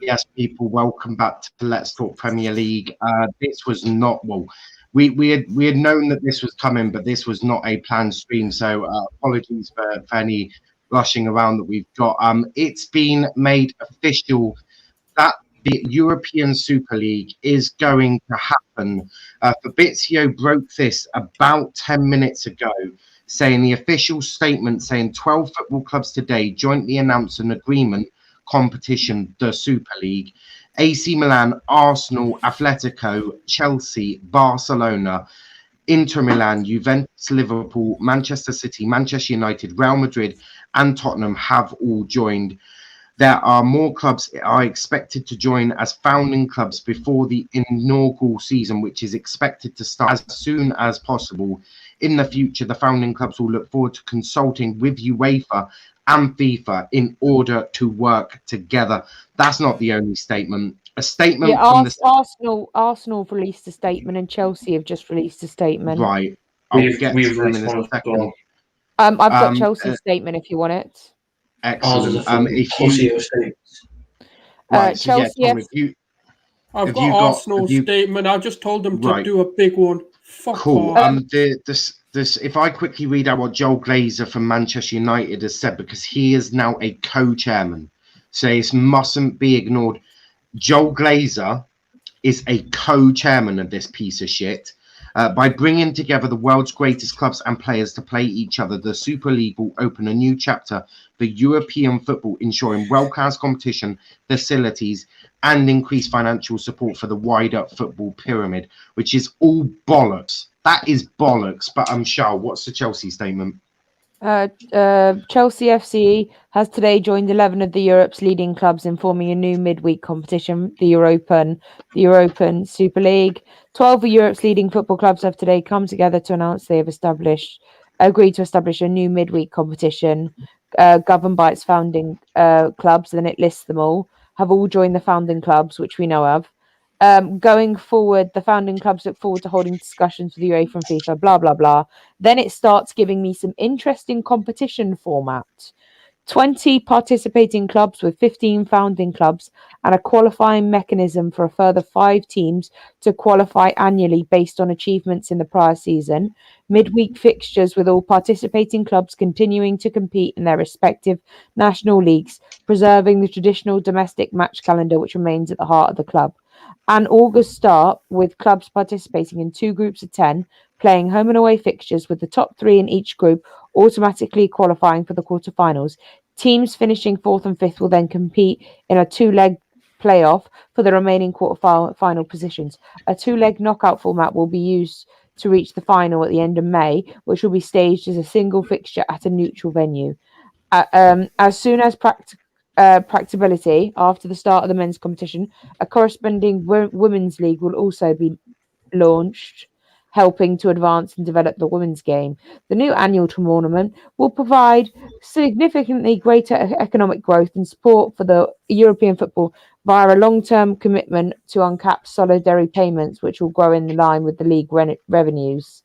Yes, people, welcome back to Let's Talk Premier League. This was not, well, we had known that this was coming, but this was not a planned stream. So apologies for any rushing around that we've got. It's been made official that the European Super League is going to happen. Fabrizio broke this about 10 minutes ago, saying the official statement saying 12 football clubs today jointly announced an agreement competition, the Super League. AC Milan, Arsenal, Atletico, Chelsea, Barcelona, Inter Milan, Juventus, Liverpool, Manchester City, Manchester United, Real Madrid, and Tottenham have all joined. There are more clubs are expected to join as founding clubs before the inaugural season, which is expected to start as soon as possible. In the future, the founding clubs will look forward to consulting with UEFA and FIFA in order to work together. That's not the only statement. A statement from Arsenal have released a statement and Chelsea have just released a statement. Right. I'll get to them in a second. I've got Chelsea's statement if you want it. Excellent. Chelsea. I've got Arsenal's statement. I just told them to do a big one. Cool. If I quickly read out what Joel Glazer from Manchester United has said, because he is now a co-chairman, so this mustn't be ignored. Joel Glazer is a co-chairman of this piece of shit. By bringing together the world's greatest clubs and players to play each other, the Super League will open a new chapter for European football, ensuring world-class competition, facilities, and increased financial support for the wider football pyramid, which is all bollocks. That is bollocks. But Charles, what's the Chelsea statement? Chelsea FC has today joined 11 of the Europe's leading clubs in forming a new midweek competition, the European Super League. 12 of Europe's leading football clubs have today come together to announce they have agreed to establish a new midweek competition governed by its founding clubs. Then it lists them all. Have all joined the founding clubs, which we know of. Going forward, the founding clubs look forward to holding discussions with UEFA and FIFA, blah, blah, blah. Then it starts giving me some interesting competition format. 20 participating clubs with 15 founding clubs and a qualifying mechanism for a further 5 teams to qualify annually based on achievements in the prior season. Midweek fixtures with all participating clubs continuing to compete in their respective national leagues, preserving the traditional domestic match calendar which remains at the heart of the club. An August start with clubs participating in 2 groups of 10, playing home and away fixtures with the top 3 in each group automatically qualifying for the quarterfinals. Teams finishing 4th and 5th will then compete in a 2-leg playoff for the remaining quarterfinal positions. A 2-leg knockout format will be used to reach the final at the end of May, which will be staged as a single fixture at a neutral venue. As soon as practicability, after the start of the men's competition, a corresponding women's league will also be launched, helping to advance and develop the women's game. The new annual tournament will provide significantly greater economic growth and support for the European football via a long-term commitment to uncapped solidarity payments, which will grow in line with the league revenues.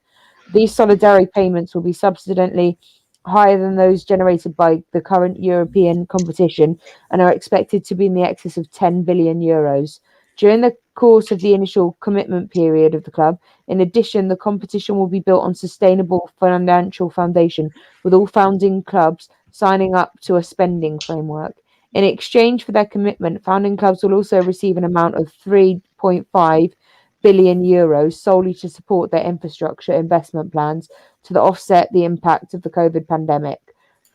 These solidarity payments will be substantially higher than those generated by the current European competition and are expected to be in the excess of 10 billion euros. During the course of the initial commitment period of the club, in addition, the competition will be built on sustainable financial foundation, with all founding clubs signing up to a spending framework. In exchange for their commitment, founding clubs will also receive an amount of 3.5 billion euros solely to support their infrastructure investment plans to offset the impact of the COVID pandemic.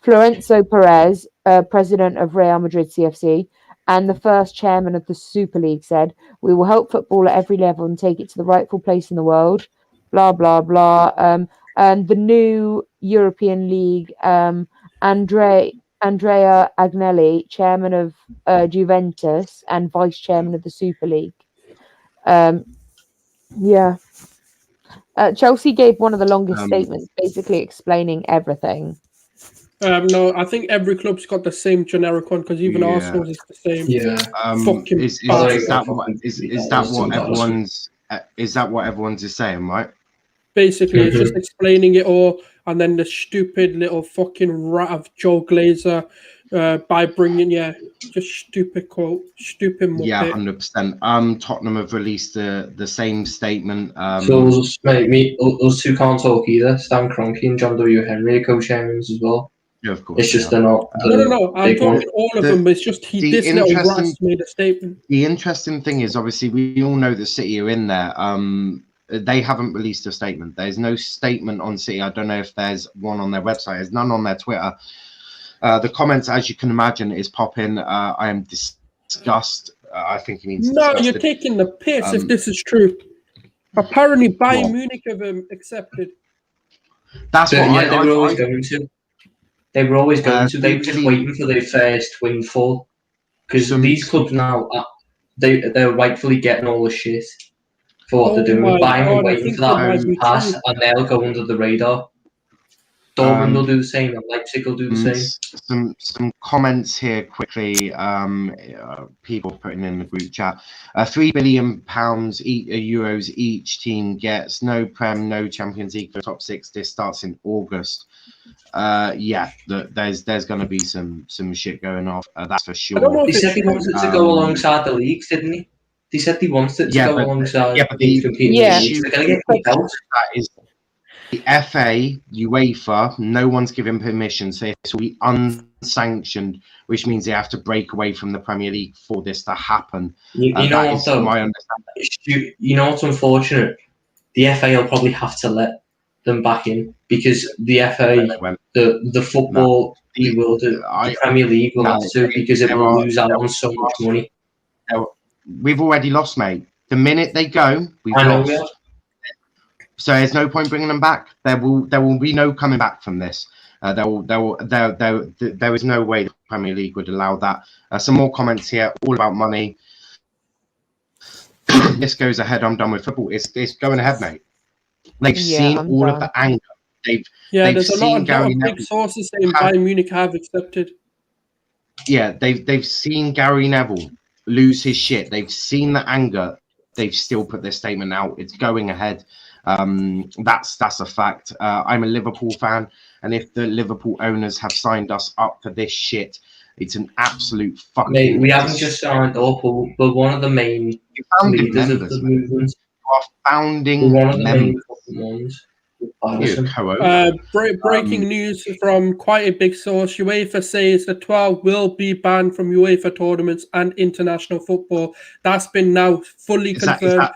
Florenzo Perez, president of Real Madrid CFC, and the first chairman of the Super League said, "We will help football at every level and take it to the rightful place in the world. blah blah blah. And the new European League, Andrea Agnelli, chairman of Juventus and vice chairman of the Super League. Yeah. Chelsea gave one of the longest statements, basically explaining everything. No, I think every club's got the same generic one because even Arsenal's is the same. Yeah. Fucking is that what everyone's is saying, right? Basically, it's just explaining it all, and then the stupid little fucking rat of Joe Glazer by bringing just stupid quote, stupid muppet. Yeah, 100%. Tottenham have released the same statement. So, mate, those two can't talk either. Stan Kroenke and John W. Henry are co-chairmans as well. Yeah, of course. It's just they're not. No. I'm talking all of them. It's just this little Russ made a statement. The interesting thing is, obviously, we all know that City are in there. They haven't released a statement. There's no statement on City. I don't know if there's one on their website. There's none on their Twitter. The comments, as you can imagine, is popping. I am disgusted. I think he means disgusted. You're taking the piss if this is true. Apparently, Bayern Munich have accepted. That's what they were always going to. They were always going to. They were just waiting for their first windfall. Because these clubs now, they're rightfully getting all the shit for what they're doing. Bayern waiting for that to pass, and they'll go under the radar. Dortmund will do the same, and Leipzig will do the same. Some comments here quickly. People putting in the group chat. £3 billion euros each team gets. No Prem, no Champions League for top six. This starts in August. There's going to be some shit going off. That's for sure. He said he wanted to go alongside the leagues, didn't he? He said he wanted to go alongside the competing leagues. They're going to get kicked out. That is the FA, UEFA, no one's given permission, so this will be unsanctioned, which means they have to break away from the Premier League for this to happen. You know what, though? My understanding. You know what's unfortunate? The FA will probably have to let them back in because the FA, the football, the Premier League will have to because it will lose out on so much money. We've already lost, mate. The minute they go, we've lost. So there's no point bringing them back. There will be no coming back from this. There is no way the Premier League would allow that. Some more comments here, all about money. This goes ahead. I'm done with football. It's going ahead, mate. They've seen all of the anger. There's a lot of big sources saying Bayern Munich have accepted. Yeah, they've seen Gary Neville lose his shit. They've seen the anger. They've still put their statement out. It's going ahead. That's a fact. I'm a Liverpool fan, and if the Liverpool owners have signed us up for this shit, it's an absolute fucking. Mate, we haven't just signed up. We're one of the main leaders of the movement. Founding members. Breaking news from quite a big source. UEFA says the 12 will be banned from UEFA tournaments and international football. That's been now fully confirmed.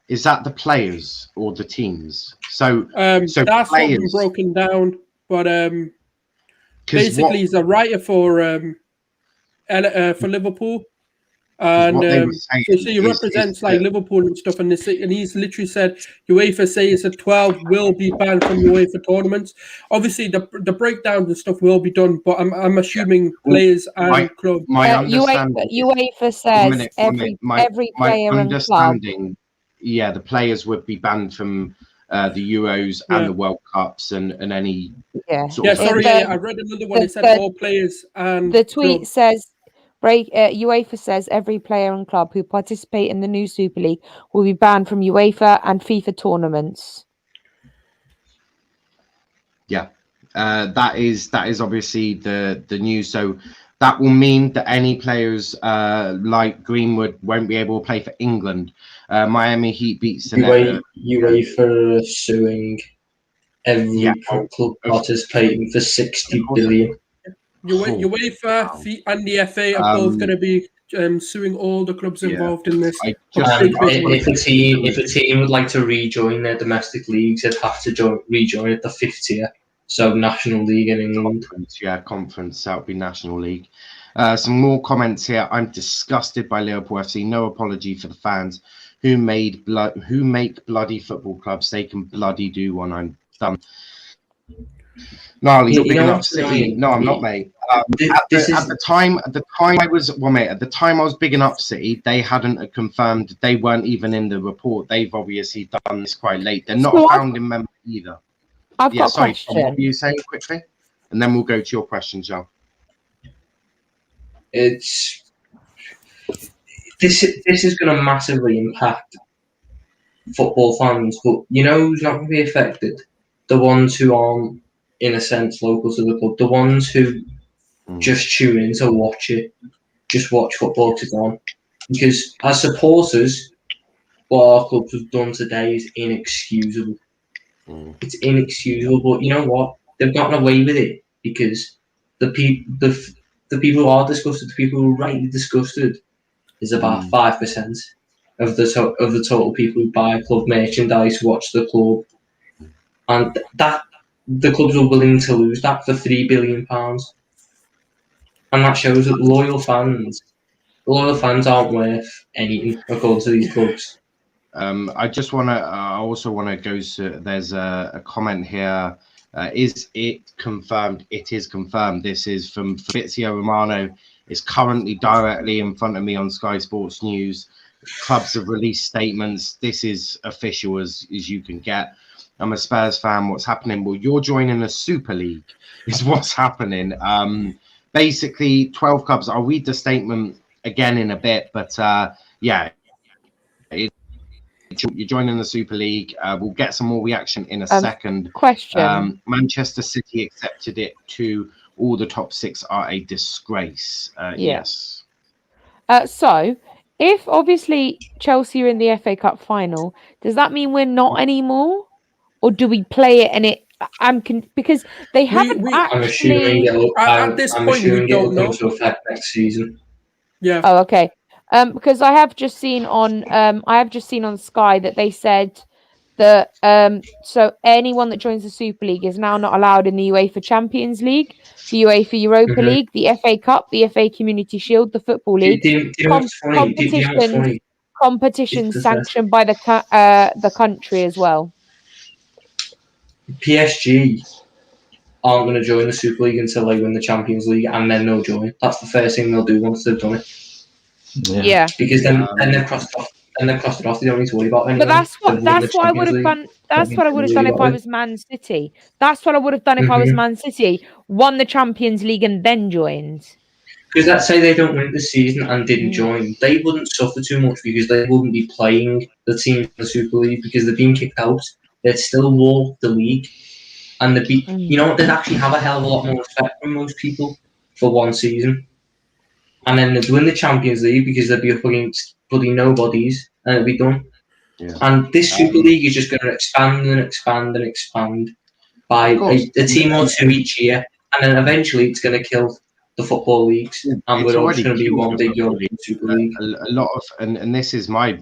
Is that the players or the teams? So that's not been broken down, but basically he's a writer for Liverpool, and so he represents Liverpool and stuff. And he's literally said UEFA says the 12 will be banned from UEFA tournaments. Obviously, the breakdown and stuff will be done, but I'm assuming players and club. UEFA says every player and club. Yeah, the players would be banned from the Euros and the World Cups and any. I read another one. It said all players and the tweet says. UEFA says every player and club who participate in the new Super League will be banned from UEFA and FIFA tournaments. Yeah, that is obviously the news. So that will mean that any players like Greenwood won't be able to play for England. Miami Heat beats UEFA suing every club participating for 60 billion. UEFA and the FA are both going to be suing all the clubs involved in this. If a team would like to rejoin their domestic leagues, they'd have to rejoin at the 5th tier. So National League in England. Conference. That would be National League. Some more comments here. I'm disgusted by Liverpool FC. No apology for the fans who make bloody football clubs. They can bloody do one. I'm done. Gnarly, big enough City. No, I'm not, mate. At the time I was, well, mate, at the time I was big enough City, they hadn't confirmed, they weren't even in the report. They've obviously done this quite late. They're not a founding member either. I've got a question. What were you saying quickly? And then we'll go to your question, Joe. This is going to massively impact football fans, but you know who's not going to be affected? The ones who aren't, in a sense, local to the club. The ones who just tune in to watch it, just watch football to go on. Because as supporters, what our clubs have done today is inexcusable. It's inexcusable, but you know what? They've gotten away with it because the people who are disgusted, the people who are rightly disgusted, is about 5% of the total people who buy club merchandise, watch the club, and that the clubs are willing to lose that for £3 billion, and that shows that loyal fans aren't worth anything according to these clubs. I also want to go to. There's a comment here. Is it confirmed? It is confirmed. This is from Fabrizio Romano. It's currently directly in front of me on Sky Sports News. Clubs have released statements. This is official as you can get. I'm a Spurs fan. What's happening? Well, you're joining the Super League is what's happening. Basically, 12 clubs. I'll read the statement again in a bit, but yeah, you're joining the Super League. We'll get some more reaction in a second. Question. Manchester City accepted it to all the top 6 are a disgrace. Yes. So, if obviously Chelsea are in the FA Cup final, does that mean we're not anymore? Or do we play it and it? Because they haven't actually. At this point, we don't know. To affect next season. Yeah. Oh, okay. Because I have just seen on Sky that they said that so anyone that joins the Super League is now not allowed in the UEFA Champions League, the UEFA Europa League, the FA Cup, the FA Community Shield, the Football League. Competitions sanctioned by the country as well. PSG aren't going to join the Super League until they win the Champions League, and then they'll join. That's the first thing they'll do once they've done it. Yeah. Because then they've crossed it off. And they've crossed it off. They don't need to worry about anything. But that's what I would have done. That's what I would have done if I was Man City. That's what I would have done if I was Man City. Won the Champions League and then joined. Because let's say they don't win this season and didn't join, they wouldn't suffer too much because they wouldn't be playing the team in the Super League because they've been kicked out. They'd still walk the league, and you know what? They'd actually have a hell of a lot more respect from most people for one season. And then they'd win the Champions League because they'd be up against bloody nobodies, and it'd be done. Yeah. And this Super League is just going to expand and expand and expand by a team or two each year, and then eventually it's going to kill the football leagues, and we're all just going to be one big European Super League. A lot of, and this is my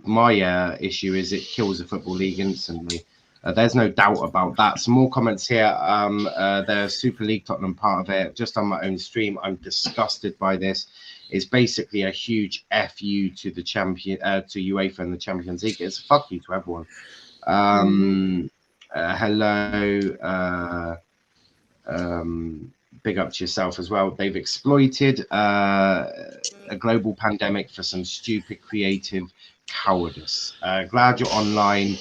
issue, is it kills the football league instantly. There's no doubt about that. Some more comments here. The Super League, Tottenham part of it, just on my own stream. I'm disgusted by this. It's basically a huge FU to the to UEFA and the Champions League. It's a fuck you to everyone. Hello. Big up to yourself as well. They've exploited a global pandemic for some stupid creative cowardice. Glad you're online.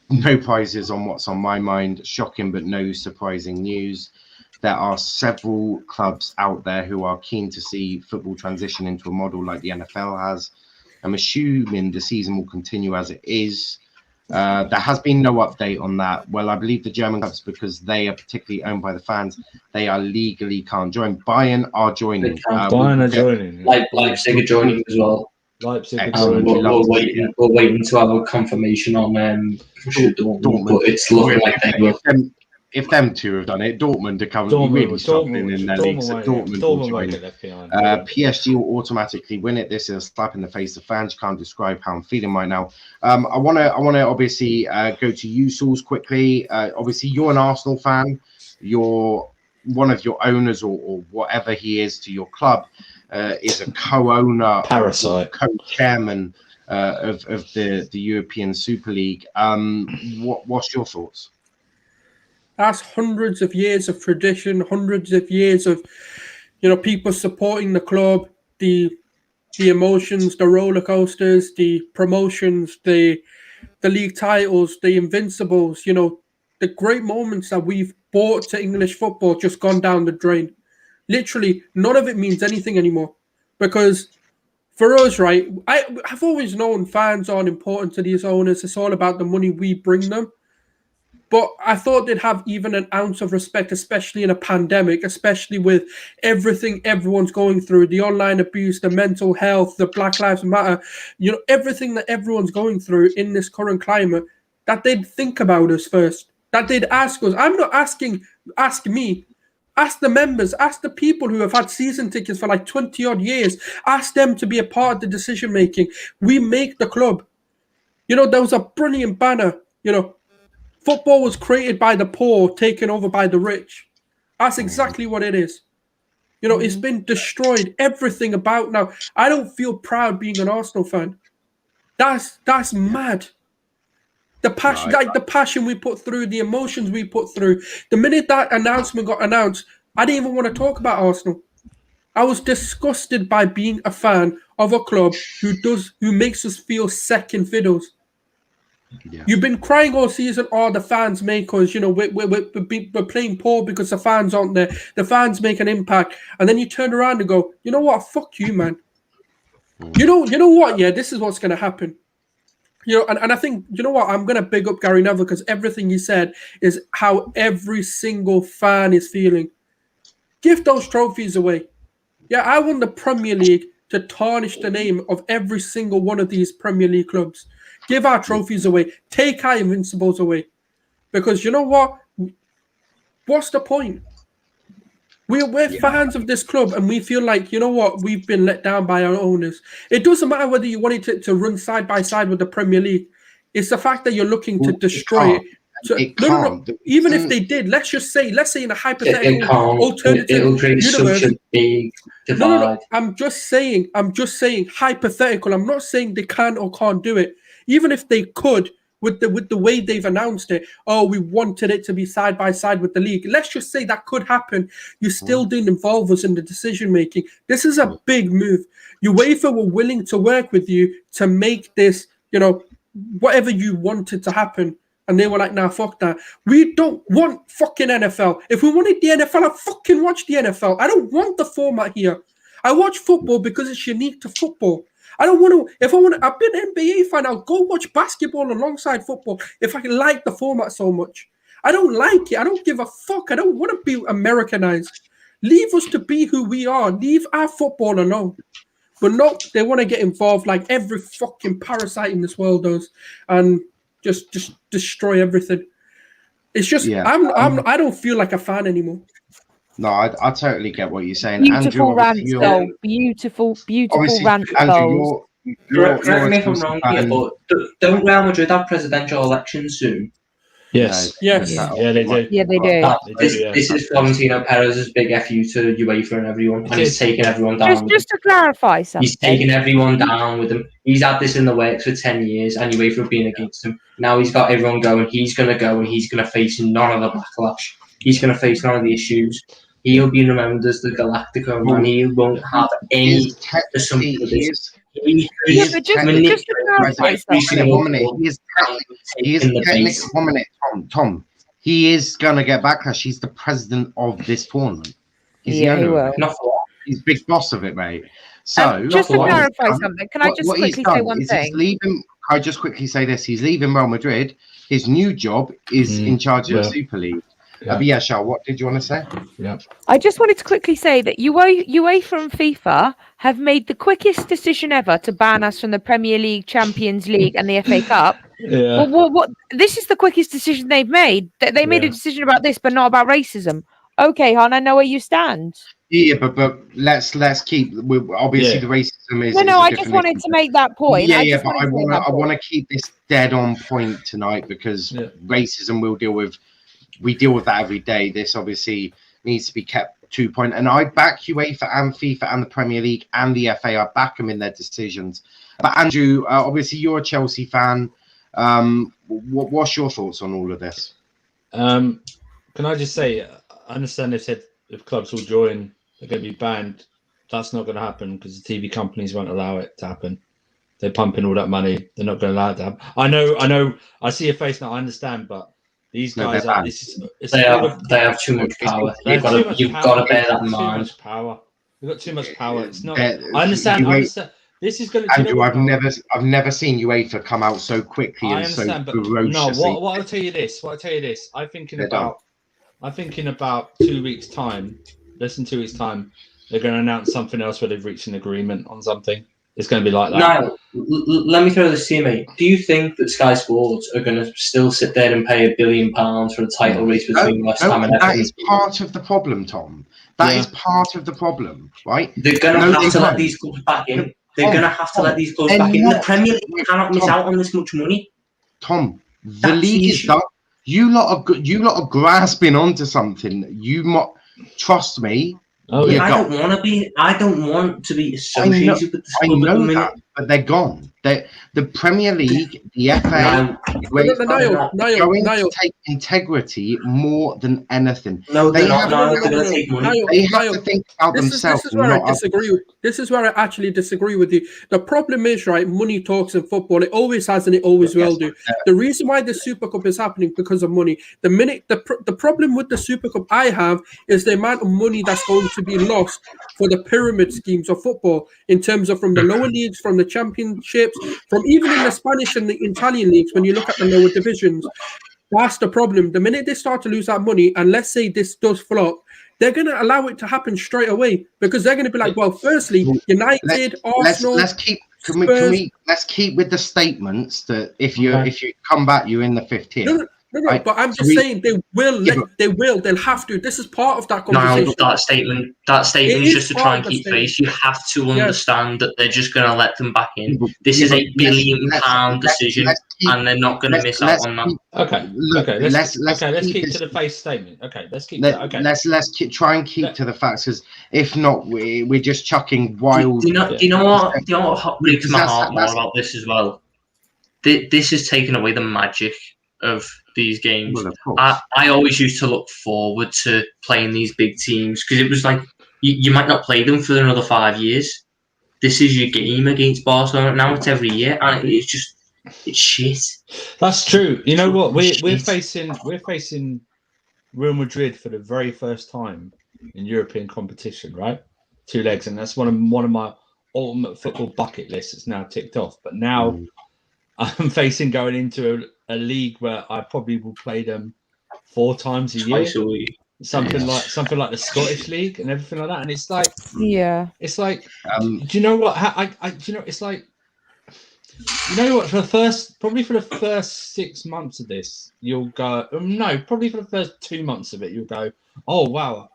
No prizes on what's on my mind. Shocking, but no surprising news. There are several clubs out there who are keen to see football transition into a model like the NFL has. I'm assuming the season will continue as it is. There has been no update on that. Well, I believe the German clubs, because they are particularly owned by the fans, they are legally can't join. Bayern are joining. Bayern are joining. Leipzig are joining as well. Leipzig are joining. We're waiting to have a confirmation on Dortmund, but it's looking like they will. If them two have done it, Dortmund are currently really struggling in their league. So Dortmund will join it. PSG will automatically win it. This is a slap in the face of fans. You can't describe how I'm feeling right now. I want to obviously go to you, Sulz, quickly. Obviously, you're an Arsenal fan. You're one of your owners or whatever he is to your club is a co-owner, parasite, co-chairman the European Super League. What's your thoughts? That's hundreds of years of tradition, hundreds of years of, people supporting the club, the emotions, the roller coasters, the promotions, the league titles, the invincibles, the great moments that we've brought to English football just gone down the drain. Literally, none of it means anything anymore. Because for us, right, I've always known fans aren't important to these owners. It's all about the money we bring them. But I thought they'd have even an ounce of respect, especially in a pandemic, especially with everything everyone's going through, the online abuse, the mental health, the Black Lives Matter, everything that everyone's going through in this current climate, that they'd think about us first, that they'd ask us. I'm not asking, ask me, ask the members, ask the people who have had season tickets for like 20 odd years, ask them to be a part of the decision making. We make the club. There was a brilliant banner, football was created by the poor, taken over by the rich. That's exactly what it is. It's been destroyed. Everything about now. I don't feel proud being an Arsenal fan. That's mad. The passion, the passion we put through, the emotions we put through. The minute that announcement got announced, I didn't even want to talk about Arsenal. I was disgusted by being a fan of a club who makes us feel second fiddles. Yeah. You've been crying all season, the fans make us, we're playing poor because the fans aren't there. The fans make an impact. And then you turn around and go, you know what? Fuck you, man. You know what? Yeah, this is what's going to happen. And I think, you know what? I'm going to big up Gary Neville because everything he said is how every single fan is feeling. Give those trophies away. Yeah, I want the Premier League to tarnish the name of every single one of these Premier League clubs. Give our trophies away. Take our invincibles away. Because you know what? What's the point? We're fans of this club and we feel like, you know what? We've been let down by our owners. It doesn't matter whether you want it to run side by side with the Premier League. It's the fact that you're looking to destroy it. So, no. Even if they did, let's say in a hypothetical alternative it'll create universe, such a big divide. No. I'm just saying hypothetical. I'm not saying they can or can't do it. Even if they could, with the way they've announced it, we wanted it to be side by side with the league. Let's just say that could happen. You still didn't involve us in the decision making. This is a big move. UEFA were willing to work with you to make this, whatever you wanted to happen. And they were like, nah, fuck that. We don't want fucking NFL. If we wanted the NFL, I'd fucking watch the NFL. I don't want the format here. I watch football because it's unique to football. I don't want to, I've been an NBA fan, I'll go watch basketball alongside football if I like the format so much. I don't like it. I don't give a fuck. I don't want to be Americanized. Leave us to be who we are. Leave our football alone. But no, they want to get involved like every fucking parasite in this world does and just destroy everything. It's just, I don't feel like a fan anymore. No, I totally get what you're saying. Beautiful rant, though. Beautiful rant, though. Correct me if I'm wrong here, but don't Real Madrid have presidential elections soon? Yes. Yeah, they do. Yeah, they do. This is Florentino Perez's big FU to UEFA and everyone, and he's taking everyone down. Just to clarify something. He's taking everyone down with him. He's had this in the works for 10 years, and UEFA have been against him. Now he's got everyone going. He's going to go, and he's going to face none of the backlash. He's going to face none of the issues. He'll be remembered as the Galactico, and he won't have any. He is technically Tom. He is going to get backlash. He's the president of this tournament. He's the owner. He's big boss of it, mate. So just to clarify something, can I just quickly say one thing? I just quickly say this: he's leaving Real Madrid. His new job is in charge of the Super League. Yeah. Shal, what did you want to say? Yeah. I just wanted to quickly say that UEFA and FIFA have made the quickest decision ever to ban us from the Premier League, Champions League, and the FA Cup. Yeah. What? This is the quickest decision they've made. They made a decision about this, but not about racism. Okay, hon, I know where you stand. Yeah, but let's keep. Obviously, the racism is. No, I just wanted to make that point. But I want to keep this dead on point tonight because racism we'll deal with. We deal with that every day. This obviously needs to be kept 2 point. And I back UEFA and FIFA and the Premier League and the FA. I back them in their decisions. But Andrew, obviously you're a Chelsea fan. What's your thoughts on all of this? Can I just say, I understand they said if clubs will join, they're going to be banned. That's not going to happen because the TV companies won't allow it to happen. They're pumping all that money. They're not going to allow it to happen. I know. I see your face now. I understand, but these guys are. They have too much power. You've got to bear that in mind. Too much power. They've got too much power. It's not. I understand. This is going to. Andrew, I've never seen UEFA come out so quickly and so ferociously. No, what I'll tell you this. I'm thinking about 2 weeks' time. Less than 2 weeks' time, they're going to announce something else where they've reached an agreement on something. It's going to be like that. Now, let me throw this to you, mate. Do you think that Sky Sports are going to still sit there and pay £1 billion for a title race between West Ham and Everton? That is part of the problem, Tom. That is part of the problem, right? They're going to have to let these clubs back in. They're going to have to let these clubs back in. The Premier League cannot miss out on this much money. Tom, the league is done. You lot are grasping onto something. Trust me. Oh, yeah. I don't want to be associated with the club at the minute. But they're gone. The Premier League, the FA, to take integrity more than anything. No, they're not. They're going to take money. They have to think about themselves. This is where I actually disagree with you. The problem is, right, money talks in football. It always has and it always will do. The reason why the Super Cup is happening because of money. The problem with the Super Cup I have is the amount of money that's going to be lost for the pyramid schemes of football in terms of from the lower leagues, from the championships, from even in the Spanish and the Italian leagues, when you look at the lower divisions. That's the problem. The minute they start to lose that money, and let's say this does flop, they're going to allow it to happen straight away because they're going to be like, well, firstly, United, Arsenal. Let's keep with the statements that if you come back, you're in the 15th. No, right? But I'm just saying they'll have to. This is part of that conversation. No, that statement is just to try and keep face. You have to understand that they're just going to let them back in. This is a £1 billion decision, and they're not going to miss out on that. Let's keep to the face statement. Let's try and keep to the facts, because if not, we're just chucking wild. Do you know what breaks my heart more about this as well? This has taken away the magic of these games. Well, I always used to look forward to playing these big teams because it was like you might not play them for another 5 years. This is your game against Barcelona. Now it's every year, and it's shit. That's true. You know what? We're facing Real Madrid for the very first time in European competition, right? 2 legs, and that's one of my ultimate football bucket lists. It's now ticked off, but now I'm facing going into a league where I probably will play them 4 times a year. Twice a week. Something like the Scottish League and everything like that. And it's like, it's like, do you know what? It's like, you know what? For the first 6 months of this, you'll go. Probably for the first 2 months of it, you'll go, oh wow,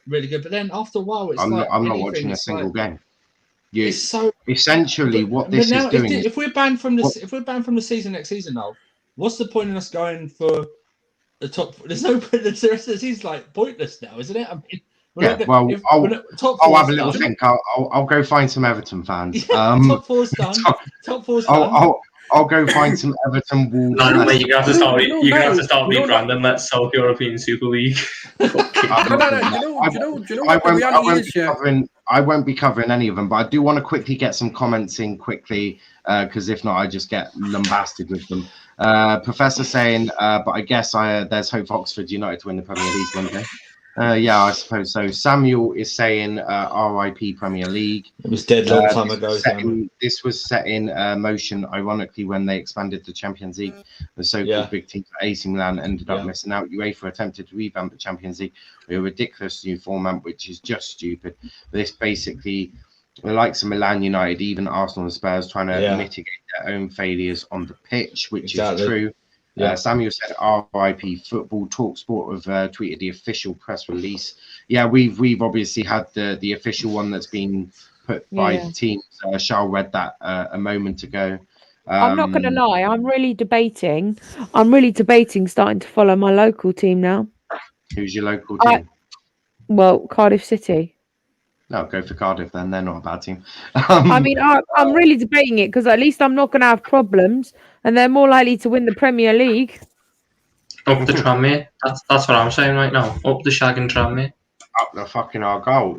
really good. But then after a while, I'm not watching a single game. It's so essentially what this is doing. If we're banned from the season next season, now, what's the point in us going for the top? There's no point. The rest of the season's like pointless now, isn't it? I mean, I'll have a little think. I'll go find some Everton fans. Top four's done. Top four's done. I'll go find some Everton Wolves. No, you're gonna have to start. You're gonna have to start rebranding that South European Super League. I won't be covering any of them, but I do want to quickly get some comments in quickly, because if not, I just get lambasted with them. Professor saying, but I guess there's hope for Oxford United to win the Premier League one day. Yeah, I suppose so. Samuel is saying RIP Premier League. It was dead a long time ago. This was set in motion, ironically, when they expanded the Champions League. The so-called big teams, AC Milan, ended up missing out. UEFA attempted to revamp the Champions League with a ridiculous new format, which is just stupid. This basically, the likes of Milan United, even Arsenal and Spurs, trying to mitigate their own failures on the pitch, which is true. Samuel said RIP football. TalkSport have tweeted the official press release. Yeah, we've obviously had the official one that's been put by the teams. Charles read that a moment ago. I'm not going to lie. I'm really debating starting to follow my local team now. Who's your local team? Cardiff City. No, go for Cardiff then. They're not a bad team. I mean, I'm really debating it because at least I'm not going to have problems, and they're more likely to win the Premier League. Up the Tranmere. That's what I'm saying right now. Up the shag and Tranmere. Up the fucking Argyle.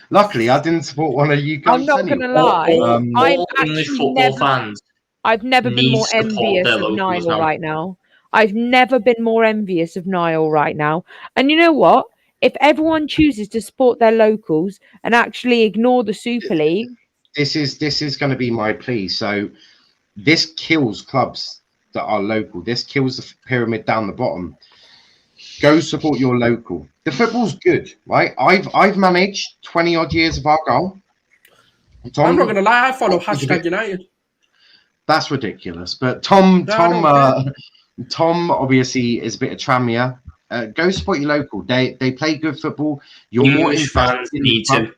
Luckily, I didn't support one of you guys. I'm not going to lie. All English football fans. I've never been more envious of Niall right now. I've never been more envious of Niall right now. And you know what? If everyone chooses to support their locals and actually ignore the Super League, this is going to be my plea. So this kills clubs that are local. This kills the pyramid down the bottom. Go support your local. The football's good, right? I've managed 20 odd years of Argyle. I'm not going to lie. I follow #United. That's ridiculous. But Tom obviously is a bit of Tranmere. Go support your local. They play good football. English fans need to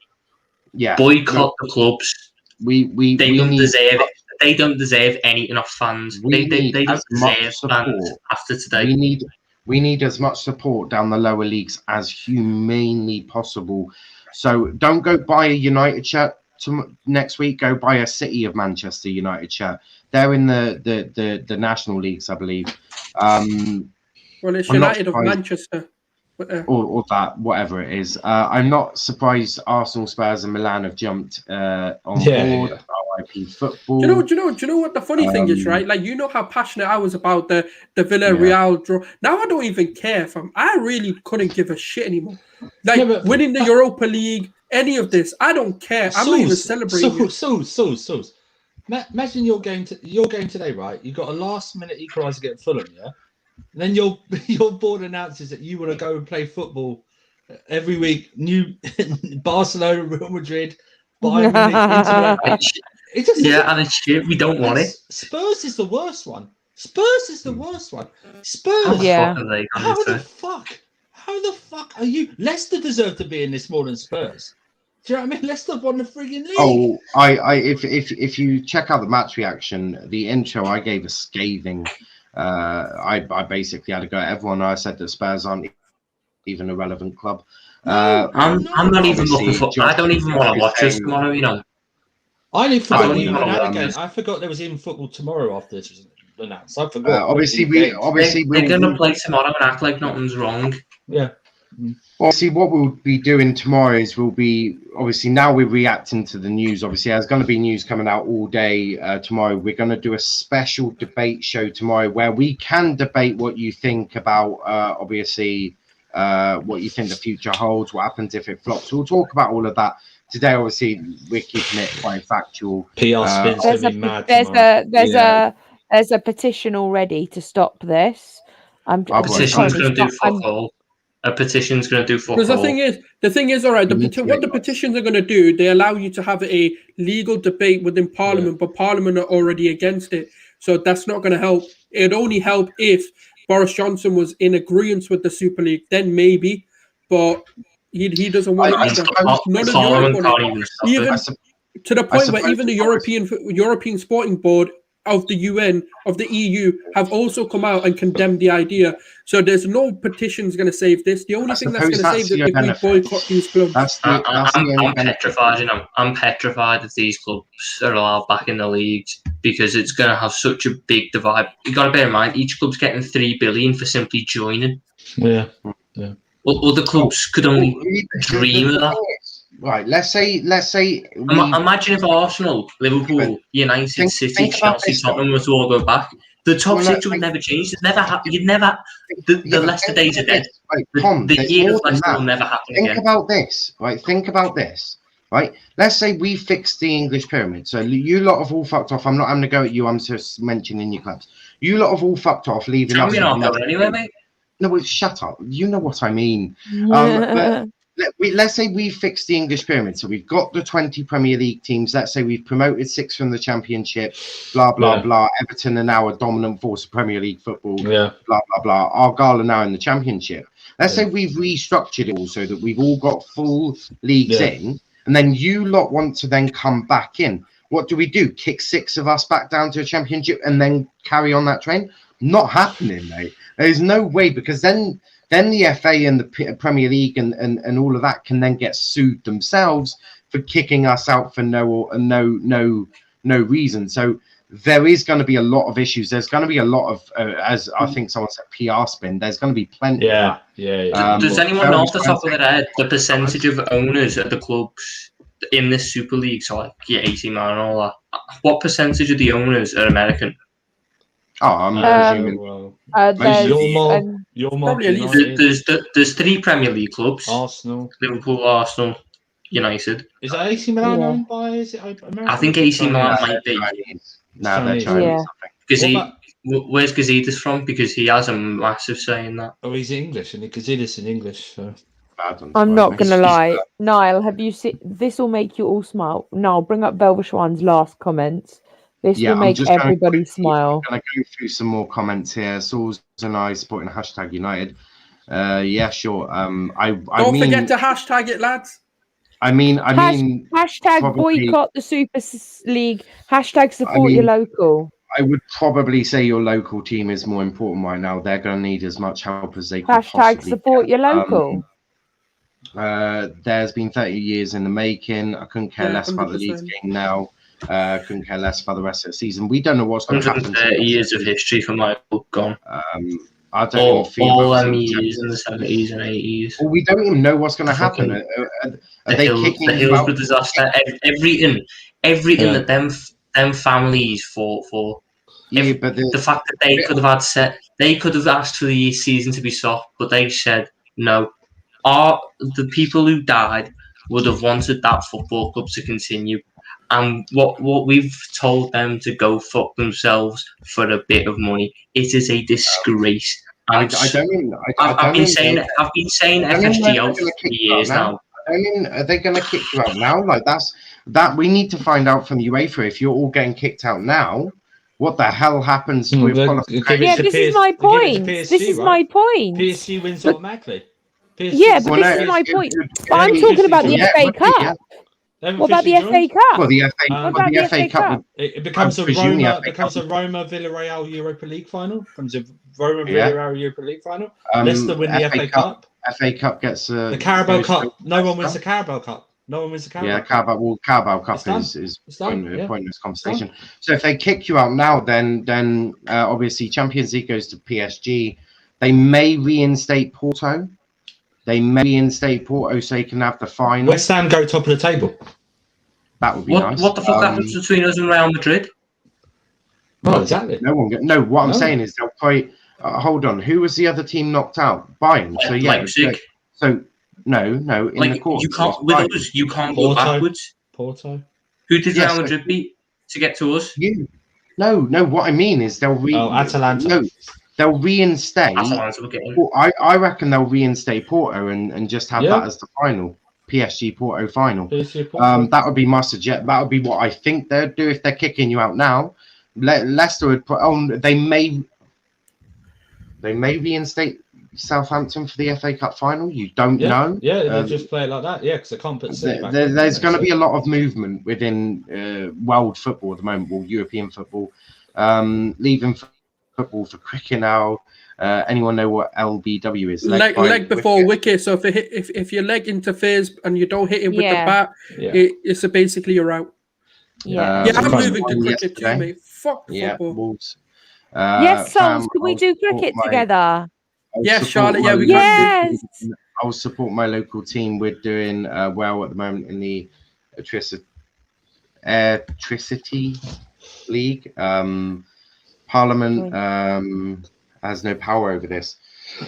boycott the clubs. They don't deserve it. They don't deserve anything off fans. They don't deserve fans after today. We need as much support down the lower leagues as humanely possible. So don't go buy a United shirt next week. Go buy a City of Manchester United shirt. They're in the national leagues, I believe. Well, it's United of Manchester. Or that, whatever it is. I'm not surprised Arsenal, Spurs and Milan have jumped on board. Yeah. RIP football. Do you know what the funny thing is, right? Like, you know how passionate I was about the Villarreal draw. Now I don't even care. I really couldn't give a shit anymore. Like, winning the Europa League, any of this, I don't care. I'm not even celebrating. Sulz. Imagine your game today, right? You got a last-minute equaliser against Fulham, yeah? And then your board announces that you want to go and play football every week. New Barcelona, Real Madrid, Bayern Munich, Inter. And it's shit. We don't want it. Spurs is the worst one. Spurs. Yeah. How the fuck are you? Leicester deserve to be in this more than Spurs. Do you know what I mean? Leicester won the frigging league. Oh, if you check out the match reaction, the intro, I gave a scathing. I basically had to go at everyone. I said that Spurs aren't even a relevant club. I'm not even looking for. I don't even want to watch this tomorrow. You know. I forgot there was even football tomorrow after this was announced. I forgot. Obviously, they're going to play tomorrow and act like nothing's wrong. Yeah. Obviously, what we'll be doing tomorrow is now we're reacting to the news. Obviously, there's going to be news coming out all day tomorrow. We're going to do a special debate show tomorrow where we can debate what you think about, what you think the future holds, what happens if it flops. We'll talk about all of that. Today, obviously, we're keeping it quite factual. PR spin's going to be mad. There's a petition already to stop this. A petition's going to do fuck all. A petition's going to do fuck all. Because the thing is, all right. What the petitions are going to do, they allow you to have a legal debate within Parliament, but Parliament are already against it. So that's not going to help. It'd only help if Boris Johnson was in agreement with the Super League, then maybe. But he doesn't want it. None of Europe want it. Even to the point where even the European Sporting Board of the UN, of the EU, have also come out and condemned the idea. So there's no petitions going to save this. The only thing that's going to save it is we boycott these clubs. I'm petrified, you know. I'm petrified if these clubs are allowed back in the leagues because it's going to have such a big divide. You got to bear in mind, each club's getting $3 billion for simply joining. Yeah. Other clubs could only dream of that. Right, let's say. Imagine if Arsenal, Liverpool, United, City, Chelsea, Tottenham were to all go back. The top six would never change. It never happen. You'd never. The Leicester days are dead. The year of Leicester will never happen again. Think about this, right? Think about this, right? Let's say we fixed the English pyramid. So you lot have all fucked off. I'm not having to go at you. I'm just mentioning your clubs. You lot have all fucked off, leaving us. You're not going anywhere, mate. No, well, shut up. You know what I mean. But let's say we fixed the English pyramid. So we've got the 20 Premier League teams. Let's say we've promoted 6 from the Championship, blah, blah, blah. Everton are now a dominant force of Premier League football, blah, blah, blah. Argyle are now in the Championship. Let's say we've restructured it all so that we've all got full leagues in, and then you lot want to then come back in. What do? Kick 6 of us back down to a Championship and then carry on that train? Not happening, mate. There's no way, because then then the FA and the Premier League and all of that can then get sued themselves for kicking us out for no reason. So there is going to be a lot of issues. There's going to be a lot of, as I think someone said, PR spin. There's going to be plenty of that. Yeah. Does anyone know off the top of their head the percentage of owners at the clubs in this Super League? So like AC Milan and all that. What percentage of the owners are American? Oh, I'm presuming. There's 3 Premier League clubs: Arsenal, Liverpool, Arsenal, United. Is that AC Milan owned by? Is it American? I think AC Milan might be. No, they're Chinese. Where's Gazidis from? Because he has a massive say in that. Oh, he's English, and Gazidis in English. So. I'm not gonna lie, Niall. Have you seen? This will make you all smile. Niall, bring up Belvashwan's last comments. This will make everybody smile. I'm going to go through some more comments here. Sulz and I supporting #United. Yeah, sure. Don't forget to hashtag it, lads. Hashtag boycott the Super League. Hashtag support your local. I would probably say your local team is more important right now. They're going to need as much help as they can hashtag support your local. There's been 30 years in the making. I couldn't care less about the Leeds game now. Couldn't care less about the rest of the season. We don't know what's going to happen. 130 years of history for my book gone. I don't even feel all them years in the 70s and 80s. Well, we don't even know what's going to happen. Are they kicking the Hills were disaster. Everything that them families fought for. Yeah, but the fact that they could have asked for the season to be stopped, but they said no. The people who died would have wanted that football club to continue. And what we've told them to go fuck themselves for a bit of money, it is a disgrace. I've been saying FSG out for years now. Are they going to kick you out now? Like that we need to find out from UEFA. If you're all getting kicked out now, what the hell happens with qualification? Yeah, this is my point. This is my point. PSG wins automatically. Yeah, but this is my point. But I'm talking about the FA Cup. What about the FA Cup? Well, the FA Cup. It becomes a Roma Villarreal Europa League final. Becomes a Roma Villarreal Europa League final. Leicester win the FA Cup. FA Cup gets the Carabao Cup. No one wins the Carabao Cup. Yeah, Carabao Cup is pointless conversation. So if they kick you out now, then obviously Champions League goes to PSG. They may reinstate Porto. So they can have the final. West Ham go top of the table. That would be nice. What the fuck happens between us and Real Madrid? Well, exactly. What I'm saying is they'll play. Hold on. Who was the other team knocked out? Bayern. So yeah. Leipzig. No. In the course, you can't go backwards. Porto. Who did Real Madrid beat to get to us? No. What I mean is Atalanta. No. They'll reinstate. I reckon they'll reinstate Porto and just have that as the final. PSG Porto final. That would be my suggestion. That would be what I think they'd do if they're kicking you out now. Leicester would put on. They may reinstate Southampton for the FA Cup final. You don't know. Yeah, they'll just play it like that. Yeah, because they can't put City back. There's going to be a lot of movement within world football at the moment, or European football. Leaving football for cricket now. Anyone know what LBW is? Leg before wicket. So if your leg interferes and you don't hit it with the bat, it's basically you're out. I'm moving to cricket too, mate. Fuck football. Wolves. Yes, Sulz, can we do cricket together? Yes, Charlotte. Yeah, we can. I'll support my local team. We're doing well at the moment in the Electricity League. Parliament has no power over this.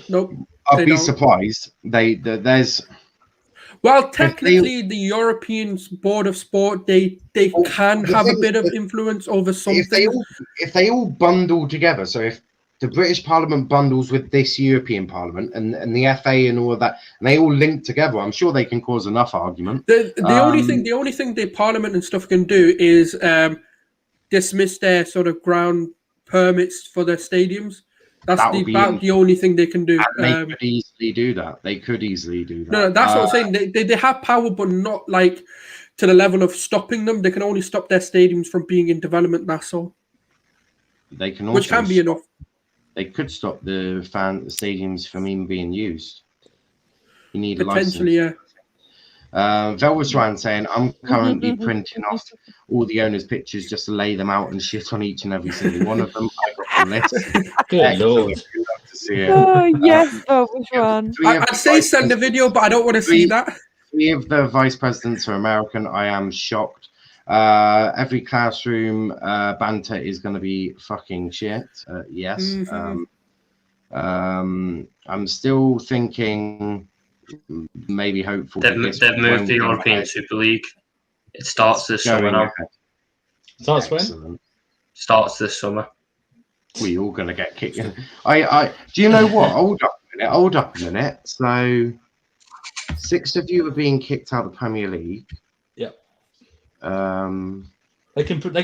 Nope. I'll be surprised. There's. Well, technically, the European Board of Sport they can have a bit of influence over something. If they all bundle together, so if the British Parliament bundles with this European Parliament and the FA and all of that, and they all link together, I'm sure they can cause enough argument. The only thing the Parliament and stuff can do is dismiss their sort of ground permits for their stadiums. That's about the only thing they can do. And they could easily do that. No, that's what I'm saying. They have power, but not like to the level of stopping them. They can only stop their stadiums from being in development. That's all. They can also which can be enough. They could stop the stadiums from even being used. You need a license. Potentially, yeah. Vel was trying saying, I'm currently printing off all the owners' pictures just to lay them out and shit on each and every single one of them. I got the list. Good Lord. To see it. Oh, yes, Vel was one. I'd say send the video, but I don't want to see that. 3 of the vice presidents are American. I am shocked. Every classroom banter is going to be fucking shit. Yes. I'm still thinking, maybe hopeful. They've moved the European Super League. It starts this summer now. Starts when? Starts this summer. We all gonna get kicked. Do you know what? Hold up a minute. So 6 of you are being kicked out of the Premier League. Yep. They can put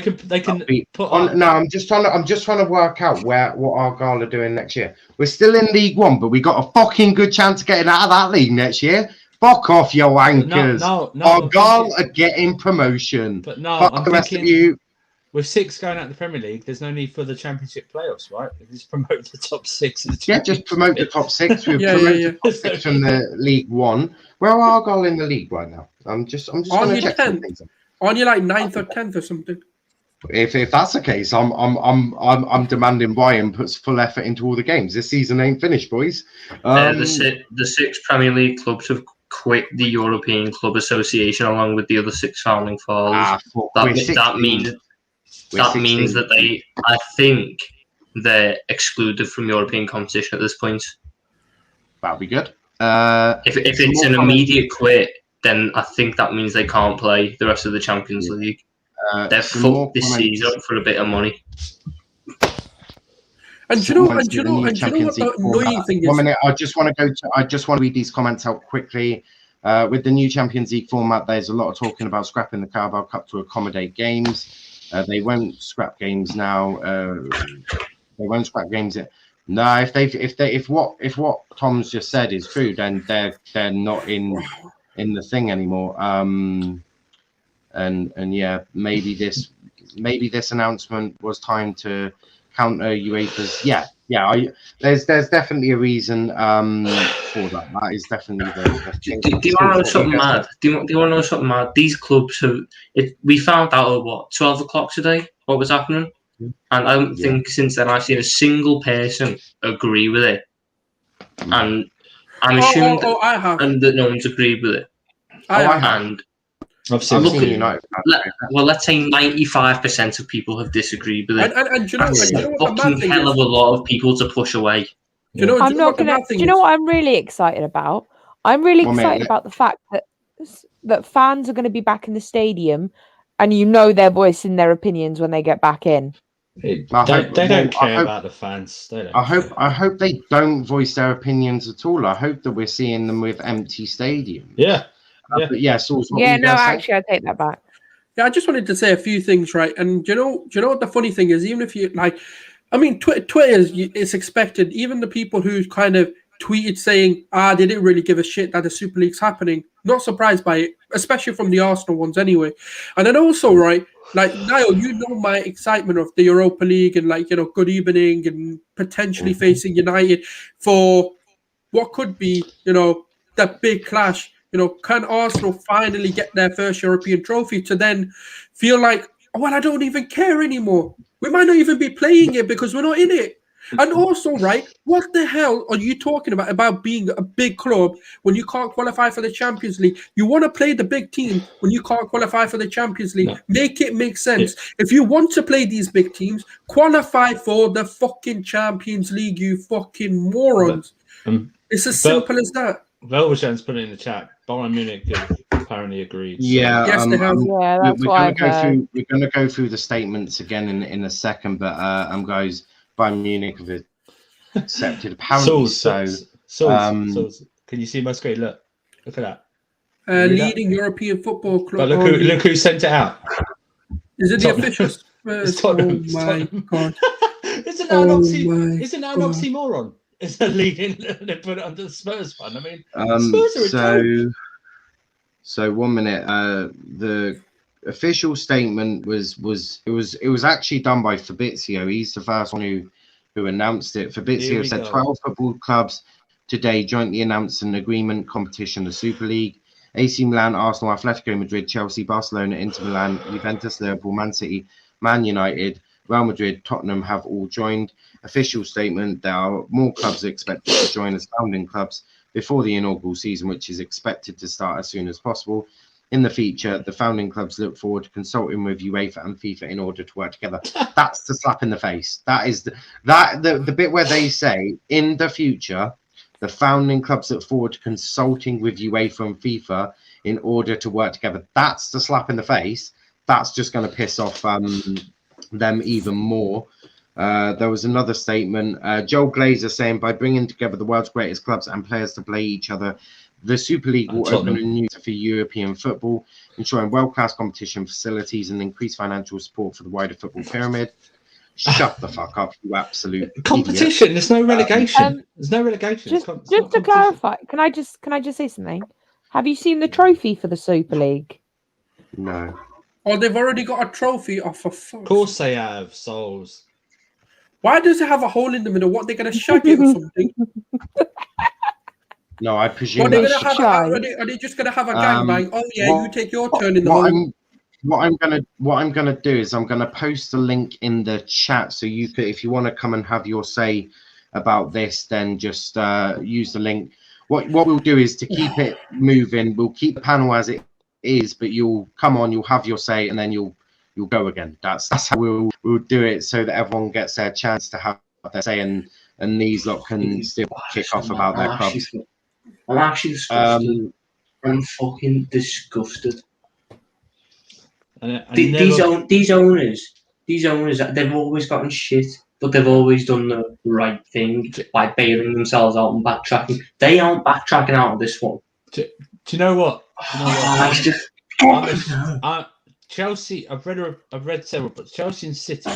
on. No, I'm just trying to work out what Argyle are doing next year. We're still in League One, but we got a fucking good chance of getting out of that league next year. Fuck off, you wankers. No, Argyle are getting promotion. But no, fuck the rest of you. With 6 going out of the Premier League, there's no need for the Championship playoffs, right? Just promote the top 6. Just promote the top 6. We promote the top 6 from the League One. Where are Argyle in the league right now? I'm just going to check some things. Aren't you like 9th or 10th or something? If that's the case, I'm demanding Ryan puts full effort into all the games. This season ain't finished, boys. The 6 Premier League clubs have quit the European Club Association along with the other 6 founding fathers. That means that I think they're excluded from European competition at this point. That'll be good. If it's an immediate quit, then I think that means they can't play the rest of the Champions League. They're fucked this season for a bit of money. And do you know what the annoying thing is? 1 minute, I just want to read these comments out quickly. With the new Champions League format, there's a lot of talking about scrapping the Carabao Cup to accommodate games. They won't scrap games now. They won't scrap games. No, if what Tom's just said is true, then they're not in the thing anymore. And yeah, maybe this announcement was time to counter UEFA's. There's definitely a reason for that. That is definitely the thing. Do you want to know something mad? Do you want to know something mad? These clubs we found out at 12 o'clock today what was happening, and I don't think since then I've seen a single person agree with it. And I'm assuming that no one's agreed with it. Let's say 95% of people have disagreed with it. And do you know what fucking hell of a lot of people to push away. Do you know what I'm really excited about? I'm really excited about the fact that fans are going to be back in the stadium, and they're voicing their opinions when they get back in. They don't care about the fans. I hope they don't voice their opinions at all. I hope that we're seeing them with empty stadiums. Yeah. Actually, I take that back. Yeah, I just wanted to say a few things, right? And do you know what the funny thing is? Even if you Twitter is expected. Even the people who kind of tweeted saying, they didn't really give a shit that the Super League's happening. Not surprised by it, especially from the Arsenal ones anyway. And then also, right, like Niall, my excitement of the Europa League and good evening and potentially facing United for what could be, that big clash. Can Arsenal finally get their first European trophy to then feel like, I don't even care anymore. We might not even be playing it because we're not in it. And also, right, what the hell are you talking about being a big club when you can't qualify for the Champions League? You want to play the big team when you can't qualify for the Champions League. No. Make it make sense. Yeah. If you want to play these big teams, qualify for the fucking Champions League, you fucking morons. It's as simple as that. Velvershan's put it in the chat. Bayern Munich apparently agreed. So. Yeah, yes, they have. That's we're going to go through the statements again in a second, but guys, Bayern Munich have accepted apparently. Sulz. Can you see my screen? Look at that. Leading European football club. But look who sent it out. Is it the officials? Oh my god! Isn't that an oxymoron? Is that leading? They put it under the Spurs one. I mean, Spurs are so 1 minute. The official statement was actually done by Fabrizio. He's the first one who announced it. Fabrizio have said 12 football clubs today jointly announced an agreement competition, the Super League. AC Milan, Arsenal, Atletico Madrid, Chelsea, Barcelona, Inter Milan, Juventus, Liverpool, Man City, Man United, Real Madrid, Tottenham have all joined. Official statement, there are more clubs expected to join as founding clubs before the inaugural season, which is expected to start as soon as possible. In the future, the founding clubs look forward to consulting with UEFA and FIFA in order to work together. That's the slap in the face. That is the bit where they say, in the future, the founding clubs look forward to consulting with UEFA and FIFA in order to work together. That's the slap in the face. That's just going to piss off them even more. There was another statement. Joel Glazer saying, by bringing together the world's greatest clubs and players to play each other, the Super League will open a new for European football, ensuring world-class competition facilities and increased financial support for the wider football pyramid. Shut the fuck up, you absolute competition. Idiot. There's no relegation. There's no relegation. Just to clarify, can I just say something? Have you seen the trophy for the Super League? No. Oh, they've already got a trophy. Oh, for fuck's Of course they have, Sulz. Why does it have a hole in the middle? What, they're going to shag it or something? No, I presume Well, are they just going to have a gangbang? Oh yeah, you take your turn in the hole. What I'm gonna do is I'm gonna post a link in the chat, so you could, if you want to come and have your say about this, then just use the link. What we'll do is, to keep it moving, we'll keep the panel as it is, but you'll come on, you'll have your say, and then you'll go again. That's how we'll do it, so that everyone gets their chance to have their say, and these lot can still kick off about their clubs. I'm actually disgusted. I'm fucking disgusted. These owners, they've always gotten shit, but they've always done the right thing by bailing themselves out and backtracking. They aren't backtracking out of this one. Do you know what? Chelsea. I've read several books. Chelsea and City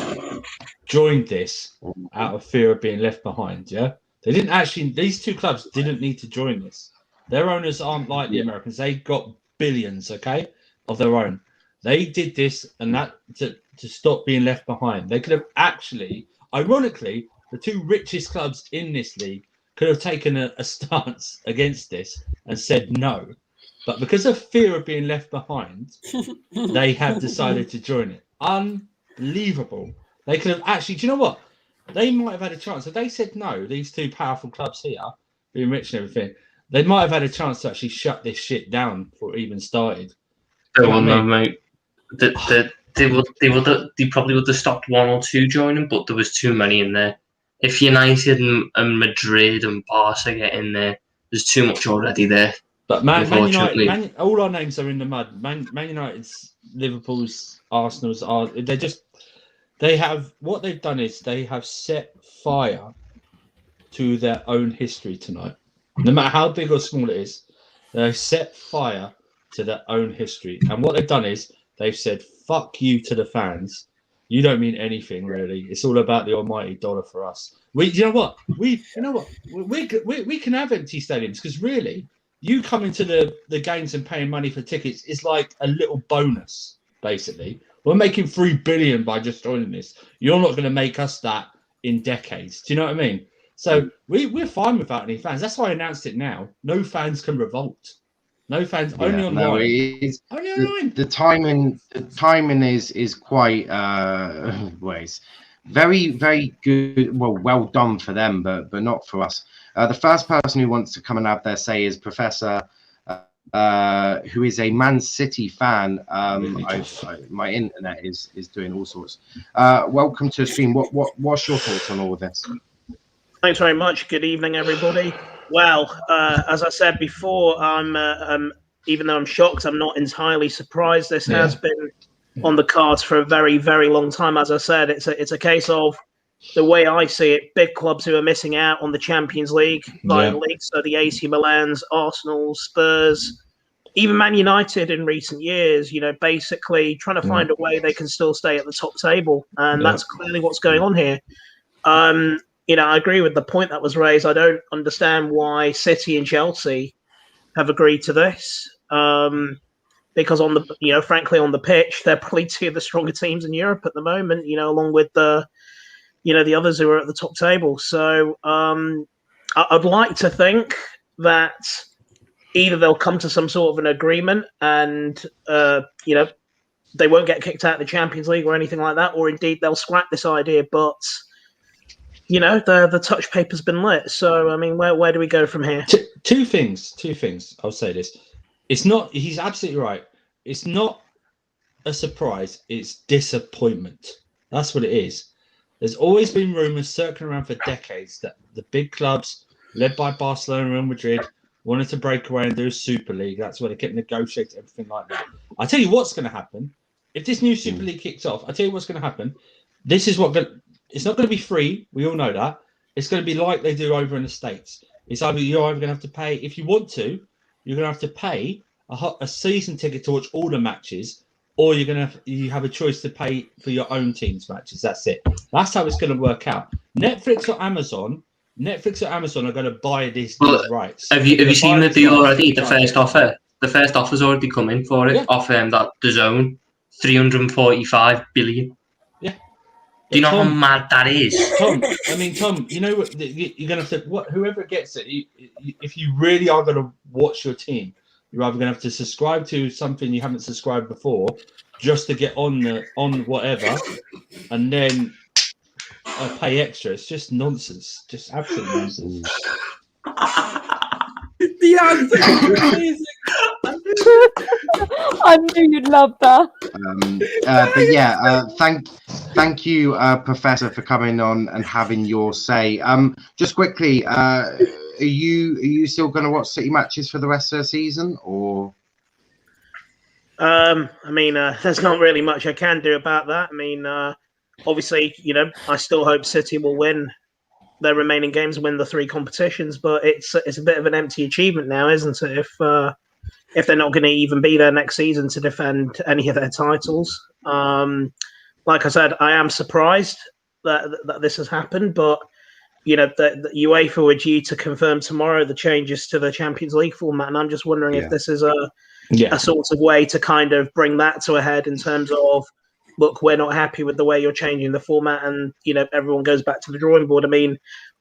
joined this out of fear of being left behind. Yeah, they didn't actually. These two clubs didn't need to join this. Their owners aren't like the Americans. They got billions, okay, of their own. They did this and that to stop being left behind. They could have actually, ironically, the two richest clubs in this league could have taken a stance against this and said no. But because of fear of being left behind, they have decided to join it. Unbelievable. They could have actually, do you know what? They might have had a chance. If they said no, these two powerful clubs here, being rich and everything, they might have had a chance to actually shut this shit down before it even started. They wouldn't have, mate. They probably would have stopped one or two joining, but there was too many in there. If United and Madrid and Barca get in there, there's too much already there. But Man United, all our names are in the mud. Man United's, Liverpool's, Arsenal's are. They have, what they've done is they have set fire to their own history tonight. No matter how big or small it is, they set fire to their own history. And what they've done is they've said, fuck you to the fans. You don't mean anything, really. It's all about the almighty dollar for us. You know what? We can have empty stadiums, because really, you coming to the games and paying money for tickets is like a little bonus, basically. We're making $3 billion by just joining this. You're not going to make us that in decades. Do you know what I mean? So we're fine without any fans. That's why I announced it now. No fans can revolt. No fans, only online. No, only online. The timing is quite ways. Very, very good. Well done for them, but not for us. The first person who wants to come and have their say is Professor, who is a Man City fan. My internet is doing all sorts. Welcome to the stream. What's your thoughts on all of this? Thanks very much. Good evening, everybody. Well, as I said before, I'm even though I'm shocked, I'm not entirely surprised. This has been on the cards for a very, very long time. As I said, it's a case of, the way I see it, big clubs who are missing out on the Champions League, leagues, so the AC Milans, Arsenal, Spurs, even Man United in recent years, basically trying to find a way they can still stay at the top table. And that's clearly what's going on here. I agree with the point that was raised. I don't understand why City and Chelsea have agreed to this. Because frankly, on the pitch, they're probably two of the stronger teams in Europe at the moment, along with the the others who are at the top table. So I'd like to think that either they'll come to some sort of an agreement and, they won't get kicked out of the Champions League or anything like that, or indeed they'll scrap this idea. But, the touch paper's been lit. So, I mean, where do we go from here? Two things. I'll say this. He's absolutely right. It's not a surprise. It's disappointment. That's what it is. There's always been rumours circling around for decades that the big clubs, led by Barcelona and Real Madrid, wanted to break away and do a Super League. That's where they kept negotiating everything like that. I'll tell you what's going to happen. If this new Super League kicks off, I'll tell you what's going to happen. This is it's not going to be free. We all know that. It's going to be like they do over in the States. You're either going to have to pay, if you want to, you're going to have to pay a season ticket to watch all the matches, or you have a choice to pay for your own team's matches. That's it. That's how it's going to work out. Netflix or Amazon are going to buy these rights. Have you seen the deal already? The first offer. The first offer's already come in for it off that DAZN, 345 billion. Yeah. Do you know how mad that is? Tom, you know what? You're going to have to, whoever gets it, if you really are going to watch your team, you're either going to have to subscribe to something you haven't subscribed before just to get on whatever, and then pay extra. It's just nonsense. Just absolute nonsense. The answer is amazing. I knew you'd love that. But yeah, thank you, Professor, for coming on and having your say. Just quickly, are you still going to watch City matches for the rest of the season, or? There's not really much I can do about that. Obviously, I still hope City will win their remaining games, win the 3 competitions, but it's a bit of an empty achievement now, isn't it? If they're not going to even be there next season to defend any of their titles. Like I said, I am surprised that this has happened, but the UEFA were due to confirm tomorrow the changes to the Champions League format, and I'm just wondering if this is a sort of way to kind of bring that to a head in terms of, look, we're not happy with the way you're changing the format, and everyone goes back to the drawing board.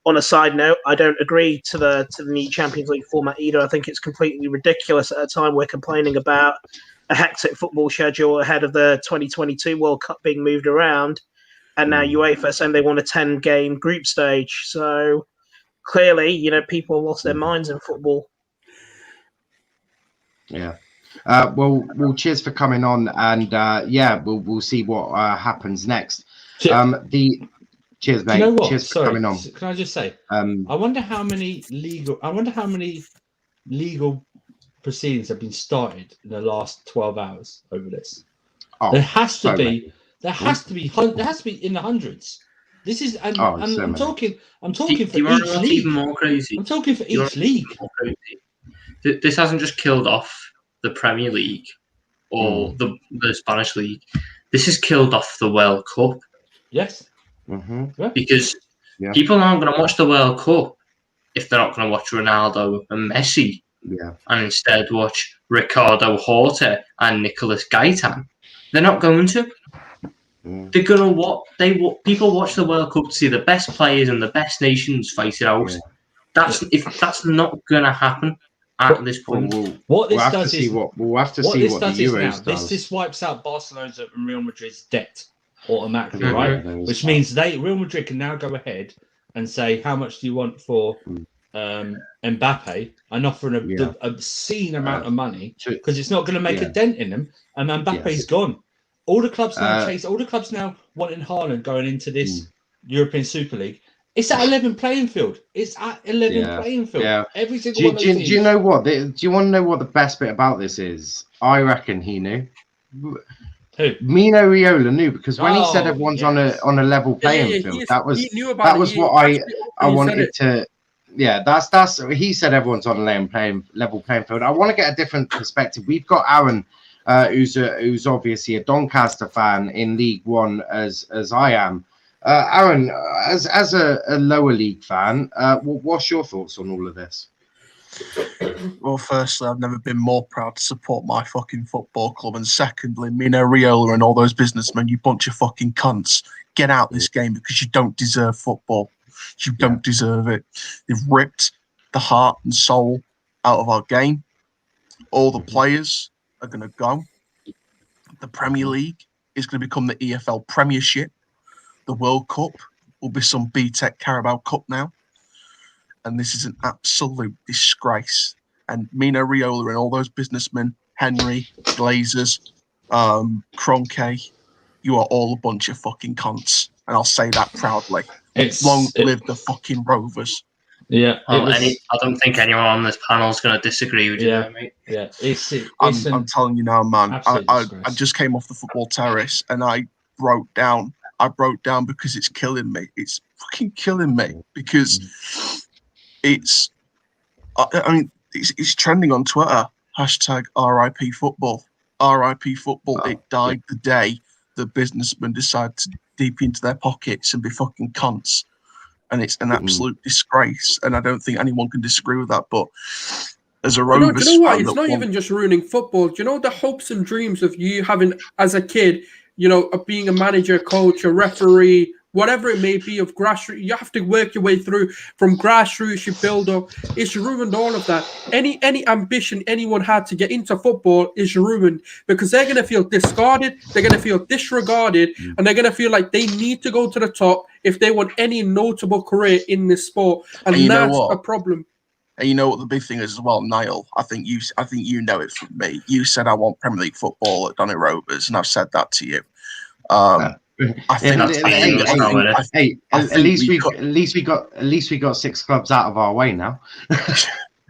On a side note, I don't agree to the new Champions League format either. I think it's completely ridiculous at a time we're complaining about a hectic football schedule ahead of the 2022 World Cup being moved around, and now UEFA saying they want a 10-game group stage. So clearly, people have lost their minds in football. Yeah. Well, cheers for coming on, and we'll see what happens next. Cheers, mate. You know what? Cheers for coming on. Can I just say, I wonder how many legal proceedings have been started in the last 12 hours over this. There has to be in the hundreds. This is, I'm talking for each league. Even more crazy. I'm talking for each league. This hasn't just killed off the Premier League or the Spanish League. This has killed off the World Cup. Yes. Mm-hmm. Yeah. Because people aren't going to watch the World Cup if they're not going to watch Ronaldo and Messi, and instead watch Ricardo Horta and Nicolas Gaitan. They're not going to. They're going to watch. People watch the World Cup to see the best players and the best nations fight it out. That's not going to happen at this point. We'll have to see what the Euros does. This wipes out Barcelona's and Real Madrid's debt automatically, right? Which means Real Madrid can now go ahead and say, how much do you want for Mbappe, and offer an obscene amount of money, because it's not going to make a dent in them, and Mbappe's gone. All the clubs now wanting Haaland going into this European Super League. It's at 11 playing field. Playing field. Yeah. Every single one of those do you know what? Do you want to know what the best bit about this is? I reckon he knew. Who? Mino Raiola knew, because when he said everyone's on a level playing field, that was what I wanted to. Yeah, that's he said everyone's on a level playing field. I want to get a different perspective. We've got Aaron, who's obviously a Doncaster fan in League One as I am. Aaron, as a lower league fan, what's your thoughts on all of this? Well, firstly, I've never been more proud to support my fucking football club, and secondly, Mino Raiola and all those businessmen, you bunch of fucking cunts, get out this game because you don't deserve football. You don't deserve it. They've ripped the heart and soul out of our game. All the players are going to go. The Premier League is going to become the EFL Premiership. The World Cup will be some BTEC Carabao Cup now. And this is an absolute disgrace. And Mino Raiola and all those businessmen, Henry, Glazers, Kroenke, you are all a bunch of fucking cunts. And I'll say that proudly. Long live the fucking Rovers. Yeah, I don't think anyone on this panel is going to disagree with you, mate. Yeah, I'm telling you now, man. I just came off the football terrace and I broke down. Because it's killing me. It's fucking killing me because it's trending on Twitter. Hashtag RIP football. RIP football. It died the day the businessmen decided to deep into their pockets and be fucking cunts. And it's an absolute disgrace. And I don't think anyone can disagree with that. But as a Rovers do you know what? It's not even just ruining football. Do you know the hopes and dreams of you having, as a kid, of being a manager, coach, a referee, whatever it may be, of grassroots? You have to work your way through from grassroots, you build up. It's ruined all of that. Any ambition anyone had to get into football is ruined because they're going to feel discarded, they're going to feel disregarded, and they're going to feel like they need to go to the top if they want any notable career in this sport. And that's a problem. And you know what the big thing is as well, Niall? I think you know it from me. You said I want Premier League football at Donny Rovers, and I've said that to you. I think at least we got 6 clubs out of our way now. I'm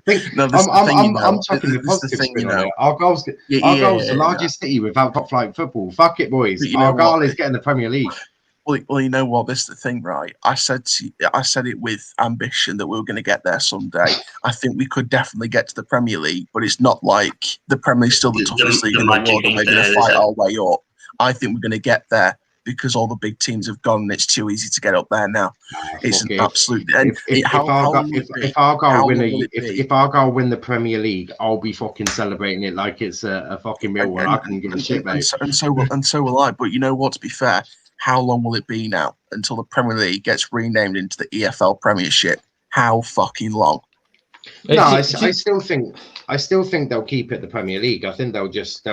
talking the positive spin on it. Argyle's the largest city without top flight football. Fuck it, boys. Argyle is getting the Premier League. Well, you know what? This is the thing, right? I said it with ambition that we were going to get there someday. I think we could definitely get to the Premier League, but it's not like the Premier League's still the toughest league in the world, and we're going to fight our way up. I think we're going to get there because all the big teams have gone, and it's too easy to get up there now. It's an absolute. If Argyle win the Premier League, I'll be fucking celebrating it like it's a fucking real one. I can give a shit, mate. And so will I. But you know what? To be fair, how long will it be now until the Premier League gets renamed into the EFL Premiership? How fucking long? No, I still think they'll keep it the Premier League. I think they'll just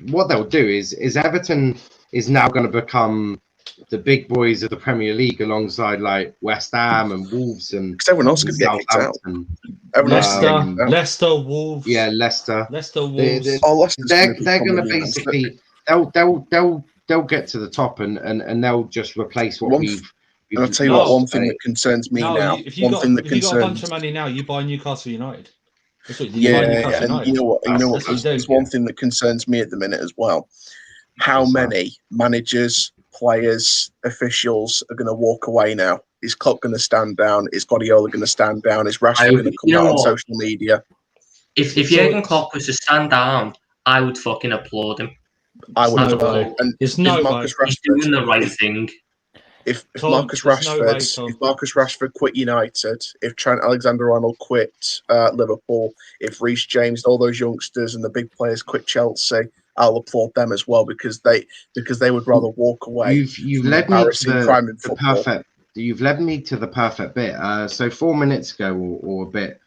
what they'll do is Everton is now going to become the big boys of the Premier League alongside like West Ham and Wolves and because everyone else could get kicked out. Leicester, Wolves. Yeah, Leicester, Wolves. They're going to basically they'll get to the top and they'll just replace what we've. I'll tell you what. One thing that concerns me now. If you got a bunch of money now, you buy Newcastle United. You know what? There's one thing that concerns me at the minute as well. How many managers, players, officials are going to walk away now? Is Klopp going to stand down? Is Guardiola going to stand down? Is Rashford going to come out on social media? If Jurgen Klopp was to stand down, I would fucking applaud him. I would applaud. And he's doing the right thing. If Marcus Rashford quit United, if Trent Alexander-Arnold quit Liverpool, if Reece James and all those youngsters and the big players quit Chelsea, I'll applaud them as well because they would rather walk away. You've led me to the perfect. You've led me to the perfect bit. So 4 minutes ago, or a bit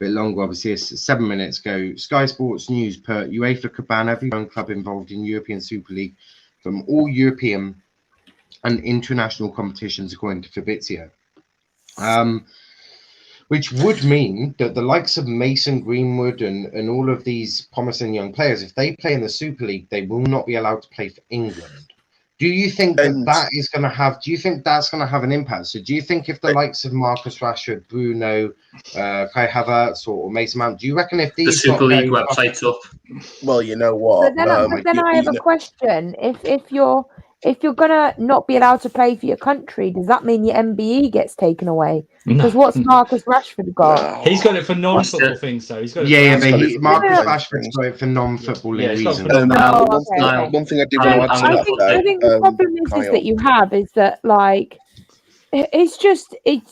longer, obviously, it's 7 minutes ago. Sky Sports News per UEFA could ban every club involved in European Super League from all European and international competitions, according to Fabrizio. Which would mean that the likes of Mason Greenwood and all of these promising young players, if they play in the Super League, they will not be allowed to play for England. Do you think that is going to have? Do you think that's going to have an impact? So, do you think if the likes of Marcus Rashford, Bruno, Kai Havertz, or Mason Mount, do you reckon if these the Super League website's up? Well, you know what. But then I have a question. If you're gonna not be allowed to play for your country, does that mean your MBE gets taken away? Because what's Marcus Rashford got? He's got it for non-football things, though. He's got Marcus Rashford's got it for non-football reasons. One thing I did want to add to that. I think the problem is that you have is that like it's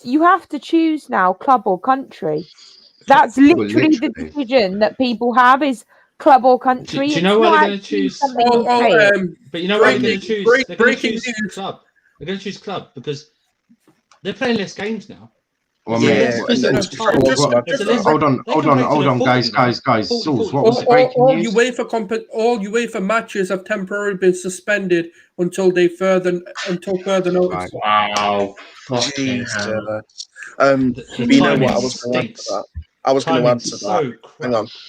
you have to choose now club or country. That's literally the decision that people have is club or country. Do you know why they're going to choose? But you know why they're going to choose? They're going to choose club. They're going to choose club because they're playing less games now. Well, hold on, guys. Sulz, what was the breaking news? All UEFA matches have temporarily been suspended until further notice. Wow. Jesus. You know what? I was going to answer that.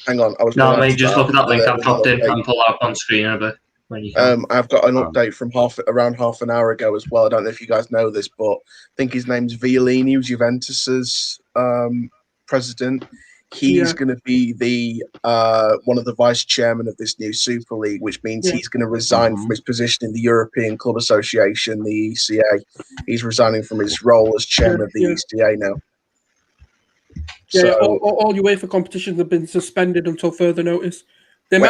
Hang on. Mate, just look at that link I've dropped in and pull out on screen a bit. I've got an update from around half an hour ago as well. I don't know if you guys know this, but I think his name's Violini, who's Juventus's president. He's going to be the one of the vice chairman of this new Super League, which means he's going to resign from his position in the European Club Association, the ECA. He's resigning from his role as chairman of the ECA now. Yeah, all UEFA competitions have been suspended until further notice. What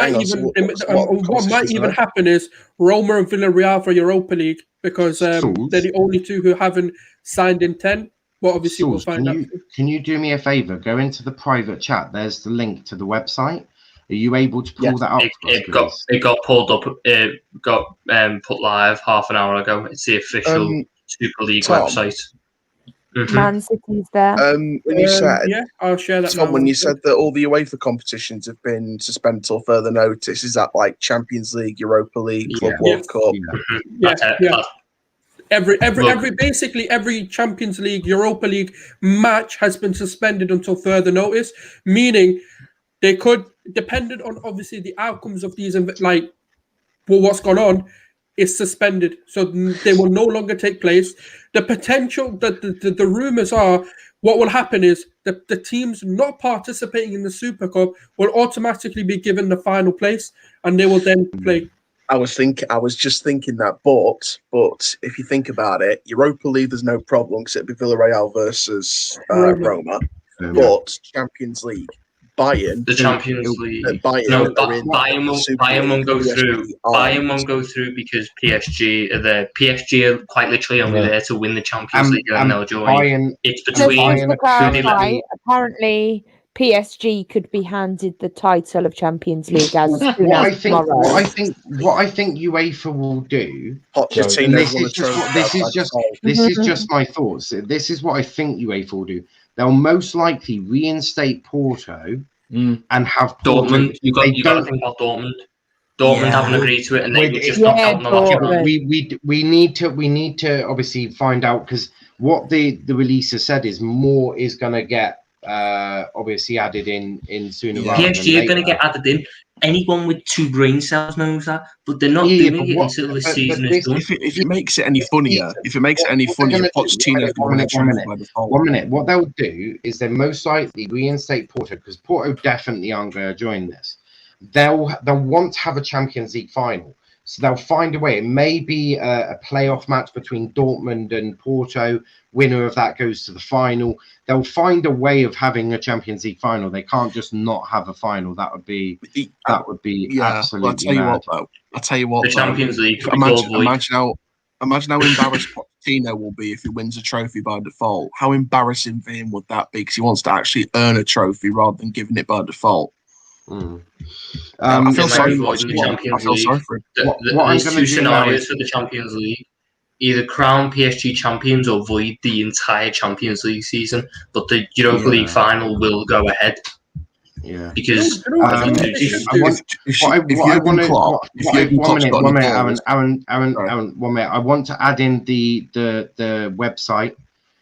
might even happen is Roma and Villarreal for Europa League because they're the only two who haven't signed intent. But obviously, we'll find out. Can you do me a favor? Go into the private chat. There's the link to the website. Are you able to pull that up? It got pulled up. It got put live half an hour ago. It's the official Super League website. Man City's there. When you said, I'll share that. Tom, when you said that all the UEFA competitions have been suspended till further notice, is that like Champions League, Europa League, Club World Cup? Basically every Champions League, Europa League match has been suspended until further notice. Meaning, they could, dependent on obviously the outcomes of these, what's gone on, is suspended, so they will no longer take place. The potential, the rumors are, what will happen is that the teams not participating in the Super Cup will automatically be given the final place, and they will then play. I was just thinking that, but if you think about it, Europa League there's no problem because it'd be Villarreal versus Roma. But Champions League. Bayern, the Champions League. Bayern won't go through. Bayern won't go through because PSG are quite literally only there to win the Champions League, and they'll join. It's between. Apparently, PSG could be handed the title of Champions League as soon as tomorrow. What I think UEFA will do. This is just my thoughts. This is what I think UEFA will do. They'll most likely reinstate Porto and have Dortmund. You got to think about Dortmund. Dortmund haven't agreed to it, and they would just knock out the last. We need to obviously find out because what the releaser said is more is going to get obviously added in sooner rather than later. PSG are going to get added in. Anyone with 2 brain cells knows that, but they're not doing it until the season is done. If it makes it any funnier, Pochettino can win it by default. 1 minute. What they'll do is they most likely reinstate Porto because Porto definitely aren't going to join this. They'll want to have a Champions League final. So they'll find a way. It may be a playoff match between Dortmund and Porto. Winner of that goes to the final. They'll find a way of having a Champions League final. They can't just not have a final. That would be absolutely mad. I'll tell you what. The Champions League. Imagine how embarrassed Pochettino will be if he wins a trophy by default. How embarrassing for him would that be? Because he wants to actually earn a trophy rather than giving it by default. I feel sorry for him. There's 2 scenarios for the Champions League. Either crown PSG champions or void the entire Champions League season, but the Europa League final will go ahead. Yeah, because I want to add in the website.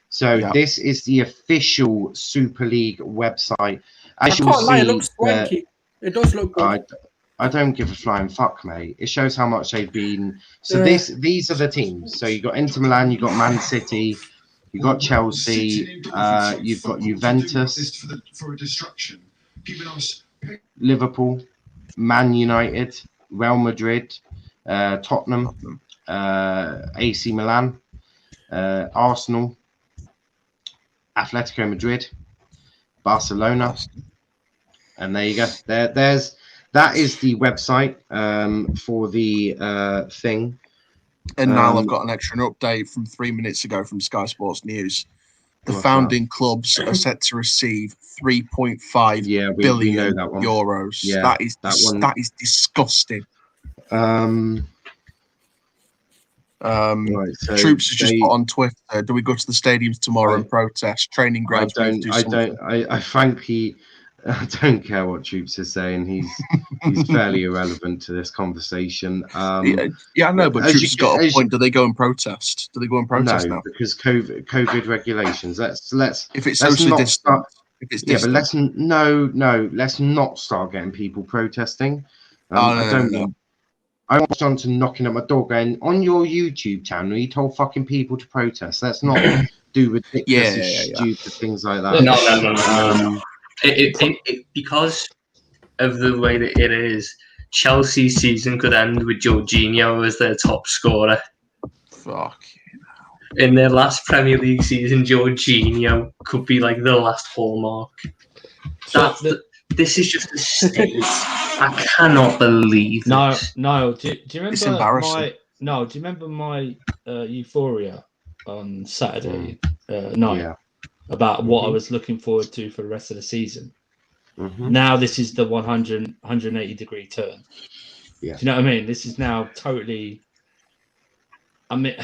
So this is the official Super League website. As you see, it looks swanky. It does look good. I don't give a flying fuck, mate. It shows how much they've been. So these are the teams. So you got Inter Milan, you got Man City, you got Chelsea, you've got Juventus, Liverpool, Man United, Real Madrid, Tottenham, AC Milan, Arsenal, Atletico Madrid, Barcelona, and there you go. That is the website for the thing. And now I've got an extra update from 3 minutes ago from Sky Sports News. The founding clubs are set to receive 3.5 billion euros. Yeah, that is disgusting. Right, so Troops have just put on Twitter, do we go to the stadiums tomorrow and protest? Training grounds. I frankly, I don't care what Troops is saying. He's fairly irrelevant to this conversation. Yeah, I know, but Troops has got a point. Do they go and protest? Do they go and protest now? Because COVID regulations. Let's if it's socially distant. If it's distant. But let's not start getting people protesting. I want Johnson knocking at my door going, on your YouTube channel, you told fucking people to protest. Let's not do ridiculous, stupid things like that. No. Because of the way that it is, Chelsea's season could end with Jorginho as their top scorer. Fuck. In their last Premier League season, Jorginho could be like the last hallmark. This is just a state. I cannot believe this. No. Do you remember it's embarrassing. Do you remember my euphoria on Saturday night about what I was looking forward to for the rest of the season? Now this is the 180 degree turn. Yeah. Do you know what I mean? This is now totally. I mean,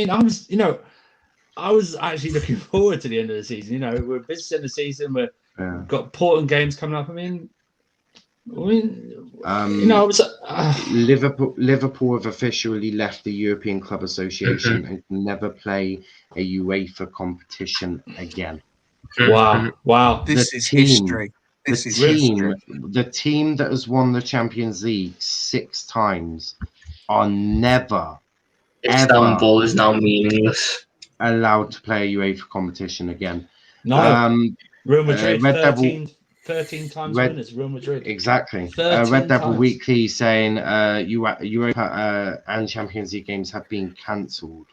I was actually looking forward to the end of the season. We're busy in the season. We've got important games coming up. Liverpool have officially left the European Club Association and can never play a UEFA competition again. Wow! This is history. The team that has won the Champions League 6 times are never. Istanbul is now meaningless. Allowed to play a UEFA competition again. No. Real Madrid, 13 times winners. Real Madrid. Exactly. Red Devil Weekly saying Europa and Champions League games have been cancelled.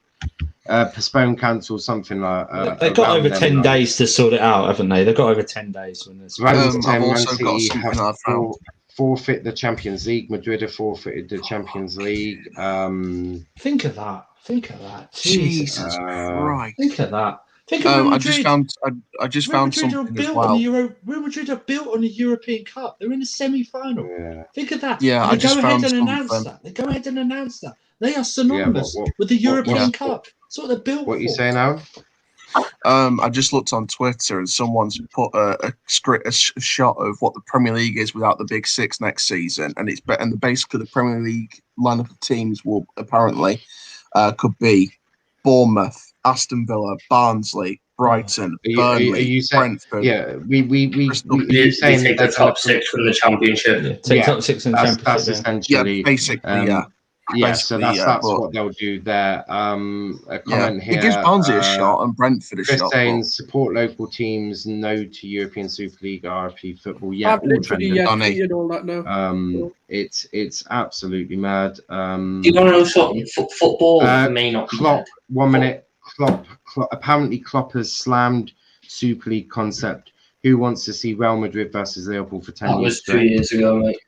Postponed, cancelled, something like they've got over 10 days to sort it out, haven't they? They've got over 10 days. I've also got something I've found. Forfeit the Champions League. Madrid have forfeited the Champions League. Think of that. Jesus Christ. Think of that. I just found something as well. Real Madrid are built on the European Cup. They're in the semi-final. Yeah. Think of that. Yeah, They go ahead and announce that. They are synonymous with the European Cup. That's what they're built for. What are you saying, Aaron? I just looked on Twitter and someone's put a shot of what the Premier League is without the Big Six next season, and basically the Premier League lineup of teams will apparently could be Bournemouth, Aston Villa, Barnsley, Brighton, Burnley, Brentford. Yeah, we saying take the top 6 from the Championship. Top 6 in the Championship. That's essentially basically. So that's what they'll do there. A comment here. It gives Barnsley a shot and Brentford a shot. Saying support local teams, no to European Super League, RFP football. I've literally tweeted all that now. It's absolutely mad. Do you want to know something? Football may not be Klopp, 1 minute. Klopp, apparently Klopp has slammed Super League concept. Who wants to see Real Madrid versus Liverpool for 10 years? That was 2 years ago, mate.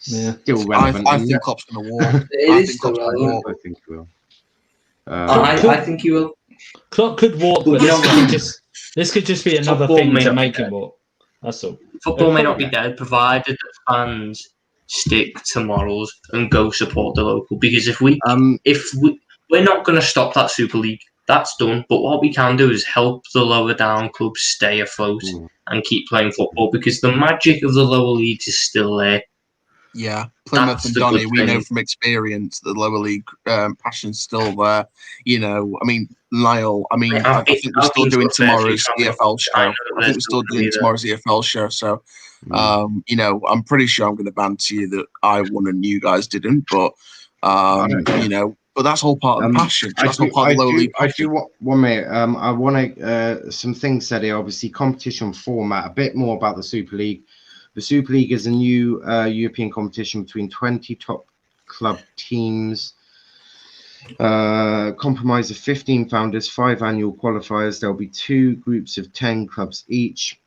Still relevant. I think Klopp's going to walk. I think he will. I think he will. Klopp could walk, but this could just be another thing to make him walk. That's all. Football may not be dead, provided that fans stick to morals and go support the local. Because if we're not going to stop that Super League, that's done. But what we can do is help the lower down clubs stay afloat and keep playing football, because the magic of the lower leagues is still there. Yeah, Plymouth and Donny, we know from experience that the lower league passion's still there. Niall, I think we're still doing tomorrow's EFL show. So, I'm pretty sure I'm going to banter you that I won and you guys didn't. But, but that's all part of the passion. That's all part of the lower league passion. I do want 1 minute. I want some things said here. Obviously, competition format, a bit more about the Super League. The Super League is a new European competition between 20 top club teams, comprised of 15 founders, 5 annual qualifiers. There'll be 2 groups of 10 clubs each,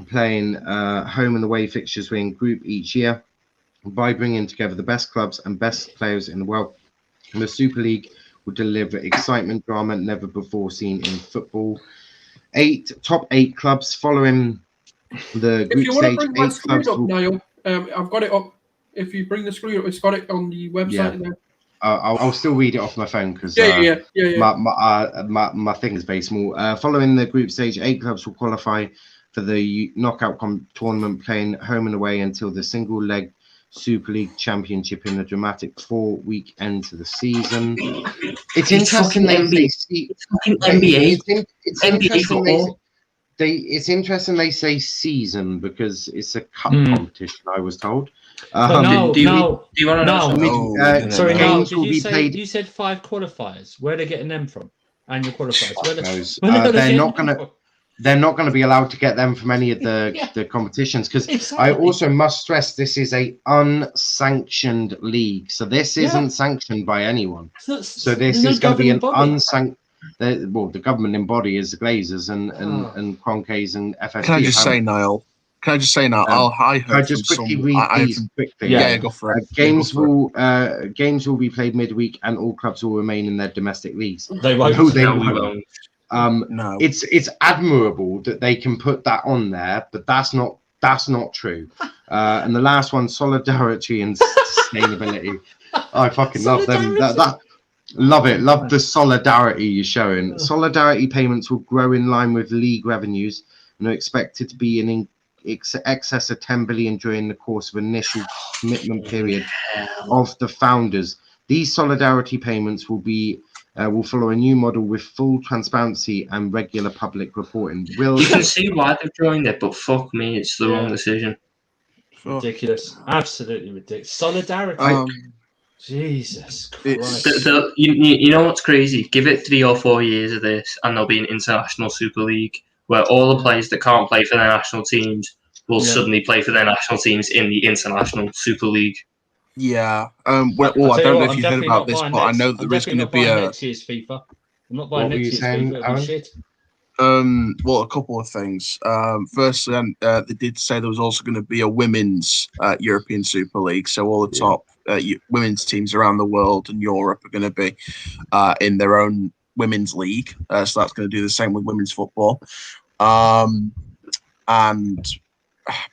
playing home and away fixtures within group each year. By bringing together the best clubs and best players in the world, the Super League will deliver excitement, drama never before seen in football. Top eight clubs following the If group you want to stage. bring my screen up, Niall, I've got it up. If you bring the screen up, it's got it on the website there. I'll still read it off my phone because my thing is very small. Following the group stage, 8 clubs will qualify for the knockout tournament, playing home and away until the single leg Super League Championship in a dramatic 4-week end to the season. It's interesting they say NBA. It's interesting it's interesting they say season because it's a cup competition, I was told. Do you want to know? Sorry, games will be played. You said 5 qualifiers. Where are they getting them from? Annual qualifiers. They're not going to be allowed to get them from any of the competitions because I also must stress this is a unsanctioned league, so this isn't sanctioned by anyone. So this is going to be an unsanctioned. The governing body is the Glazers and Cronkays and FFP. Can I just say, Niall? I heard just quickly read these quickly. Yeah, go for it. Games will be played midweek, and all clubs will remain in their domestic leagues. They won't. No. It's admirable that they can put that on there, but that's not true. And the last one, solidarity and sustainability. I fucking love them. Love it. Love the solidarity you're showing. Solidarity payments will grow in line with league revenues and are expected to be in excess of 10 billion during the course of initial commitment period of the founders. These solidarity payments will follow a new model with full transparency and regular public reporting. You can see why they've joined it, but fuck me, it's the wrong decision. Ridiculous. Absolutely ridiculous. Solidarity. Jesus Christ. You know what's crazy? Give it 3 or 4 years of this, and there'll be an international Super League where all the players that can't play for their national teams will suddenly play for their national teams in the international Super League. Yeah. I don't know if you heard about this, but I know that there is going to be next year's FIFA. I'm not buying next year's FIFA. It'll be shit. A couple of things. Firstly, they did say there was also going to be a women's European Super League. So all the top women's teams around the world and Europe are going to be in their own women's league. So that's going to do the same with women's football. And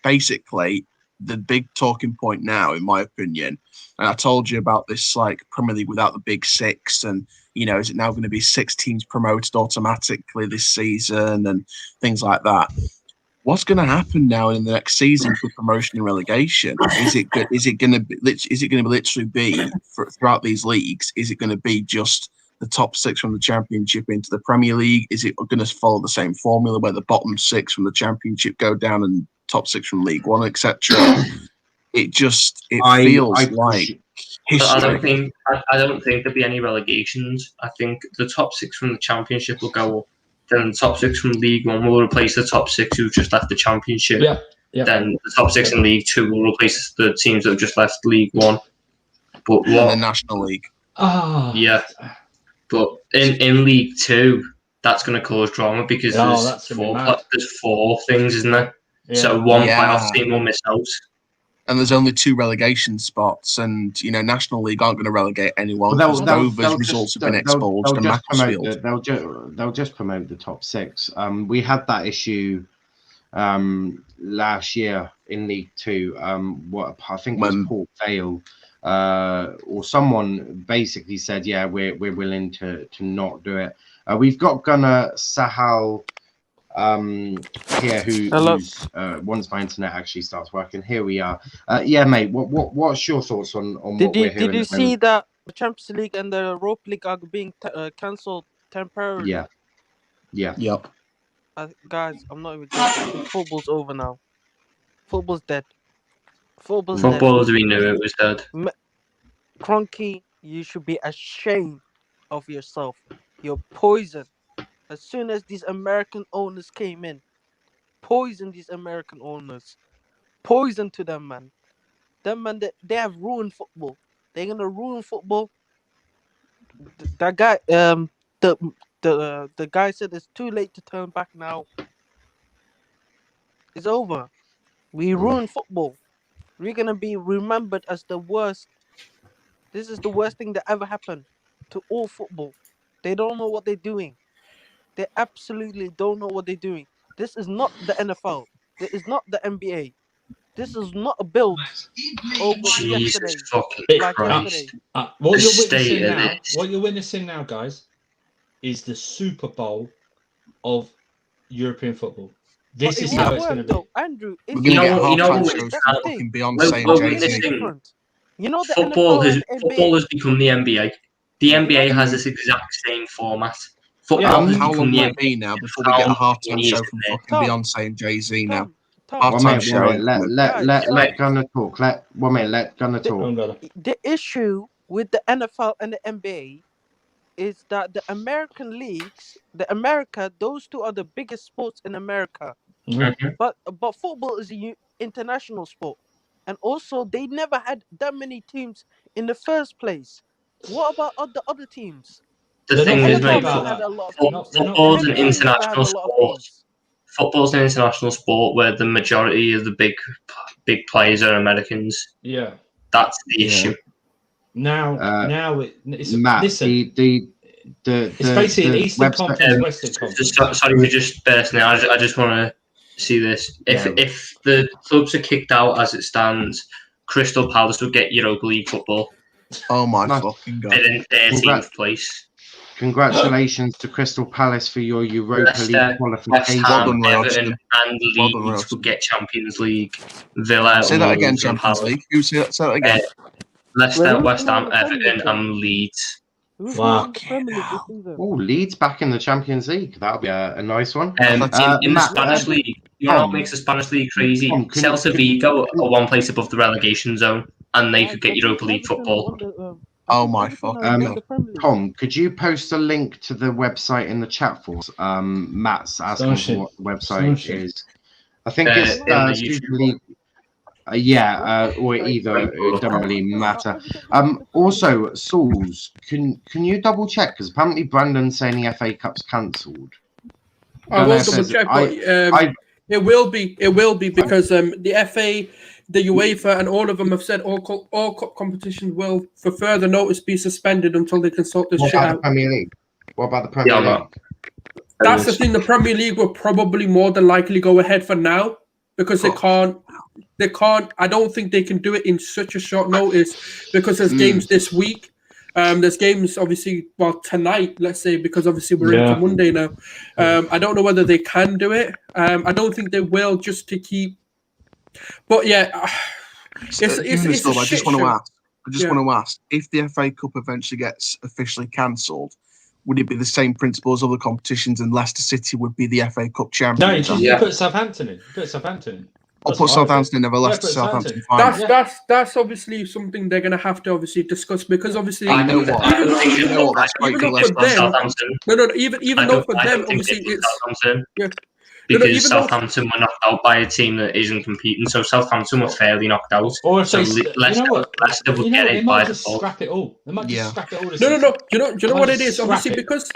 basically, the big talking point now, in my opinion, and I told you about this Premier League without the big 6, and is it now going to be 6 teams promoted automatically this season and things like that? What's going to happen now in the next season for promotion and relegation? Is it going to literally be throughout these leagues? Is it going to be just the top 6 from the Championship into the Premier League? Is it going to follow the same formula where the bottom 6 from the Championship go down and top 6 from League One, etc.? It feels like history. I don't think there'll be any relegations. I think the top 6 from the Championship will go up. Then the top 6 from League One will replace the top 6 who've just left the Championship. Yeah. Then the top 6 in League Two will replace the teams that have just left League One. But the National League. Yeah. But in League Two, that's going to cause drama because there's 4 things, isn't there? Yeah. So one playoff team will miss out. And there's only 2 relegation spots, and National League aren't going to relegate anyone because Dover's results have been exposed and Macclesfield. They'll just promote the top 6. We had that issue last year in League Two. I think it was Port Vale, or someone basically said, "Yeah, we're willing to not do it." We've got Gunnar Sahal here who's once my internet actually starts working. Here we are. Mate, what's your thoughts on what we're hearing? Did you see that the Champions League and the Europa League are being cancelled temporarily? Yep. Guys, I'm not even joking. Football's over now. Football's dead. Football, we knew it was dead. Cronky, you should be ashamed of yourself. You're poison. As soon as these American owners came in, poison these American owners. Poison to them, man. Them, man, they have ruined football. They're gonna ruin football. That guy, the guy said it's too late to turn back now. It's over. We ruined football. We're gonna be remembered as the worst. This is the worst thing that ever happened. to all football. They don't know what they're doing. They absolutely don't know what they're doing. This is not the NFL. This is not the NBA. This is not a build over yesterday. Jesus fucking Like Christ. yesterday. What you're witnessing now, guys, is the Super Bowl of European football. This is how it's going to be. Andrew, We're going to get halftime shows that's from the thing. fucking Beyonce and Jay-Z. You know, the football NFL has become the NBA. The NBA has this exact same format. Football has How become long the will it NBA. be now before we get a halftime show from fucking Beyonce and Jay-Z now? Halftime show. Let Gunner talk. Let Gunner talk. The issue with the NFL and the NBA is that the American leagues, those two are the biggest sports in America. Mm-hmm. But football is an international sport, and also they never had that many teams in the first place. What about the other teams? The thing is, mate, football's an international sport. Football's an international sport where the majority of the big players are Americans. Yeah, that's the issue. Now it's Matt, listen. It's basically an Eastern Conference, Western Conference. Sorry for just bursting out. I just want to see this. If the clubs are kicked out as it stands, Crystal Palace will get Europa League football. Oh my fucking God! They're in 13th place. Congratulations to Crystal Palace for your Europa League qualification. Everton and Leeds will get Champions League. Villa. Say that again, Champions League. Who say that again? Leicester, West Ham, Everton, and Leeds. Fuck. Oh, Leeds back in the Champions League. That'll be a nice one. In the Spanish League, you know what makes the Spanish League crazy? Celta Vigo are one place above the relegation zone, and they could get Europa League football. Oh my fucking God. Tom, could you post a link to the website in the chat for us? Matt's asking for what the website is. I think it's Super League. Or either. It doesn't really matter. Also, Sulz, can you double check? Because apparently Brandon's saying the FA Cup's cancelled. I will double check, but it will be. It will be because the FA, the UEFA, and all of them have said all competitions will, for further notice, be suspended until they can sort this shit out. What about the Premier League? That's the thing. The Premier League will probably more than likely go ahead for now because they can't. I don't think they can do it in such a short notice because there's games this week. There's games obviously tonight, let's say, because obviously we're into Monday now. I don't know whether they can do it. I don't think they will, just to keep. But yeah, I just want to ask if the FA Cup eventually gets officially cancelled. Would it be the same principle as other competitions, and Leicester City would be the FA Cup champions? No, you put Southampton in. I'll put Southampton in, never Leicester, Southampton. That's obviously something they're going to have to obviously discuss because obviously I know what. Even though for them obviously it's because Southampton were knocked out by a team that isn't competing, so Southampton were fairly knocked out. Or so Leicester would get it by default. Scrap it all. They might just scrap it all. No. Do you know what it is? Obviously, because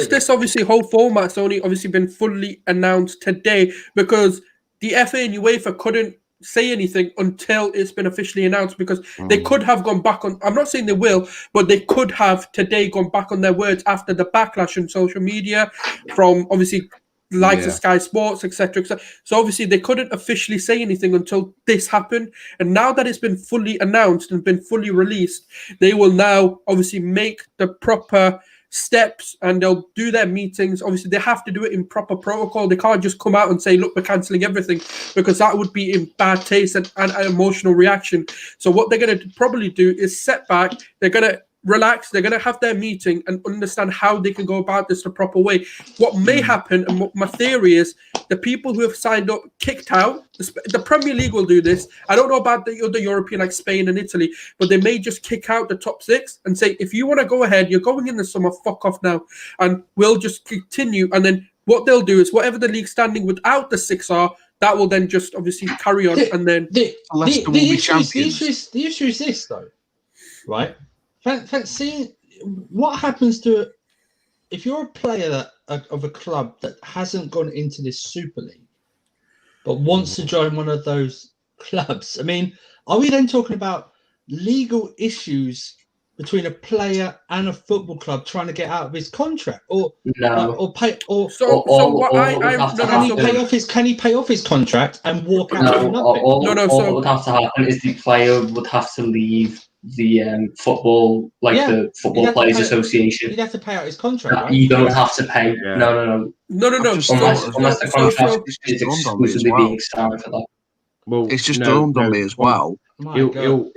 this obviously whole format's only obviously been fully announced today because the FA and UEFA couldn't say anything until it's been officially announced because they could have gone back on. I'm not saying they will, but they could have today gone back on their words after the backlash on social media from obviously likes of Sky Sports, etc. So obviously they couldn't officially say anything until this happened. And now that it's been fully announced and been fully released, they will now obviously make the proper steps and they'll do their meetings. Obviously they have to do it in proper protocol. They can't just come out and say, look, we're cancelling everything, because that would be in bad taste and an emotional reaction. So what they're going to probably do is set back. They're going to relax. They're going to have their meeting and understand how they can go about this the proper way. What may happen, and what my theory is, the people who have signed up kicked out. The Premier League will do this. I don't know about the other European like Spain and Italy, but they may just kick out the top six and say, if you want to go ahead, you're going in the summer, fuck off now, and we'll just continue. And then what they'll do is whatever the league standing without the six are, that will then just obviously carry on. And then the issue is this though, right? See what happens to if you're a player of a club that hasn't gone into this Super League but wants to join one of those clubs. I mean, are we then talking about legal issues between a player and a football club trying to get out of his contract, or No. or pay or Can he pay off his contract and walk out with nothing? All that would have to happen is the player would have to leave the football, the Football Players Association. He'd have to pay out his contract, right? You don't have to pay. Yeah. No. Unless the contract is exclusively being signed for that. Well, it's just dawned on me as well. There'll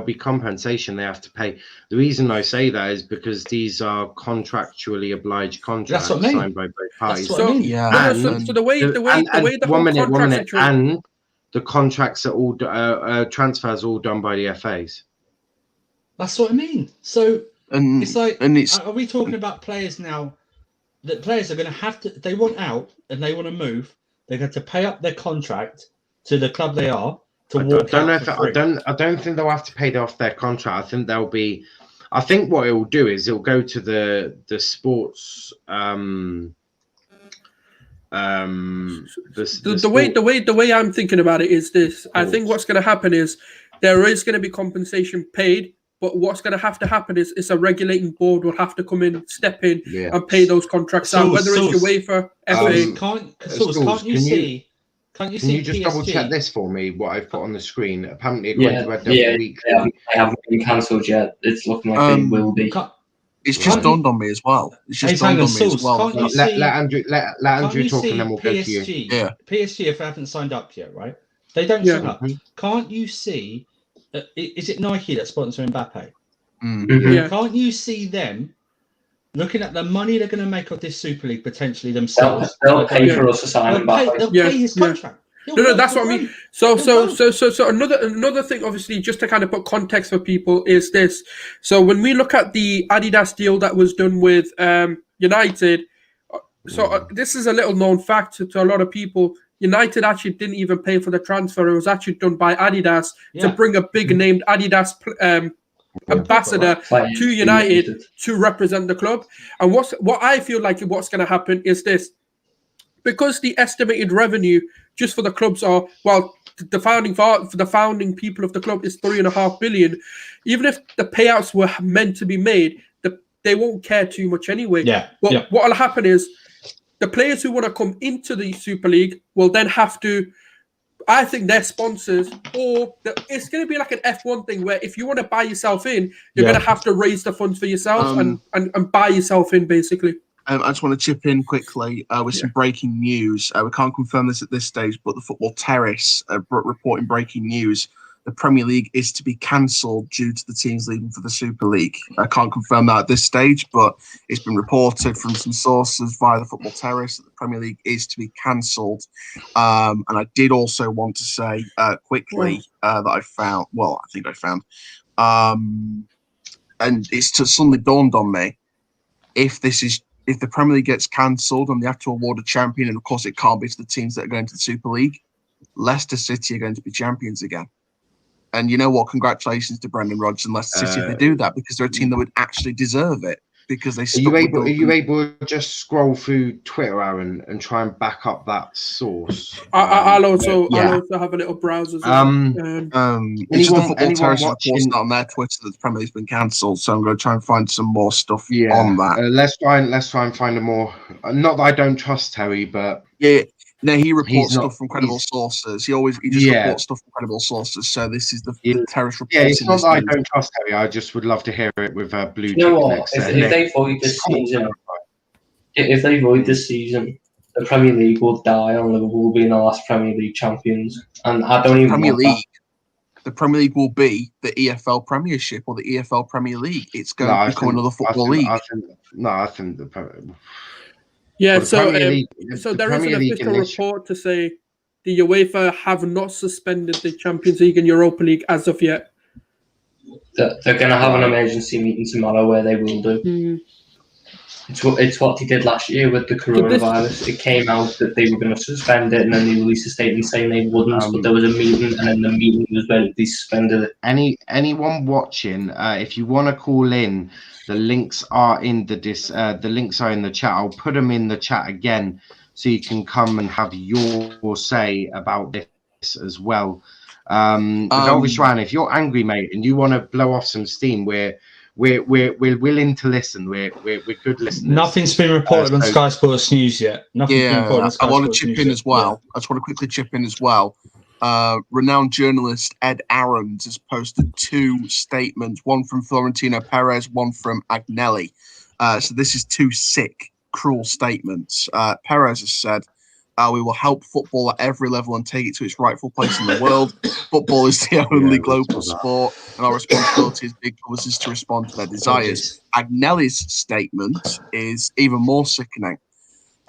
be compensation they have to pay. The reason I say that is because these are contractually obliged contracts signed by both parties. So the way the one minute, and the contracts are all transfers all done by the FAs. That's what I mean. So are we talking about players now? That players are going to have to. They want out and they want to move. They're going to pay up their contract to the club they are to walk out. I don't think they'll have to pay off their contract. I think they'll be. I think what it will do is it'll go to the sports. The way I'm thinking about it is this. I think what's going to happen is there is going to be compensation paid. But what's going to happen is a regulating board will have to come in, step in, and pay those contracts out. Whether it's UEFA, FA. Can you just double check this for me? What I've put on the screen. Apparently, week. They haven't been cancelled yet. It's looking like they will be. It's just dawned on me as well. Let Andrew talk, and then we'll go to you. Yeah. PSG, if they haven't signed up yet, right? They don't sign up. Can't you see? Is it Nike that's sponsoring Mbappe? Yeah. Can't you see them looking at the money they're going to make of this Super League potentially themselves? They'll pay for us to sign Mbappe. They'll pay his contract. No, that's what I mean. So another thing, obviously, just to kind of put context for people, is this. So when we look at the Adidas deal that was done with United, this is a little known fact to a lot of people. United actually didn't even pay for the transfer. It was actually done by Adidas to bring a big named Adidas ambassador to United to represent the club. And what I feel like what's going to happen is this. Because the estimated revenue just for the clubs are, the founding people of the club is $3.5 billion. Even if the payouts were meant to be made, they won't care too much anyway. What will happen is, the players who want to come into the Super League will then have to, I think, their sponsors, it's going to be like an F1 thing where if you want to buy yourself in, you're going to have to raise the funds for yourself and buy yourself in, basically. I just want to chip in quickly with some breaking news. We can't confirm this at this stage, but the Football Terrace reporting breaking news. The Premier League is to be cancelled due to the teams leaving for the Super League. I can't confirm that at this stage, but it's been reported from some sources via the Football Terrace that the Premier League is to be cancelled. And I did also want to say quickly that I found, and it's just suddenly dawned on me, if the Premier League gets cancelled and they have to award a champion, and of course it can't be to the teams that are going to the Super League, Leicester City are going to be champions again. And you know what? Congratulations to Brendan Rodgers and Leicester City if they do that, because they're a team that would actually deserve it. Because they are you able to just scroll through Twitter, Aaron, and try and back up that source? I'll also have a little browse as well. It's just the Football Terrace reports on their Twitter that the Premier League's been cancelled, so I'm going to try and find some more stuff on that. Let's try and find a more. Not that I don't trust Terry, but no, he reports stuff from credible sources. He just reports stuff from credible sources. So this is the Terrace report. Yeah, it's not that I don't trust Terry. I just would love to hear it with Blue. You know what? If they void this season, the Premier League will die on Liverpool being the last Premier League champions. And I don't even The Premier League will be the EFL Premiership or the EFL Premier League. It's going to become another football league. I think the Premier League. Yeah, so there is an official report to say the UEFA have not suspended the Champions League and Europa League as of yet. They're going to have an emergency meeting tomorrow where they will do. It's what they did last year with the coronavirus. It came out that they were going to suspend it, and then they released a statement saying they wouldn't. But there was a meeting, and then the meeting was where they suspended it. Anyone watching, if you want to call in, the links are in the links are in the chat. I'll put them in the chat again, so you can come and have your say about this as well. Ciaran, if you're angry, mate, and you want to blow off some steam, we're willing to listen. We're good listeners. Nothing's been reported on Sky Sports News yet. Nothing's been reported on Sky I want to Sports chip News in as well. I just want to quickly chip in as well. Renowned journalist Ed Aarons has posted 2 statements, one from Florentino Perez, one from Agnelli. So this is 2 sick, cruel statements. Perez has said, we will help football at every level and take it to its rightful place in the world. Football is the only global sport, and our responsibility as big clubs is to respond to their desires. Agnelli's statement is even more sickening.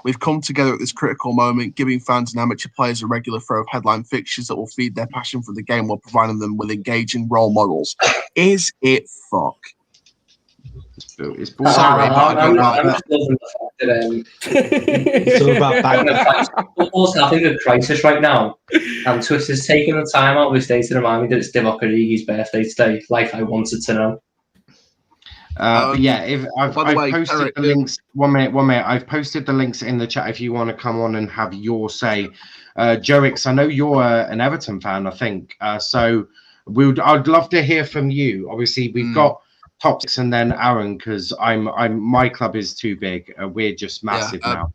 We've come together at this critical moment, giving fans and amateur players a regular flow of headline fixtures that will feed their passion for the game while providing them with engaging role models. Is it fuck? It's sorry, I'm just loving the fact that it's all about back. Football's having a crisis right now, and Twitter's taking the time out of his day to remind me that it's Divock Origi's birthday today, like I wanted to know. But yeah, if I've posted the links. 1 minute. I've posted the links in the chat if you want to come on and have your say. Joix, I know you're an Everton fan, I think. So I'd love to hear from you. Obviously, we've got top 6 and then Aaron, because my club is too big. We're just massive now.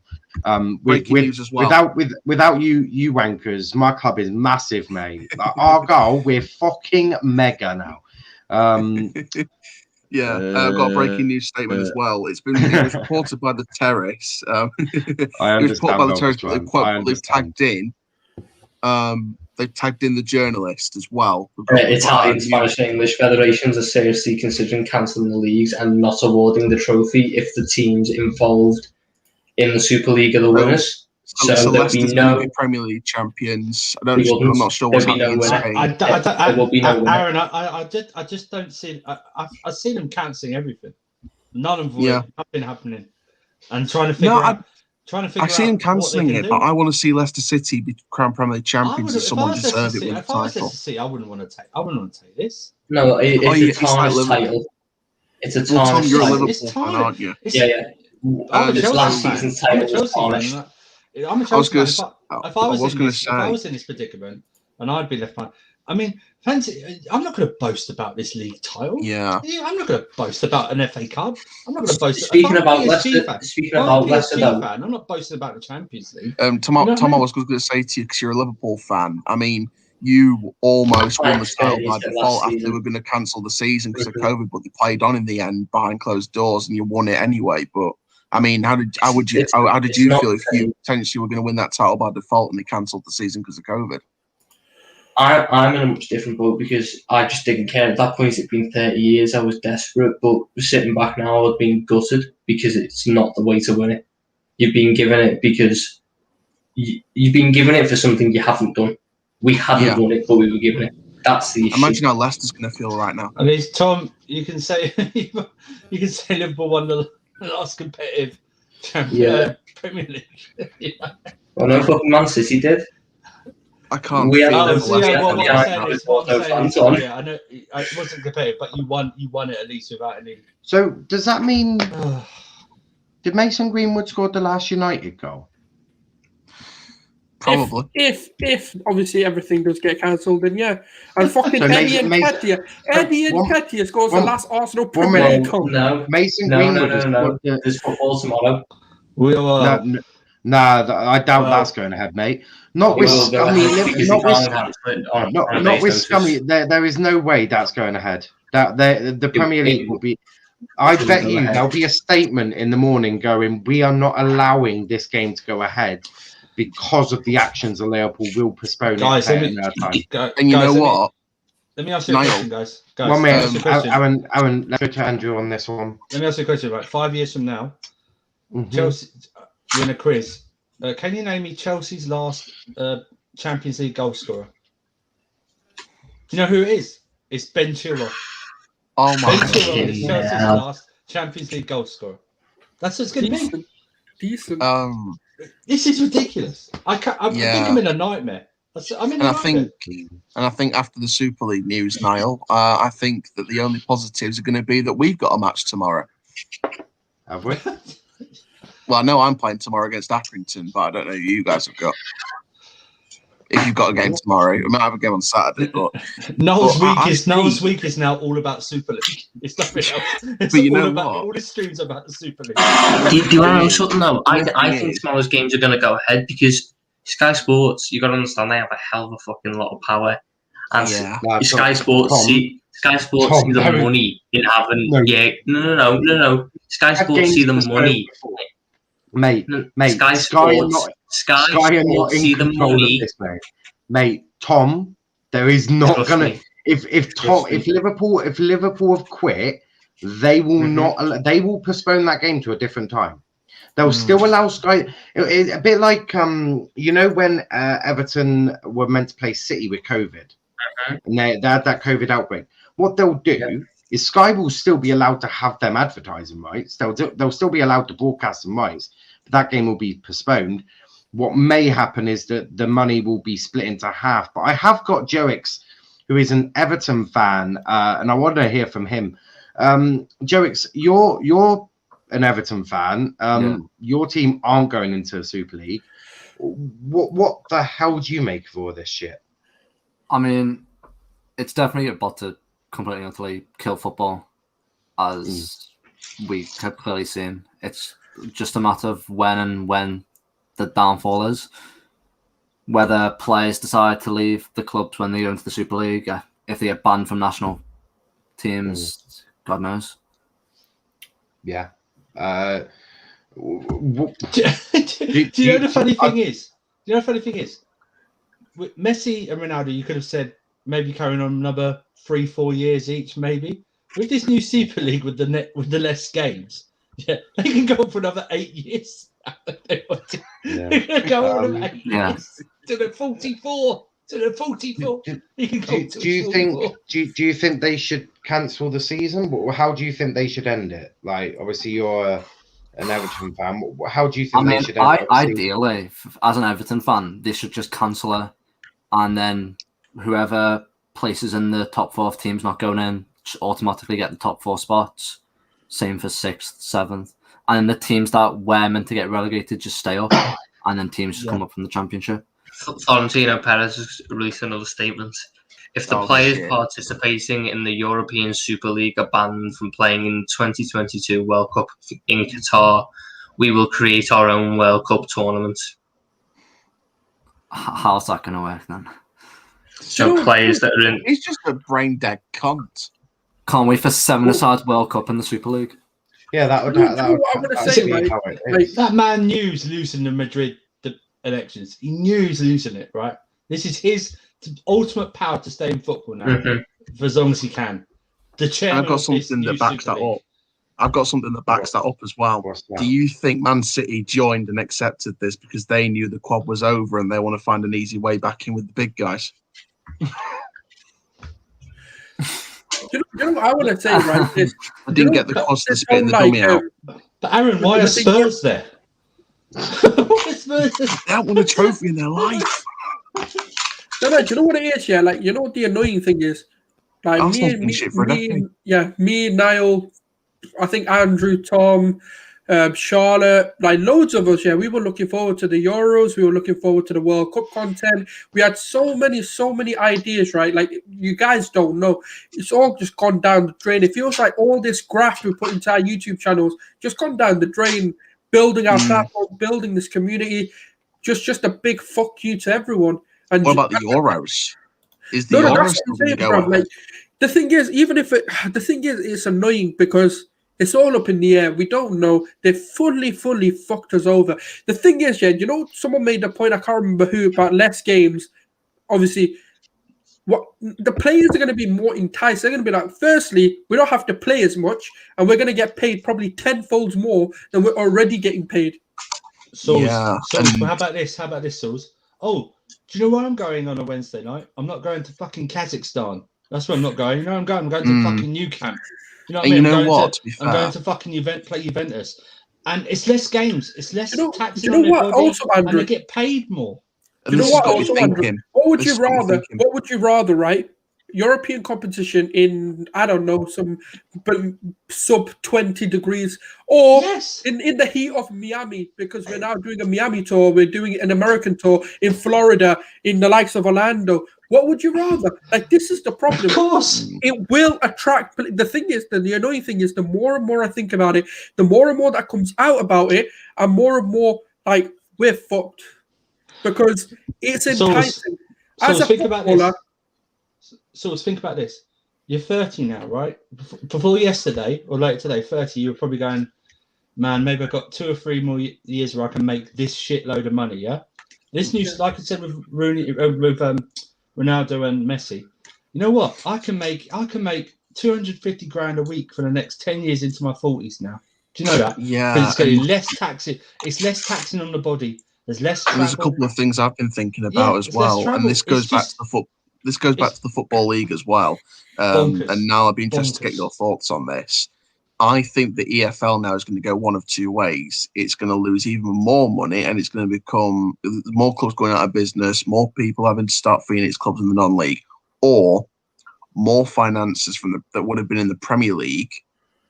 Without you wankers, my club is massive, mate. Our goal, we're fucking mega now. I've got a breaking news statement as well. It was reported by the Terrace. I understand. It was reported by the Terrace, they've tagged in. They've tagged in the journalist as well. Italian, Spanish, and English federations are seriously considering cancelling the leagues and not awarding the trophy if the teams involved in the Super League are the winners. So there'll be no Premier League champions. I'm not sure what's happening in Spain. Aaron, I just don't see. I've seen them cancelling everything. None of them have been happening, and trying to figure out. I see them cancelling it, but I want to see Leicester City be crowned Premier League champions and someone deserve it with the title. If I was Leicester City, I wouldn't want to take this. No, it's a tarnished title. It's a tarnished title. You're a Liverpool fan, aren't you? Yeah. This last season's title was tarnished. I'm a Chelsea fan. If I was in this predicament and I'd be left behind, I mean, fancy. I'm not going to boast about this league title. Yeah. I'm not going to boast about an FA Cup. I'm not going to boast. Speaking about Leicester, I'm not boasting about the Champions League. Tom, I was going to say to you, because you're a Liverpool fan. I mean, you almost won the title by default after they were going to cancel the season because of COVID, but they played on in the end behind closed doors, and you won it anyway. But I mean, how did you feel if you potentially were going to win that title by default and they cancelled the season because of COVID? I'm in a much different boat because I just didn't care. At that point, it'd been 30 years. I was desperate, but sitting back now, I've been gutted because it's not the way to win it. You've been given it because you've been given it for something you haven't done. We hadn't won it, but we were given it. That's the issue. Imagine how Leicester's going to feel right now. I mean, Tom, you can say Liverpool won the last competitive Premier League. Well, no fucking Man City did. I can't. I know it wasn't competitive, but you won it at least without any. So does that mean did Mason Greenwood score the last United goal? Probably. If obviously everything does get cancelled, then yeah. And fucking Eddie Nketiah scores the last Arsenal Premier League goal. No, Mason Greenwood. No. There's football tomorrow. I doubt that's going ahead, mate. Not with Scummy. Not with Scummy. There is no way that's going ahead. That the Premier League will be. I bet you there'll be a statement in the morning going, "We are not allowing this game to go ahead because of the actions of Liverpool will postpone it." And you know what? Let me ask you a question, guys. 1 minute, Aaron. Let's go to Andrew on this one. Let me ask you a question. Right, 5 years from now, Chelsea win a quiz. Can you name me Chelsea's last Champions League goal scorer? Do you know who it is? It's Ben Chilwell. Oh my God. Ben Chilwell is Chelsea's last Champions League goal scorer. That's what's going to be. Decent. This is ridiculous. I think I'm in a nightmare. I think after the Super League news, Niall, I think that the only positives are going to be that we've got a match tomorrow. Have we? Well, I know I'm playing tomorrow against Accrington, but I don't know who you guys have got. If you've got a game tomorrow, we might have a game on Saturday. But Noel's week is now all about Super League. It's nothing else. It's But you know about, what? all the streams are about the Super League. Do you want to know something though? I think tomorrow's games are going to go ahead because Sky Sports, you got to understand, they have a hell of a fucking lot of power. And Sky Sports see the money in having. No. Sky Sports see the money. Mate, Sky Sports see the money. Mate, Tom, there is not gonna. If Liverpool have quit, they will not. They will postpone that game to a different time. They'll still allow Sky. It's a bit like when Everton were meant to play City with COVID, and they had that COVID outbreak. What they'll do is Sky will still be allowed to have them advertising rights. They'll still be allowed to broadcast them rights, but that game will be postponed. What may happen is that the money will be split into half. But I have got Joix, who is an Everton fan, and I want to hear from him. Joix, you're an Everton fan. Your team aren't going into the Super League. What the hell do you make of all this shit? I mean, it's definitely about to completely and utterly kill football, as we have clearly seen. It's just a matter of when the downfall is. Whether players decide to leave the clubs when they go into the Super League, if they get banned from national teams, God knows. Yeah. Do you know the funny thing is? With Messi and Ronaldo, you could have said maybe carrying on another 3-4 years each, maybe. With this new Super League with the less games, they can go on for another 8 years. They can go on another 8 years to the 44. To the 44. Do you think they should cancel the season? How do you think they should end it? Like, obviously, you're an Everton fan. How do you think they should end it? Ideally, as an Everton fan, they should just cancel it, and then whoever places in the top 4 teams not going in just automatically get the top 4 spots. Same for 6th, 7th, and then the teams that were meant to get relegated just stay up, and then teams just come up from the Championship. Florentino Perez has released another statement. If the players participating in the European Super League are banned from playing in 2022 World Cup in Qatar, we will create our own World Cup tournament. How's that going to work then? So players that are in... He's just a brain dead cunt. Can't wait for 7-a-side World Cup in the Super League. Yeah, that would that man knew losing the Madrid elections. He knew he was losing it, right? This is his ultimate power to stay in football now for as long as he can. The chairman. I've got something that backs that up. I've got something that backs that up as well. Do you think Man City joined and accepted this because they knew the quad was over and they want to find an easy way back in with the big guys? You know what I want to say, right? I didn't get the cost to spit the dummy out. But Aaron, why are Spurs there? They haven't won a trophy in their life. No, do you know what it is? Yeah, like, you know what the annoying thing is? Like me, Niall, I think Andrew, Tom, Charlotte, like loads of us. Yeah, we were looking forward to the Euros. We were looking forward to the World Cup content. We had so many ideas, right? Like, you guys don't know. It's all just gone down the drain. It feels like all this graft we put into our YouTube channels just gone down the drain. Building our platform, building this community, just a big fuck you to everyone. And what about the Euros? Is the Euros still going to go on? Like, the thing is, it's annoying because it's all up in the air. We don't know. They fully fucked us over. The thing is, yeah, you know, someone made a point, I can't remember who, about less games. Obviously, what the players are going to be more enticed. They're going to be like, firstly, we don't have to play as much, and we're going to get paid probably tenfold more than we're already getting paid. So how about this? Sulz? Oh, do you know where I'm going on a Wednesday night? I'm not going to fucking Kazakhstan. That's where I'm not going. You know, I'm going to fucking New Camp. You know what I mean? I'm going to fucking play Juventus, and it's less games. It's less taxing on everybody, also, Andrew, and they get paid more. You know what? Also, Andrew, what would you rather, right? European competition in, I don't know, some sub 20 degrees, or in the heat of Miami, because we're now doing a Miami tour, we're doing an American tour in Florida, in the likes of Orlando. What would you rather? Like, this is the problem. Of course. It will attract. The thing is, the annoying thing is, the more and more I think about it, the more and more that comes out about it, and more like, we're fucked. Because it's enticing. So think about this. So think about this. You're 30 now, right? Before yesterday or later today, 30, you were probably going, man, maybe I've got 2 or 3 more years where I can make this shitload of money, yeah? This new, like I said with Rooney, with Ronaldo and Messi, you know what? I can make 250 grand a week for the next 10 years into my 40s now. Do you know that? Yeah. Because it's going to be less taxing. It's less taxing on the body. There's less travel. There's a couple of things I've been thinking about as well, and this goes back to the Football League as well. And now I'd be interested to get your thoughts on this. I think the EFL now is going to go one of 2 ways. It's going to lose even more money, and it's going to become more clubs going out of business, more people having to start Phoenix clubs in the non-league, or more finances that would have been in the Premier League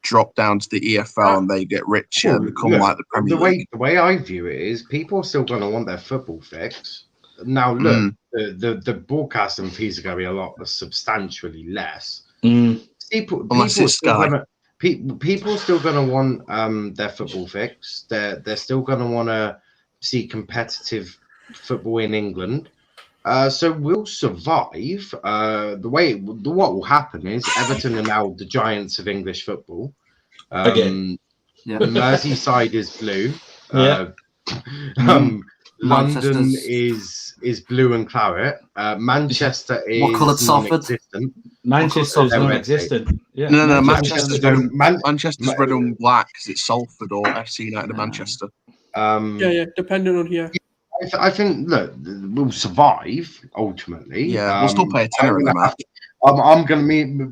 drop down to the EFL and they get richer and become like the Premier League. The way I view it is, people are still going to want their football fix. Now, look, the broadcasting fees are going to be a lot substantially less. People are still going to want their football fix. They're still going to want to see competitive football in England. So we'll survive. What will happen is Everton are now the giants of English football. The Merseyside is blue. London is blue and claret. Manchester is what colour non-existent. Manchester is non-existent. Yeah. No. Manchester's red and black because it's Salford or FC United of Manchester. Depending on here. I think, look, we'll survive ultimately. Yeah, we'll still pay a tenner in the match.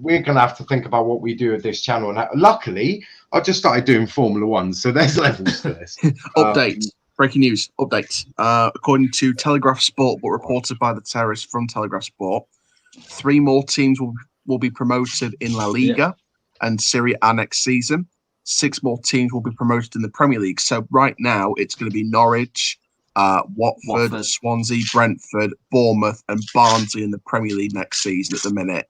We're gonna have to think about what we do with this channel. And luckily, I just started doing Formula One, so there's levels to this. Update. Breaking news. Update. According to Telegraph Sport, but reported by the terrorists from Telegraph Sport, 3 more teams will be promoted in La Liga and Serie A next season. 6 more teams will be promoted in the Premier League. So right now, it's going to be Norwich, Watford, Swansea, Brentford, Bournemouth, and Barnsley in the Premier League next season at the minute.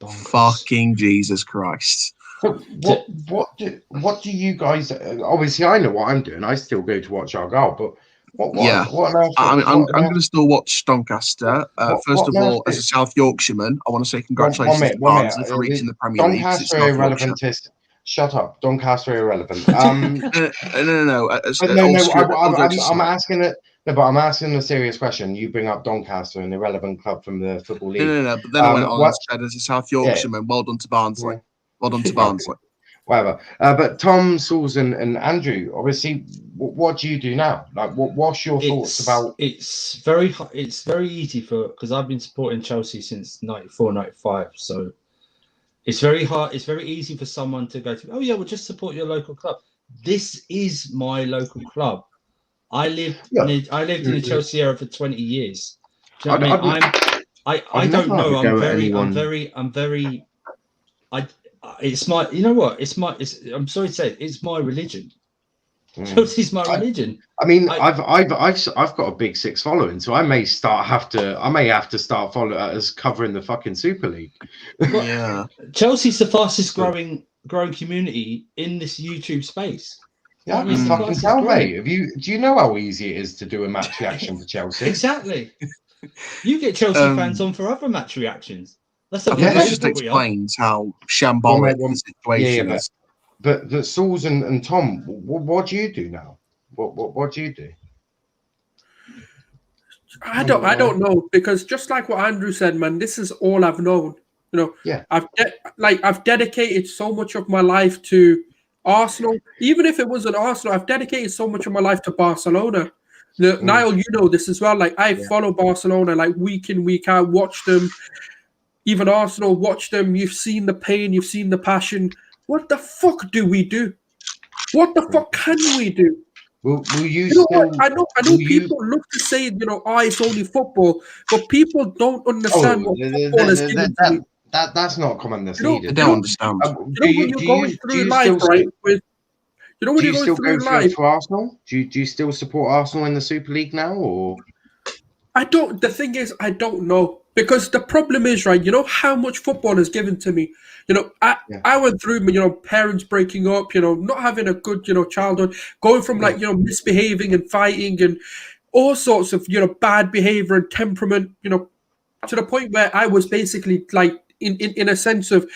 Fucking Jesus Christ. What do you guys? Obviously, I know what I'm doing. I still go to watch Argyle, but what else? I'm going to still watch Doncaster. First of all, as a South Yorkshireman, I want to say congratulations to Barnsley for reaching the Premier League. Doncaster irrelevantist. Shut up, Doncaster irrelevant. No. I'm asking it. No, but I'm asking a serious question. You bring up Doncaster, an irrelevant club from the Football League. No. But then I went on and said, as a South Yorkshireman, well done to Barnsley. Well done to Barnsley. Whatever. But Tom, Sulz, and Andrew, obviously, what do you do now? Like, what's your thoughts about? It's very easy because I've been supporting Chelsea since 94, 95. So it's very hard. It's very easy for someone to go to, oh yeah, well, just support your local club. This is my local club. I lived in the Chelsea area for 20 years. Do you know what I don't know. It's my, you know what? I'm sorry to say, it's my religion. Chelsea's my religion. I mean, I've got a big 6 following, so I may have to start following as covering the fucking Super League. Yeah, Chelsea's the fastest growing community in this YouTube space. Yeah, I mean, fucking tell me. Do you know how easy it is to do a match reaction for Chelsea? Exactly. You get Chelsea fans on for other match reactions. That's that just explains how shambolic the situation is. But Sulz and Tom, what do you do now? What do you do? I don't know, because just like what Andrew said, man, this is all I've known. You know, I've dedicated so much of my life to Arsenal. Even if it wasn't Arsenal, I've dedicated so much of my life to Barcelona. Niall, you know this as well. Like, I follow Barcelona like week in, week out, watch them. Even Arsenal, watch them. You've seen the pain, you've seen the passion. What the fuck do we do? What the fuck can we do? Will you know still? what? I know people look to say, it's only football, but people don't understand what football is given to me. That's not common that's needed. They don't understand. When you're going through life, right? When you're going through life, for Arsenal? Do you still support Arsenal in the Super League now, or? I don't. The thing is, I don't know, because the problem is, right? You know how much football is given to me. I went through, parents breaking up, not having a good, childhood, going from misbehaving and fighting and all sorts of, bad behavior and temperament, to the point where I was basically like in a sense of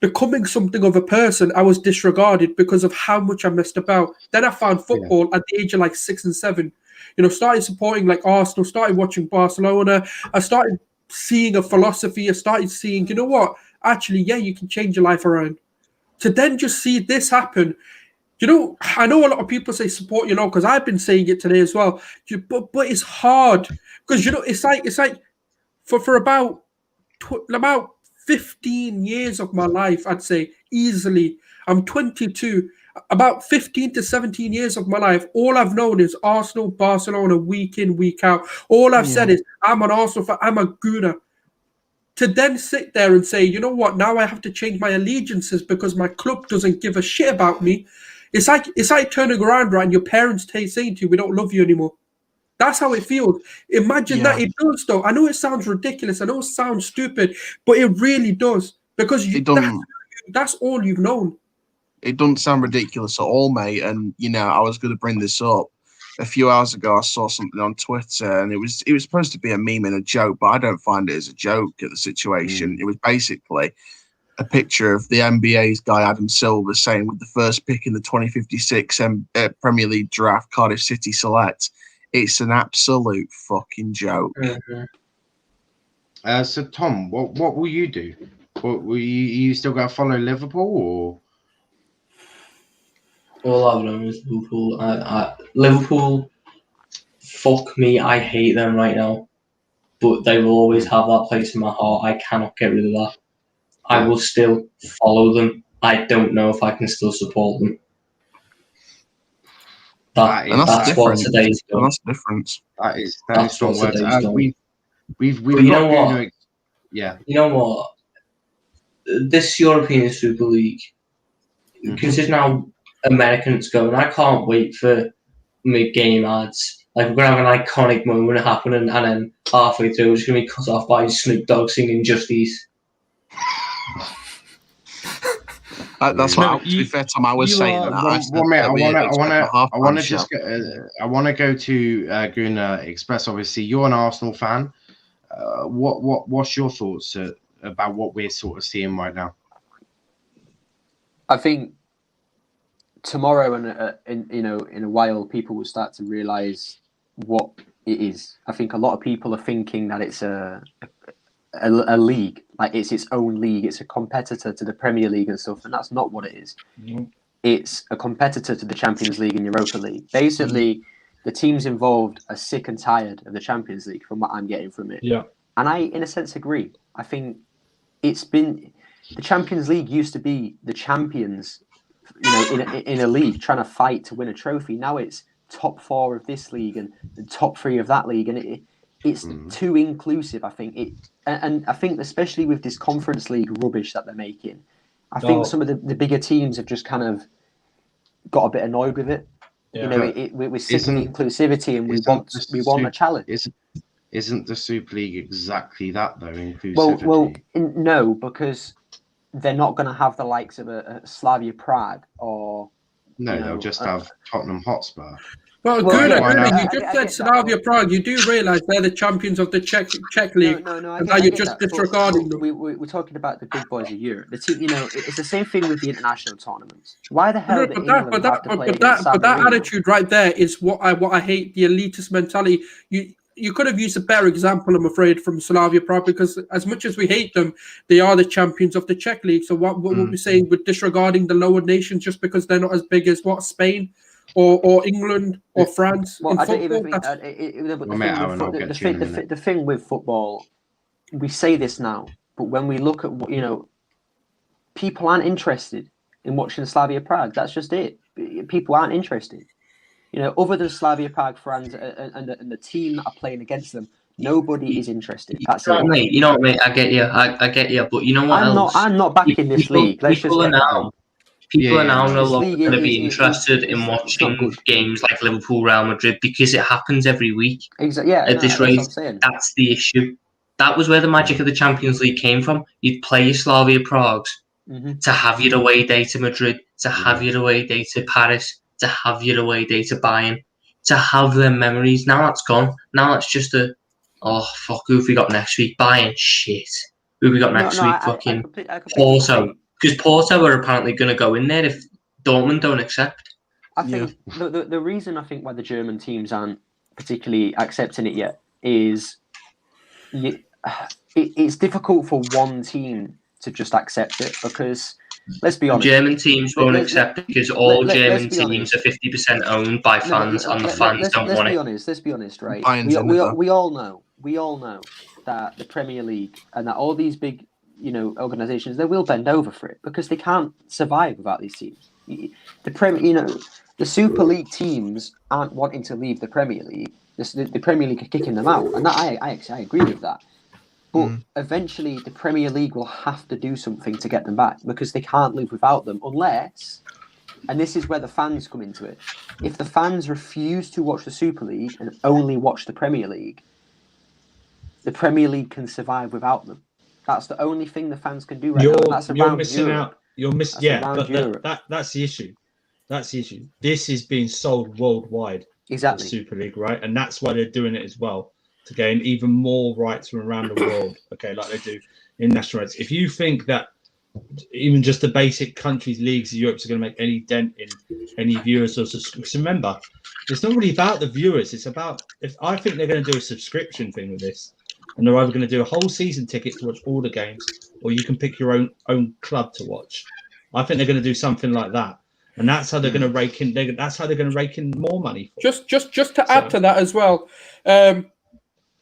becoming something of a person. I was disregarded because of how much I messed about. Then I found football at the age of like 6 and 7. Started supporting like Arsenal, started watching Barcelona. I started seeing a philosophy. I started seeing, you know what? Actually, you can change your life around. To then just see this happen, I know a lot of people say support, because I've been saying it today as well. But it's hard because it's like for about 15 years of my life, I'd say easily. I'm 22. About 15 to 17 years of my life, all I've known is Arsenal, Barcelona, week in, week out. All I've said is, I'm an Arsenal fan, I'm a Gooner. To then sit there and say, you know what, now I have to change my allegiances because my club doesn't give a shit about me. It's like turning around, right, and your parents saying to you, we don't love you anymore. That's how it feels. Imagine that. It does, though. I know it sounds ridiculous. I know it sounds stupid, but it really does, because that's all you've known. It doesn't sound ridiculous at all, mate. And I was going to bring this up. A few hours ago, I saw something on Twitter, and it was supposed to be a meme and a joke, but I don't find it as a joke at the situation. It was basically a picture of the NBA's guy Adam Silver saying, with the first pick in the 2056 Premier League draft, Cardiff City select. It's an absolute fucking joke. Mm-hmm. So Tom, what will you do? What will you still going to follow Liverpool, or? All I've known is Liverpool. Liverpool, fuck me, I hate them right now. But they will always have that place in my heart. I cannot get rid of that. I will still follow them. I don't know if I can still support them. That's what today's done. That's the difference. That's strong words. We've but you know what? You know what? This European Super League, because there's now Americans going, I can't wait for mid-game ads. Like, we're going to have an iconic moment happening, and then halfway through, it's going to be cut off by Snoop Dogg singing Just Ease. That's what, to be fair, Tom, I was saying that. I want to go to Guna Express. Obviously, you're an Arsenal fan. What's your thoughts about what we're sort of seeing right now? I think tomorrow and in a while, people will start to realise what it is. I think a lot of people are thinking that it's a league, like it's its own league. It's a competitor to the Premier League and stuff, and that's not what it is. Mm-hmm. It's a competitor to the Champions League and Europa League. Basically, the teams involved are sick and tired of the Champions League, from what I'm getting from it. Yeah, and I, in a sense, agree. I think it's been the Champions League used to be the champions, in a league trying to fight to win a trophy. Now it's top 4 of this league and the top 3 of that league, and it's too inclusive. I think and I think especially with this Conference League rubbish that they're making, I think some of the bigger teams have just kind of got a bit annoyed with it. Yeah. We're sick of the inclusivity, and we want a challenge. Isn't the Super League exactly that though? Inclusivity. Well, no, because they're not going to have the likes of a Slavia Prague or. No, they'll just have Tottenham Hotspur. Well, Guna, you just said Slavia Prague. You do realise they're the champions of the Czech League. No, and now you're just disregarding them. We're talking about the big boys of Europe. The team, it's the same thing with the international tournaments. Why the hell? But that attitude right there is what I hate. The elitist mentality. You could have used a better example, I'm afraid, from Slavia Prague, because as much as we hate them, they are the champions of the Czech League. So what would we saying with disregarding the lower nations just because they're not as big as Spain? Or England or France. Well, I don't even think the thing with football, we say this now, but when we look at what people aren't interested in watching Slavia Prague. That's just it. People aren't interested. other than Slavia Prague fans and the team that are playing against them, nobody is interested. That's it. Mate, mate, I get you. I get you. But you know what else? I'm not backing this league. People are now no longer going to be interested in watching games like Liverpool, Real Madrid because it happens every week. Exactly. Yeah. At this rate, that's the issue. That was where the magic of the Champions League came from. You'd play your Slavia Pragues to have your away day to Madrid, to have your away day to Paris, to have your away day to Bayern, to have their memories. Now that's gone. Now it's just fuck, who have we got next week? Bayern, shit. Who have we got next week? Fucking Porto. Because Porto are apparently going to go in there if Dortmund don't accept. I think the reason I think why the German teams aren't particularly accepting it yet is it's difficult for one team to just accept it because, let's be honest, German teams won't accept it because all German teams are 50% owned by fans, and the fans don't want it. Let's be honest, right? We all know that the Premier League and that all these big, organisations, they will bend over for it because they can't survive without these teams. The Super League teams aren't wanting to leave the Premier League. The Premier League are kicking them out, and that I agree with that. But eventually, the Premier League will have to do something to get them back because they can't live without them unless, and this is where the fans come into it, if the fans refuse to watch the Super League and only watch the Premier League can survive without them. That's the only thing the fans can do right now. That's you're missing Europe. out. You're missing. Yeah, but that's the issue. That's the issue. This is being sold worldwide. Exactly. The Super League, right? And that's why they're doing it as well, to gain even more rights from around the world. Okay, like they do in national rights. If you think that even just the basic countries, leagues of Europe are going to make any dent in any viewers or subscriptions, remember, it's not really about the viewers. It's about I think they're going to do a subscription thing with this. And they're either going to do a whole season ticket to watch all the games, or you can pick your own club to watch. I think they're going to do something like that, and that's how they're going to rake in. That's how they're going to rake in more money. Just to add to that as well, and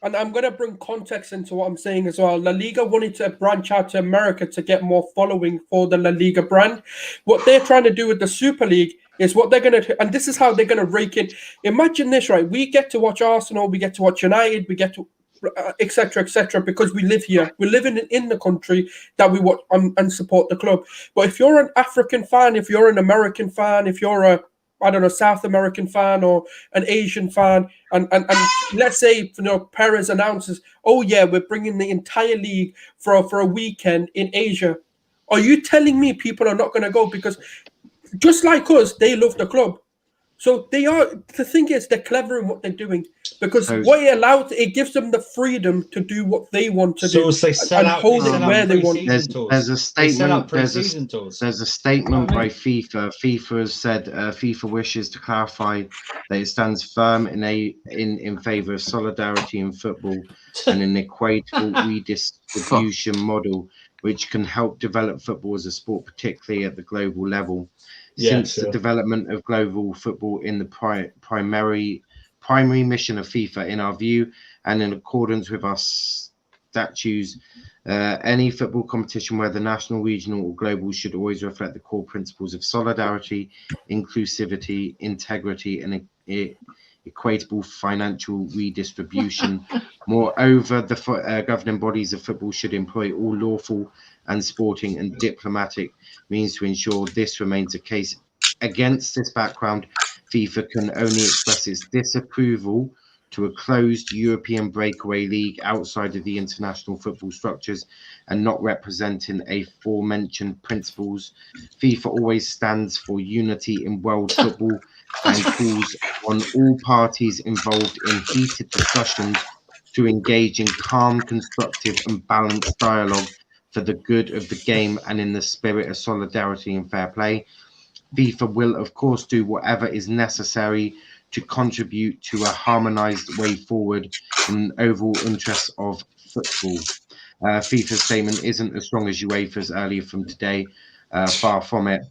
I'm going to bring context into what I'm saying as well. La Liga wanted to branch out to America to get more following for the La Liga brand. What they're trying to do with the Super League is what they're going to, and this is how they're going to rake in. Imagine this, right? We get to watch Arsenal, we get to watch United, we get to etc., because we live here. We're living in the country that we watch and support the club. But if you're an African fan, if you're an American fan, if you're a South American fan or an Asian fan, and let's say Perez announces, oh yeah, we're bringing the entire league for a weekend in Asia. Are you telling me people are not going to go? Because just like us, they love the club. So they are. The thing is, they're clever in what they're doing because what it gives them the freedom to do what they want to do and hold it where they want. There's a statement. There's a statement by FIFA. FIFA has said FIFA wishes to clarify that it stands firm in favour of solidarity in football and an equitable redistribution model, which can help develop football as a sport, particularly at the global level. Since the development of global football in the primary mission of FIFA, in our view, and in accordance with our statutes, any football competition, whether national, regional, or global, should always reflect the core principles of solidarity, inclusivity, integrity, and equitable financial redistribution. Moreover, the governing bodies of football should employ all lawful and sporting and diplomatic means to ensure this remains the case. Against this background, FIFA can only express its disapproval to a closed European breakaway league outside of the international football structures and not representing aforementioned principles. FIFA always stands for unity in world football and calls on all parties involved in heated discussions to engage in calm, constructive and balanced dialogue for the good of the game and in the spirit of solidarity and fair play. FIFA will, of course, do whatever is necessary to contribute to a harmonised way forward in the overall interests of football. FIFA's statement isn't as strong as UEFA's earlier from today. Far from it.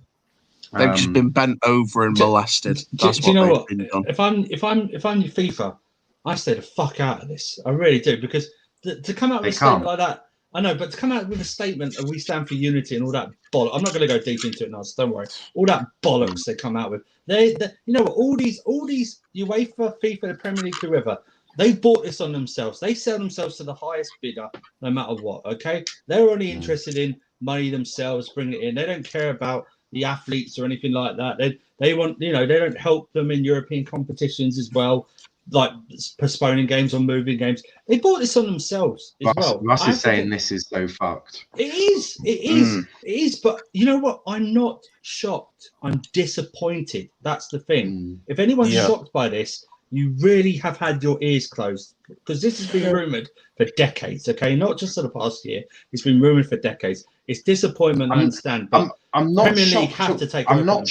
They've just been bent over and molested. That's do you know what? Been done. If I'm FIFA, I stay the fuck out of this. I really do, because to come out with a statement like that I know, but to come out with a statement that we stand for unity and all that bollocks. I'm not going to go deep into it now, so don't worry. All that bollocks they come out with. They you know, all these UEFA, FIFA, the Premier League, whoever, they bought this on themselves. They sell themselves to the highest bidder, no matter what. Okay, they're only interested in money themselves, bring it in. They don't care about the athletes or anything like that. They want, you know, they don't help them in European competitions as well, like postponing games or moving games. They bought this on themselves as well. Russ is saying this is so fucked. It is. But you know what? I'm not shocked. I'm disappointed. That's the thing. If anyone's shocked by this, you really have had your ears closed, because this has been rumoured for decades, okay? Not just for the past year. It's been rumoured for decades. It's disappointment, I understand. But I'm not Premier shocked. League have to take I'm not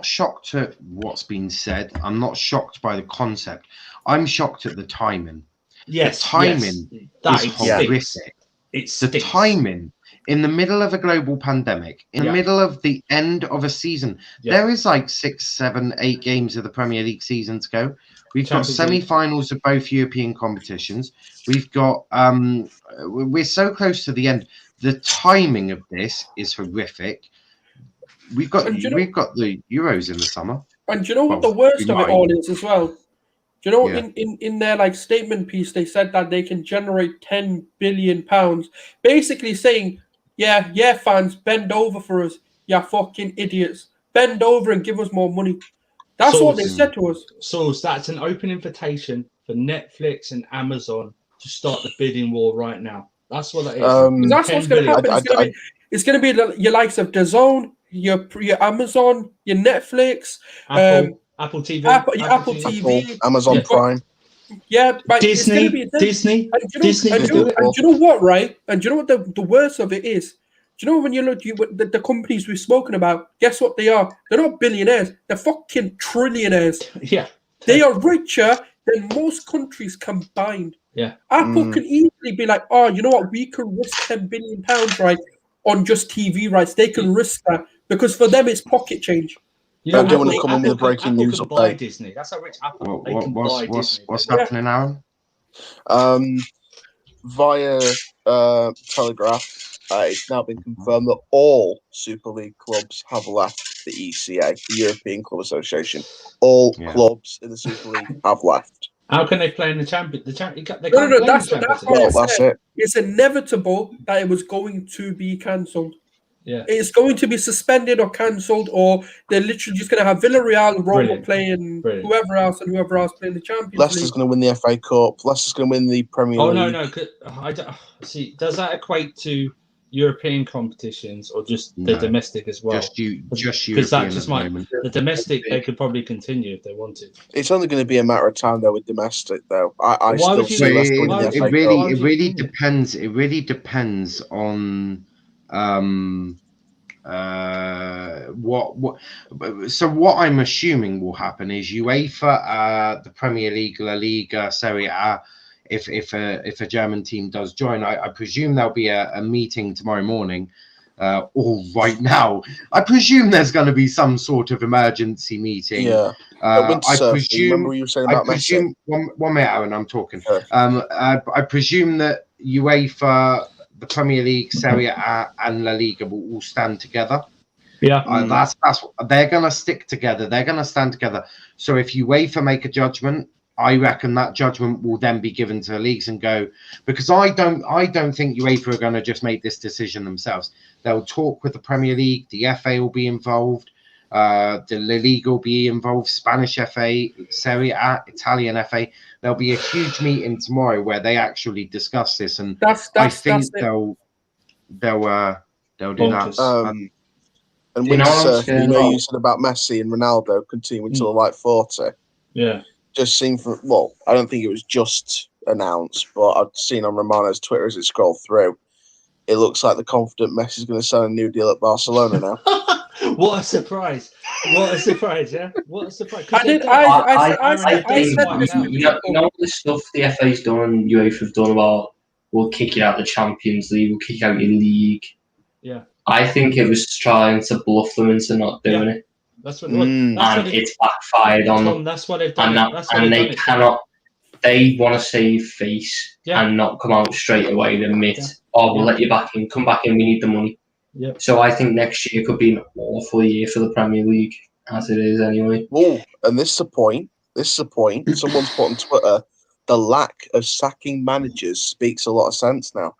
shocked at what's been said. I'm not shocked by the concept. I'm shocked at the timing. Yes, the timing is horrific. It's the timing in the middle of a global pandemic, in the middle of the end of a season. There is like 6, 7, 8 games of the Premier League season to go. We've got semi-finals of both European competitions. We've got we're so close to the end. The timing of this is horrific. We've got the Euros in the summer. And do you know what the worst of it all is as well? Do you know, in their like statement piece, they said that they can generate £10 billion, basically saying, yeah, fans, bend over for us, you fucking idiots. Bend over and give us more money. That's what they said to us. Sulz, that's an open invitation for Netflix and Amazon to start the bidding war right now. That's what that is. That's what's going to happen. It's going to be your likes of DAZN, your Amazon, your Netflix, Apple TV, Apple TV, Amazon Prime. Yeah, but Disney. Disney. And do you know what, right? And do you know what the worst of it is? Do you know when you look at the companies we've spoken about? Guess what they are? They're not billionaires. They're fucking trillionaires. Yeah. They are richer than most countries combined. Yeah. Apple can easily be like, oh, you know what? We can risk £10 billion, right, on just TV rights. They can risk that because for them it's pocket change. You know, I don't want to come in with a breaking news update. Disney. That's how rich Apple. What's happening, Aaron? Via Telegraph, it's now been confirmed that all Super League clubs have left the ECA, the European Club Association. All clubs in the Super League have left. How can they play in the champion? No, that's it. It's inevitable that it was going to be cancelled. Yeah, it's going to be suspended or cancelled, or they're literally just going to have Villarreal, Roma playing whoever else playing the Champions League. Leicester's going to win the FA Cup. Leicester's going to win the Premier League. Oh no! I don't see. Does that equate to European competitions or just the domestic as well? Just European. Because that just might the domestic they could probably continue if they wanted. It's only going to be a matter of time though with domestic though. I still see Leicester winning the FA Cup. It really depends. It really depends on. What I'm assuming will happen is UEFA, the Premier League, La Liga, Serie A, if a German team does join, I presume there'll be a meeting tomorrow morning, or right now. I presume there's going to be some sort of emergency meeting. Yeah. I presume. Remember what you were saying about Messi? One minute, Aaron, I'm talking. I presume that UEFA, the Premier League, Serie A, and La Liga will all stand together. Yeah, that's they're gonna stick together. They're gonna stand together. So if UEFA make a judgment, I reckon that judgment will then be given to the leagues and go, because I don't think UEFA are gonna just make this decision themselves. They'll talk with the Premier League. The FA will be involved. The La Liga will be involved. Spanish FA, Serie A, Italian FA. There'll be a huge meeting tomorrow where they actually discuss this, and I think they'll do that. And Winter, you said about Messi and Ronaldo continuing till like 40. Yeah, just seemed I don't think it was just announced, but I've seen on Romano's Twitter as it scrolled through. It looks like the confident Messi's going to sign a new deal at Barcelona now. What a surprise! What a surprise! Yeah, what a surprise! I think you know the stuff the FA's done and UEFA have done about we'll kick you out of the Champions League, we'll kick you out your league. Yeah, I think it was trying to bluff them into not doing it. That's what. And it's backfired on them. That's what they've done. And they cannot. they want to save face and not come out straight away and admit, we'll let you back in, come back in, we need the money. Yep. So I think next year could be an awful year for the Premier League, as it is anyway. Oh, and this is a point. Someone's put on Twitter, the lack of sacking managers speaks a lot of sense now.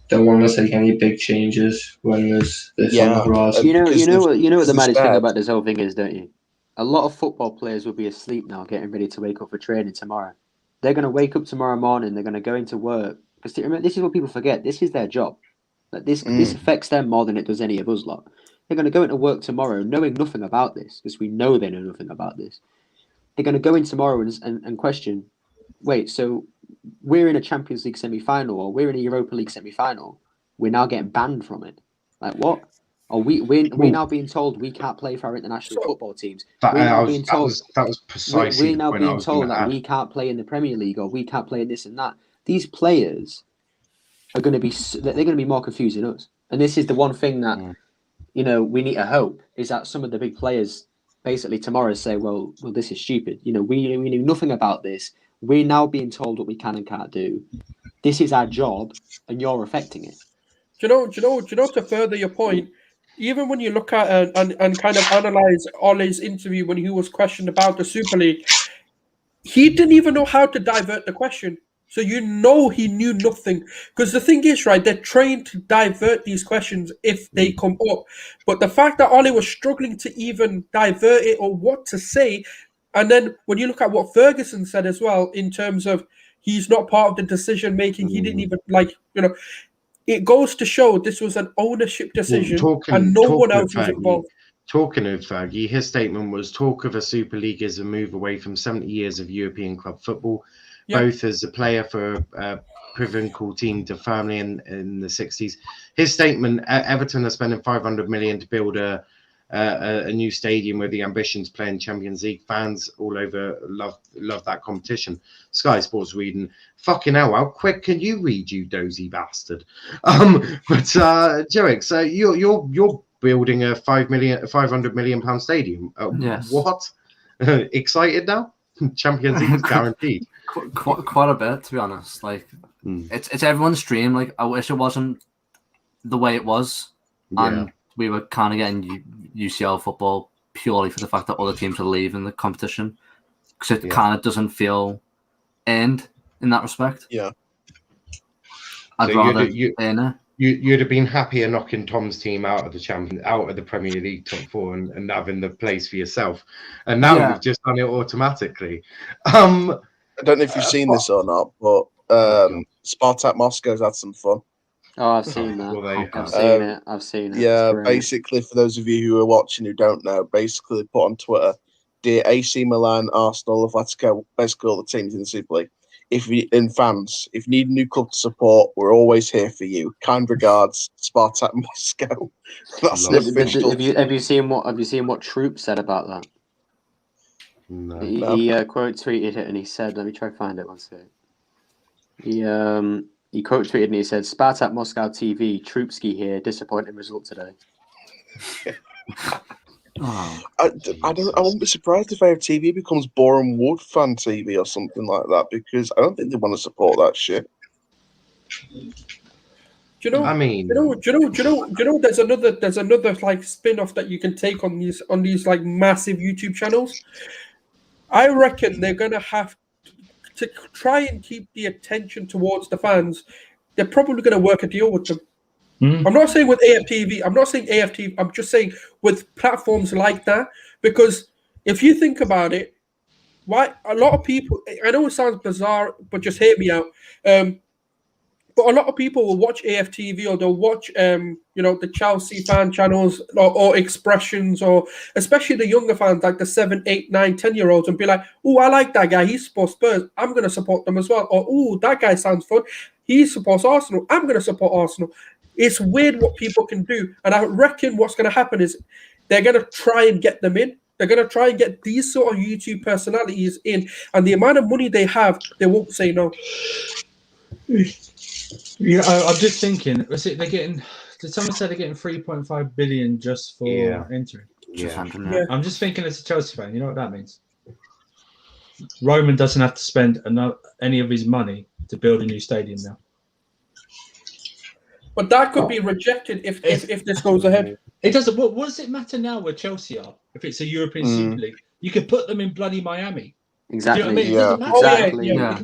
Don't want to take any big changes when there's this on the horizon. You know what the maddest thing about this whole thing is, don't you? A lot of football players will be asleep now, getting ready to wake up for training tomorrow. They're going to wake up tomorrow morning. They're going to go into work. Because remember, this is what people forget. This is their job. Like this affects them more than it does any of us lot. They're going to go into work tomorrow knowing nothing about this, because we know they know nothing about this. They're going to go in tomorrow and question, wait, so we're in a Champions League semi-final or we're in a Europa League semi-final. We're now getting banned from it. Like what? Or we're now being told we can't play for our international football teams. We're now being told that we can't play in the Premier League or we can't play in this and that. These players are going to be more confused than us. And this is the one thing that we need to hope is that some of the big players basically tomorrow say, well, this is stupid. We knew nothing about this. We're now being told what we can and can't do. This is our job, and you're affecting it. Do you know? To further your point, even when you look at and kind of analyze Ole's interview when he was questioned about the Super League, he didn't even know how to divert the question. So he knew nothing. Because the thing is, right, they're trained to divert these questions if they come up. But the fact that Ole was struggling to even divert it or what to say, and then when you look at what Ferguson said as well, in terms of he's not part of the decision making, he didn't even it goes to show this was an ownership decision and no one else was involved. Talking of Fergie, his statement was, talk of a Super League is a move away from 70 years of European club football, both as a player for a provincial team to family in the 60s. His statement, Everton are spending 500 million to build a new stadium with the ambitions playing Champions League. Fans all over love that competition. Sky Sports Sweden, fucking hell, how quick can you read, you dozy bastard? But Joic, so you're building a 500 million pound stadium. Yes. What? Excited now? Champions League is guaranteed. Quite a bit, to be honest. Like it's everyone's dream. Like I wish it wasn't the way it was, and we were kind of getting UCL football purely for the fact that other teams are leaving the competition, because it kind of doesn't feel earned in that respect. Yeah, I'd rather earn it. You'd have been happier knocking Tom's team out of the Premier League top four and having the place for yourself. And now you've just done it automatically. I don't know if you've seen this or not, but Spartak Moscow's had some fun. Oh, I've seen that. I've seen it. Yeah, basically, for those of you who are watching who don't know, basically put on Twitter, dear AC Milan, Arsenal, Atletico, basically all the teams in the Super League. If you need a new club to support, we're always here for you. Kind regards, Spartak Moscow. That's an official. Have you seen what Troop said about that? No. He quote tweeted it and he said, let me try to find it one second. He quote tweeted and he said, Spartak Moscow TV, Troopski here, disappointing result today. I won't be surprised if AFTV becomes Boreham Wood fan TV or something like that, because I don't think they want to support that shit. Do you know? There's another like spin-off that you can take on these like massive YouTube channels. I reckon they're gonna have to try and keep the attention towards the fans. They're probably gonna work a deal with them. I'm not saying with AFTV. I'm just saying with platforms like that, because if you think about it, why a lot of people, I know it sounds bizarre, but just hear me out. But a lot of people will watch AFTV or they'll watch, the Chelsea fan channels or Expressions, or especially the younger fans, like the 7, 8, 9, 10-year-olds, and be like, "Oh, I like that guy. He supports Spurs. I'm going to support them as well." Or, "Oh, that guy sounds fun. He supports Arsenal. I'm going to support Arsenal." It's weird what people can do. And I reckon what's going to happen is they're going to try and get them in. They're going to try and get these sort of YouTube personalities in. And the amount of money they have, they won't say no. Yeah, I'm just thinking, did someone say they're getting 3.5 billion just for entering? Yeah. I'm just thinking as a Chelsea fan, you know what that means? Roman doesn't have to spend any of his money to build a new stadium now. But that could be rejected if this goes ahead. It doesn't. What does it matter now where Chelsea are? If it's a European Super League, you could put them in bloody Miami. Exactly. Do you know what I mean? It doesn't matter. Exactly. It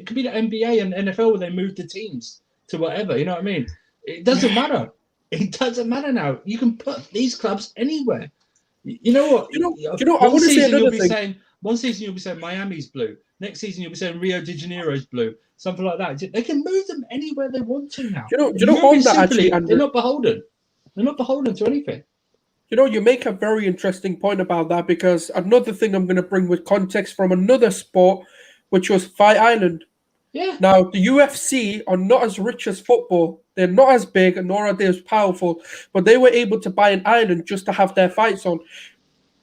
could be like NBA and NFL where they move the teams to whatever. You know what I mean? It doesn't matter. It doesn't matter now. You can put these clubs anywhere. You know what? You know. I want to say another thing. One season you'll be saying Miami's blue. Next season you'll be saying Rio de Janeiro's blue. Something like that. They can move them anywhere they want to now. You know on that actually, they're not beholden. They're not beholden to anything. You know, you make a very interesting point about that, because another thing I'm going to bring with context from another sport, which was Fight Island. Yeah. Now, the UFC are not as rich as football. They're not as big, nor are they as powerful, but they were able to buy an island just to have their fights on.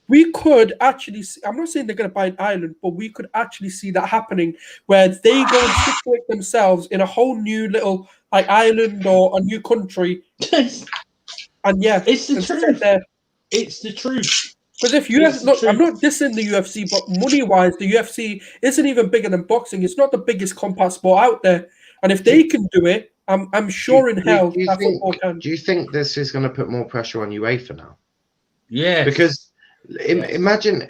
We could actually see, I'm not saying they're going to buy an island, but we could actually see that happening, where they go and situate themselves in a whole new little island or a new country. And yeah, it's the truth. It's the truth. Because if I'm not dissing the UFC, but money-wise, the UFC isn't even bigger than boxing. It's not the biggest combat sport out there. And if they can do it, I'm sure in hell that football can. Do you think this is going to put more pressure on UEFA now? Yeah. Because imagine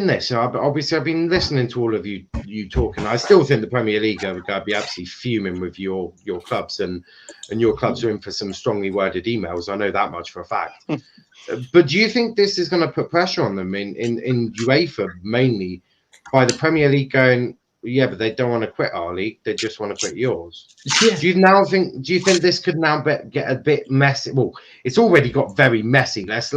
this. Obviously, I've been listening to all of you talking. I still think the Premier League are going to be absolutely fuming with your clubs, and your clubs are in for some strongly worded emails. I know that much for a fact. But do you think this is going to put pressure on them in UEFA mainly by the Premier League going, yeah, but they don't want to quit our league, they just want to quit yours? Yeah. Do you think this could now get a bit messy? Well, it's already got very messy. Let's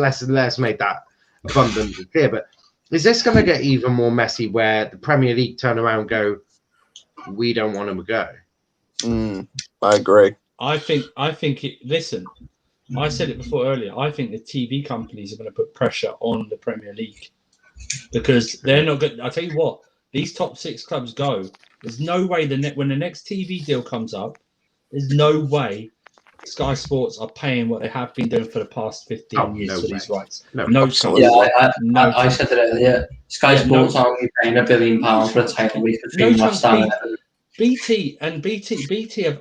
make that abundantly clear. But is this going to get even more messy where the Premier League turn around and go, we don't want them to go? I agree. I think it. Listen, I said it before earlier. I think the TV companies are going to put pressure on the Premier League because they're not good. I tell you what, these top 6 clubs go. There's no way when the next TV deal comes up, there's no way Sky Sports are paying what they have been doing for the past 15 years for these rights. No chance. Yeah, I said it earlier. Sky Sports are only paying £1 billion for a title week between West Ham and Everton. BT have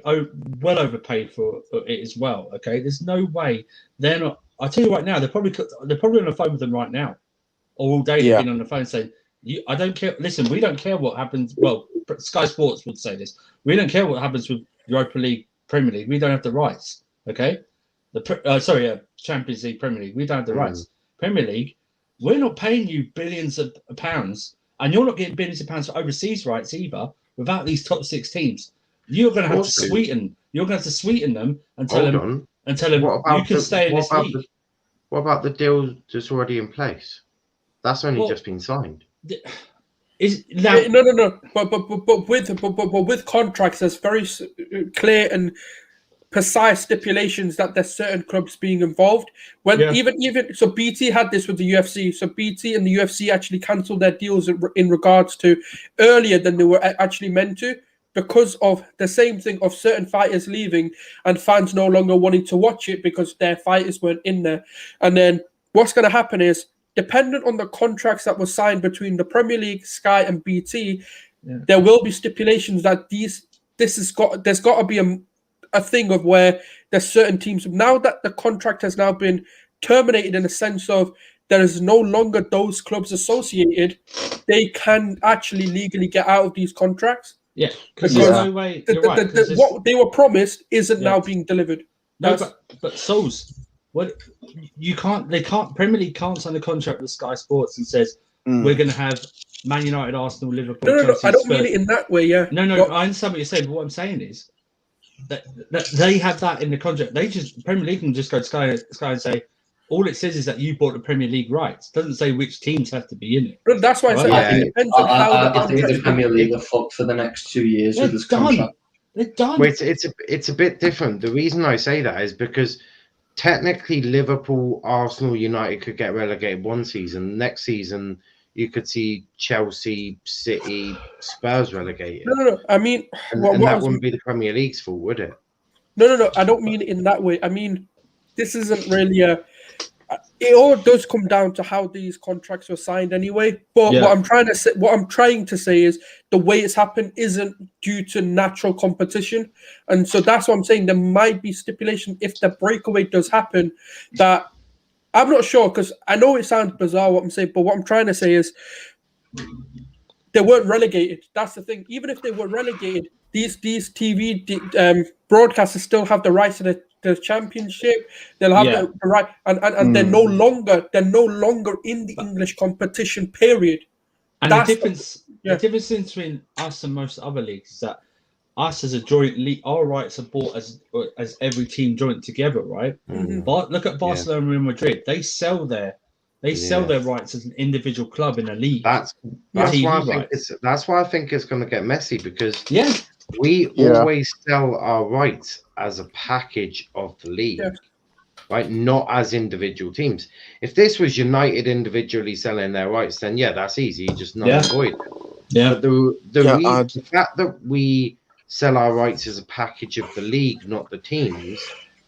well overpaid for it as well. Okay, there's no way they're not. I tell you right now, they're probably on the phone with them right now, or all day they've been on the phone saying, "I don't care. Listen, we don't care what happens." Well, Sky Sports would say this. We don't care what happens with Europa League, Premier League. We don't have the rights. Okay, Champions League, Premier League. We don't have the rights. Premier League, we're not paying you billions of pounds, and you're not getting billions of pounds for overseas rights either. Without these top 6 teams, you're going to have to sweeten. You're going to have to sweeten them and tell them you can stay in this league. What about the deal that's already in place? That's only just been signed. No. But with contracts, there's very clear and precise stipulations that there's certain clubs being involved. Even so, BT had this with the UFC. So BT and the UFC actually cancelled their deals in regards to earlier than they were actually meant to, because of the same thing of certain fighters leaving and fans no longer wanting to watch it because their fighters weren't in there. And then what's going to happen is, dependent on the contracts that were signed between the Premier League, Sky, and BT, there will be stipulations that there's got to be a thing of where there's certain teams. Now that the contract has now been terminated in the sense of there is no longer those clubs associated, they can actually legally get out of these contracts. Yeah, because what they were promised isn't now being delivered. No, but Sulz, what you can't? They can't. Premier League can't sign a contract with Sky Sports and says we're going to have Man United, Arsenal, Liverpool. No, I don't mean it in that way. Yeah. No, I understand what you're saying. But what I'm saying is that they have that in the contract. Premier League can just go to Sky and say, all it says is that you bought the Premier League rights. It doesn't say which teams have to be in it. But that's why it depends on how I think the Premier League are fucked for the next 2 years with this contract. They're done. Well, it's a bit different. The reason I say that is because technically Liverpool, Arsenal, United could get relegated one season. Next season, you could see Chelsea, City, Spurs relegated. No. I mean, and that wouldn't be the Premier League's fault, would it? No. I don't mean it in that way. I mean, this isn't really it all does come down to how these contracts were signed anyway. But what I'm trying to say is the way it's happened isn't due to natural competition. And so that's what I'm saying. There might be stipulation if the breakaway does happen that I'm not sure, because I know it sounds bizarre what I'm saying, but what I'm trying to say is they weren't relegated. That's the thing. Even if they were relegated, these TV broadcasters still have the rights to the championship. They'll have the right, and they're no longer in the English competition period. And the difference between us and most other leagues is that us as a joint league, our rights are bought as every team joint together, right? But look at Barcelona and Real Madrid. They sell their rights as an individual club in a league. That's why I think it's going to get messy, because we always sell our rights as a package of the league, right? Not as individual teams. If this was United individually selling their rights, then that's easy. You just null and void. But the fact that we sell our rights as a package of the league, not the teams,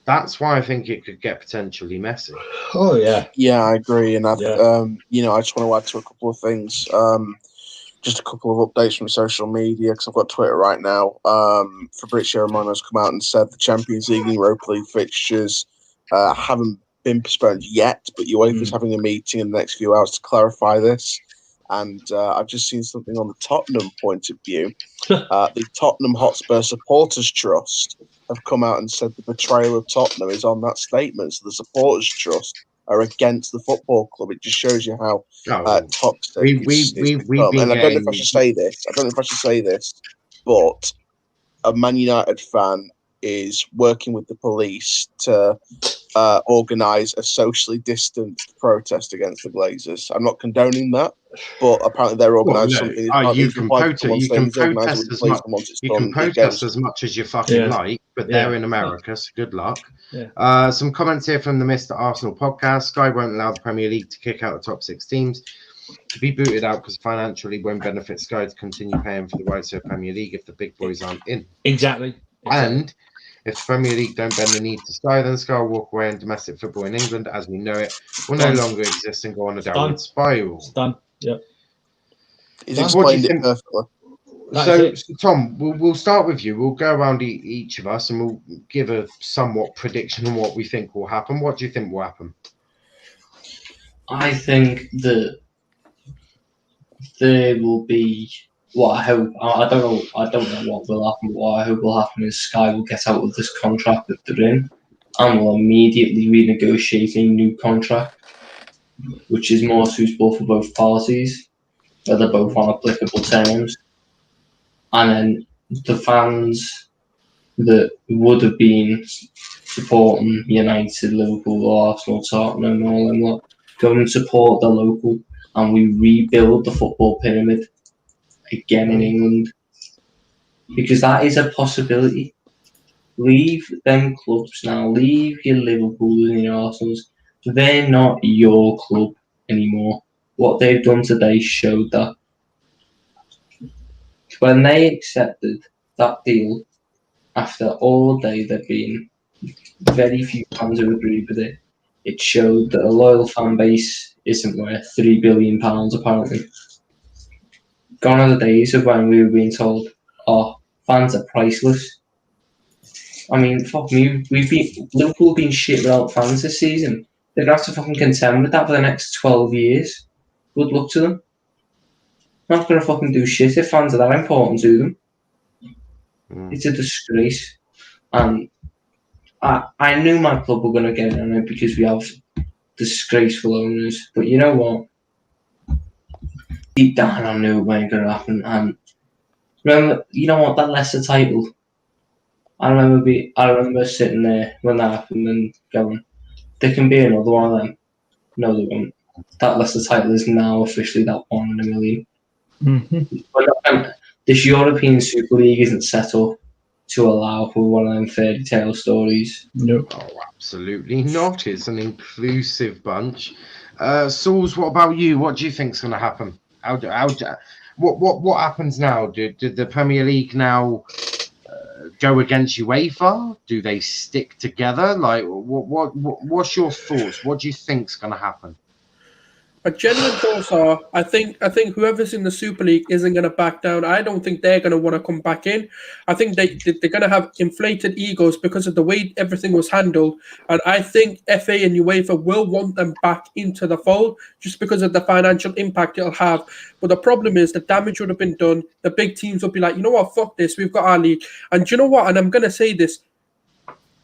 that's why I think it could get potentially messy. Oh yeah, I agree. And I just want to add to a couple of things. Just a couple of updates from social media, because I've got Twitter right now. Fabrizio Romano's come out and said the Champions League and Europa League fixtures haven't been postponed yet, but UEFA's having a meeting in the next few hours to clarify this. And I've just seen something on the Tottenham point of view. The Tottenham Hotspur Supporters Trust have come out and said the betrayal of Tottenham is on that statement. So the Supporters Trust are against the football club. It just shows you how toxic it's become. And I don't know if I should say this. But a Man United fan is working with the police to organise a socially distanced protest against the Glazers. I'm not condoning that, but apparently they're organising something. You can protest as much as you fucking like, but they're in America, so good luck. Some comments here from the Mr. Arsenal podcast. Sky won't allow the Premier League to kick out the top 6 teams to be booted out because financially won't benefit Sky to continue paying for the rights to the Premier League if the big boys aren't in. Exactly. And if the Premier League don't bend the knee to Sky, then Sky will walk away, and domestic football in England, as we know it, will no longer exist and go on a downward spiral. It's done. Yep. He's explained it perfectly. So, Tom, we'll start with you. We'll go around each of us, and we'll give a somewhat prediction on what we think will happen. What do you think will happen? I think that there will be. What I hope, I don't know what will happen, but what I hope will happen is Sky will get out of this contract that they're in and will immediately renegotiate a new contract, which is more suitable for both parties, where they're both on applicable terms. And then the fans that would have been supporting United, Liverpool, Arsenal, Tottenham, and all them lot, go and support the local, and we rebuild the football pyramid again in England, because that is a possibility. Leave them clubs now. Leave your Liverpools and your Arsenals. They're not your club anymore. What they've done today showed that. When they accepted that deal, after all day there'd been very few fans who agreed with it, it showed that a loyal fan base isn't worth £3 billion apparently. Gone are the days of when we were being told, fans are priceless. I mean, fuck me, Liverpool have been shit without fans this season. They're going to have to fucking contend with that for the next 12 years. Good luck to them. Not going to fucking do shit if fans are that important to them. It's a disgrace. And I knew my club were going to get in it because we have disgraceful owners. But you know what? Deep down, I knew it wasn't going to happen. And remember, you know what? That Leicester title. I remember sitting there when that happened and going, "There can be another one of them." No, there won't. That Leicester title is now officially that 1 in a million. But this European Super League isn't set up to allow for one of them fairy tale stories. No, absolutely not. It's an inclusive bunch. Sulz, what about you? What do you think's going to happen? What happens now? Did the Premier League now go against UEFA? Do they stick together? Like, what's your thoughts? What do you think's going to happen? My genuine thoughts are, I think whoever's in the Super League isn't going to back down. I don't think they're going to want to come back in. I think they're going to have inflated egos because of the way everything was handled. And I think FA and UEFA will want them back into the fold just because of the financial impact it'll have. But the problem is the damage would have been done. The big teams will be like, you know what, fuck this. We've got our league. And do you know what? And I'm going to say this.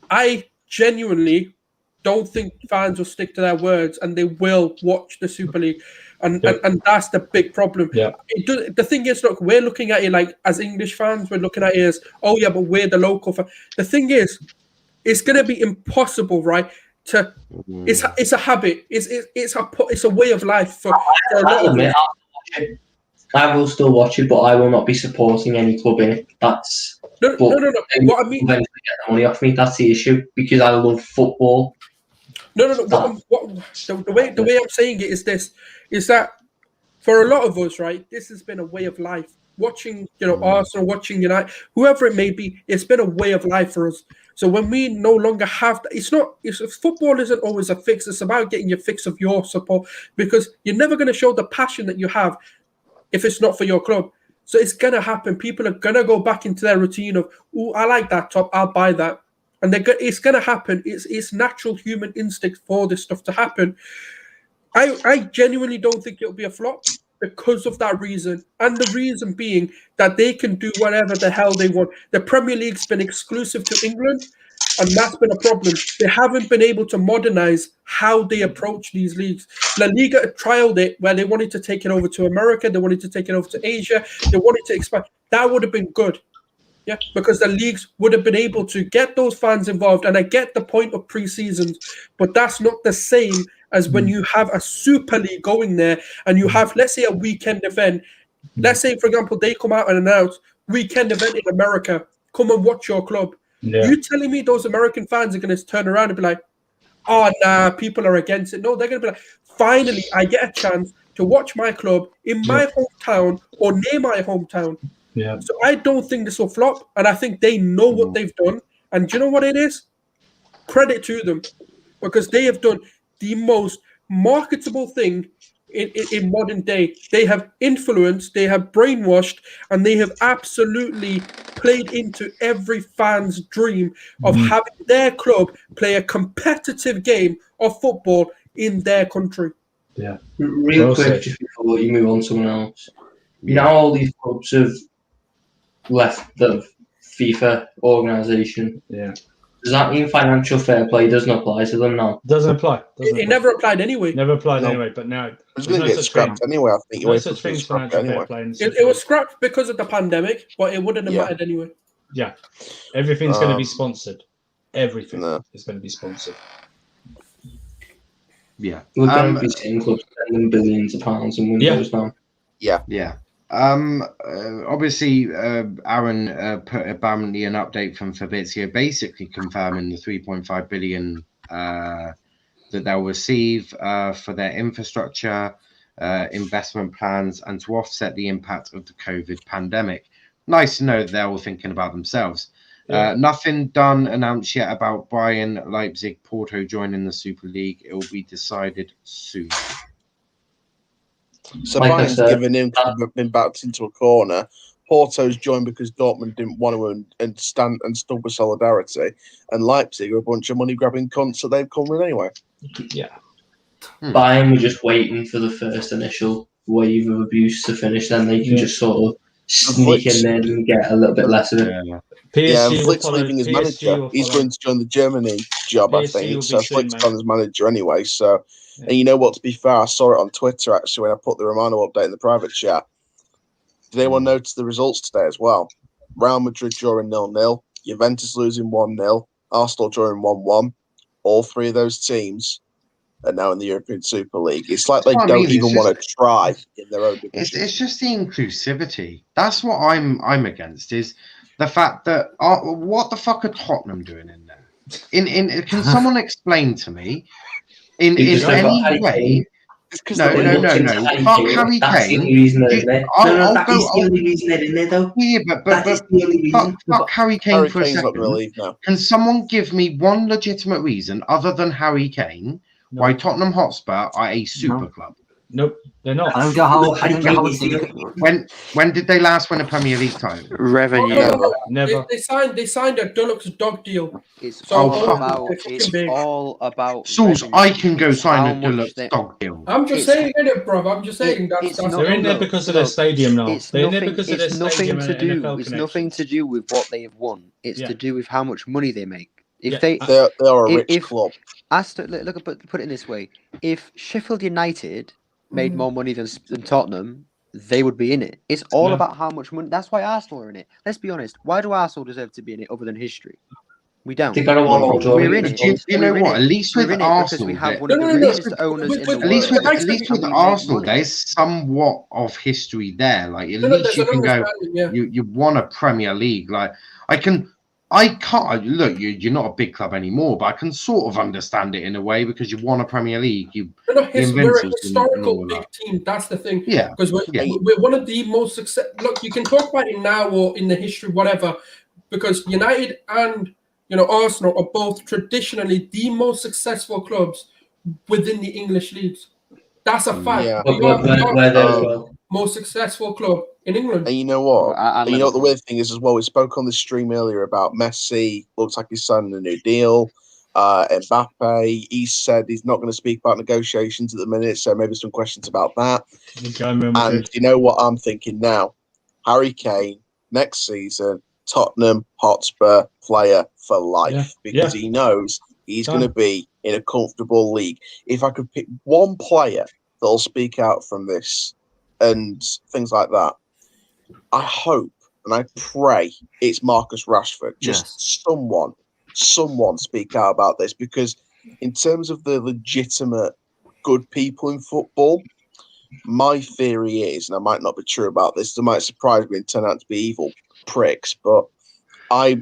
I genuinely don't think fans will stick to their words and they will watch the Super League. And that's the big problem. Yeah. The thing is, look, we're looking at it like, as English fans, we're looking at it as, oh, yeah, but we're the local fan. The thing is, it's going to be impossible, right? It's a habit. It's a way of life for a lot of us. I will still watch it, but I will not be supporting any club in it. No. What I mean, eventually get the money off me. That's the issue because I love football. No. The way I'm saying it is this: is that for a lot of us, right? This has been a way of life. Watching, Arsenal, watching United, whoever it may be, it's been a way of life for us. So when we no longer have that, football isn't always a fix. It's about getting your fix of your support because you're never going to show the passion that you have if it's not for your club. So it's going to happen. People are going to go back into their routine of, oh, I like that top, I'll buy that. And it's going to happen. It's natural human instinct for this stuff to happen. I genuinely don't think it'll be a flop because of that reason. And the reason being that they can do whatever the hell they want. The Premier League's been exclusive to England, and that's been a problem. They haven't been able to modernize how they approach these leagues. La Liga trialed it where they wanted to take it over to America. They wanted to take it over to Asia. They wanted to expand. That would have been good. Yeah, because the leagues would have been able to get those fans involved. And I get the point of pre-seasons, but that's not the same as when you have a Super League going there and you have, let's say, a weekend event. Let's say, for example, they come out and announce weekend event in America. Come and watch your club. Yeah. You telling me those American fans are going to turn around and be like, oh, nah, people are against it. No, they're going to be like, finally, I get a chance to watch my club in my hometown or near my hometown. Yeah. So I don't think this will flop, and I think they know what they've done. And do you know what it is? Credit to them, because they have done the most marketable thing in modern day. They have influenced, they have brainwashed, and they have absolutely played into every fan's dream of having their club play a competitive game of football in their country. Yeah. Real quick, just before you move on to someone else. You know, all these clubs have left the FIFA organisation. Yeah. Does that mean financial fair play doesn't apply to them now? Doesn't apply. It never applied anyway. Never applied anyway, but now it's going to get scrapped anyway. I think no such thing as financial fair play. It was scrapped because of the pandemic, but it wouldn't have mattered anyway. Yeah. Everything's going to be sponsored. Everything is going to be sponsored. Yeah. We're going to be seeing clubs spending billions of pounds and windows now. Yeah. Obviously, Aaron put abundantly an update from Fabrizio, basically confirming the 3.5 billion that they'll receive for their infrastructure investment plans and to offset the impact of the COVID pandemic. Nice to know that they're all thinking about themselves. Nothing done announced yet about Bayern, Leipzig, Porto joining the Super League. It will be decided soon. So Bayern's given in, been backed into a corner. Porto's joined because Dortmund didn't want to and stood with solidarity. And Leipzig are a bunch of money-grabbing cunts, so they've come in anyway. Yeah. Bayern were just waiting for the first initial wave of abuse to finish, then they can just sort of sneak in there and get a little bit less of it. Flick's leaving his manager. He's going to join the Germany job, I think. So Flick's on his manager anyway. So, and you know what? To be fair, I saw it on Twitter actually when I put the Romano update in the private chat. Did anyone notice the results today as well? Real Madrid drawing 0-0, Juventus losing 1-0, Arsenal drawing 1-1. All three of those teams are now in the European Super League. It's like they don't even want to try in their own division. It's just the inclusivity. That's what I'm against. Is the fact that what the fuck are Tottenham doing in there? Can someone explain to me in any way No. Fuck Harry That's the Kane. only reason they're in there. I'll go. Is the only reason they're in there, though. Yeah, but fuck Harry Kane for a Kane's not going to second. leave now. Can someone give me one legitimate reason other than Harry Kane why Tottenham Hotspur are a super club? Nope, they're not. I don't get how. When did they last win a Premier League title? Revenue. Never. They signed a Deluxe dog deal. It's So all fuck, about. they're It's fucking big. all about. Sulz, revenue. I can go sign How a much Deluxe they- dog deal. I'm just saying, innit, bro? I'm just saying it's that's not- They're in there because of their stadium now. It's They're in there nothing. because of their It's nothing stadium to and do. NFL It's nothing to connections. do with what they have won. It's to do with how much money they make. If Yeah, they, They are a rich if- club. put it in this way: if Sheffield United made more money than Tottenham, they would be in it. It's all Yeah. about how much money. That's why Arsenal are in it. Let's be honest. Why do Arsenal deserve to be in it other than history? We don't. They got a one-all draw. We're in it. Do you know We're in what? it. At least We're with in it because Arsenal, we have one No, of the no, no. richest owners in the at least world. with and we make Arsenal, money. there's somewhat of history there. Like at No, no, least there's you an can go. understanding, yeah. You won a Premier League. Like I can't look. You're not a big club anymore, but I can sort of understand it in a way because you won a Premier League. We're a Invincibles historical and all big that. team. That's the thing. Yeah, Because we're one of the most success. Look, you can talk about it now or in the history, whatever. Because United and Arsenal are both traditionally the most successful clubs within the English leagues. That's a fact. Yeah. We are Where they're as well. most successful club in England. And you know what? And And you know what the weird thing is as well? We spoke on the stream earlier about Messi. Looks like he's signing a new deal. Mbappe, he said he's not going to speak about negotiations at the minute, so maybe some questions about that. And you know what I'm thinking now? Harry Kane, next season, Tottenham Hotspur player for life because he knows he's going to be in a comfortable league. If I could pick one player that'll speak out from this and things like that, I hope and I pray it's Marcus Rashford. Just someone speak out about this, because in terms of the legitimate good people in football, my theory is, and I might not be true about this, it might surprise me and turn out to be evil pricks, but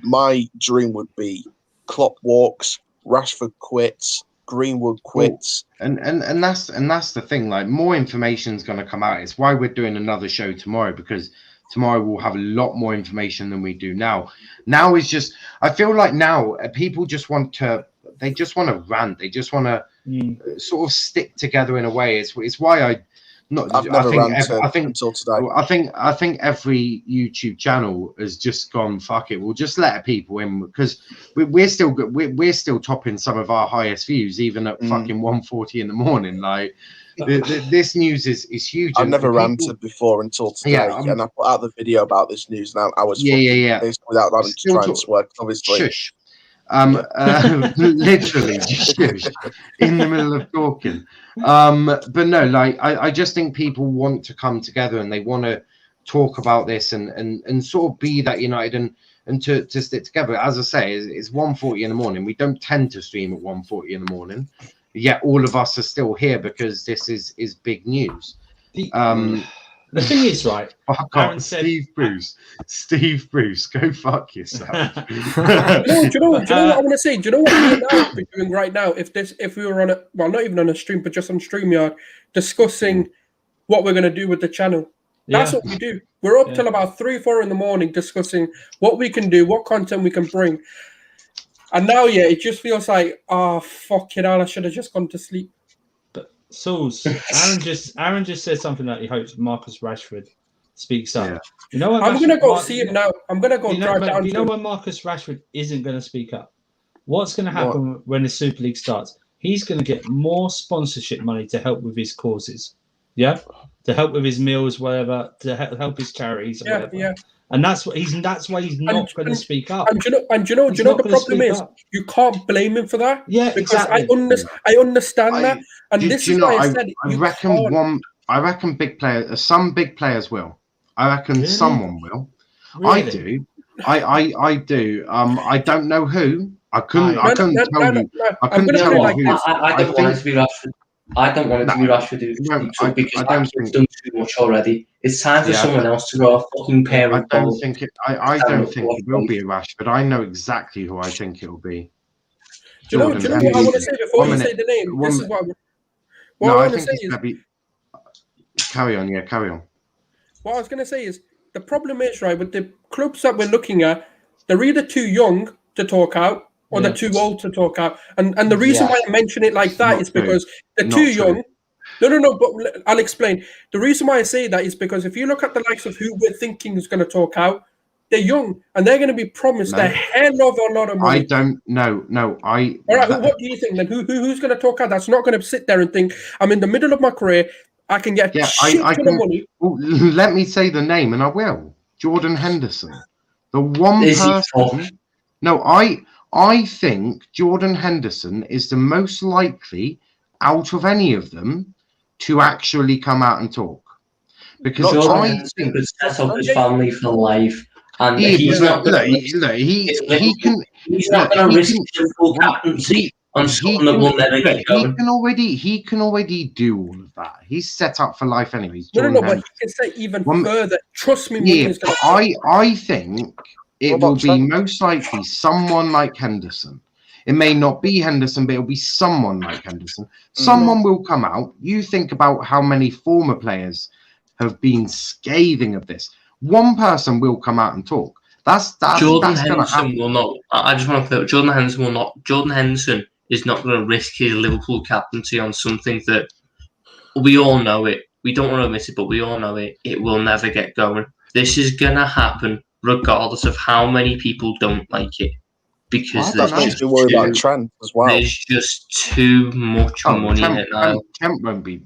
my dream would be Klopp walks, Rashford quits, Greenwood quits. And that's the thing. Like, more information is going to come out. It's why we're doing another show tomorrow, because tomorrow we'll have a lot more information than we do now. Now is just, I feel like now people just want to rant. They just want to sort of stick together in a way. It's why I've never ranted until today. I think every YouTube channel has just gone, fuck it, we'll just let people in, because we're still topping some of our highest views even at fucking 1:40 in the morning. Like this news is huge. I've never ranted before until today, and I put out the video about this news, and I was this without having to try and swear, obviously. Shush. Literally just in the middle of talking. But no, like I just think people want to come together and they want to talk about this and sort of be that united and to stick together. As I say, it's 1:40 in the morning. We don't tend to stream at 1:40 in the morning, yet all of us are still here because this is big news. The thing is, right? Aaron said, Steve Bruce, go fuck yourself. Do you know what I want to say? Do you know what me and I are doing right now? If we were on not even on a stream, but just on StreamYard, discussing what we're going to do with the channel. That's what we do. We're up till about 3-4 in the morning discussing what we can do, what content we can bring. And now, it just feels like, fuck it all, I should have just gone to sleep. Sulz, Aaron just said something that he hopes Marcus Rashford speaks up. Yeah. You know what? I'm going to go see him now. I'm going to go drive down. You know when Marcus Rashford isn't going to speak up? What's going to happen when the Super League starts? He's going to get more sponsorship money to help with his causes. Yeah? To help with his meals, whatever, to help his charities, or whatever. Yeah. And that's why he's not going to speak up. And do you know the problem is? You can't blame him for that. Yeah, because exactly. I understand that. And this is why I said I reckon big players, some big players will. I reckon someone will. Really? I do. I do. I don't know who. I couldn't tell you. I couldn't tell you who. I don't want it to be Rashford. I don't want it to be Rashford because Rashford's done too much already. It's time for someone else to grow a fucking pair of balls. I don't think it will be a Rashford. I know exactly who I think it will be. Do you know what I want to say before you say the name? No, I think it's going to be. Carry on, carry on. What I was going to say is the problem is, right, with the clubs that we're looking at, they're either too young to talk out or they're too old to talk out. And the reason why I mention it like that is because they're too young. No, but I'll explain. The reason why I say that is because if you look at the likes of who we're thinking is going to talk out, they're young and they're going to be promised a hell of a lot of money. I don't know. All right, what do you think then? Who's going to talk out? That's not going to sit there and think, I'm in the middle of my career, I can get shit ton of money. Well, let me say the name and I will. Jordan Henderson. The one person. No, I think Jordan Henderson is the most likely out of any of them to actually come out and talk. Because Jordan could set up his family for life. And he's not going to risk his full captaincy on something that will never get going. He can already do all of that. He's set up for life anyway. No, but he can say even further. Trust me. Yeah, but I think it will be most likely someone like Henderson. It may not be Henderson, but it'll be someone like Henderson. Someone will come out. You think about how many former players have been scathing of this. One person will come out and talk. Jordan Henderson will not. I just want to clear. Jordan Henderson will not. Jordan Henderson is not going to risk his Liverpool captaincy on something that we all know it. We don't want to admit it, but we all know it. It will never get going. This is going to happen regardless of how many people don't like it. Because that makes me worry about Trent as well. There's just too much money in it now. Trent won't be.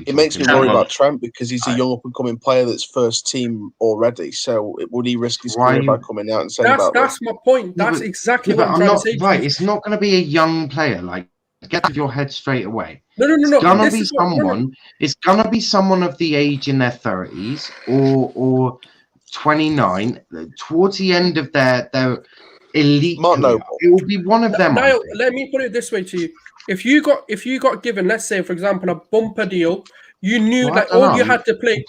It makes me worry about Trent because he's a young up and coming player that's first team already. So would he risk his career by coming out and saying that's my point. That's exactly what I'm trying to say. Right, it's not going to be a young player. Like, get out of your head straight away. No. It's gonna be someone. It's gonna be someone of the age in their 30s or 29, towards the end of their elite career. It will be one of them. Now, let me put it this way to you: if you got given, let's say, for example, a bumper deal, you knew that all you had to play.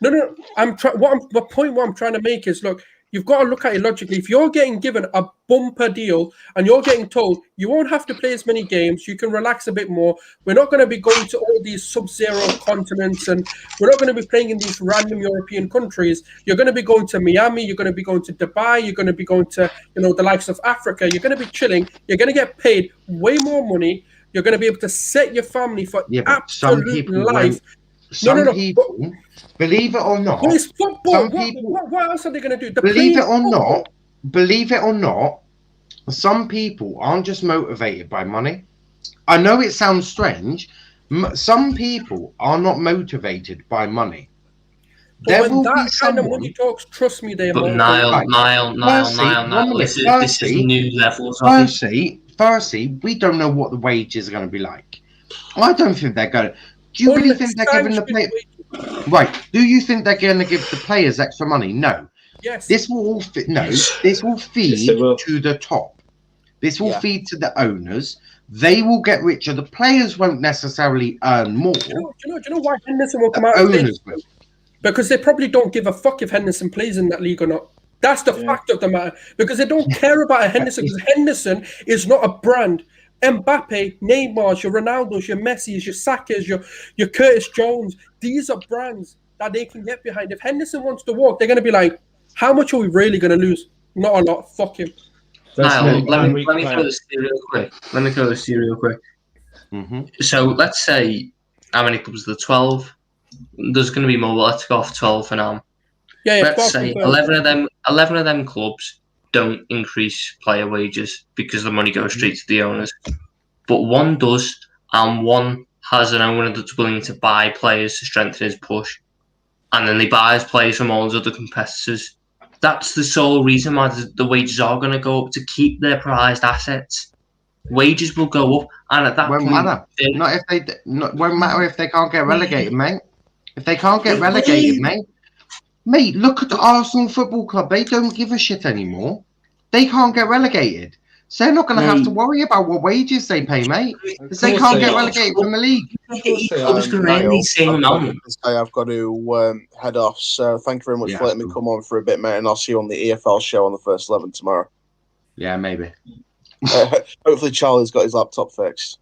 No. The point I'm trying to make is, look, you've got to look at it logically. If you're getting given a bumper deal and you're getting told you won't have to play as many games, you can relax a bit more. We're not going to be going to all these sub-zero continents, and we're not going to be playing in these random European countries. You're going to be going to Miami. You're going to be going to Dubai. You're going to be going to, the likes of Africa. You're going to be chilling. You're going to get paid way more money. You're going to be able to set your family for absolute life. Some people, believe it or not, it's football. What else are they going to do? Believe it or not, some people aren't just motivated by money. I know it sounds strange. Some people are not motivated by money. But when that kind of money talks, trust me, they're motivated. Niall, this is new levels. Firstly, we don't know what the wages are going to be like. I don't think they're going to. Do you really think they're giving the players? Right. Do you think they're going to give the players extra money? No. Yes. This will all feed to the top. This will feed to the owners. They will get richer. The players won't necessarily earn more. Do you know why Henderson will come out? Owners will. Because they probably don't give a fuck if Henderson plays in that league or not. That's the fact of the matter. Because they don't care about a Henderson. Because Henderson is not a brand. Mbappe, Neymar, your Ronaldo's, your Messi's, your Saka's, your Curtis Jones. These are brands that they can get behind. If Henderson wants to walk, they're going to be like, how much are we really going to lose? Not a lot. Fuck him. Now, let me throw this to you real quick. Mm-hmm. So let's say, how many clubs are there? 12? There's going to be more, but let's go off 12 for now. Let's say 11 of them clubs don't increase player wages because the money goes straight to the owners. But one does, and one has an owner that's willing to buy players to strengthen his push. And then they buy his players from all his other competitors. That's the sole reason why the wages are going to go up, to keep their prized assets. Wages will go up, and at that point... Won't matter if they can't get relegated, mate. If they can't get relegated, mate, look at the Arsenal Football Club. They don't give a shit anymore. They can't get relegated. So they're not going to have to worry about what wages they pay, mate. Because they can't get relegated from the league. I've got to head off. So thank you very much for letting me come on for a bit, mate. And I'll see you on the EFL show on the First 11 tomorrow. Yeah, maybe. Hopefully Charlie's got his laptop fixed.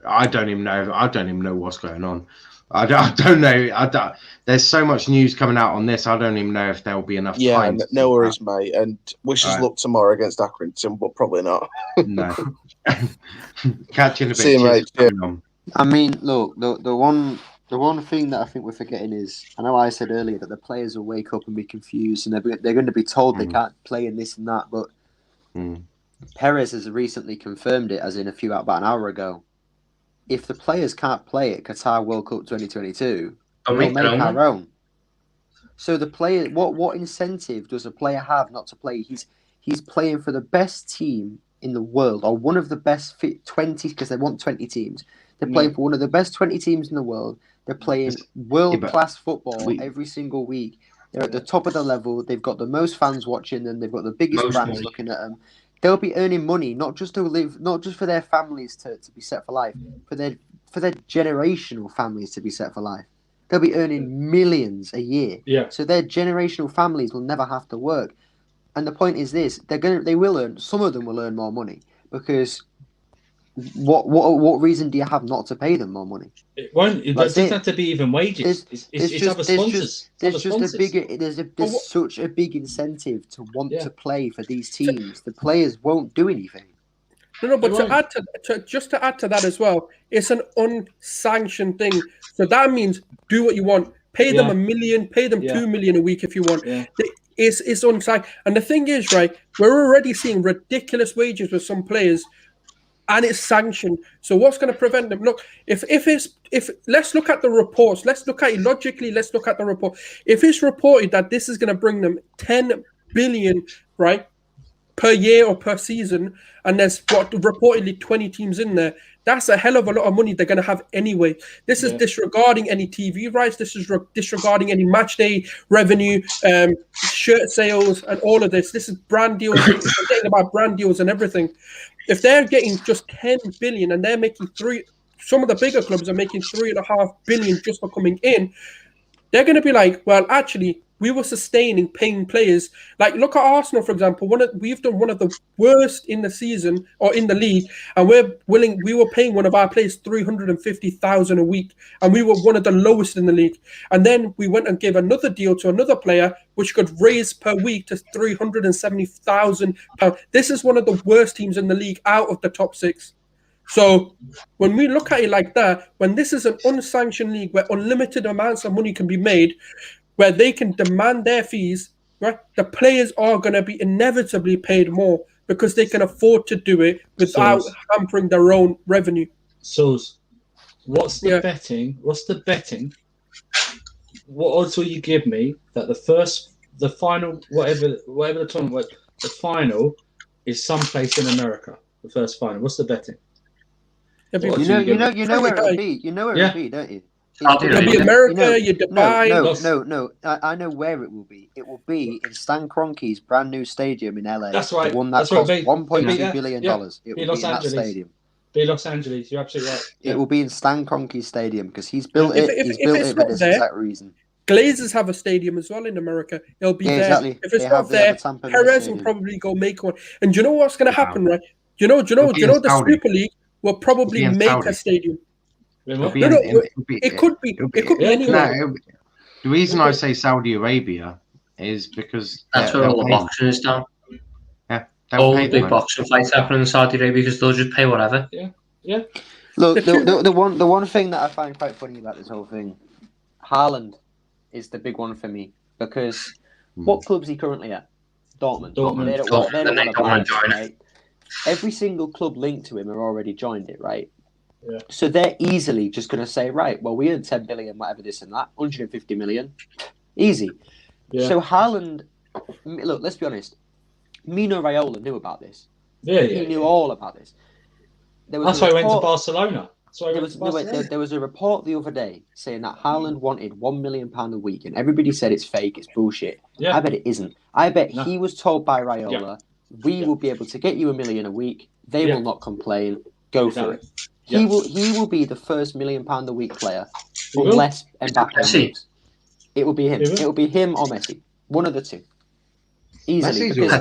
I don't even know what's going on. I don't know. There's so much news coming out on this. I don't even know if there'll be enough time. Yeah, no worries, mate. And wish us luck tomorrow against Accrington, but probably not. No. Catch you in a bit. See you, mate. I mean, look, the one thing that I think we're forgetting is, I know I said earlier that the players will wake up and be confused, and they're going to be told they can't play in this and that. But Perez has recently confirmed it, as in about an hour ago. If the players can't play at Qatar World Cup 2022, we'll make our own. So the player, what incentive does a player have not to play? He's playing for the best team in the world, or one of the best 20, because they want 20 teams. They're playing for one of the best 20 teams in the world. They're playing world-class football every single week. They're at the top of the level. They've got the most fans watching them. They've got the biggest brands looking at them. They'll be earning money, not just for their families to be set for life, for their generational families to be set for life. They'll be earning millions a year. Yeah. So their generational families will never have to work. And the point is this: they will earn. Some of them will earn more money because what reason do you have not to pay them more money? It won't. It doesn't have to be even wages. It's other sponsors. There's such a big incentive to want to play for these teams. The players won't do anything. No, but to add to that as well, it's an unsanctioned thing. So that means do what you want. Pay them $1 million, pay them $2 million a week if you want. Yeah. It's unsanctioned. And the thing is, right, we're already seeing ridiculous wages with some players, and it's sanctioned. So what's going to prevent them? Look, if let's look at the reports. Let's look at it logically. Let's look at the report. If it's reported that this is going to bring them 10 billion, right, per year or per season, and there's reportedly 20 teams in there, that's a hell of a lot of money they're going to have anyway. This is disregarding any TV rights. This is disregarding any match day revenue, shirt sales, and all of this. This is brand deals. We're getting about brand deals and everything. If they're getting just 10 billion and they're making some of the bigger clubs are making 3.5 billion just for coming in, they're going to be like, well, actually, we were sustaining paying players. Like, look at Arsenal, for example. We've done one of the worst in the season or in the league, and we were paying one of our players 350,000 a week, and we were one of the lowest in the league. And then we went and gave another deal to another player, which could raise per week to 370,000 pounds. This is one of the worst teams in the league out of the top 6. So when we look at it like that, when this is an unsanctioned league where unlimited amounts of money can be made, where they can demand their fees, right? The players are going to be inevitably paid more because they can afford to do it without hampering their own revenue. Sulz, what's the betting? What's the betting? What odds will you give me that the final, whatever the tournament, the final is someplace in America? The first final. What's the betting? You know where it'll be. You know where it'll be, don't you? It'll be America, Dubai. No. I know where it will be. It will be in Stan Kroenke's brand new stadium in LA. That's right. The one that cost $1.2 billion. It will be in that stadium. Be Los Angeles. You're absolutely right. It will be in Stan Kroenke's stadium because he's built it. He's built it for this exact reason. Glazers have a stadium as well in America. It'll be there. Exactly. If it's not there, Perez will probably go make one. And do you know what's going to happen, right? Do you know the Super League will probably make a stadium. It could be anywhere. The reason I say Saudi Arabia is because that's where all the boxing is done. Yeah, all the big boxing fights happen in Saudi Arabia because they'll just pay whatever. Yeah. Look, the one thing that I find quite funny about this whole thing, Haaland is the big one for me because what club's he currently at? Dortmund. They don't want to buy him, right? Every single club linked to him are already joined it, right? Yeah. So they're easily just going to say, right, well, we earned 10 billion, whatever this and that, 150 million. Easy. Yeah. So Haaland, look, let's be honest. Mino Raiola knew about this. He knew all about this. That's why he went to Barcelona. There was a report the other day saying that Haaland wanted £1 million a week, and everybody said it's fake, it's bullshit. Yeah. I bet it isn't. I bet he was told by Raiola, we will be able to get you $1 million a week. They will not complain. Go for it. He will be the first £1 million a week player, unless Mbappe moves. It will be him. It will be him or Messi. One of the two. Easily. Messi's I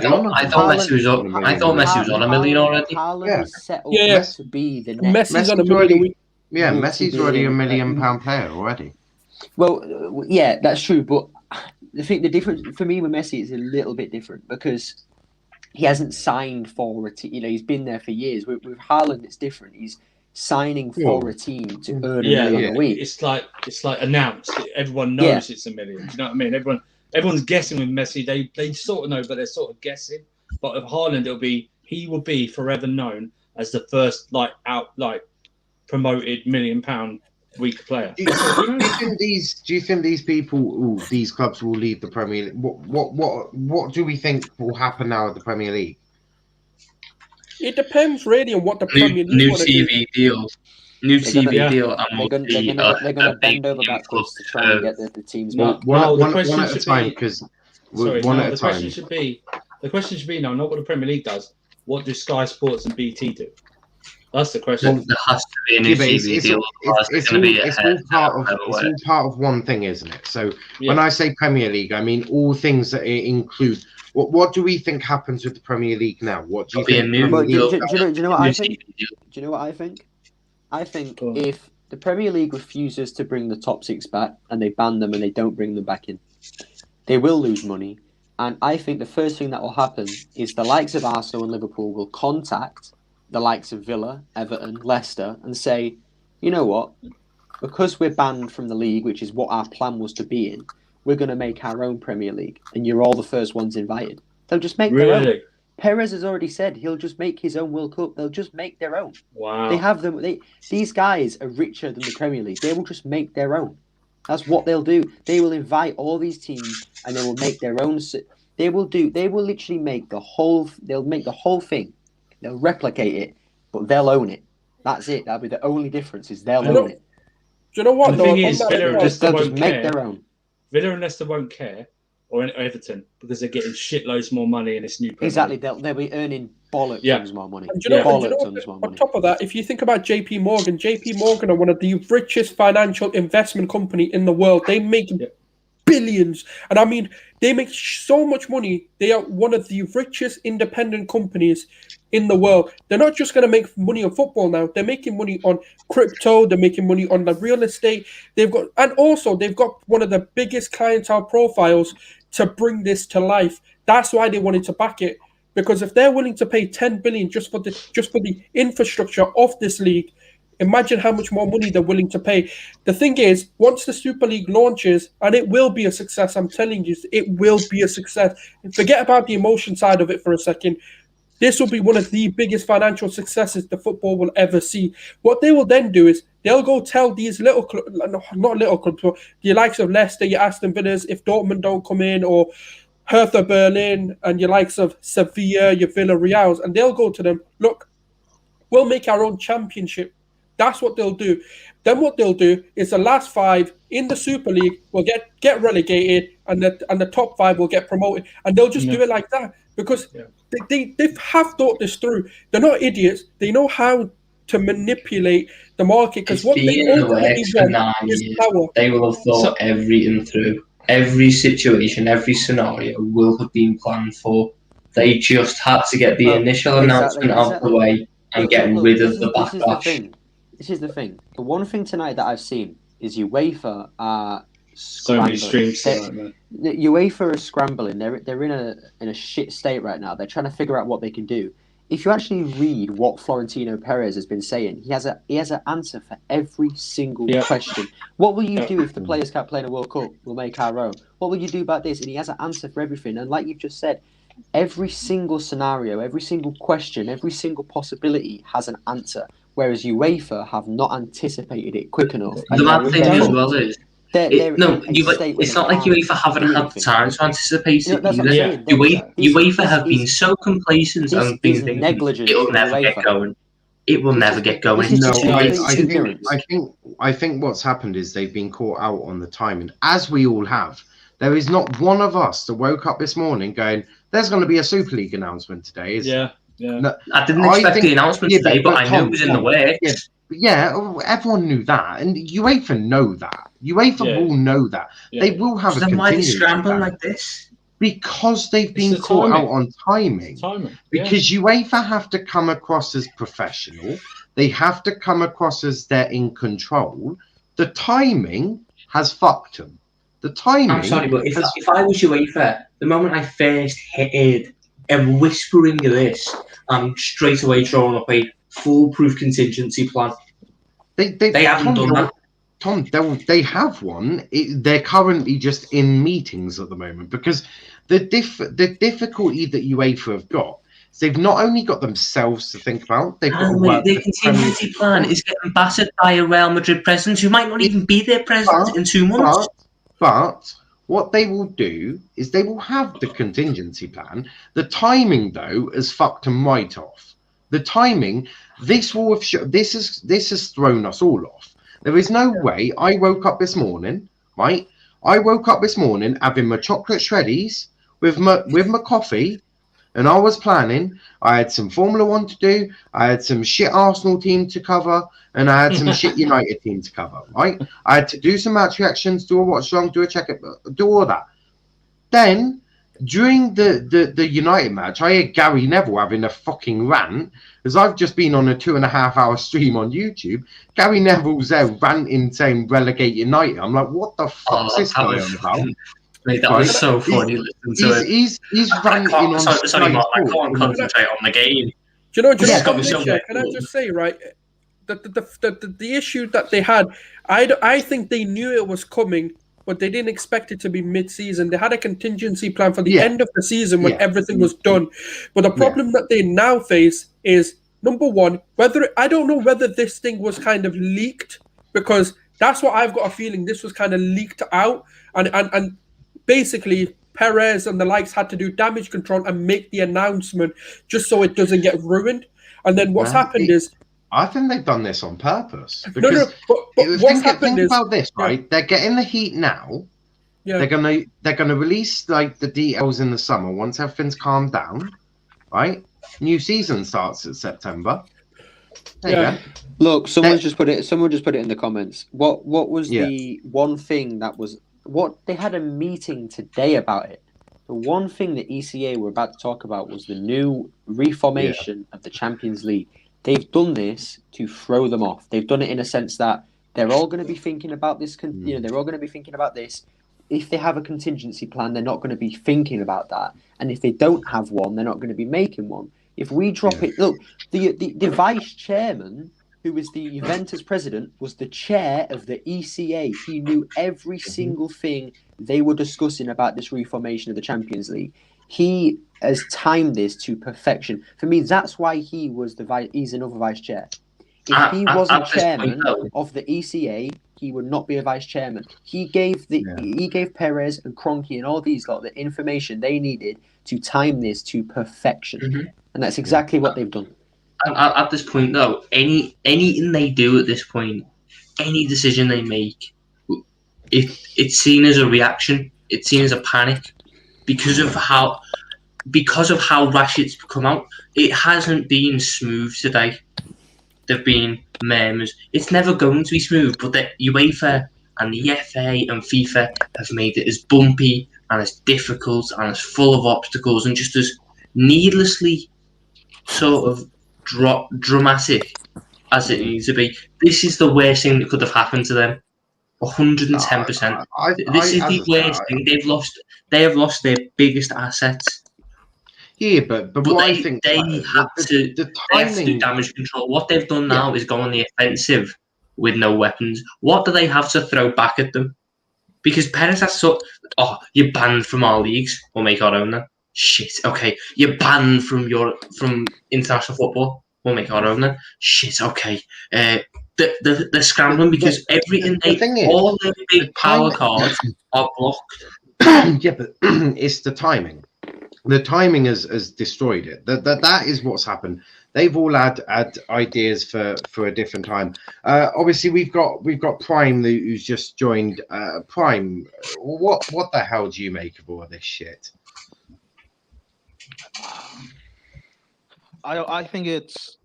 thought Messi was on. I thought Messi was on $1 million already. Haaland is set up to be the next. Messi's on $1 million. Yeah, Messi's already £1 million player already. Well, yeah, that's true. But I think the difference for me with Messi is a little bit different because he hasn't signed for a team. He's been there for years. With Haaland, it's different. He's signing for a team to earn $1 million a week. It's like announced. Everyone knows it's $1 million. Do you know what I mean? Everyone's guessing with Messi. They sort of know, but they're sort of guessing. But with Haaland, he will be forever known as the first promoted £1 million week player. Do you think these people, these clubs will leave the Premier League? What do we think will happen now at the Premier League? It depends really on what the Premier League new TV deal. New TV deal. They're going to bend over backwards to try and get the teams back. One at a time, because the question should be now, not what the Premier League does. What do Sky Sports and BT do? That's the question. Well, there has to be a new TV deal. It's all part of one thing, isn't it? So when I say Premier League, I mean all things that it includes. What do we think happens with the Premier League now? What do you think? Do you know what I think? Do you know what I think? I think if the Premier League refuses to bring the top 6 back and they ban them and they don't bring them back in, they will lose money. And I think the first thing that will happen is the likes of Arsenal and Liverpool will contact the likes of Villa, Everton, Leicester, and say, you know what? Because we're banned from the league, which is what our plan was to be in, we're going to make our own Premier League, and you're all the first ones invited. They'll just make their own. Perez has already said he'll just make his own World Cup. They'll just make their own. Wow. They have them. These guys are richer than the Premier League. They will just make their own. That's what they'll do. They will invite all these teams, and they will make their own. They will literally make the whole. They'll make the whole thing. They'll replicate it, but they'll own it. That's it. That'll be the only difference. Is they'll own it. Do you know what? The thing is, Villa and Leicester won't make their own. Villa and Leicester won't care, or Everton, because they're getting shitloads more money in this new Premier Exactly. League. They'll be earning tons more money. And on top of that, if you think about JP Morgan are one of the richest financial investment company in the world. They make billions. And I mean, they make so much money. They are one of the richest independent companies in the world. They're not just going to make money on football now. They're making money on crypto. They're making money on the real estate. They've got one of the biggest clientele profiles to bring this to life. That's why they wanted to back it. Because if they're willing to pay 10 billion just for the infrastructure of this league, imagine how much more money they're willing to pay. The thing is, once the Super League launches, and it will be a success, I'm telling you, it will be a success. Forget about the emotion side of it for a second. This will be one of the biggest financial successes the football will ever see. What they will then do is they'll go tell these little clubs, not little clubs, but the likes of Leicester, your Aston Villas, if Dortmund don't come in, or Hertha Berlin, and your likes of Sevilla, your Villarreals, and they'll go to them, look, we'll make our own championship. That's what they'll do. Then what they'll do is the last 5 in the Super League will get relegated, and the top 5 will get promoted, and they'll just do it like that because they have thought this through. They're not idiots. They know how to manipulate the market because what they ultimately want is power. They will have thought everything through. Every situation, every scenario will have been planned for. They just had to get the initial announcement out of the way and get rid of the backlash. This is the thing. The one thing tonight that I've seen is UEFA are so many streams. UEFA are scrambling. They're in a shit state right now. They're trying to figure out what they can do. If you actually read what Florentino Perez has been saying, he has an answer for every single question. What will you do if the players can't play in a World Cup? We'll make our own. What will you do about this? And he has an answer for everything. And like you've just said, every single scenario, every single question, every single possibility has an answer. Whereas UEFA have not anticipated it quick enough. The bad thing as well is, it's not like UEFA haven't had time to anticipate it. UEFA have been so complacent and been thinking it'll never get going. It will never get going. No, I think what's happened is they've been caught out on the timing, as we all have. There is not one of us that woke up this morning going, "There's going to be a Super League announcement today." No, I didn't expect the announcement today, but I knew it was in the works. Yeah, everyone knew that, and UEFA know that. UEFA will know that. They will have a then why are they scrambling like this? Because they've been caught out on timing. Because UEFA have to come across as professional. They have to come across as they're in control. The timing has fucked them. The timing. I'm sorry, but if I was UEFA, the moment I first heard a whispering of this, I'm straight away drawing up a foolproof contingency plan. They haven't done that. Tom, they have one. They're currently just in meetings at the moment because the difficulty that UEFA have got is they've not only got themselves to think about, they've got the contingency plan is getting battered by a Real Madrid president who might not even be their president in 2 months. But what they will do is they will have the contingency plan. The timing, though, has fucked them right off. The timing, this has thrown us all off. There is no way. I woke up this morning, right? I woke up this morning having my chocolate shreddies with my coffee, and I was planning. I had some Formula 1 to do. I had some shit Arsenal team to cover, and I had some shit United team to cover, right? I had to do some match reactions, do a watch along, do a check, do all that. Then, during the United match, I heard Gary Neville having a fucking rant, because I've just been on a 2.5 hour stream on YouTube. Gary Neville's there ranting, saying relegate United. I'm like, what the fuck's this going on about? Mate, that was so funny listening to it. He's ranting on sorry, Mark, I can't concentrate on the game. Do you know what, can I just say, right, the issue that they had, I think they knew it was coming, but they didn't expect it to be mid-season. They had a contingency plan for the end of the season when everything was done. But the problem that they now face is, number one, I don't know whether this thing was kind of leaked, because that's what I've got a feeling. This was kind of leaked out, and basically Perez and the likes had to do damage control and make the announcement just so it doesn't get ruined. And then what's happened is, I think they've done this on purpose. But what's happened is, about this, right? They're getting the heat now. Yeah. They're gonna release like the details in the summer once everything's calmed down, right? New season starts in September. There you go. Look, someone just put it in the comments. What was the one thing that was what they had a meeting today about it? The one thing the ECA were about to talk about was the new reformation of the Champions League. They've done this to throw them off. They've done it in a sense that they're all going to be thinking about this. They're all going to be thinking about this. If they have a contingency plan, they're not going to be thinking about that. And if they don't have one, they're not going to be making one. If we drop it, look, the vice chairman, who was the Juventus president, was the chair of the ECA. He knew every single thing they were discussing about this reformation of the Champions League. He has timed this to perfection. For me, that's why he was he's another vice chair. If he wasn't chairman of the ECA, he would not be a vice chairman. He gave Perez and Kroenke and all these lot the information they needed to time this to perfection, and that's exactly what they've done. At this point, though, anything they do at this point, any decision they make, it's seen as a reaction. It's seen as a panic because of how rash it's come out. It hasn't been smooth today. There've been murmurs. It's never going to be smooth, but the UEFA and the FA and FIFA have made it as bumpy and as difficult and as full of obstacles and just as needlessly sort of dramatic as it needs to be. This is the worst thing that could have happened to them. 110%. This is the worst thing. They have lost their biggest assets. Yeah, but what I think they have to do damage control. What they've done now is go on the offensive with no weapons. What do they have to throw back at them? Because Perez has you're banned from our leagues. We'll make our own then. Shit. Okay, you're banned from international football. We'll make our own then. Shit. Okay. They're scrambling because all their big power cards are blocked. Yeah, but it's the timing. The timing has destroyed it. That is what's happened. They've all had ideas for a different time. Obviously, we've got Prime who's just joined. Prime, what the hell do you make of all of this shit? I think it's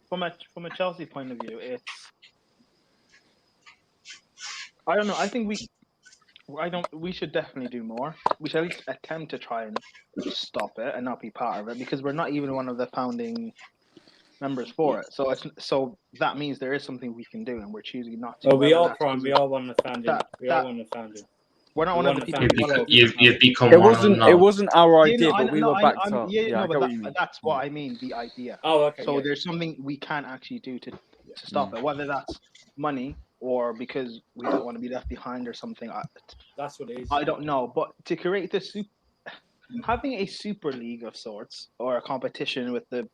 from a Chelsea point of view. I don't know. I think We should definitely do more. We should at least attempt to try and stop it and not be part of it, because we're not even one of the founding members for it. So that means there is something we can do, and we're choosing not to. Well, we are prime. We are one of the founding. We are one of the founding. We're not one of the people. You've become it one wasn't. of them now. It wasn't our idea, but we were backed up. That's what I mean. The idea. Oh, okay. So there's something we can actually do to stop it, whether that's money or because we don't want to be left behind or something. That's what it is. I don't know, but to create this having a super league of sorts or a competition with the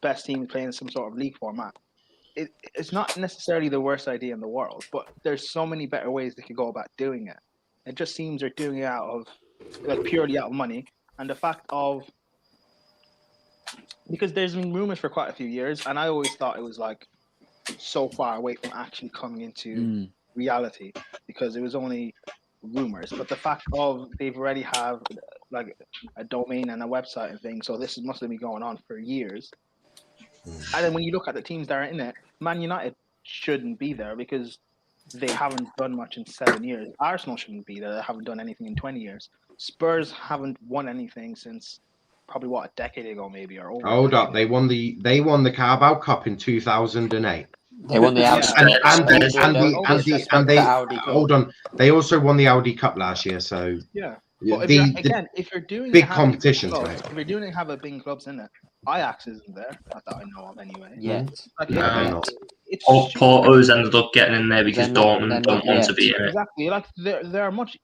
best team playing some sort of league format, it's not necessarily the worst idea in the world, but there's so many better ways they could go about doing it. It just seems they're doing it out of purely out of money, and the fact of because there's been rumors for quite a few years, and I always thought it was like so far away from actually coming into reality because it was only rumors. But the fact of they've already have like a domain and a website and things, so this must have been going on for years. And then when you look at the teams that are in it, Man United shouldn't be there because they haven't done much in 7 years. Arsenal shouldn't be there; they haven't done anything in 20 years. Spurs haven't won anything since probably a decade ago, maybe or over. Hold up, they won the Carabao Cup in 2008. They won the Audi. Hold on. They also won the Audi Cup last year. So yeah. But if you're doing big competitions, clubs, if you're doing it, have a big clubs in it. Ajax isn't there, not that I know of anyway. Yeah. Porto's ended up getting in there because Dortmund don't want to be in it. Exactly. Like there are much.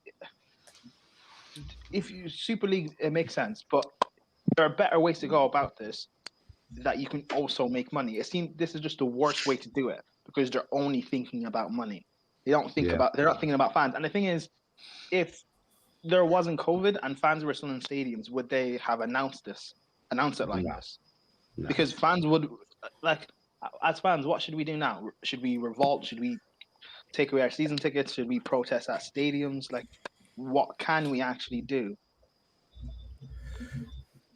If you Super League, it makes sense, but there are better ways to go about this that you can also make money. It seems this is just the worst way to do it because they're only thinking about money. They're not thinking about fans. And the thing is, if there wasn't COVID and fans were still in stadiums, would they have announced it like this? No. Because fans would as fans, what should we do now? Should we revolt? Should we take away our season tickets? Should we protest at stadiums? Like, what can we actually do?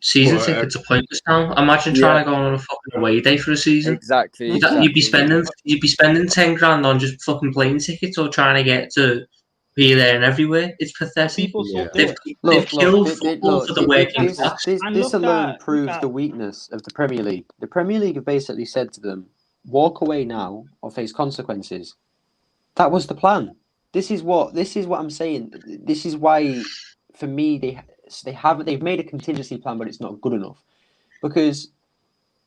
Season tickets are pointless now. Imagine trying to go on a fucking away day for a season. Exactly. You'd be spending $10,000 on just fucking plane tickets or trying to get to be there and everywhere. It's pathetic. They've killed football for the working class. This alone proves the weakness of the Premier League. The Premier League have basically said to them, walk away now or face consequences. That was the plan. This is what I'm saying. This is why, for me, they've made a contingency plan, but it's not good enough because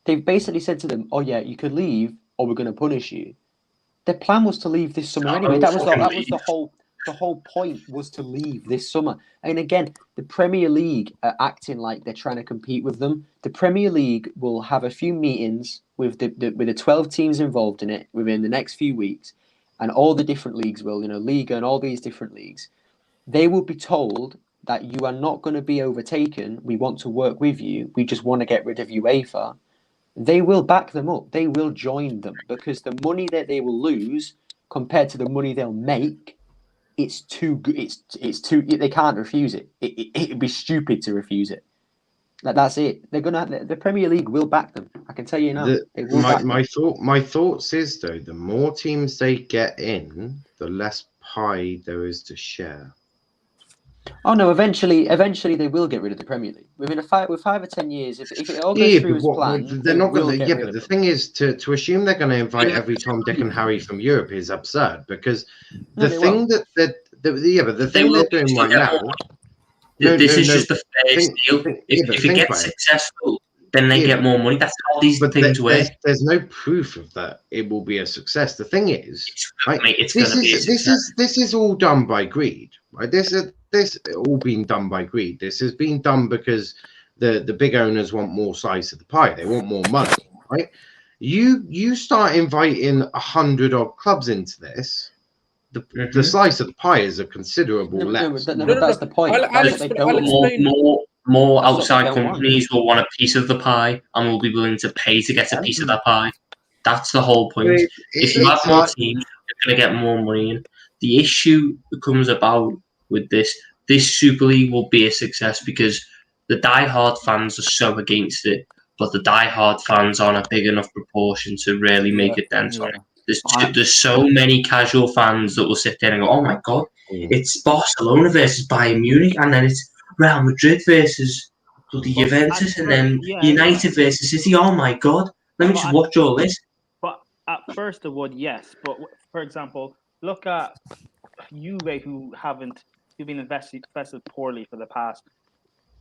they've basically said to them, "Oh yeah, you could leave, or we're going to punish you." Their plan was to leave this summer anyway. That was the whole point was to leave this summer. And again, the Premier League are acting like they're trying to compete with them. The Premier League will have a few meetings with the 12 teams involved in it within the next few weeks, and all the different leagues will, Liga and all these different leagues. They will be told that you are not going to be overtaken. We want to work with you. We just want to get rid of UEFA. They will back them up. They will join them because the money that they will lose compared to the money they'll make, it's too good. It's too. They can't refuse it. It'd be stupid to refuse it. That's it. The Premier League will back them. I can tell you now. My thoughts is though, the more teams they get in, the less pie there is to share. Oh no! Eventually they will get rid of the Premier League. Within 5 or 10 years, if it all goes through as planned, they're not going to. Yeah, but the thing is, to assume they're going to invite every Tom, Dick, and Harry from Europe is absurd. Because the thing they're doing right now. This is just the first deal. If it gets successful, then they get more money. That's how these things work. There's no proof of that. It will be a success. The thing is, this is all done by greed, right? This all been done by greed. This has been done because the big owners want more slice of the pie. They want more money, right? You start inviting 100 odd clubs into this. The slice of the pie is a considerable less. That's the point. More outside companies will want a piece of the pie and will be willing to pay to get a piece of that pie. That's the whole point. If you have more teams, you're going to get more money in. The issue that comes about with this Super League will be a success because the die-hard fans are so against it, but the die-hard fans aren't a big enough proportion to really make a dent on it. There's so many casual fans that will sit there and go, "Oh my god, it's Barcelona versus Bayern Munich, and then it's Real Madrid versus the Juventus, and then United versus City. Oh my God! Let me just watch all this. But at first it would, yes. But for example, look at Juve, who've been invested poorly for the past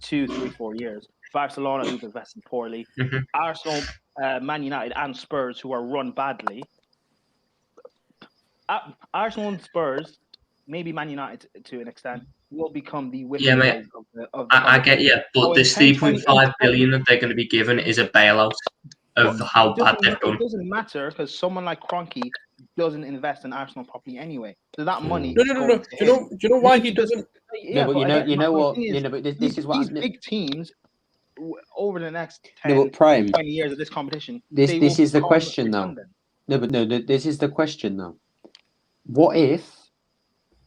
2, 3, 4 years. Barcelona, who've invested poorly. Arsenal, Man United, and Spurs, who are run badly. Arsenal and Spurs, maybe Man United to an extent, will become the whipping boys of the I get you, but this 3.5 billion that they're going to be given is a bailout of how bad they've done. It doesn't matter because someone like Kroenke doesn't invest in Arsenal properly anyway. So that money. No. Do you know why he doesn't? Yeah, but you know what? But this is what these big teams over the next 20 years of this competition. This is the question though. No, this is the question though. What if?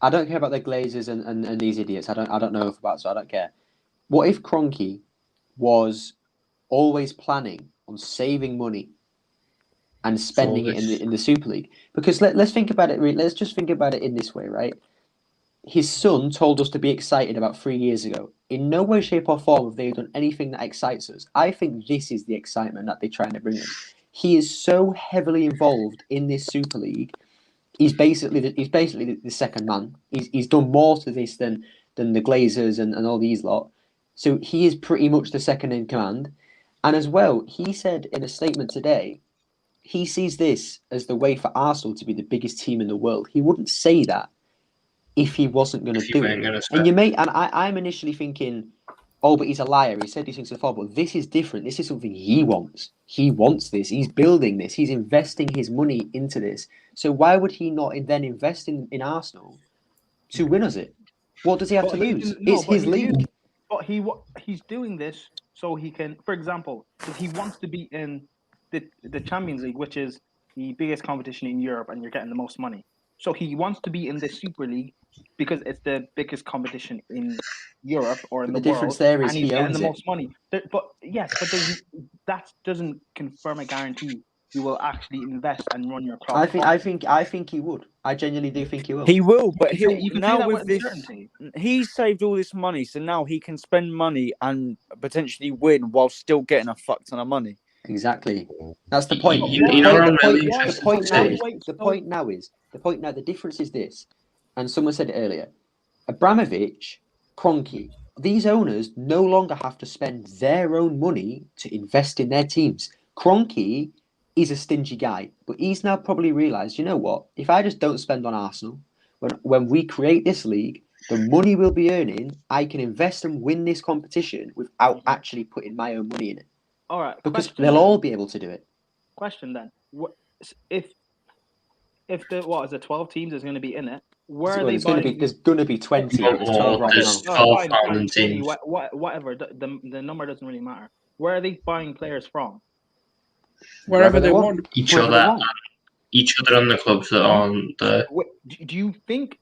I don't care about the Glazers and these idiots. I don't know enough about, so I don't care. What if Kroenke was always planning on saving money and spending it in the Super League? Because let's think about it. Let's just think about it in this way, right? His son told us to be excited about 3 years ago. In no way, shape, or form have they done anything that excites us. I think this is the excitement that they're trying to bring in. He is so heavily involved in this Super League. He's basically the second man. He's done more to this than the Glazers and all these lot. So he is pretty much the second in command. And as well, he said in a statement today, he sees this as the way for Arsenal to be the biggest team in the world. He wouldn't say that if he wasn't going to do it. And I'm initially thinking, oh, but he's a liar. He said these things before, but this is different. This is something he wants. He wants this. He's building this. He's investing his money into this. So why would he not then invest in Arsenal to win us it? What does he have to lose? It's his league. But he's doing this so he can, for example, because he wants to be in the Champions League, which is the biggest competition in Europe, and you're getting the most money. So he wants to be in the Super League because it's the biggest competition in Europe or in the world. The difference there is and he's he getting owns the it. most money. But that doesn't confirm a guarantee you will actually invest and run your club. I think he would. I genuinely do think he will. He will, but you can now say that with this, certainty. he's saved all this money, so now he can spend money and potentially win while still getting a fuck ton of money. Exactly. That's the point. The difference is this, and someone said it earlier. Abramovich, Kroenke, these owners no longer have to spend their own money to invest in their teams. Kroenke is a stingy guy, but he's now probably realised, you know what? If I just don't spend on Arsenal, when we create this league, the money we'll be earning, I can invest and win this competition without actually putting my own money in it. All right, because they'll all be able to do it. Question then: if the 12 teams is going to be in it, where are they buying? There's going to be 20. There's 12,000 teams. Whatever. The number doesn't really matter. Where are they buying players from? Wherever they want. Each other on the clubs that are on the. Do you think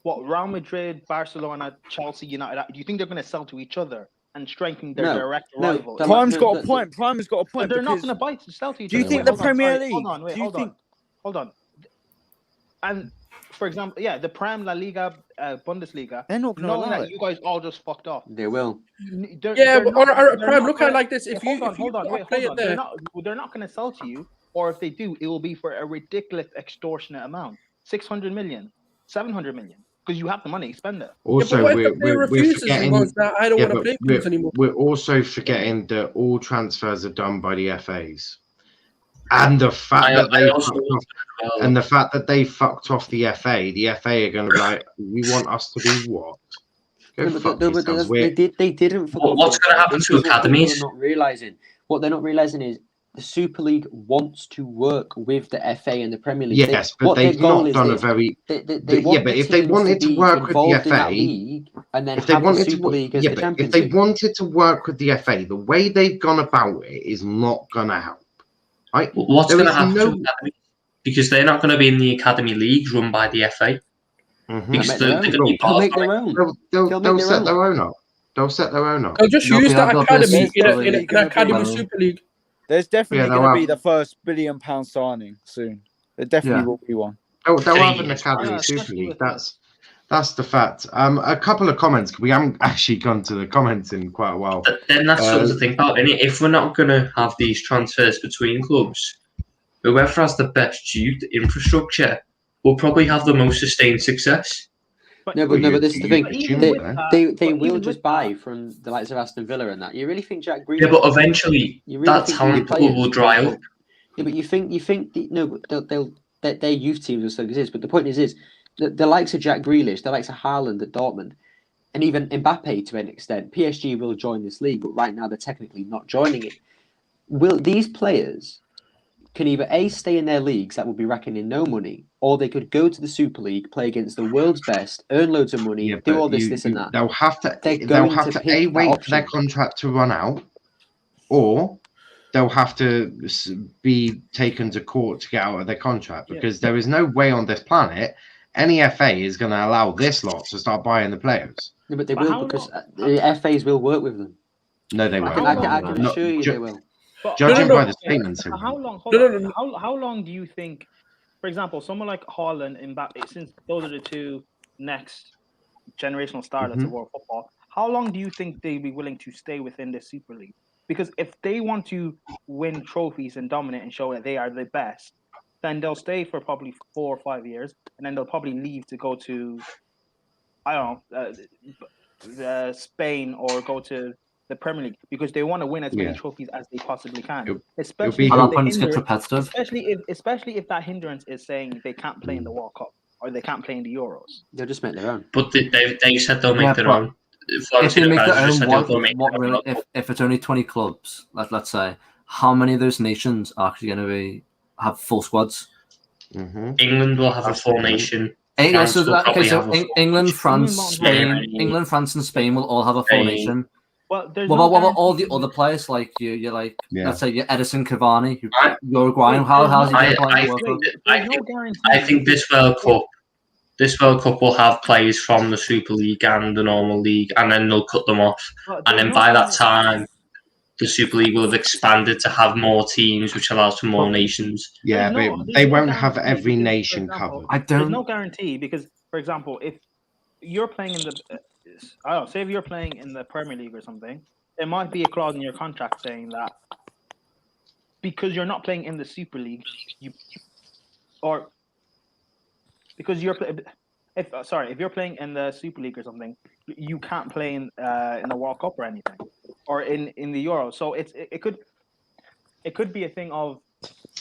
Real Madrid, Barcelona, Chelsea, United? Do you think they're going to sell to each other and strengthen their direct rival? Prime's got a point. Prime's got a point. They're not going to buy to sell to each other. Do you think the Premier League? Hold on. And for example, the Prem, La Liga, Bundesliga. They're not going to allow it. You guys all just fucked off. They will. Prem, look at it like this. Hold on. They're not going to sell to you, or if they do, it will be for a ridiculous, extortionate amount. 600 million, 700 million. Because you have the money, spend it. Also, we're forgetting. I don't want to play with anymore. We're also forgetting that all transfers are done by the FAs, and the fact that they fucked off the FA. The FA are going to be like, "You want us to do what?" They didn't. What's going to happen to academies? What they're not realizing is the Super League wants to work with the FA and the Premier League. Yes, but they've not done a very. But if they wanted to work with the FA, and then if they wanted to League as the Champions League, if they wanted to work with the FA, the way they've gone about it is not going to help. Right? What's going to happen to academies? Because they're not going to be in the academy leagues run by the FA. Because they'll make their own. They'll set their own up. They'll set their own up. They'll just use that academy in an academy Super League. There's definitely going to be the first £1 billion signing soon. There definitely will be one. They'll have an academy Super League. That's the fact. A couple of comments. We haven't actually gone to the comments in quite a while. But then that's something to think about, innit? If we're not going to have these transfers between clubs, whoever has the best youth infrastructure will probably have the most sustained success. But this is the thing. They will just buy from the likes of Aston Villa and that. You really think Jack Grealish? Yeah, but eventually that talent pool will dry up. Yeah, but you think their youth teams will still exist. But the point is the likes of Jack Grealish, the likes of Haaland at Dortmund, and even Mbappe to an extent, PSG will join this league, but right now they're technically not joining it. Will these players can either A, stay in their leagues that will be reckoning no money, or they could go to the Super League, play against the world's best, earn loads of money, do all this and that. They'll have to A, wait for their contract to run out, or they'll have to be taken to court to get out of their contract, because there is no way on this planet any FA is going to allow this lot to start buying the players. No, but they will, because the FAs will work with them. No, they won't. I can assure you they will. Judging by the statements. How long do you think, for example, someone like Haaland and Mbappe, since those are the two next generational starlets of world football, how long do you think they'd be willing to stay within the Super League? Because if they want to win trophies and dominate and show that they are the best, then they'll stay for probably 4 or 5 years, and then they'll probably leave to go to, I don't know, Spain or go to the Premier League, because they want to win as many trophies as they possibly can. Especially if that hindrance is saying they can't play in the World Cup or they can't play in the Euros. They'll just make their own. But they said they'll make their own. If they make their own, if it's only 20 clubs, let's say, how many of those nations are actually going to have full squads? England will have a full nation. England, France, and Spain will all have a full nation. Well, what about all the other players like you like let's say your Edison Cavani, Uruguayan? How's he playing? I think this World Cup will have players from the Super League and the normal league, and then they'll cut them off, and then by that time, the Super League will have expanded to have more teams, which allows for more nations. Yeah, but they won't have every nation covered. There's no guarantee, because, for example, if you're playing in the say if you're playing in the Premier League or something, there might be a clause in your contract saying that because you're not playing in the Super League, if you're playing in the Super League or something, you can't play in the World Cup or anything, or in the Euro. So it could be a thing of,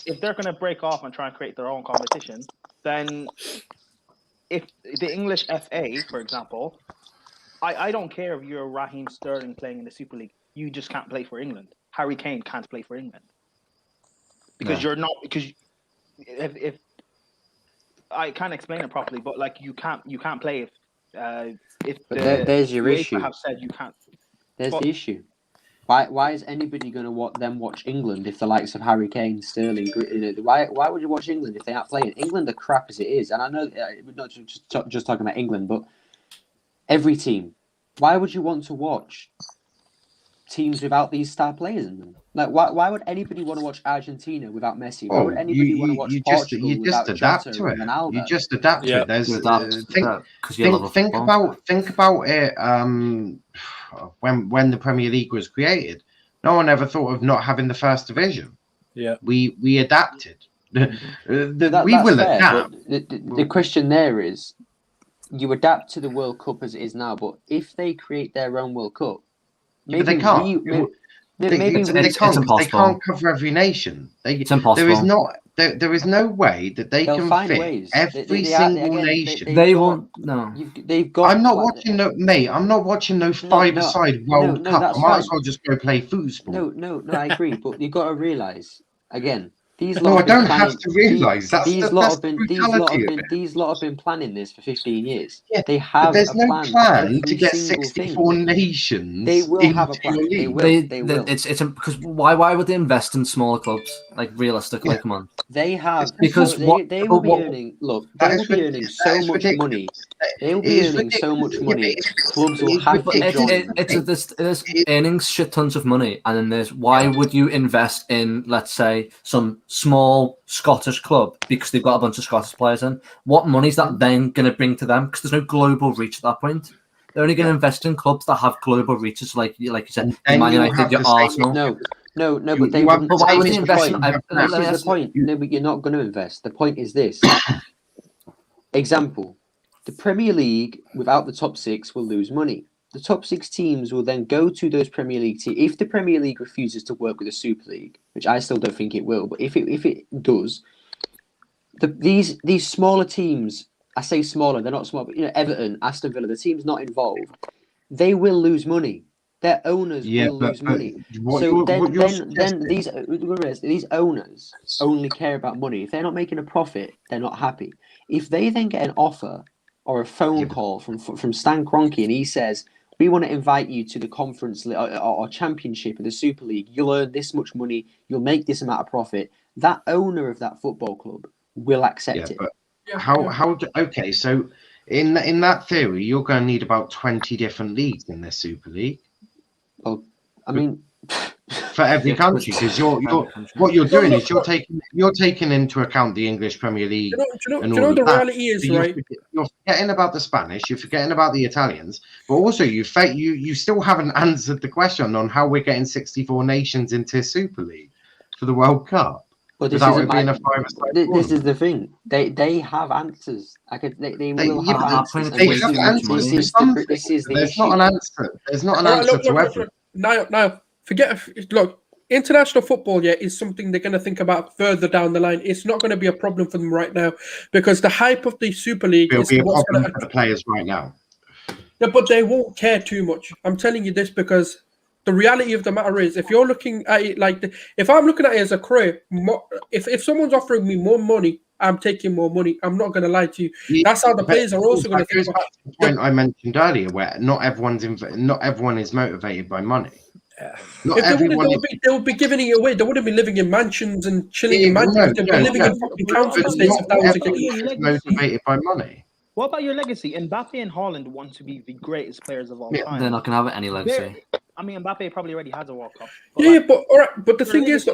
if they're going to break off and try and create their own competition, then if the English FA, for example, I don't care if you're Raheem Sterling playing in the Super League, you just can't play for England. Harry Kane can't play for England because you're not, because if I can't explain it properly, but like you can't play if there's your issue. Have said you can't. There's the issue. Why is anybody going to watch England if the likes of Harry Kane, Sterling? Why would you watch England if they aren't playing? England are crap as it is, and I know we're not just talking about England, but every team. Why would you want to watch teams without these star players in them? Like, why would anybody want to watch Argentina without Messi? Why would anybody want to watch Portugal without Jota and Ronaldo? You just adapt to it. Think about it. When the Premier League was created, no one ever thought of not having the first division. Yeah, we adapted. We will adapt. The question there is, you adapt to the World Cup as it is now, but if they create their own World Cup, maybe they can't. They can't cover every nation. It's impossible. There is no way that they can fit every single nation. They won't. No, they've got. I'm not watching I'm not watching no five-a-side World Cup. I might as well just go play football. No, I agree, but you've got to realise again. These I don't have to realise that these lot have been planning this for 15 years. Yeah, they have. There's no plan to get 64 nations. They will have a plan. They will. It's because why would they invest in smaller clubs? Like realistically, come on. They have because they will be earning. Look, they will be earning so much money. They will be earning so much money. Clubs will have to join. It's earning shit tons of money, and then there's why would you invest in, let's say, some small Scottish club because they've got a bunch of Scottish players in. What money is that then going to bring to them? Because there's no global reach at that point. They're only going to invest in clubs that have global reaches, like you said, Man United, your Arsenal. No, but they wouldn't. But why would they invest? This is the point. No, but you're not going to invest. The point is this. Example: the Premier League without the top 6 will lose money. The top 6 teams will then go to those Premier League teams. If the Premier League refuses to work with the Super League, which I still don't think it will, but if it does, these smaller teams, I say smaller, they're not small, but Everton, Aston Villa, the teams not involved, they will lose money. Their owners will lose money. So then these owners only care about money. If they're not making a profit, they're not happy. If they then get an offer or a phone call from Stan Kroenke and he says, we want to invite you to the conference or championship of the Super League. You'll earn this much money. You'll make this amount of profit. That owner of that football club will accept it. But okay, so in that theory, you're going to need about 20 different leagues in this Super League. Well, I mean, for every country, because what you're doing is you're taking into account the English Premier League. Do you know the reality is, so right? You're forgetting about the Spanish. You're forgetting about the Italians, but also you still haven't answered the question on how we're getting 64 nations into Super League for the World Cup. But this is the thing. They have answers. They will have answers. They have answers. There's not an answer. There's not an answer to everything. Now, forget. Look, international football, is something they're going to think about further down the line. It's not going to be a problem for them right now because the hype of the Super League will be a problem for the players right now. Yeah, but they won't care too much. I'm telling you this because the reality of the matter is, if you're looking at it if I'm looking at it as a career, if someone's offering me more money, I'm taking more money. I'm not going to lie to you. That's how the players are also going to think about the point I mentioned earlier, where not everyone is motivated by money. They would be giving it away. They wouldn't be living in mansions and chilling in mansions. They'd be living in fucking council estates if that was the case. Motivated by money. What about your legacy? Mbappe and Haaland want to be the greatest players of all time. They're not going to have any legacy. I mean, Mbappe probably already has a World Cup. But all right. But the thing is,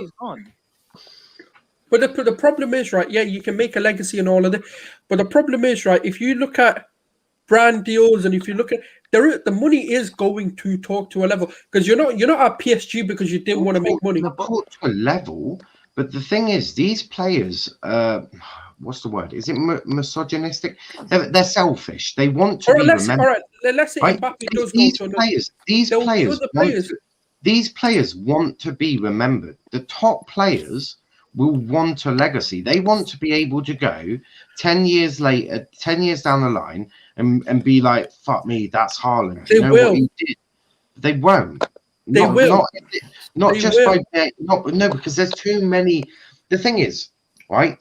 but the problem is, right? Yeah, you can make a legacy and all of that. But the problem is, right? If you look at brand deals and if you look at the money is going to talk to a level because you're not at PSG because you didn't want to make money. To a level, but the thing is, these players. What's the word? Is it misogynistic? They're selfish. They want to be remembered. All right, let's say Mbappe does go to these players want to be remembered. The top players will want a legacy. They want to be able to go 10 years later, 10 years down the line, and be like, "Fuck me, that's Haaland." They will. What he did? They won't. They will. No, because there's too many. The thing is, right?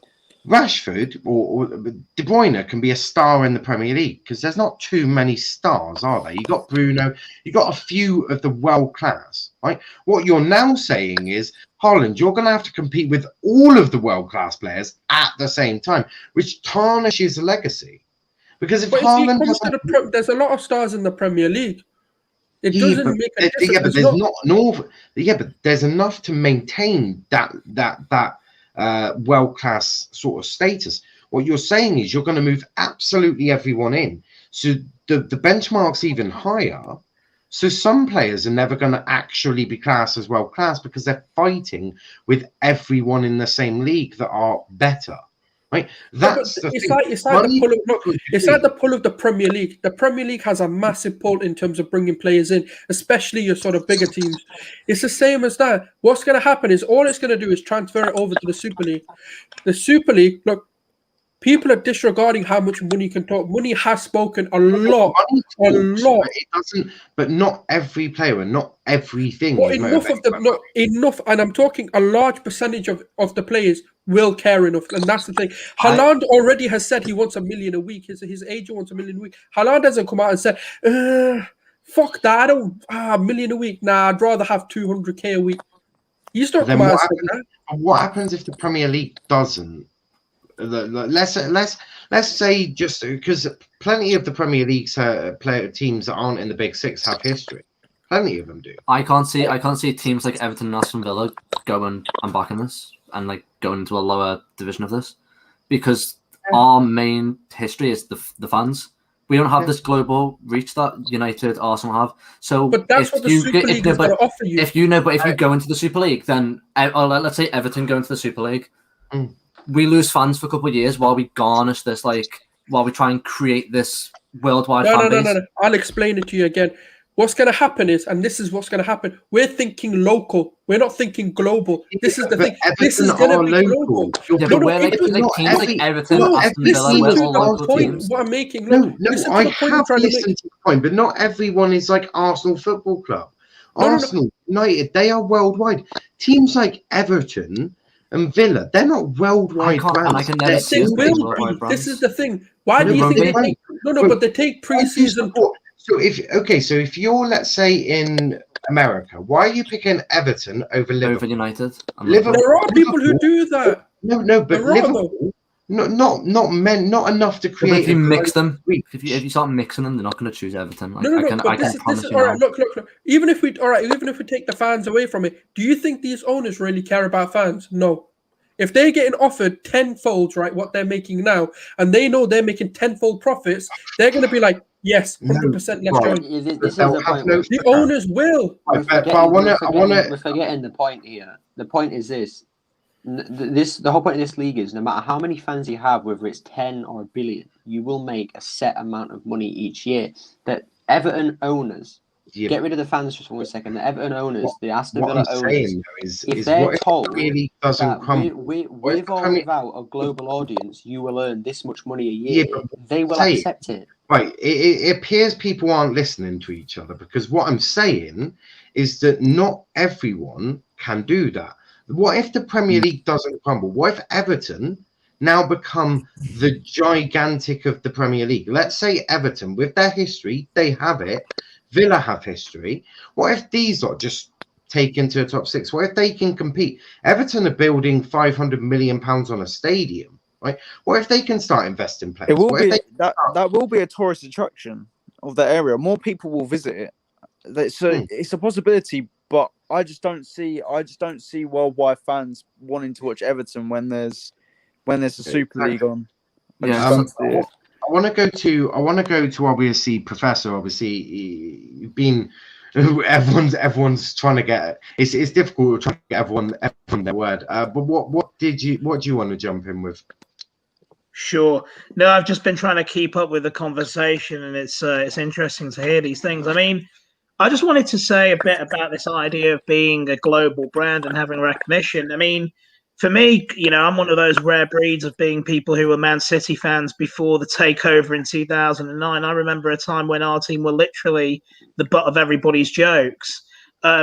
Rashford or De Bruyne can be a star in the Premier League because there's not too many stars, are there? You got Bruno, you got a few of the world class, right? What you're now saying is, Haaland, you're going to have to compete with all of the world class players at the same time, which tarnishes the legacy. Because if Haaland there's a lot of stars in the Premier League. It doesn't make a difference. But there's enough to maintain that world-class sort of status. What you're saying is you're going to move absolutely everyone in, so the benchmark's even higher. So some players are never going to actually be classed as world-class because they're fighting with everyone in the same league that are better. Right? It's like the pull of the Premier League. The Premier League has a massive pull in terms of bringing players in, especially your sort of bigger teams. It's the same as that. What's going to happen is all it's going to do is transfer it over to the Super League. The Super League, look, people are disregarding how much money can talk. Money has spoken a lot. But it doesn't. But not every player and not everything. But enough, and I'm talking a large percentage of the players will care enough, and that's the thing. Haaland already has said he wants $1 million a week. His agent wants $1 million a week. Haaland hasn't come out and said, "Fuck that! I don't $1 million a week. Nah, I'd rather have 200K a week." He's not come out and said that. What happens if the Premier League doesn't? Let's say just because plenty of the Premier League's player teams that aren't in the Big Six have history. Plenty of them do. I can't see teams like Everton and Aston Villa going and backing this. and like going into a lower division of this, because our main history is the fans. We don't have this global reach that United, Arsenal have. So, but that's what the Super League is going to offer you. If you go into the Super League, then let's say Everton go into the Super League, we lose fans for a couple of years while we garnish this, while we try and create this worldwide fan base. No. I'll explain it to you again. What's going to happen is, and this is what's going to happen, we're thinking local. We're not thinking global. This is the thing. This is going to be global. Yeah, but we're like teams like Everton, Aston Villa, we're all local teams. What I'm making. I have listened to the point, but not everyone is like Arsenal Football Club. Arsenal, United, they are worldwide. Teams like Everton and Villa, they're not worldwide brands. They will be. This is the thing. Why do you think they take? But they take pre-season. So if you're, let's say, in America, why are you picking Everton over Liverpool? Over United. There are people who do that. No, but Liverpool, not enough to create. But if you mix them, if you start mixing them, they're not going to choose Everton. Look. Even if we take the fans away from it, do you think these owners really care about fans? No. If they're getting offered tenfold, right, what they're making now, and they know they're making tenfold profits, they're going to be like, yes, 100%. Let's join. The owners will. We're forgetting the point here. The point is this. The whole point of this league is no matter how many fans you have, whether it's 10 or a billion, you will make a set amount of money each year. That Everton owners. Get rid of the fans for 1 second. The Everton owners, the Aston Villa owners, if they're told that with or without a global audience, you will earn this much money a year, they will accept it. Right. It appears people aren't listening to each other, because what I'm saying is that not everyone can do that. What if the Premier League doesn't crumble? What if Everton now become the gigantic of the Premier League? Let's say Everton, with their history, they have it. Villa have history. What if these are just taken to a top six? What if they can compete? Everton are building £500 million on a stadium, right? What if they can start investing players? It will be that will be a tourist attraction of that area. More people will visit it. So it's a possibility, but I just don't see worldwide fans wanting to watch Everton when there's a Super League on. I want to go to obviously Professor. Obviously, you've been everyone's trying to get. It's difficult to try to get everyone their word. But what do you want to jump in with? Sure. No, I've just been trying to keep up with the conversation, and it's interesting to hear these things. I mean, I just wanted to say a bit about this idea of being a global brand and having recognition. I mean, for me, I'm one of those rare breeds of being people who were Man City fans before the takeover in 2009. I remember a time when our team were literally the butt of everybody's jokes.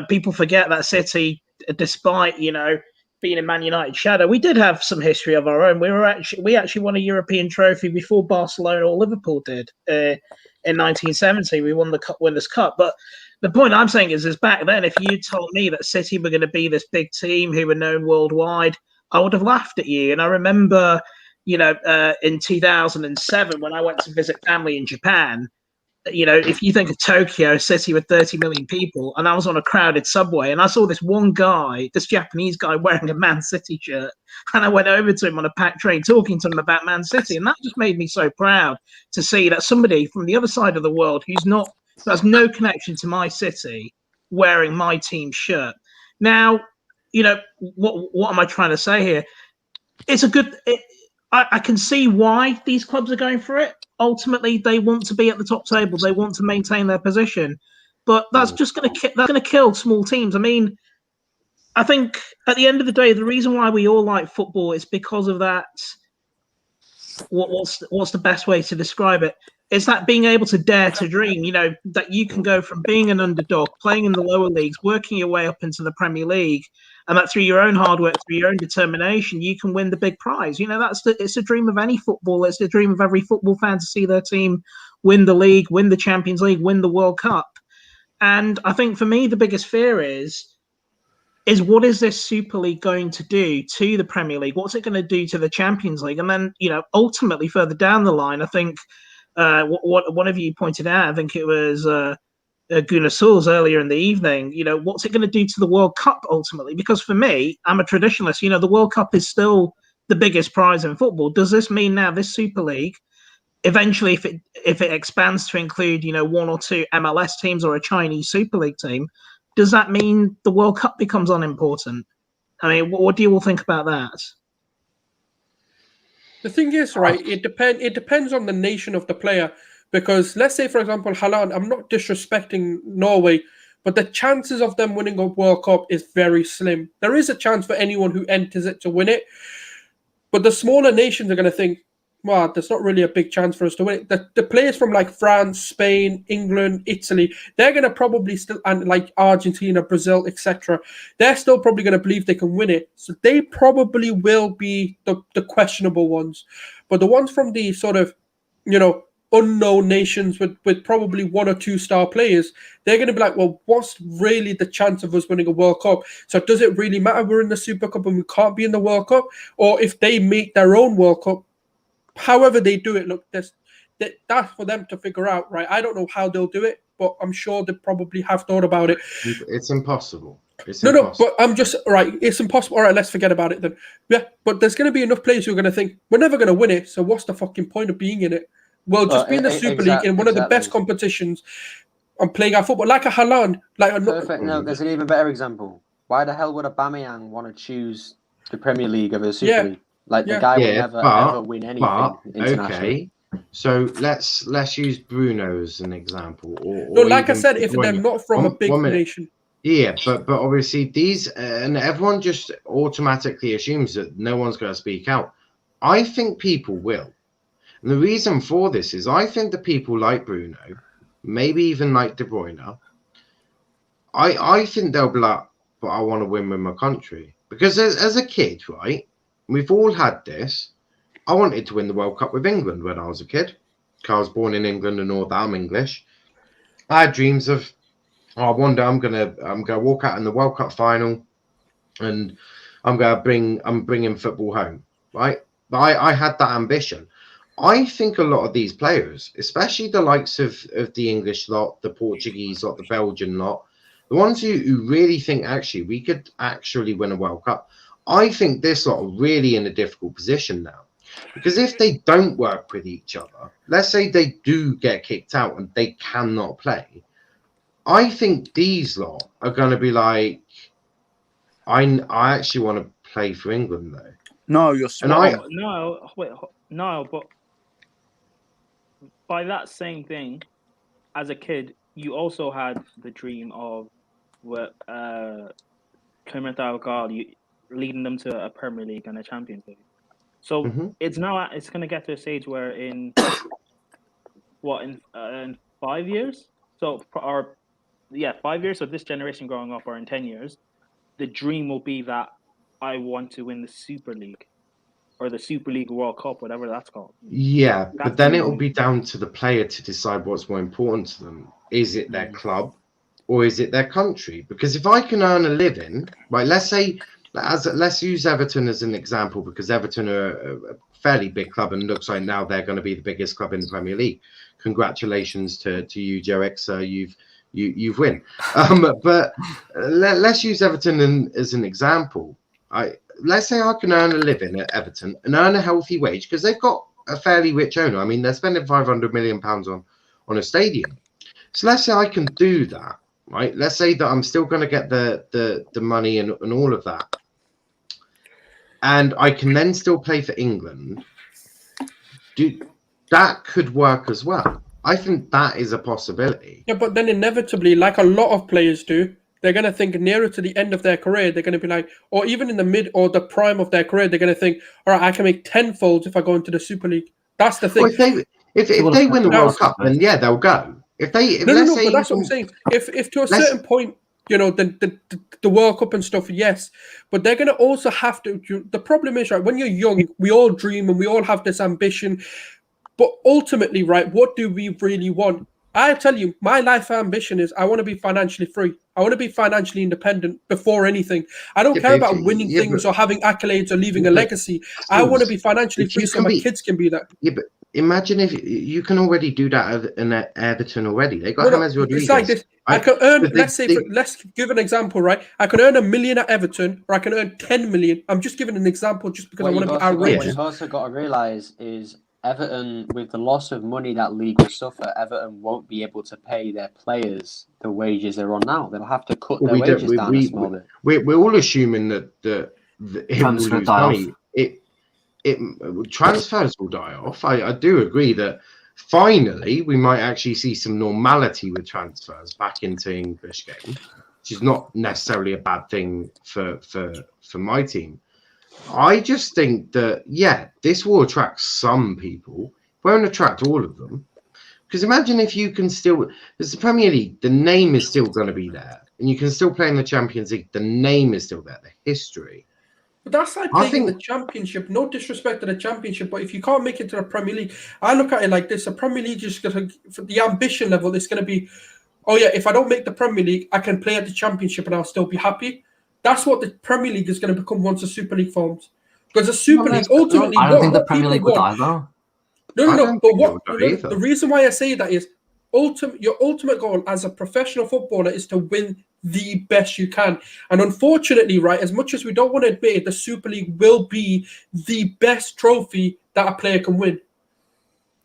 People forget that City, despite, being in Man United shadow, we did have some history of our own. We actually won a European trophy before Barcelona or Liverpool did in 1970. We won the Winners' Cup. But the point I'm saying is back then, if you told me that City were going to be this big team who were known worldwide, I would have laughed at you. And I remember, in 2007, when I went to visit family in Japan, if you think of Tokyo, a city with 30 million people, and I was on a crowded subway, and I saw this one guy, this Japanese guy wearing a Man City shirt, and I went over to him on a packed train talking to him about Man City, and that just made me so proud to see that somebody from the other side of the world who has no connection to my city wearing my team shirt. Now, what am I trying to say here? It's a good. I can see why these clubs are going for it. Ultimately, they want to be at the top table. They want to maintain their position, but that's just going to kill small teams. I mean, I think at the end of the day, the reason why we all like football is because of that. What's the best way to describe it? It's that being able to dare to dream. That you can go from being an underdog, playing in the lower leagues, working your way up into the Premier League, and that through your own hard work, through your own determination, you can win the big prize. It's a dream of any footballer. It's the dream of every football fan to see their team win the league, win the Champions League, win the World Cup. And I think for me, the biggest fear is what is this Super League going to do to the Premier League? What's it going to do to the Champions League? And then, ultimately further down the line, I think what one of you pointed out, I think it was Gunnar Sulz earlier in the evening, you know, what's it going to do to the World Cup ultimately? Because for me, I'm a traditionalist. You know, the World Cup is still the biggest prize in football. Does this mean now this Super League, eventually, if it expands to include, you know, 1 or 2 MLS teams or a Chinese Super League team, does that mean the World Cup becomes unimportant? I mean, what do you all think about that? The thing is, right, it depends on the nation of the player. Because let's say, for example, Haaland, I'm not disrespecting Norway, but the chances of them winning a World Cup is very slim. There is a chance for anyone who enters it to win it. But the smaller nations are going to think, well, there's not really a big chance for us to win it. The players from like France, Spain, England, Italy, they're going to probably still, and like Argentina, Brazil, etc., they're still probably going to believe they can win it. So they probably will be the questionable ones. But the ones from the sort of, you know, unknown nations with probably 1 or 2 star players, they're going to be like, well, what's really the chance of us winning a World Cup? So does it really matter we're in the Super Cup and we can't be in the World Cup? Or if they make their own World Cup, however they do it, look, that's for them to figure out, right? I don't know how they'll do it, but I'm sure they probably have thought about it. It's impossible. No, but I'm just, right, it's impossible. All right, let's forget about it then. Yeah, but there's going to be enough players who are going to think, we're never going to win it, so what's the fucking point of being in it? Well, just be in the Super League in one of the best competitions and playing our football like a Haaland. Perfect. No, there's an even better example. Why the hell would Aubameyang want to choose the Premier League over the Super League? Like the guy will never ever win anything internationally. Okay, so let's use Bruno as an example. No, like I said, if they're not from a big nation. Yeah, but obviously these and everyone just automatically assumes that no one's going to speak out. I think people will. And the reason for this is I think that people like Bruno, maybe even like De Bruyne, I think they'll be like, but I want to win with my country. Because as a kid, right, we've all had this. I wanted to win the World Cup with England when I was a kid. I was born in England and all that, I'm English. I had dreams of, one day I'm gonna walk out in the World Cup final and I'm bringing football home, right? But I had that ambition. I think a lot of these players, especially the likes of the English lot, the Portuguese lot, the Belgian lot, the ones who really think actually we could actually win a World Cup, I think this lot are really in a difficult position now. Because if they don't work with each other, let's say they do get kicked out and they cannot play, I think these lot are going to be like, I actually want to play for England though. No, you're smart. No, but by that same thing, as a kid, you also had the dream of Clement Dalgal leading them to a Premier League and a Champions League. So it's going to get to a stage where in 5 years, 5 years. So this generation growing up, or in 10 years, the dream will be that I want to win the Super League. Or the Super League World Cup, whatever that's called. Yeah, but then it will be down to the player to decide what's more important to them. Is it their club or is it their country? Because if I can earn a living, right, let's use Everton as an example, because Everton are a fairly big club and looks like now they're going to be the biggest club in the Premier League. Congratulations to you, Joe X. You've win. But let's use Everton as an example. Let's say I can earn a living at Everton and earn a healthy wage because they've got a fairly rich owner. I mean, they're spending £500 million on a stadium. So let's say I can do that, right? Let's say that I'm still going to get the money and all of that. And I can then still play for England. That could work as well. I think that is a possibility. Yeah, but then inevitably, like a lot of players do, they're going to think nearer to the end of their career, they're going to be like, or even in the mid or the prime of their career, they're going to think, all right, I can make tenfold if I go into the Super League. That's the thing. Well, if they win the World Cup, then yeah, they'll go. But that's what I'm saying. If to a certain point, you know, the World Cup and stuff, yes, but they're going to also have to. The problem is, right, when you're young, we all dream and we all have this ambition, but ultimately, right, what do we really want? I tell you, my life ambition is I want to be financially free. I want to be financially independent before anything. I don't care about winning things or having accolades or leaving a legacy. I want to be financially free so my kids can be that. Yeah, but imagine if you can already do that in Everton already. They got James Rodriguez. It's like this. I can earn. Let's give an example, right? I can earn $1 million at Everton, or I can earn 10 million. I'm just giving an example, just because I want to be outrageous. What you've also got to realise is Everton, with the loss of money that league will suffer, Everton won't be able to pay their players the wages they're on now. They'll have to cut their wages down a small bit. We're all assuming that it will lose money. Transfers will die off. I do agree that finally we might actually see some normality with transfers back into English game, which is not necessarily a bad thing for my team. I just think that this will attract some people. Won't attract all of them, because imagine if you can still, there's the Premier League, the name is still going to be there, and you can still play in the Champions League. The name is still there, the history. But that's like playing the Championship. No disrespect to the Championship, but if you can't make it to the Premier League, I look at it like this: the Premier League is going to, for the ambition level, it's going to be, if I don't make the Premier League, I can play at the Championship and I'll still be happy. That's what the Premier League is going to become once the Super League forms. Because the Super League ultimately, I don't think the Premier League would either. No. But the reason why I say that is, your ultimate goal as a professional footballer is to win the best you can. And unfortunately, right, as much as we don't want to admit it, the Super League will be the best trophy that a player can win.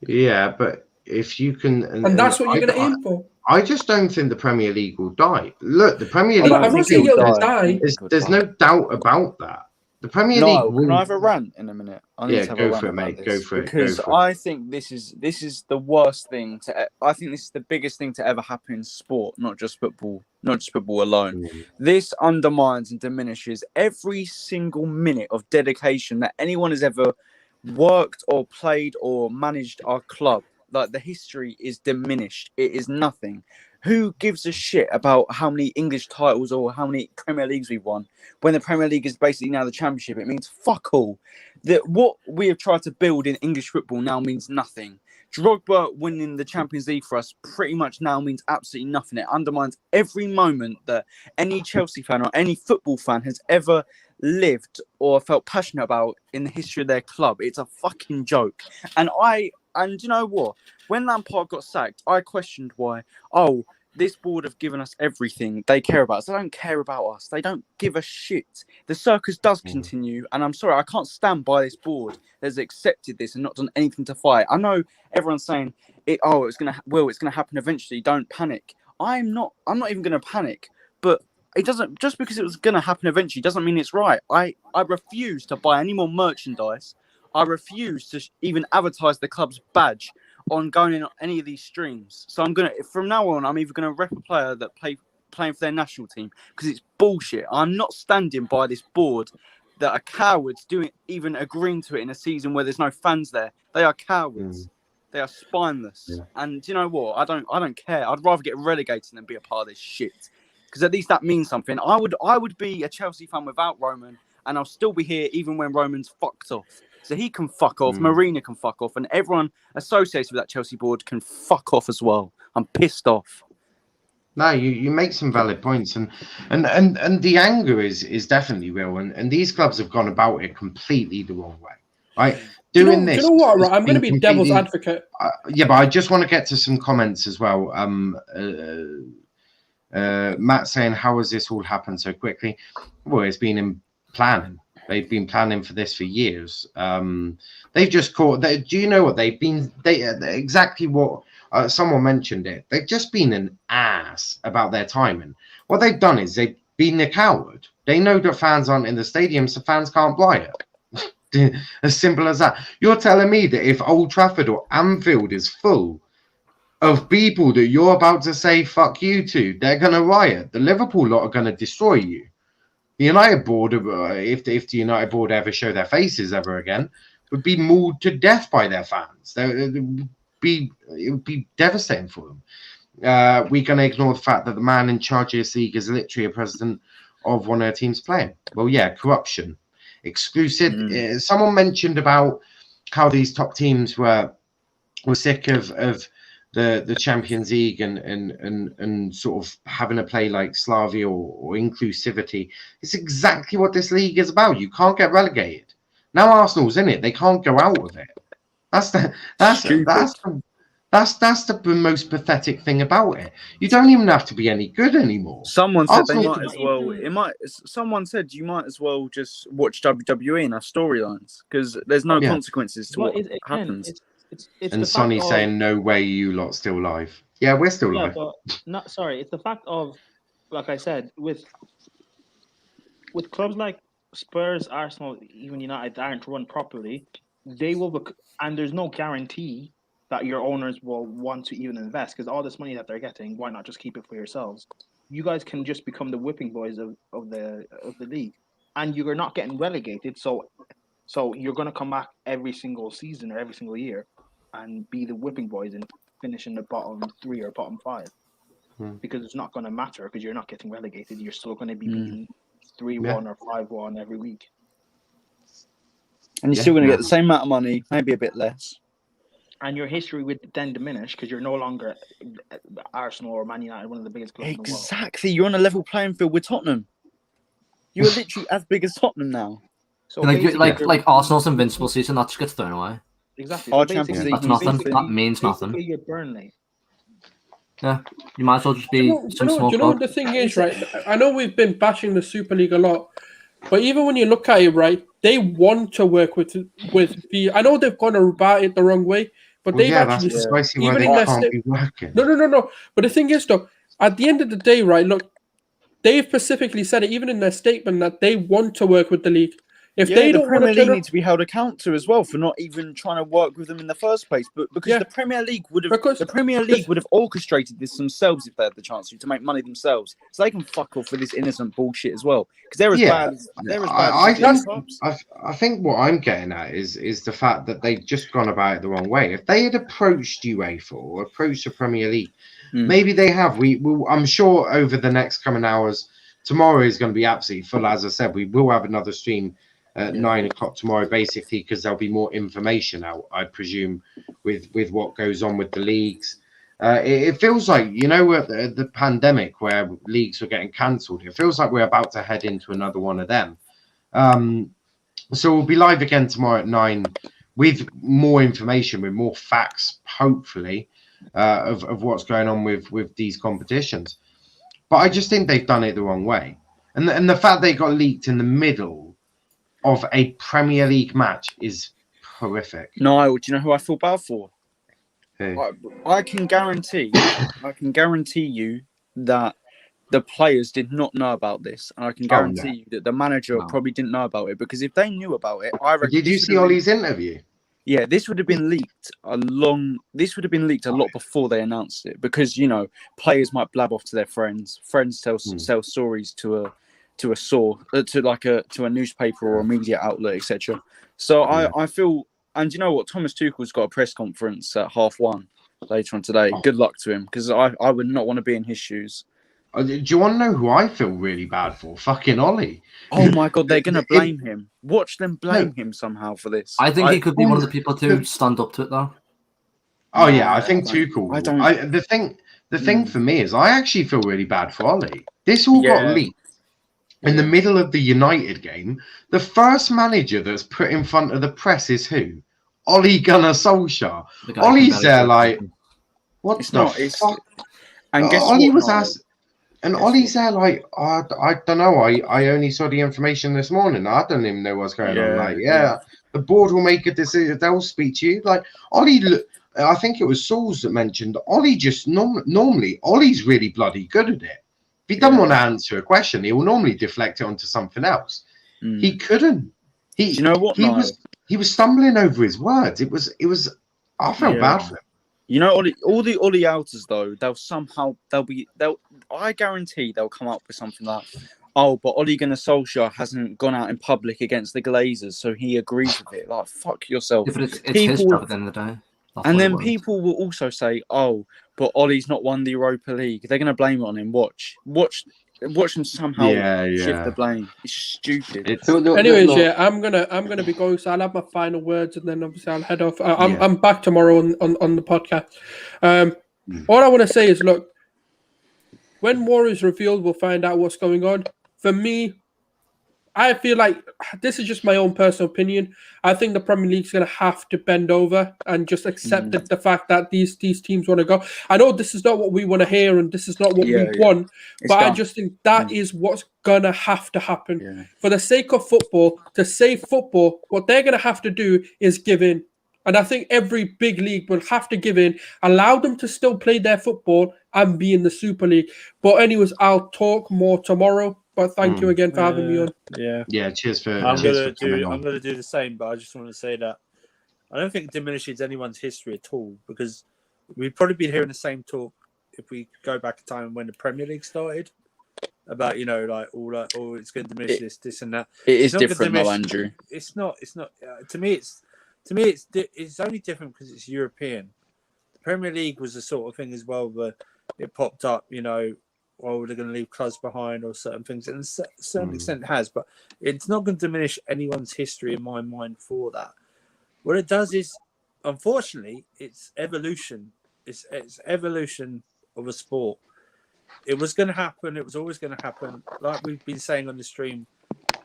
Yeah, but if you can, and that's what you're going to aim for. I just don't think the Premier League will die. Look, the Premier League. I'm not saying it'll die. There's no doubt about that. The Premier League. Can I have a rant in a minute? Go for it, mate. Go for it. Because I think this is the worst thing to. I think this is the biggest thing to ever happen in sport, not just football alone. This undermines and diminishes every single minute of dedication that anyone has ever worked or played or managed our club. Like, the history is diminished. It is nothing. Who gives a shit about how many English titles or how many Premier Leagues we've won when the Premier League is basically now the Championship? It means fuck all. That what we have tried to build in English football now means nothing. Drogba winning the Champions League for us pretty much now means absolutely nothing. It undermines every moment that any Chelsea fan or any football fan has ever lived or felt passionate about in the history of their club. It's a fucking joke. And you know what? When Lampard got sacked, I questioned why. This board have given us everything they care about us. They don't care about us. They don't give a shit. The circus does continue, and I'm sorry, I can't stand by this board that's accepted this and not done anything to fight. I know everyone's saying it's gonna happen eventually. Don't panic. I'm not even gonna panic. But it doesn't, just because it was gonna happen eventually doesn't mean it's right. I refuse to buy any more merchandise. I refuse to even advertise the club's badge on going in on any of these streams. So from now on, I'm either gonna rep a player that playing for their national team, because it's bullshit. I'm not standing by this board that are cowards even agreeing to it in a season where there's no fans there. They are cowards. They are spineless. Yeah. And you know what? I don't care. I'd rather get relegated than be a part of this shit, because at least that means something. I would be a Chelsea fan without Roman, and I'll still be here even when Roman's fucked off. So he can fuck off, Marina can fuck off, and everyone associated with that Chelsea board can fuck off as well. I'm pissed off. No, you make some valid points, and the anger is definitely real, and these clubs have gone about it completely the wrong way, right? Doing this. You know what? Right? I'm going to be devil's advocate. But I just want to get to some comments as well. Matt saying, "How has this all happened so quickly?" Well, it's been in planning. They've been planning for this for years. They've just caught. Do you know what they've been? Exactly what someone mentioned it. They've just been an ass about their timing. What they've done is they've been a coward. They know that fans aren't in the stadium, so fans can't buy it. As simple as that. You're telling me that if Old Trafford or Anfield is full of people that you're about to say "fuck you" to, they're gonna riot. The Liverpool lot are gonna destroy you. The United board, if the United board ever show their faces ever again, would be mauled to death by their fans. It would be devastating for them. We're going to ignore the fact that the man in charge of this league is literally a president of one of their teams playing. Well, yeah, corruption, exclusive. Someone mentioned about how these top teams were sick of the Champions League and sort of having a play like Slavia or inclusivity. It's exactly what this league is about. You can't get relegated. Now Arsenal's in it. They can't go out of it. That's the most pathetic thing about it. You don't even have to be any good anymore. Someone said they Arsenal- might as well. Someone said you might as well just watch WWE and have storylines because there's no consequences to what happens. It's and the Sonny fact saying, of, "No way, you lot still live." Yeah, we're still yeah, live. but not sorry. It's the fact of, like I said, with clubs like Spurs, Arsenal, even United that aren't run properly, they will, and there's no guarantee that your owners will want to even invest because all this money that they're getting, why not just keep it for yourselves? You guys can just become the whipping boys of the league, and you're not getting relegated. So you're going to come back every single season or every single year and be the whipping boys and finish in the bottom 3 or bottom 5 because it's not going to matter because you're not getting relegated. You're still going to be beating 3-1 or 5-1 every week. And you're still going to get the same amount of money, maybe a bit less. And your history would then diminish because you're no longer Arsenal or Man United, one of the biggest clubs in the world. Exactly. You're on a level playing field with Tottenham. You're literally as big as Tottenham now. So like Arsenal's invincible season, that just gets thrown away. Exactly. Our Champions League, that's nothing. That means nothing. Basically, you're Burnley. Yeah, you might as well just be some small. Do you know what the thing is, right? I know we've been bashing the Super League a lot, but even when you look at it, right, they want to work with the. I know they've gone about it the wrong way, but they've actually that's precisely why even they in their can't be working. No. But the thing is, though, at the end of the day, right? Look, they've specifically said it, even in their statement, that they want to work with the league. If they don't want to, the Premier League need to be held account to as well for not even trying to work with them in the first place. But because the Premier League would have orchestrated this themselves if they had the chance to make money themselves, so they can fuck off with this innocent bullshit as well. Because they're as bad as I think what I'm getting at is the fact that they've just gone about it the wrong way. If they had approached UEFA or approached the Premier League, maybe they have. I'm sure over the next coming hours, tomorrow is going to be absolutely full. As I said, we will have another stream at 9 o'clock tomorrow, basically, because there'll be more information out, I presume, with what goes on with the leagues. It feels like, the pandemic where leagues were getting cancelled, it feels like we're about to head into another one of them. So we'll be live again tomorrow at 9 with more information, with more facts, hopefully, of what's going on with these competitions. But I just think they've done it the wrong way. And the fact they got leaked in the middle of a Premier League match is horrific. No, do you know who I feel bad for? Who? I can guarantee you that the players did not know about this, and I can guarantee you that the manager probably didn't know about it because if they knew about it, I reckon. Did you see Ollie's interview? Yeah, this would have been leaked a lot before they announced it because players might blab off to their friends. Friends tell stories to a newspaper or a media outlet, etc. So I feel, and you know what, Thomas Tuchel's got a press conference at 1:30 later on today. Good luck to him because I would not want to be in his shoes. Do you want to know who I feel really bad for? Fucking Ollie. Oh my god, they're gonna blame him. Watch them blame him somehow for this. I think he could be one of the people to stand up to it though. Oh yeah, I think Tuchel. The thing for me is I actually feel really bad for Ollie. This all got leaked in the middle of the United game. The first manager that's put in front of the press is who? Ole Gunnar Solskjaer. Ollie's there like, what the fuck? And guess Ollie what? was asked, and Ollie's there like, I don't know. I only saw the information this morning. I don't even know what's going on. Like, the board will make a decision. They'll speak to you. Like, Ollie, I think it was Sulz that mentioned Ollie just normally, Ollie's really bloody good at it. If he doesn't want to answer a question, he will normally deflect it onto something else. He couldn't. Do you know what? He was stumbling over his words. It was. I felt bad for him. You know, all the Ollie outers though, I guarantee they'll come up with something like, oh, but Ole Gunnar Solskjaer hasn't gone out in public against the Glazers, so he agrees with it. Like, fuck yourself. Yeah, but it's his job at the end of the day. And then people will also say, oh, but Ollie's not won the Europa League. They're going to blame it on him. Watch them somehow shift the blame. It's stupid. Anyways, I'm gonna be going. So I'll have my final words, and then obviously I'll head off. I'm back tomorrow on the podcast. All I want to say is, look, when war is revealed, we'll find out what's going on. For me, I feel like this is just my own personal opinion. I think the Premier League's going to have to bend over and just accept the fact that these teams want to go. I know this is not what we want to hear and this is not what we want, but I just think that is what's going to have to happen. For the sake of football, to save football, what they're going to have to do is give in. And I think every big league will have to give in, allow them to still play their football and be in the Super League. But anyways, I'll talk more tomorrow. But thank you again for having me on. Yeah, cheers for. I'm gonna do the same, but I just want to say that I don't think it diminishes anyone's history at all, because we've probably been hearing the same talk if we go back in time when the Premier League started about, you know, like all that, oh, it's going to diminish this and that. It is different, though, Andrew. It's not. To me, it's only different because it's European. The Premier League was the sort of thing as well where it popped up, you know, or they're going to leave clubs behind or certain things, and to a certain extent it has, but it's not going to diminish anyone's history in my mind for that. What it does is, unfortunately, it's evolution. It's evolution of a sport. It was going to happen. It was always going to happen. Like we've been saying on the stream,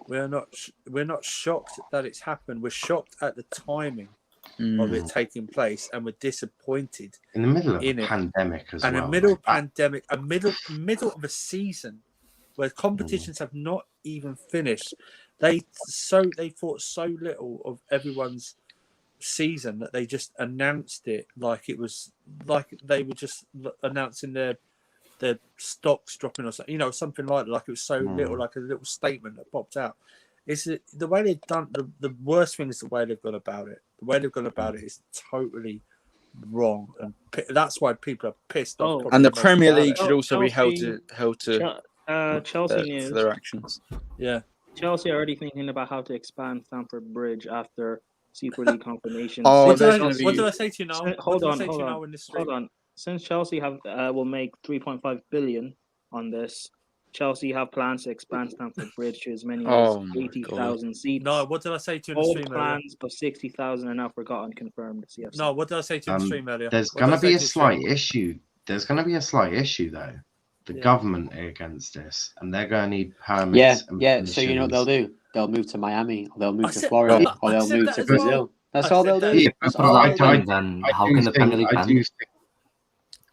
we're not shocked that it's happened. We're shocked at the timing of it taking place, and we're disappointed in the middle of a pandemic as well. And a middle pandemic, a middle of a season where competitions have not even finished. They thought so little of everyone's season that they just announced it like it was like they were just announcing their stocks dropping or something, you know, something like that. Like it was so little, like a little statement that popped out. It's the way they've done. The worst thing is the way they've gone about it. The way they've gone about it is totally wrong, and that's why people are pissed off. And the Premier League should also be held to Chelsea news for their actions. Yeah, Chelsea are already thinking about how to expand Stamford Bridge after Super League confirmation. What did I say to you now? Hold on. Since Chelsea will make 3.5 billion on this, Chelsea have plans to expand Stamford Bridge to as many as 80,000 seats. No, what did I say to you in the stream earlier? Plans of 60,000 are now forgotten, confirmed. CFC. No, what did I say to you in the stream earlier? There's going to be a slight issue. There's going to be a slight issue, though. The government are against this, and they're going to need permits. Yeah. So you know what they'll do? They'll move to Miami, or they'll move to Florida, or they'll move to Brazil. That's all they'll do. Then how can the Premier League ban?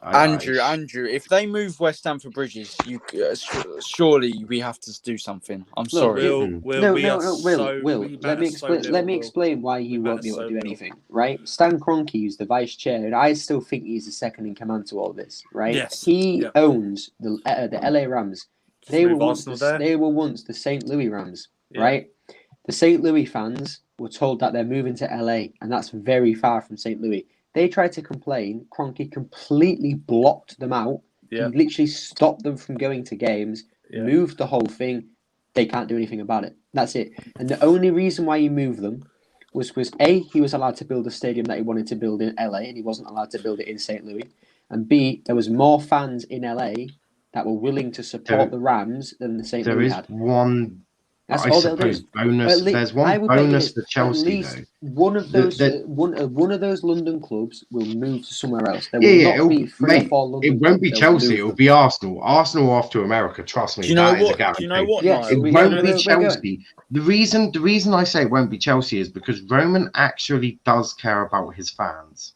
Andrew, if they move West Ham for bridges, surely we have to do something. I'm sorry. Will. Let me explain why he won't be able to do anything. Right? Stan Kroenke is the vice chair, and I still think he's the second in command to all this. Right? Yes. He owns the LA Rams. They were once the St. Louis Rams. Right? The St. Louis fans were told that they're moving to LA, and that's very far from St. Louis. They tried to complain. Kroenke completely blocked them out. Yeah. He literally stopped them from going to games, moved the whole thing. They can't do anything about it. That's it. And the only reason why he moved them was A, he was allowed to build a stadium that he wanted to build in LA, and he wasn't allowed to build it in St. Louis. And B, there was more fans in LA that were willing to support the Rams than the St. Louis had. There is one... I suppose bonus. There's one bonus for Chelsea, though. One of those London clubs will move to somewhere else. There will not be three or four London it won't be Chelsea. It will be Arsenal. Arsenal off to America. Trust me. Do you know what? Yes, it won't be Chelsea. The reason I say it won't be Chelsea is because Roman actually does care about his fans.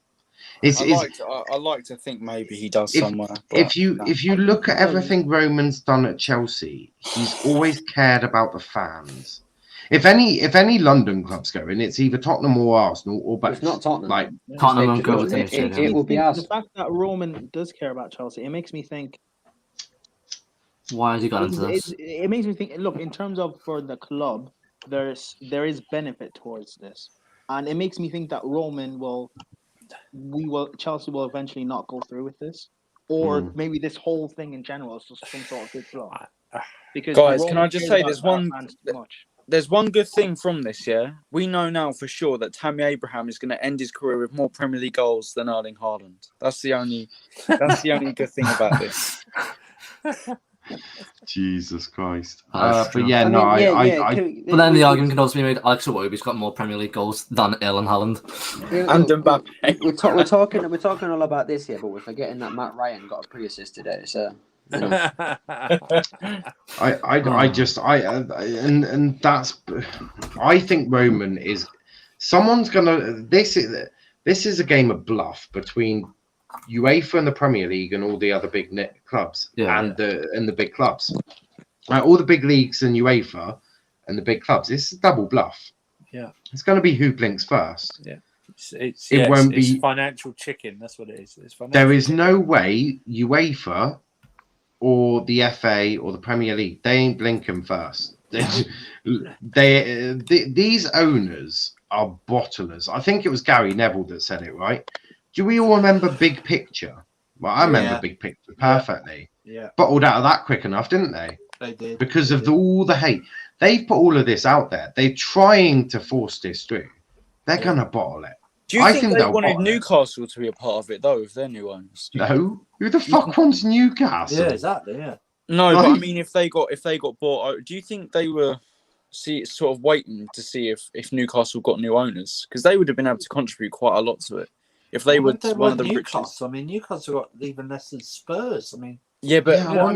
I like to think maybe he does somewhere. If you look at everything Roman's done at Chelsea, he's always cared about the fans. If any London clubs go in, it's either Tottenham or Arsenal, or both. It's not Tottenham. Like Tottenham won't go with it will be Arsenal. The fact that Roman does care about Chelsea, it makes me think. Why has he got into this? It makes me think. Look, in terms of for the club, there is benefit towards this, and it makes me think that Chelsea will eventually not go through with this, or maybe this whole thing in general is just some sort of good flaw. Because guys, can I just say there's one good thing from this, yeah? We know now for sure that Tammy Abraham is going to end his career with more Premier League goals than Erling Haaland. That's the only good thing about this. Jesus Christ. But then the argument can also be made, Alex Iwobi's got more Premier League goals than Erling Haaland. And Mbappe. We're talking all about this here, but we're forgetting that Matt Ryan got a pre-assist today. So And that's, I think Roman is, someone's gonna, this is a game of bluff between UEFA and the Premier League and all the other big clubs the big clubs, all the big leagues and UEFA and the big clubs. This is double bluff. Yeah, it's going to be who blinks first. Yeah, it won't be financial chicken. That's what it is. There is no way UEFA or the FA or the Premier League, they ain't blinking first. These owners are bottlers. I think it was Gary Neville that said it, right? Do we all remember Big Picture? Well, I remember Big Picture perfectly. Yeah. Bottled out of that quick enough, didn't they? They did. Because of all the hate. They've put all of this out there. They're trying to force this through. They're going to bottle it. Do you think they wanted Newcastle to be a part of it, though, if they're new owners? No. Who the fuck wants Newcastle? Yeah, exactly, yeah. No, but I mean, if they got bought out, do you think they were sort of waiting to see if Newcastle got new owners? Because they would have been able to contribute quite a lot to it. If they were one of the Newcastle, I mean, Newcastle got even less than Spurs. I mean, yeah, but I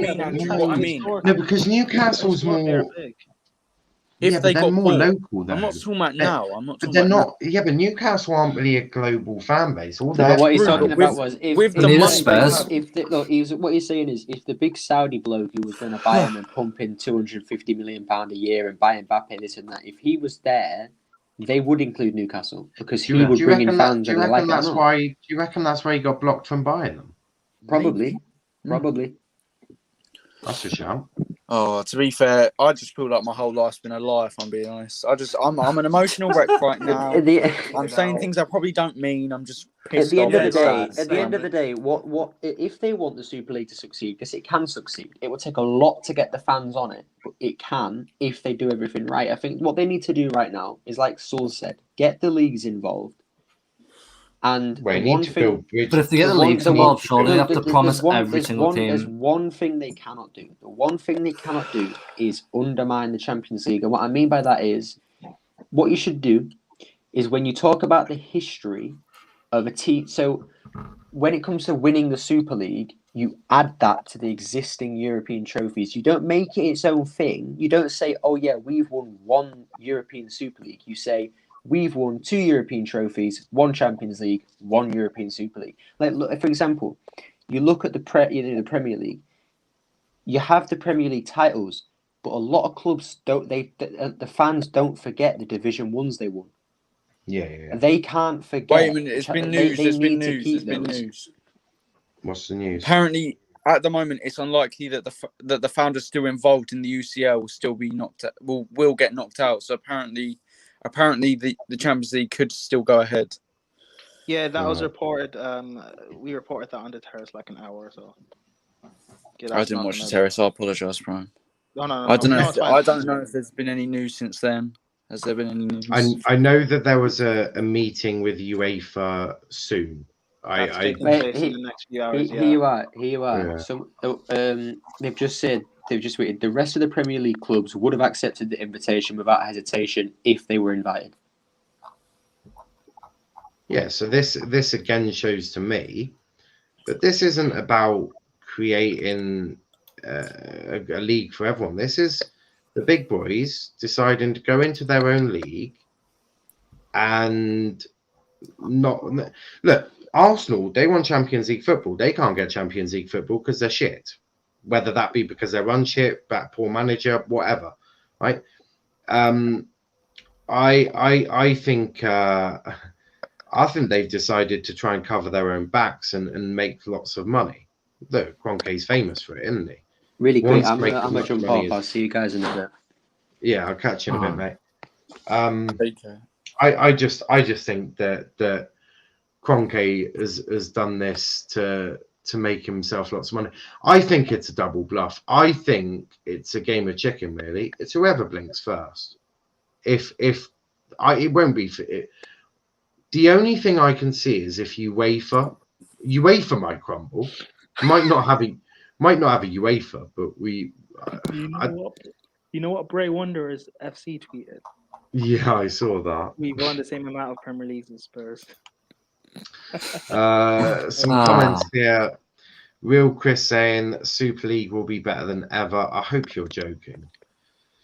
mean, no, because Newcastle's more. If they got more bought, local, though. I'm not talking about now. I'm not. But they're not. Yeah, but Newcastle aren't really a global fan base. What he's talking about was what he's saying is if the big Saudi bloke who was going to buy him and pump in £250 million a year and buy Mbappe this and that, if he was there, they would include Newcastle because he would bring in fans. Do you reckon that's why? Do you reckon that's why he got blocked from buying them? Probably. That's a shout. Oh, to be fair, I just feel like my whole life's been a lie. If I'm being honest, I'm an emotional wreck right now. I'm saying things I probably don't mean. I'm just pissed off. At the end of the day, what if they want the Super League to succeed? Because it can succeed. It will take a lot to get the fans on it, but it can if they do everything right. I think what they need to do right now is, like Sulz said, get the leagues involved. And but if they get the leagues involved, surely they have to promise every single team. There's one thing they cannot do. The one thing they cannot do is undermine the Champions League. And what I mean by that is, what you should do is when you talk about the history of a team. So when it comes to winning the Super League, you add that to the existing European trophies. You don't make it its own thing. You don't say, oh yeah, we've won one European Super League. You say, we've won 2 European trophies, 1 Champions League, 1 European Super League. Like, look, for example, you look at the Premier League. You have the Premier League titles, but a lot of clubs don't. The fans don't forget the Division 1s they won. Yeah. They can't forget. Wait a minute, it's been news. There's been news. What's the news? Apparently, at the moment, it's unlikely that the founders still involved in the UCL will still be will get knocked out. So apparently the Champions League could still go ahead. Yeah, that was reported. We reported that on the terrace like an hour or so. I didn't watch the terrace. I apologise, Brian. No. I don't know if there's been any news since then. Has there been any news? I know that there was a meeting with UEFA soon. Here you are. Yeah. So they've just waited. The rest of the Premier League clubs would have accepted the invitation without hesitation if they were invited. Yeah, so this again shows to me that this isn't about creating a league for everyone. This is the big boys deciding to go into their own league and not look. Arsenal, they want Champions League football. They can't get Champions League football because they're shit. Whether that be because they run shit, bad poor manager, whatever, right? I think they've decided to try and cover their own backs and make lots of money. Look, Kroenke's famous for it, isn't he? Really great. I'm gonna jump off. I'll see you guys in a bit. Yeah, I'll catch you in a bit, mate. I just think that Kroenke has done this to make himself lots of money. I think it's a double bluff. I think it's a game of chicken, really. It's whoever blinks first. It won't be for it. The only thing I can see is if UEFA might crumble. Might not have a UEFA, but we. You know what Bray Wanderers FC tweeted? Yeah, I saw that. We won the same amount of Premier Leagues as Spurs. Some comments here. Real Chris saying Super League will be better than ever. I hope you're joking.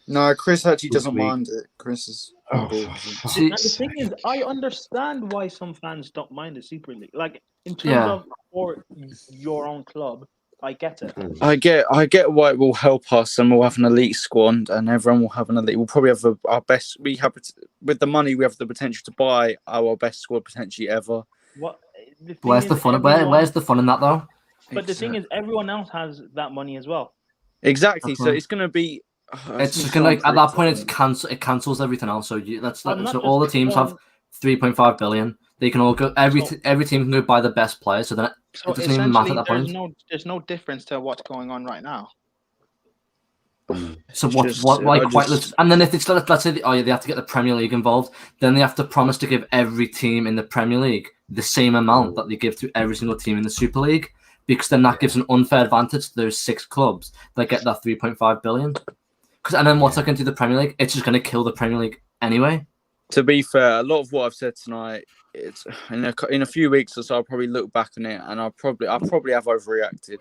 No, Chris actually Super doesn't League. mind it. Chris is Oh, on board. And the thing is, I understand why some fans don't mind the Super League. Like in terms of for your own club, I get it. I get why it will help us, and we'll have an elite squad, and everyone will have an elite. We'll probably have our best. We have with the money, we have the potential to buy our best squad potentially ever. What? Where's the fun? Where's the fun in that though? But the thing is, everyone else has that money as well. Exactly. So it's going to be. It's just gonna at that point it cancels everything else. So so all the teams have 3.5 billion. They can all go. Every team can go buy the best player. So then it doesn't even matter at that point. There's no difference to what's going on right now. So and then if it's let's say they have to get the Premier League involved, then they have to promise to give every team in the Premier League the same amount that they give to every single team in the Super League, because then that gives an unfair advantage to those 6 clubs that get that 3.5 billion. And then what's that going to do to the Premier League? It's just going to kill the Premier League anyway. To be fair, a lot of what I've said tonight, it's in a few weeks or so, I'll probably look back on it and I probably have overreacted.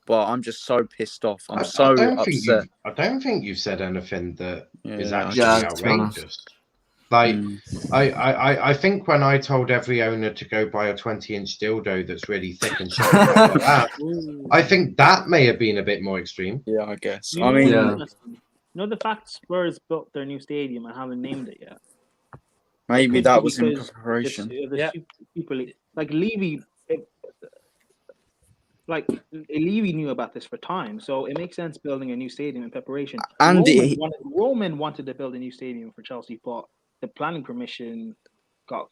But I'm just so pissed off. I'm so upset. I don't think you've said anything that is actually outrageous. Like, I think when I told every owner to go buy a 20-inch dildo that's really thick and shaped like that, I think that may have been a bit more extreme. Yeah, I guess. You know the fact Spurs built their new stadium and haven't named it yet? Maybe that was in preparation. Super League. Like Levy, Levy knew about this for time, so it makes sense building a new stadium in preparation. And Roman wanted to build a new stadium for Chelsea, but the planning permission got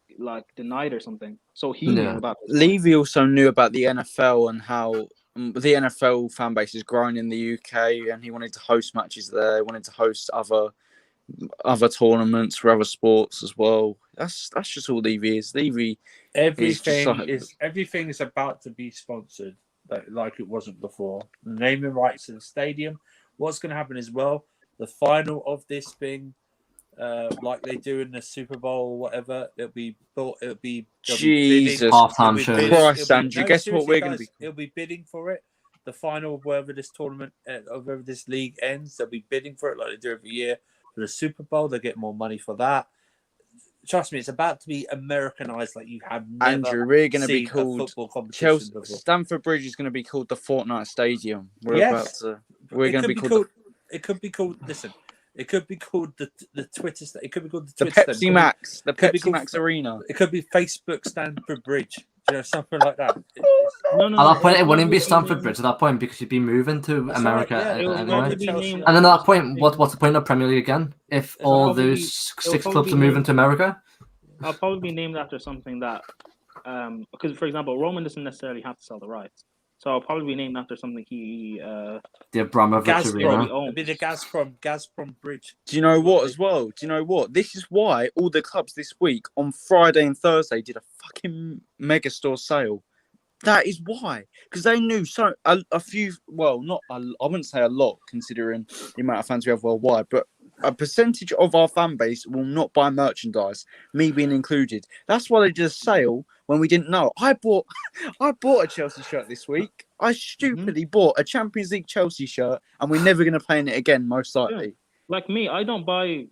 denied or something. So he knew about this. Levy also knew about the NFL and how the NFL fan base is growing in the UK, and he wanted to host matches there. He wanted to host other tournaments for other sports as well. That's just all Levy is. Levy, everything is about to be sponsored like it wasn't before. The naming rights to the stadium. What's going to happen as well? The final of this thing, like they do in the Super Bowl or whatever, it'll be Jesus halftime show. Christ, Andrew, guess what we're going to be? It'll be bidding for it. The final of wherever this tournament, wherever this league ends, they'll be bidding for it like they do every year. For the Super Bowl, they get more money for that. Trust me, it's about to be Americanized like you have never Andrew, we're going to be seen called a football competition before. Stamford Bridge is going to be called the Fortnite Stadium. We're going to be called. It could be called. Listen, it could be called the Twitter. It could be called the Pepsi Max. The Pepsi Max Arena. It could be Facebook Stamford Bridge. Something like that. At that point, it wouldn't be Stamford Bridge at that point because you'd be moving to America anyway. And then at that point, what's the point of Premier League again? If all those 6 clubs are moving to America? I'll probably be named after something that, because for example, Roman doesn't necessarily have to sell the rights. So I'll probably be named after something the Abramovich Arena. It'll be the Gazprom Bridge. Do you know what as well? Do you know what? This is why all the clubs this week on Friday and Thursday did a fucking megastore sale. That is why, because they knew a few. Well, not I wouldn't say a lot considering the amount of fans we have worldwide, but a percentage of our fan base will not buy merchandise, me being included. That's why they did a sale when we didn't know. I bought a Chelsea shirt this week. I stupidly bought a Champions League Chelsea shirt, and we're never going to play in it again, most likely. Yeah. Like me, I don't buy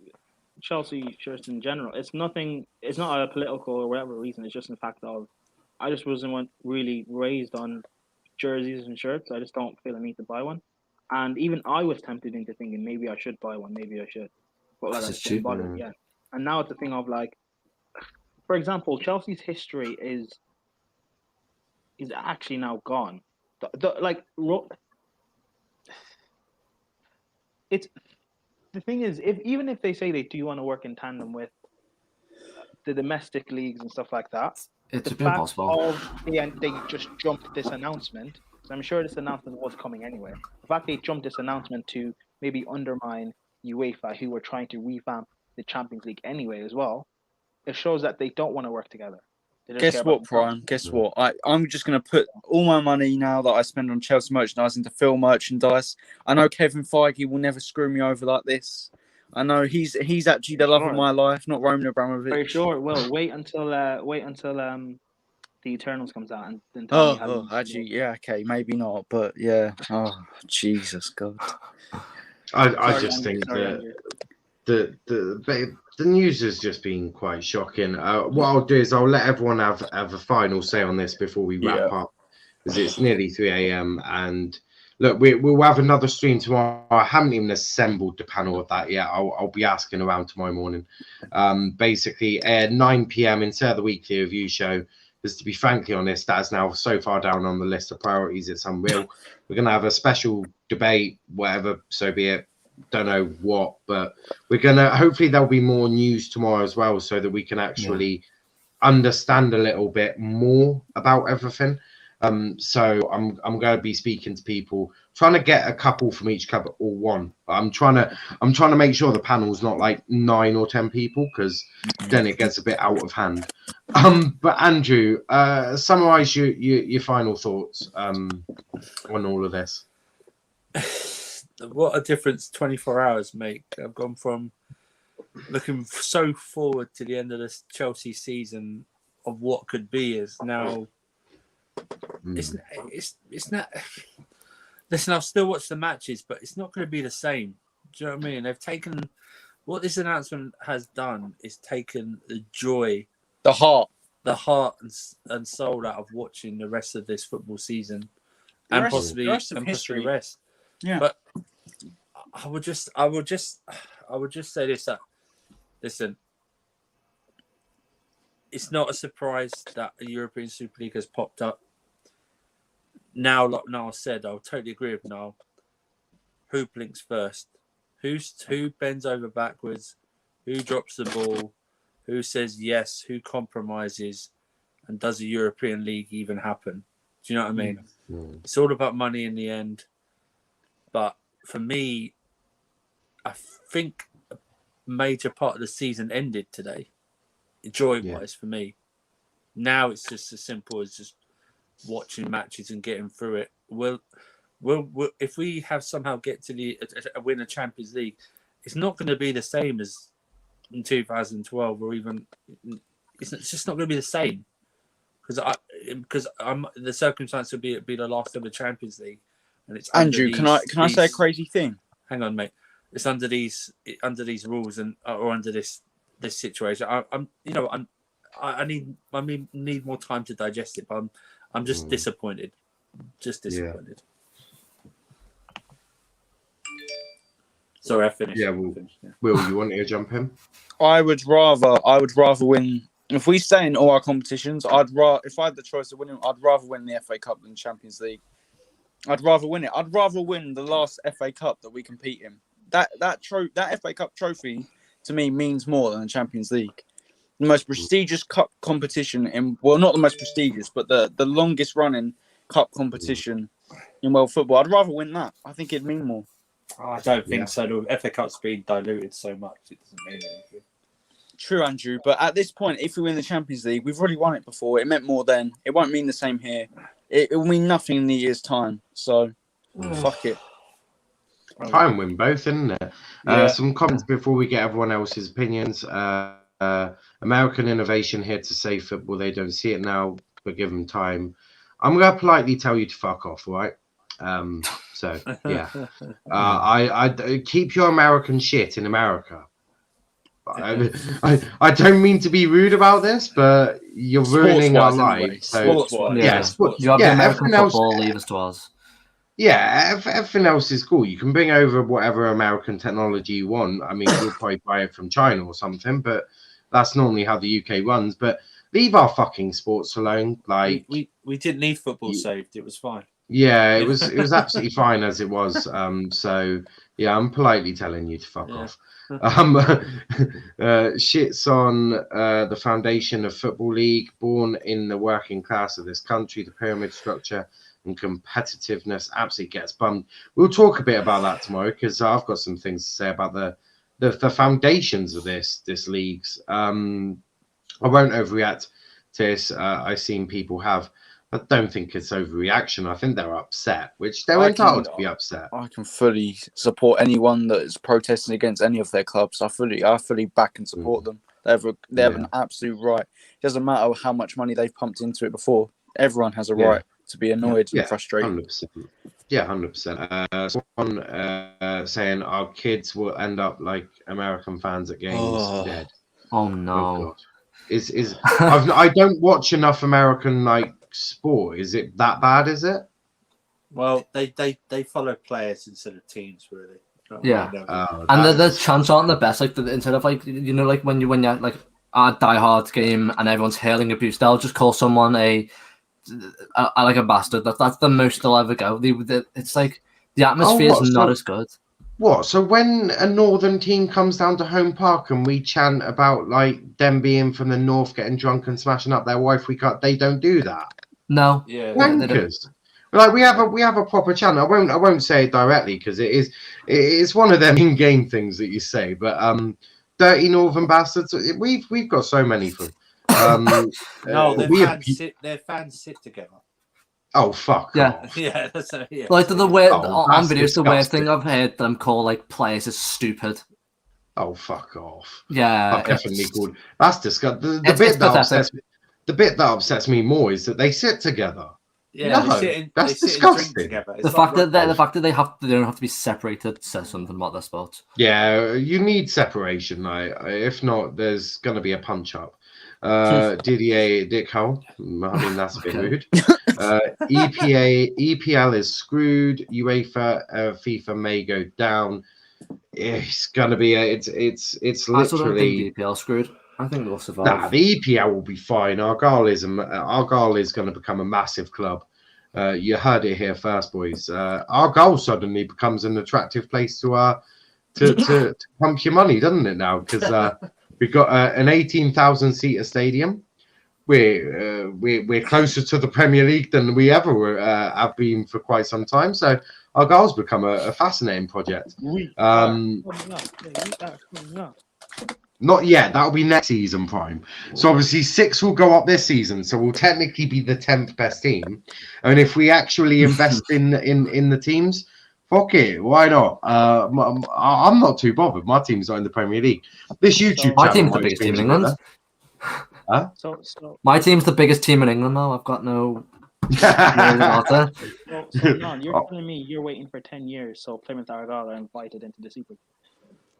Chelsea shirts in general. It's nothing. It's not a political or whatever reason. It's just the fact of I just wasn't really raised on jerseys and shirts. I just don't feel a need to buy one. And even I was tempted into thinking maybe I should buy one, maybe I should. But like I didn't bother, yeah. And now it's a thing of like, for example, Chelsea's history is actually now gone. It's the thing is, even if they say they do want to work in tandem with the domestic leagues and stuff like that, it's impossible. They just jumped this announcement. I'm sure this announcement was coming anyway. The fact they jumped this announcement to maybe undermine UEFA, who were trying to revamp the Champions League anyway as well, it shows that they don't want to work together. Guess what, Prime? Guess what? I'm just going to put all my money now that I spend on Chelsea merchandise into Phil merchandise. I know Kevin Feige will never screw me over like this. I know he's actually the love of my life, not Roman Abramovich. Very sure it will. Wait until the Eternals comes out and then tell me how. Actually, yeah, okay, maybe not, but yeah. Oh, Jesus God. I just think that the news has just been quite shocking. What I'll do is I'll let everyone have a final say on this before we wrap up, because it's nearly 3 a.m. and look, we'll have another stream tomorrow. I haven't even assembled the panel of that yet. I'll be asking around tomorrow morning. Basically, at 9 p.m. instead of the weekly review show, because to be frankly honest, that is now so far down on the list of priorities, it's unreal. We're going to have a special debate, whatever, so be it. Don't know what, but we're going to, hopefully there'll be more news tomorrow as well, so that we can actually understand a little bit more about everything. So I'm going to be speaking to people, trying to get a couple from each club or one. I'm trying to make sure the panel's not like 9 or 10 people, because then it gets a bit out of hand. But Andrew, summarize your final thoughts on all of this. What a difference 24 hours make. I've gone from looking so forward to the end of this Chelsea season of what could be is now. It's not. Listen, I'll still watch the matches, but it's not going to be the same. Do you know what I mean? They've taken what this announcement has done is taken the joy, the heart and soul out of watching the rest of this football season, and possibly the rest. Yeah, but I would just say this: that listen, it's not a surprise that a European Super League has popped up. Now, like Niall said, I'll totally agree with Niall. Who blinks first? Who bends over backwards? Who drops the ball? Who says yes? Who compromises? And does a European League even happen? Do you know what I mean? It's all about money in the end. But for me, I think a major part of the season ended today, joy-wise for me. Now it's just as simple as just watching matches and getting through it. We'll if we have somehow get to win a Champions League, it's not going to be the same as in 2012 or even. It's just not going to be the same because the circumstance would be the last ever Champions League, and it's Andrew. Can I say a crazy thing? Hang on, mate. It's under these rules and or under this situation. I need more time to digest it, but I'm just disappointed. Just disappointed. Yeah. Sorry, I finished. Yeah, Will, you want to jump in? I would rather win. If we stay in all our competitions, if I had the choice of winning, I'd rather win the FA Cup than Champions League. I'd rather win it. I'd rather win the last FA Cup that we compete in. That FA Cup trophy to me means more than the Champions League. The most prestigious cup competition not the most prestigious, but the longest running cup competition in world football. I'd rather win that. I think it'd mean more. I don't think so. The FA Cup's been diluted so much, it doesn't mean anything. True, Andrew. But at this point, if we win the Champions League, we've already won it before. It meant more then. It won't mean the same here. It will mean nothing in the year's time. So, fuck it. Try and win both, isn't it? Some comments before we get everyone else's opinions. American innovation here to save football. They don't see it now, but give them time. I'm going to politely tell you to fuck off, right? So, yeah. I keep your American shit in America. I don't mean to be rude about this, but you're ruining our lives. So, you have the American football, leave us to us. Yeah, everything else is cool. You can bring over whatever American technology you want. I mean, we'll probably buy it from China or something, but that's normally how the UK runs. But leave our fucking sports alone. Like we didn't need football saved. It was fine. Yeah, it was absolutely fine as it was. So yeah, I'm politely telling you to fuck off. Shits on the foundation of Football League, born in the working class of this country, the pyramid structure and competitiveness absolutely gets bummed. We'll talk a bit about that tomorrow because I've got some things to say about the foundations of this leagues. I won't overreact to this. I've seen people have. I don't think it's overreaction. I think they're upset, which they're entitled to be upset. I can fully support anyone that is protesting against any of their clubs. I fully back and support them. They have an absolute right. It doesn't matter how much money they've pumped into it before. Everyone has a right to be annoyed and frustrated. 100%. Yeah, 100%. Someone saying our kids will end up like American fans at games. Dead. Oh no. Oh, God. I don't watch enough American like sport. Is it that bad? Is it? Well, they follow players instead of teams, really. Yeah, and the chants aren't the best. Like instead of like like when you're like a diehard game and everyone's hailing abuse, they'll just call someone a like a bastard. That's the most they'll ever go. It's like the atmosphere is not as good. What? So when a northern team comes down to home park and we chant about like them being from the north, getting drunk and smashing up their wife, they don't do that. No, wankers. Like we have a proper chant. I won't say it directly because it's one of them in-game things that you say. But dirty northern bastards. We've got so many for. No, their fans sit together. Oh fuck! Off. Yeah, that's yeah. Like the way on videos, the worst thing I've heard them call like players is stupid. Oh fuck off! Yeah, I've definitely called. That's disgusting. The bit that upsets me more is that they sit together. Yeah, no, that's disgusting. It's the fact that they don't have to be separated says something about their sport. Yeah, you need separation. If not, there's going to be a punch up. Didier Dickhole. I mean, that's a bit rude. EPL is screwed. UEFA, FIFA may go down. It's gonna be it's literally EPL screwed. I think they'll survive. Nah, the EPL will be fine. Argyle is going to become a massive club. You heard it here first, boys. Argyle suddenly becomes an attractive place to pump your money, doesn't it now? Because we've got an 18,000 seater stadium. We're closer to the Premier League than we ever have been for quite some time. So Argyle's become a fascinating project. Not yet. That'll be next season, Prime. So obviously 6 will go up this season. So we'll technically be the 10th best team. And if we actually invest in the teams, fuck it. Why not? I'm not too bothered. My team's not in the Premier League. This YouTube my channel, team's the biggest team in England. Huh? My team's the biggest team in England now. I've got no. So you're telling me you're waiting for 10 years so Plymouth Argyle are invited into the Super League?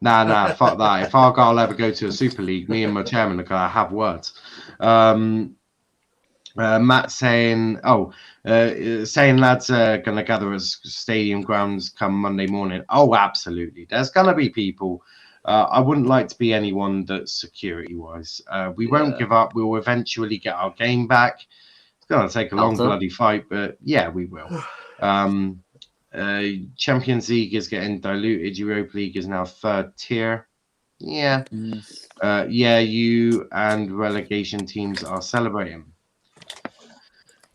Nah, fuck that. If Argyle ever go to a Super League, me and my chairman are gonna have words. Matt saying, saying lads are gonna gather at stadium grounds come Monday morning. Oh, absolutely. There's gonna be people. I wouldn't like to be anyone that's security wise. We won't give up. We'll eventually get our game back. It's gonna take a long bloody fight, but yeah, we will. Champions League is getting diluted. Europa League is now 3rd tier. Yeah. You and relegation teams are celebrating.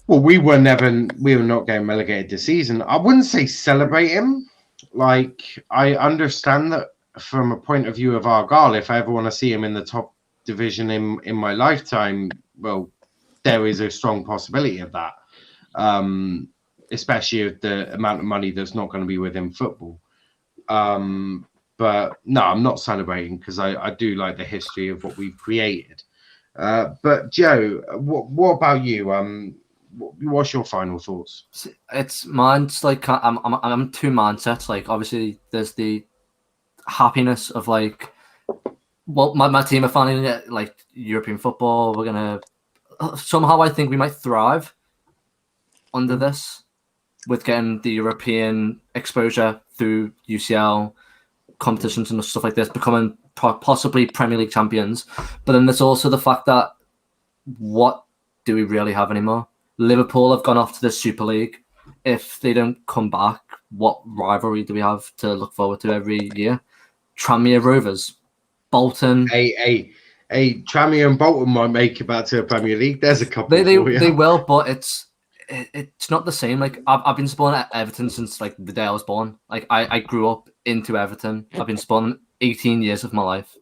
Well, we were not getting relegated this season. I wouldn't say celebrating. Like, I understand that from a point of view of Argyle, if I ever want to see him in the top division in my lifetime, well, there is a strong possibility of that. Especially with the amount of money that's not going to be within football. But no, I'm not celebrating because I do like the history of what we've created. But Joe, what about you? What's your final thoughts? It's mine's like I'm two mindsets. Like obviously there's the happiness of like, well, my team are finally gonna get like European football. We're gonna somehow I think we might thrive under this with getting the European exposure through UCL competitions and stuff like this, becoming possibly Premier League champions. But then there's also the fact that what do we really have anymore? Liverpool have gone off to the Super League. If they don't come back, what rivalry do we have to look forward to every year? Tranmere Rovers, Bolton. Hey, Tranmere and Bolton might make it back to the Premier League. There's a couple. They will, but it's not the same. Like I've been supporting Everton since like the day I was born. Like I grew up into Everton. I've been supporting 18 years of my life.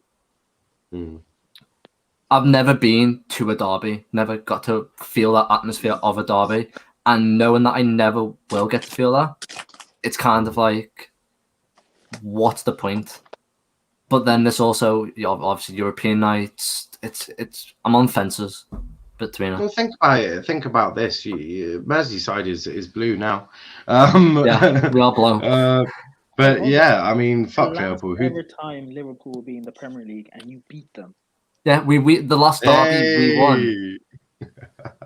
I've never been to a derby, never got to feel that atmosphere of a derby, and knowing that I never will get to feel that, it's kind of like, what's the point? But then there's also obviously European nights. It's I'm on fences between it. Well, think about it. Think about this. Merseyside is blue now. Yeah, we are blue. But yeah, I mean, fuck the last Liverpool. ever time Liverpool will be in the Premier League and you beat them. Yeah, we the last derby we won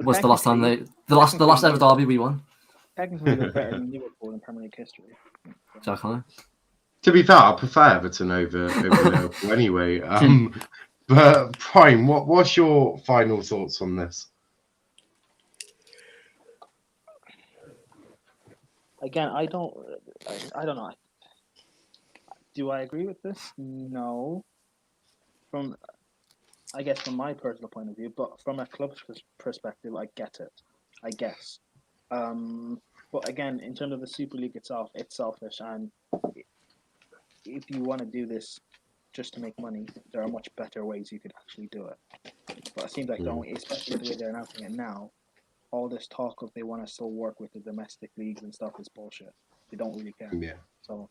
was the last time the last ever derby we won. Technically, they're better than Liverpool in Premier League history. Exactly. To be fair, I prefer Everton over Liverpool anyway. But Prime, what's your final thoughts on this? Again, I don't know. Do I agree with this? No. I guess from my personal point of view, but from a club's perspective, I get it. I guess. But again, in terms of the Super League itself, it's selfish, and if you want to do this just to make money, there are much better ways you could actually do it. But it seems like especially the way they're announcing it now, all this talk of they want to still work with the domestic leagues and stuff is bullshit. They don't really care. Yeah. So.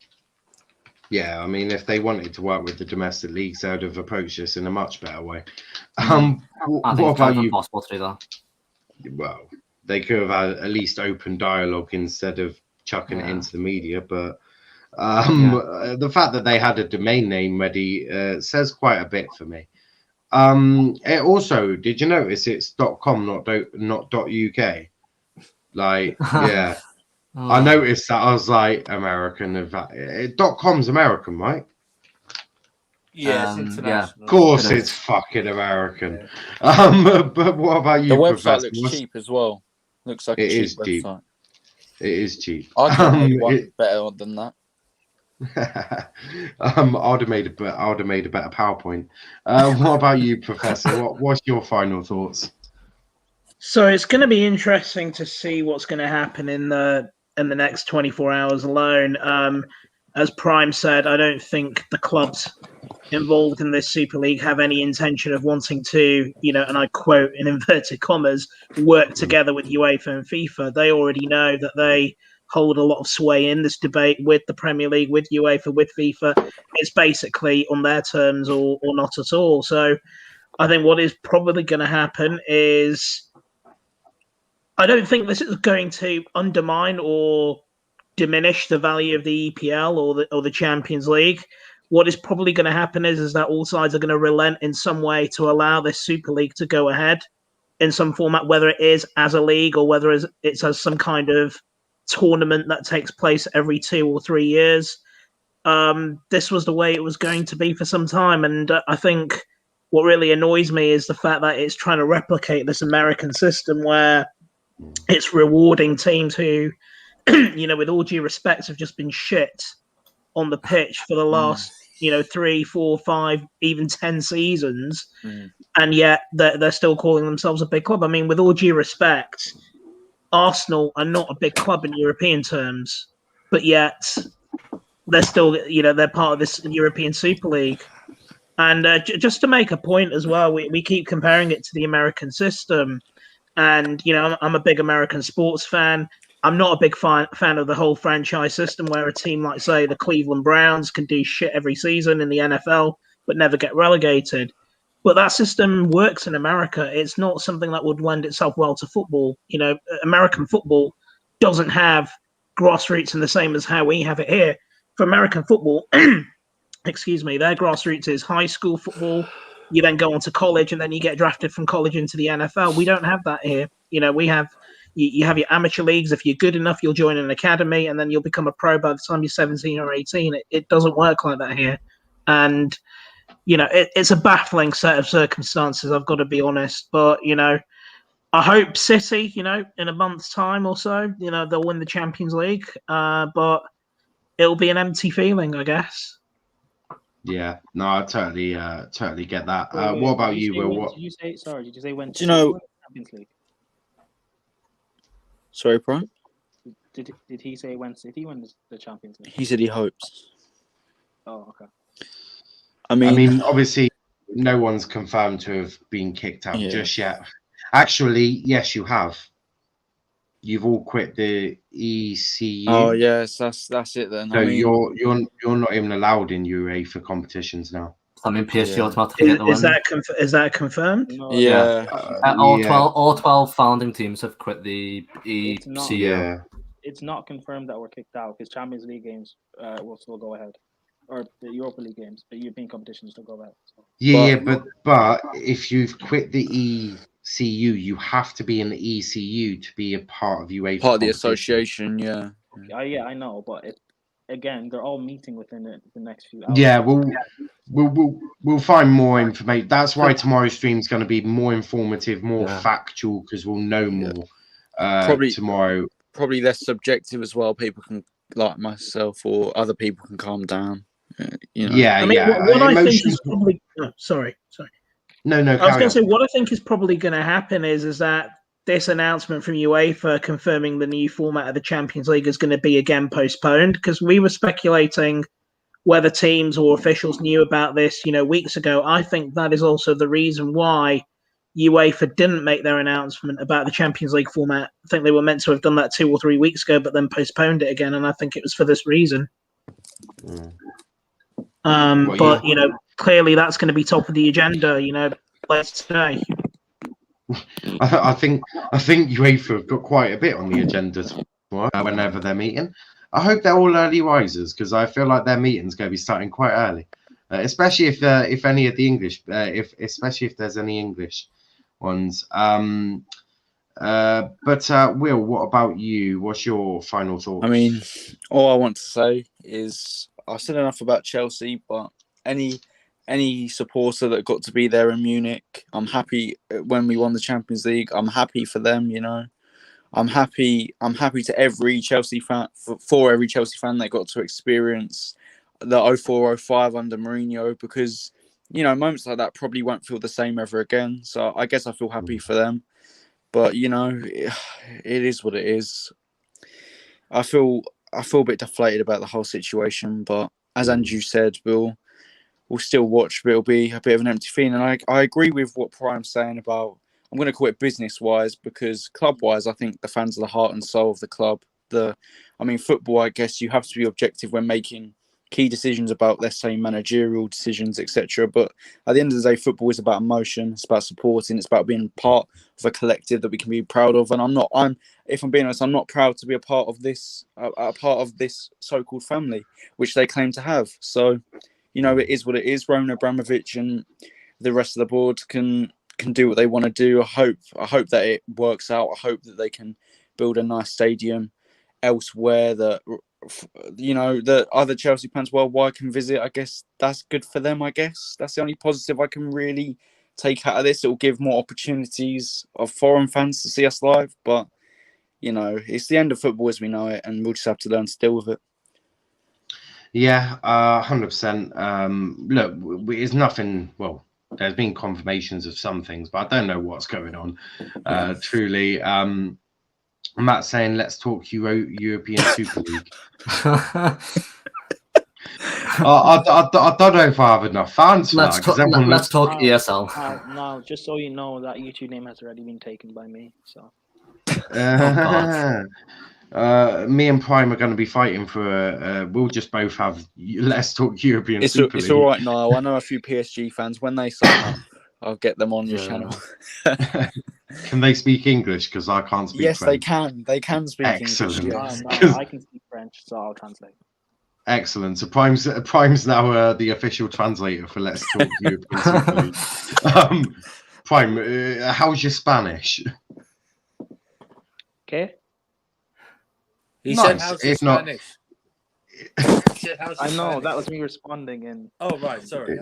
Yeah, I mean, if they wanted to work with the domestic leagues, they would have approached this in a much better way. I think what it's about you? Impossible to do that. Well, they could have had at least open dialogue instead of chucking it into the media. But the fact that they had a domain name ready says quite a bit for me. It also, did you notice it's .com, not .uk? Like, yeah. I noticed that. I was like, American. .com's American, right? Yeah, it's international. Of course, it's fucking American. Yeah. But what about you? The website Professor? looks cheap as well. Looks like a cheap website. It is cheap. I could have made one better than that. I'd have made a better PowerPoint. What about you, Professor? What's your final thoughts? So it's going to be interesting to see what's going to happen in the next 24 hours alone. As Prime said, I don't think the clubs involved in this Super League have any intention of wanting to, and I quote in inverted commas, work together with UEFA and FIFA. They already know that they hold a lot of sway in this debate with the Premier League, with UEFA, with FIFA. It's basically on their terms or not at all. So I think what is probably going to happen is, I don't think this is going to undermine or diminish the value of the EPL or the Champions League. What is probably going to happen is that all sides are going to relent in some way to allow this Super League to go ahead in some format, whether it is as a league or whether it's as some kind of tournament that takes place every 2 or 3 years. This was the way it was going to be for some time, and I think what really annoys me is the fact that it's trying to replicate this American system where it's rewarding teams who, with all due respect, have just been shit on the pitch for the last, 3, 4, 5, even 10 seasons, and yet they're still calling themselves a big club. I mean, with all due respect, Arsenal are not a big club in European terms, but yet they're still, they're part of this European Super League. And just to make a point as well, we keep comparing it to the American system. And, I'm a big American sports fan. I'm not a big fan of the whole franchise system where a team like, say, the Cleveland Browns can do shit every season in the NFL, but never get relegated. But that system works in America. It's not something that would lend itself well to football. American football doesn't have grassroots in the same as how we have it here. For American football, excuse me, their grassroots is high school football. You then go on to college, and then you get drafted from college into the NFL. We don't have that here. We have you have your amateur leagues. If you're good enough, you'll join an academy, and then you'll become a pro by the time you're 17 or 18. It doesn't work like that here. And, it's a baffling set of circumstances, I've got to be honest. But, I hope City, in a month's time or so, they'll win the Champions League. But it'll be an empty feeling, I guess. Yeah, no, I totally get that. What about you, Will? Did you say? Sorry, did you say when? Do you know? Champions League. Sorry, Prime. Did he say when City wins the Champions League? He said he hopes. Oh, okay. I mean, obviously, no one's confirmed to have been kicked out just yet. Actually, yes, you have. you've all quit the ECU. Oh yes, that's it then. So I mean, you're not even allowed in UEFA competitions now. I mean, PSG automatically get the win. Is that confirmed? No, yeah. All 12 founding teams have quit the ECU. It's not confirmed that we're kicked out because Champions League games will still go ahead, or the Europa League games, the European competitions still go ahead. So. But if you've quit the ECU, you have to be in the ECU to be a part of UEFA. Part of the association, yeah. Okay, I know, but again, they're all meeting within the next few hours. Yeah, we'll find more information. That's why tomorrow's stream is going to be more informative, more factual, because we'll know more tomorrow. Probably less subjective as well. People can, like myself or other people, can calm down. You know. I mean, what I think is probably sorry. No. I was going to say what I think is probably going to happen is that this announcement from UEFA confirming the new format of the Champions League is going to be again postponed, because we were speculating whether teams or officials knew about this, weeks ago. I think that is also the reason why UEFA didn't make their announcement about the Champions League format. I think they were meant to have done that 2 or 3 weeks ago, but then postponed it again, and I think it was for this reason. But clearly that's going to be top of the agenda. Let's say. I think UEFA have got quite a bit on the agenda tomorrow whenever they're meeting. I hope they're all early risers, because I feel like their meeting's going to be starting quite early, especially if any of the English, especially if there's any English ones. But Will, what about you? What's your final thoughts? I mean, all I want to say is I've said enough about Chelsea, but any supporter that got to be there in Munich, I'm happy when we won the Champions League. I'm happy for them, I'm happy to every Chelsea fan, for every Chelsea fan that got to experience the 04-05 under Mourinho, because moments like that probably won't feel the same ever again. So I guess I feel happy for them, but it is what it is. I feel a bit deflated about the whole situation, but as Andrew said, we'll still watch, but it'll be a bit of an empty feeling. And I agree with what Prime's saying about, I'm going to call it business-wise, because club-wise, I think the fans are the heart and soul of the club. Football, I guess you have to be objective when making key decisions about, let's say, managerial decisions, etc. But at the end of the day, football is about emotion. It's about supporting. It's about being part of a collective that we can be proud of. And if I'm being honest, I'm not proud to be a part of this so-called family, which they claim to have. So, it is what it is. Roman Abramovich and the rest of the board can do what they want to do. I hope that it works out. I hope that they can build a nice stadium elsewhere that that other Chelsea fans worldwide can visit. I guess that's good for them. I guess that's the only positive I can really take out of this. It will give more opportunities of foreign fans to see us live, but it's the end of football as we know it, and we'll just have to learn to deal with it. Yeah, 100%. Look, it's nothing. Well, there's been confirmations of some things, but I don't know what's going on. Truly, Matt saying, "Let's talk European Super League." I don't know if I have enough fans for let's talk ESL. Now, just so you know, that YouTube name has already been taken by me. So. Me and Prime are going to be fighting for we'll just both have Let's Talk European Super League. It's all right, Niall. I know a few PSG fans. When they sign up, I'll get them on your channel. Can they speak English? Because I can't speak French. They can. They can speak Excellent. English. No, I can speak French, so I'll translate. Excellent. So Prime's now the official translator for Let's Talk European Super League. Prime, how's your Spanish? Okay. He nice. said, how's your Spanish? I know, that was me responding in. Oh right, sorry.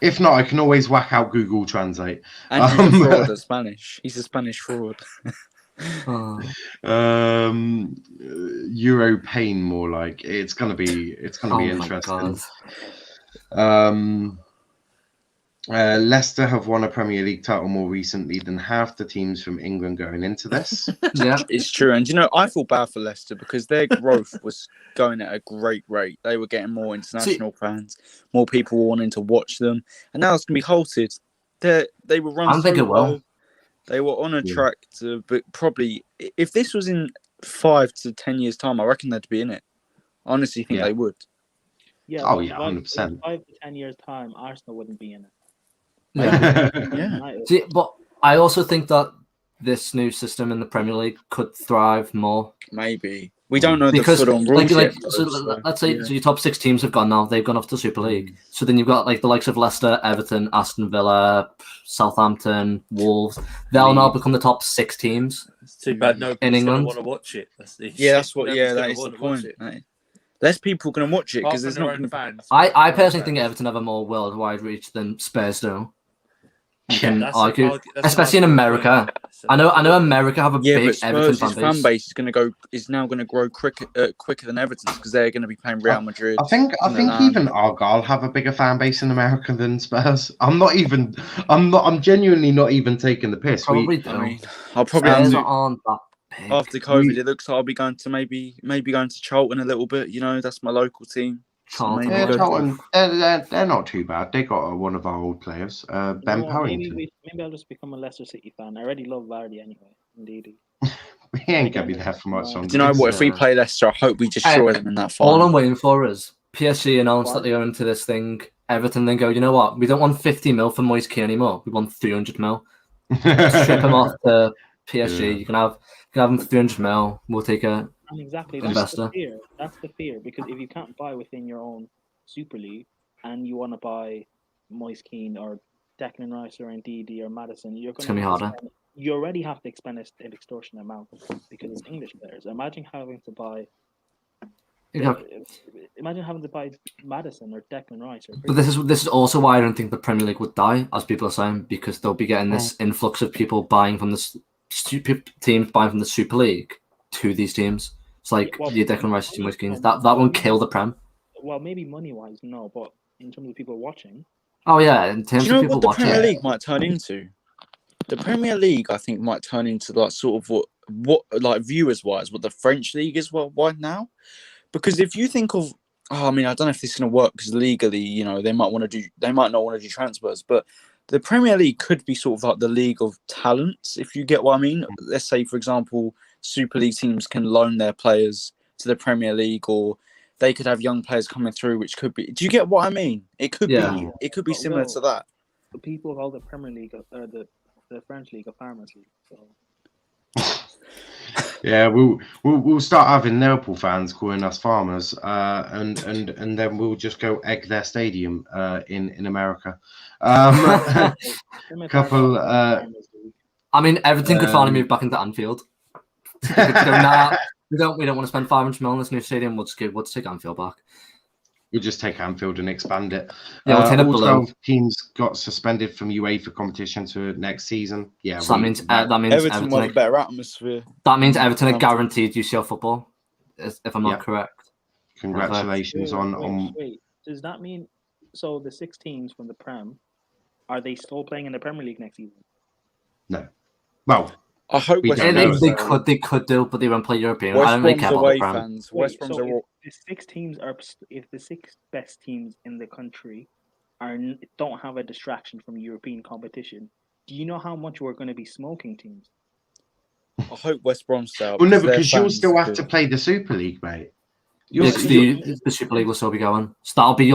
If not, I can always whack out Google Translate. And he's a fraud at Spanish. He's a Spanish fraud. Euro pain, more like it's gonna be interesting. Leicester have won a Premier League title more recently than half the teams from England going into this. Yeah, it's true. And I feel bad for Leicester because their growth was going at a great rate. They were getting more international fans, more people wanting to watch them, and now it's going to be halted. They were run so well. They were on a track to, but probably if this was in 5 to 10 years' time, I reckon they'd be in it. I honestly think they would. Yeah. Oh but yeah, 100%. 100%. 5 to 10 years time, Arsenal wouldn't be in it. Yeah. See, but I also think that this new system in the Premier League could thrive more. Maybe. We don't know because the full-on rules yet. Let's say so your top 6 teams have gone now. They've gone off to Super League. So then you've got like the likes of Leicester, Everton, Aston Villa, Southampton, Wolves. They'll now become the top 6 teams. It's too bad nobody's going to want to watch it. That is the point. Less people going to watch it because there's not going to fans. I personally think Everton have a more worldwide reach than Spurs do. You can argue, especially in America. I know America have a big Everton fan base is now going to grow quicker than Everton's because they're going to be playing Real Madrid. I think even Argyle have a bigger fan base in America than Spurs. I'm genuinely not even taking the piss. I'll probably after COVID, it looks like I'll be going to maybe going to Charlton a little bit. That's my local team. Charlton, they're not too bad. They got one of our old players, Ben Pellington. Maybe I'll just become a Leicester City fan. I already love Vardy anyway. Indeed. He ain't gonna be there for much longer. Do you know what? If we play Leicester, I hope we destroy them in that final. All I'm waiting for is PSG announced that they are into this thing. Everton then go, you know what? We don't want 50 mil for Moise Kean anymore. We want 300 mil. Strip him off to PSG. You can have him for 300 mil. We'll take a investor. That's the fear because if you can't buy within your own Super League and you want to buy Moise Kean or Declan Rice or Ndidi or Maddison, it's gonna be harder. You already have to expend an extortionate amount because it's English players. Imagine having to buy. Imagine having to buy Maddison or Declan Rice. But this is also why I don't think the Premier League would die, as people are saying, because they'll be getting this influx of people buying from the teams buying from the Super League to these teams. It's like the Declan Rice team with Keane. That won't kill the Prem. Well, maybe money wise, no, but in terms of people watching. Oh yeah, in terms of people watching. The Premier League might turn into? The Premier League, I think, might turn into like sort of what like viewers wise, what the French league is worldwide now. Because if you think of, I don't know if this is going to work because legally, they might not want to do transfers, but the Premier League could be sort of like the league of talents, if you get what I mean. Let's say, for example, Super League teams can loan their players to the Premier League, or they could have young players coming through, which could be. Do you get what I mean? It could be. It could be similar to that. The people call the Premier League, the French league, a farmers league. So. Yeah, we'll start having Liverpool fans calling us farmers, and then we'll just go egg their stadium in America. Couple. Everton could finally move back into Anfield. We don't want to spend 500 million on this new stadium. We'll just take Anfield back. We'll just take Anfield and expand it. Yeah, we'll take it all below. 12 teams got suspended from UEFA competition to next season. Yeah, so that means Everton will have a better atmosphere. That means Everton are guaranteed UCL football, if I'm not correct. Congratulations Wait. Does that mean so? The 6 teams from the Prem, are they still playing in the Premier League next season? No. Well, I hope they could do, but they won't play European. I don't really care about the Prem. West Brom's if the 6 teams if the 6 best teams in the country don't have a distraction from European competition, do you know how much we're going to be smoking teams? I hope West Brom stay. Well, no, because you'll still have to play the Super League, mate. The Super League will still be going. So that'll be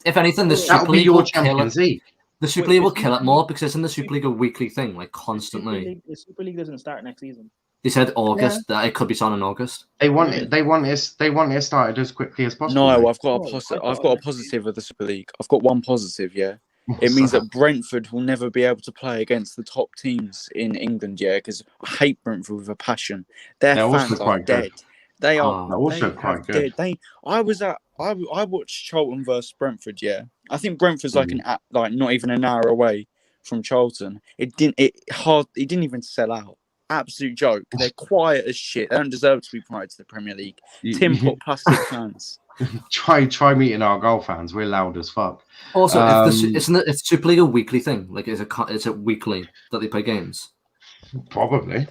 if anything, the Super League will kill it. The Super League will kill it more because isn't the Super League a weekly thing, like constantly? The Super League doesn't start next season. They said August. That it could be starting in August. They want it started as quickly as possible. No, I've got a positive of the Super League. I've got one positive. Yeah, it means that Brentford will never be able to play against the top teams in England. Yeah, because I hate Brentford with a passion. Their fans are dead. They are also quite good. I watched Charlton versus Brentford. Yeah, I think Brentford's like not even an hour away from Charlton. It didn't even sell out. Absolute joke. They're quiet as shit. They don't deserve to be promoted to the Premier League. Tin pot plastic fans. Try meeting our goal fans. We're loud as fuck. Also, it's Super League a weekly thing? Like, is it weekly that they play games? Probably.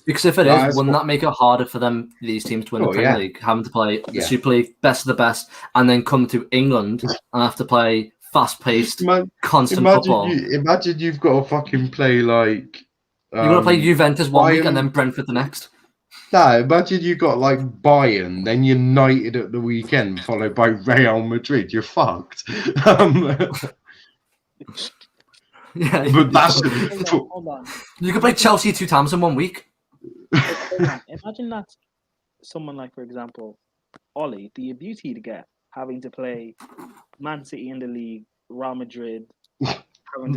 Because if it is, wouldn't that make it harder for these teams to win the Premier League, having to play the Super League, best of the best, and then come to England and have to play fast-paced, constant football? Imagine you've got to fucking play like You're going to play Juventus one week and then Brentford the next. No, imagine you got like Bayern, then United at the weekend, followed by Real Madrid. You're fucked. Yeah, but that's hold on. You could play Chelsea 2 times in 1 week. Hold on. Imagine that someone like, for example, Ollie, the abuse he'd get having to play Man City in the league, Real Madrid,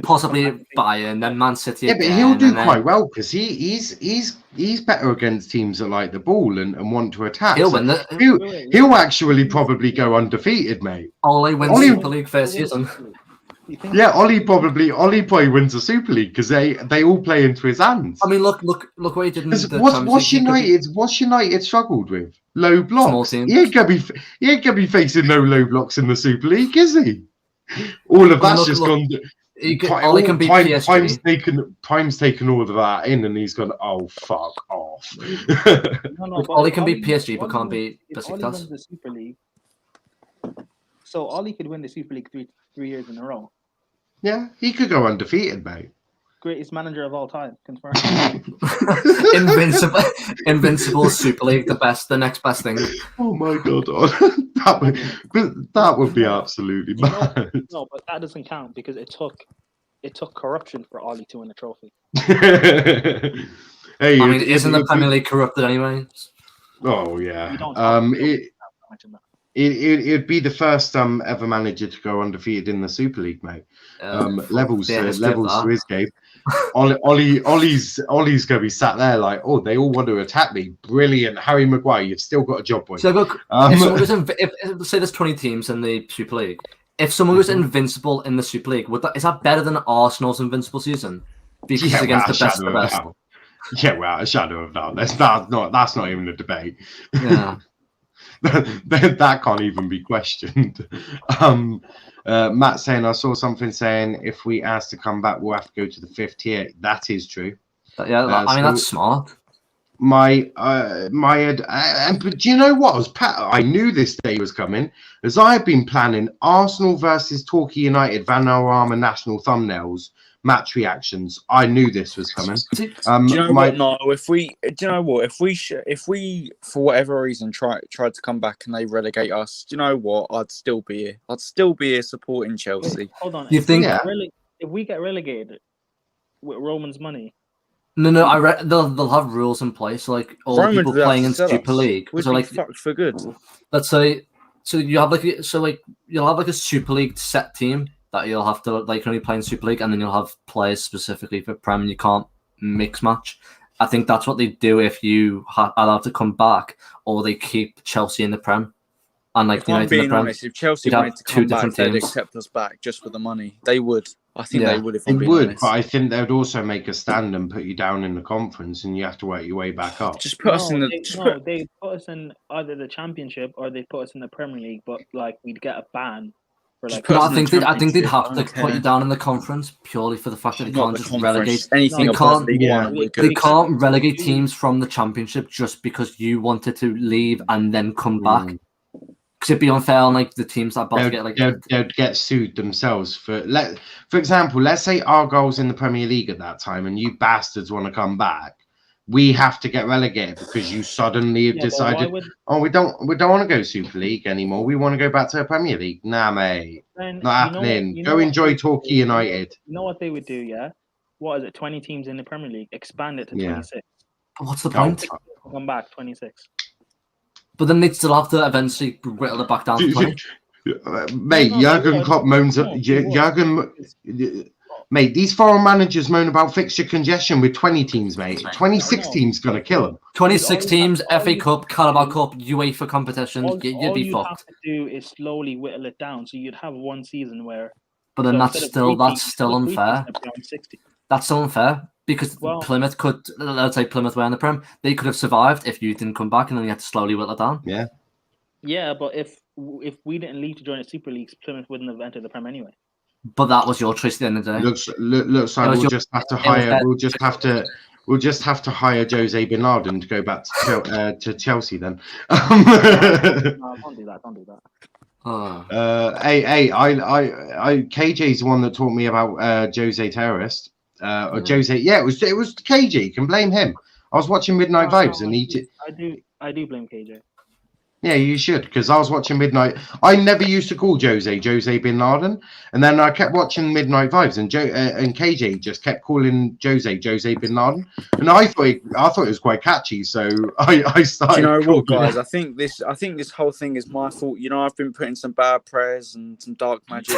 possibly Bayern, then Man City. Yeah, but he'll do quite well because he's better against teams that like the ball and want to attack. He'll so win he'll actually probably go undefeated, mate. Ollie wins Super League first season. Yeah, Ollie probably wins the Super League because they all play into his hands. I mean, look what he did in the what's United struggled with? Low blocks. He ain't gonna be facing no low blocks in the Super League, is he? All of that's just gone. Ollie can beat PSG. Prime's taken all of that in, and he's gone. Oh, fuck off. Ollie can beat PSG, but can't beat Besiktas. The Super League. So Ollie could win the Super League three years in a row. Yeah, he could go undefeated, mate. Greatest manager of all time, confirmed. Invincible Super League, the next best thing. Oh my god, that would be absolutely mad. No, but that doesn't count because it took corruption for Ollie to win a trophy. Hey, I mean, isn't the Premier League corrupted anyway? Oh yeah. It'd be the first ever manager to go undefeated in the Super League, mate. Levels to his game. Ollie's gonna be sat there like, oh, they all want to attack me. Brilliant, Harry Maguire, you've still got a job, boy. So if say there's 20 teams in the Super League, if someone was invincible in the Super League, is that better than Arsenal's invincible season? Because it's against the best of the best. Yeah, without a shadow of doubt. That's not even a debate. Yeah. that can't even be questioned. Matt saying, I saw something saying if we ask to come back, we'll have to go to the 5th tier. That is true. Yeah, I mean, that's smart. But do you know what? I knew this day was coming, as I had been planning Arsenal versus Torquay United Vanarama national thumbnails match reactions. I knew this was coming. Do you know what? No, if we for whatever reason tried to come back and they relegate us, do you know what? I'd still be here. I'd still be here supporting Chelsea. Wait, hold on. You think? If we get relegated with Roman's money? No. They'll have rules in place, like all the people playing in Super League. We'd be fucked for good. Let's say, you'll have like a Super League set team that you'll have to only play in Super League, and then you'll have players specifically for Prem, and you can't mix match. I think that's what they do if you are allowed to come back, or they keep Chelsea in the Prem. And if I'm being honest, if Chelsea wanted to come back, they'd accept us back just for the money. They would. I think they would. If I'm being honest. But I think they'd also make a stand and put you down in the conference, and you have to work your way back up. Just put us in the. They put us in either the Championship or they put us in the Premier League, but we'd get a ban. I think they'd have to put you down in the conference purely for the fact that they can't just relegate. They can't relegate teams from the Championship just because you wanted to leave and then come back. Because it'd be unfair on the teams that they'd get sued themselves for example. Let's say Argyle's in the Premier League at that time, and you bastards want to come back. We have to get relegated because you suddenly have decided, we don't want to go Super League anymore. We want to go back to the Premier League. Nah, mate, not happening. Go enjoy Torquay United. You know what they would do, yeah? What is it? 20 teams in the Premier League. Expand it to 26. What's the point? Come back 26. But then they'd still have to eventually whittle it back down to 20. Mate, Jurgen Klopp moans at Mate, these foreign managers moan about fixture congestion with 20 teams, mate. 26 teams going to kill them. 26 teams, FA Cup, Carabao Cup, UEFA competitions, you'd be fucked. All you have to do is slowly whittle it down, so you'd have one season where... But then that's still unfair. That's still unfair, because Plymouth could, let's say Plymouth were in the Prem, they could have survived if you didn't come back, and then you had to slowly whittle it down. Yeah. Yeah, but if we didn't leave to join the Super Leagues, Plymouth wouldn't have entered the Prem anyway. But that was your choice at the end of the day. Looks like we'll just have to hire Jose Bin Laden to go back to Chelsea then. No, don't do that. KJ's the one that taught me about Jose Terrorist. or Jose. Yeah, it was KJ. You can blame him. I was watching Midnight Vibes, and I do blame KJ. Yeah, you should, because I was watching Midnight. I never used to call Jose Bin Laden, and then I kept watching Midnight Vibes, and KJ just kept calling Jose Bin Laden, and I thought it was quite catchy, so I started. Do you know what, guys? I think this whole thing is my fault. You know, I've been putting some bad prayers and some dark magic,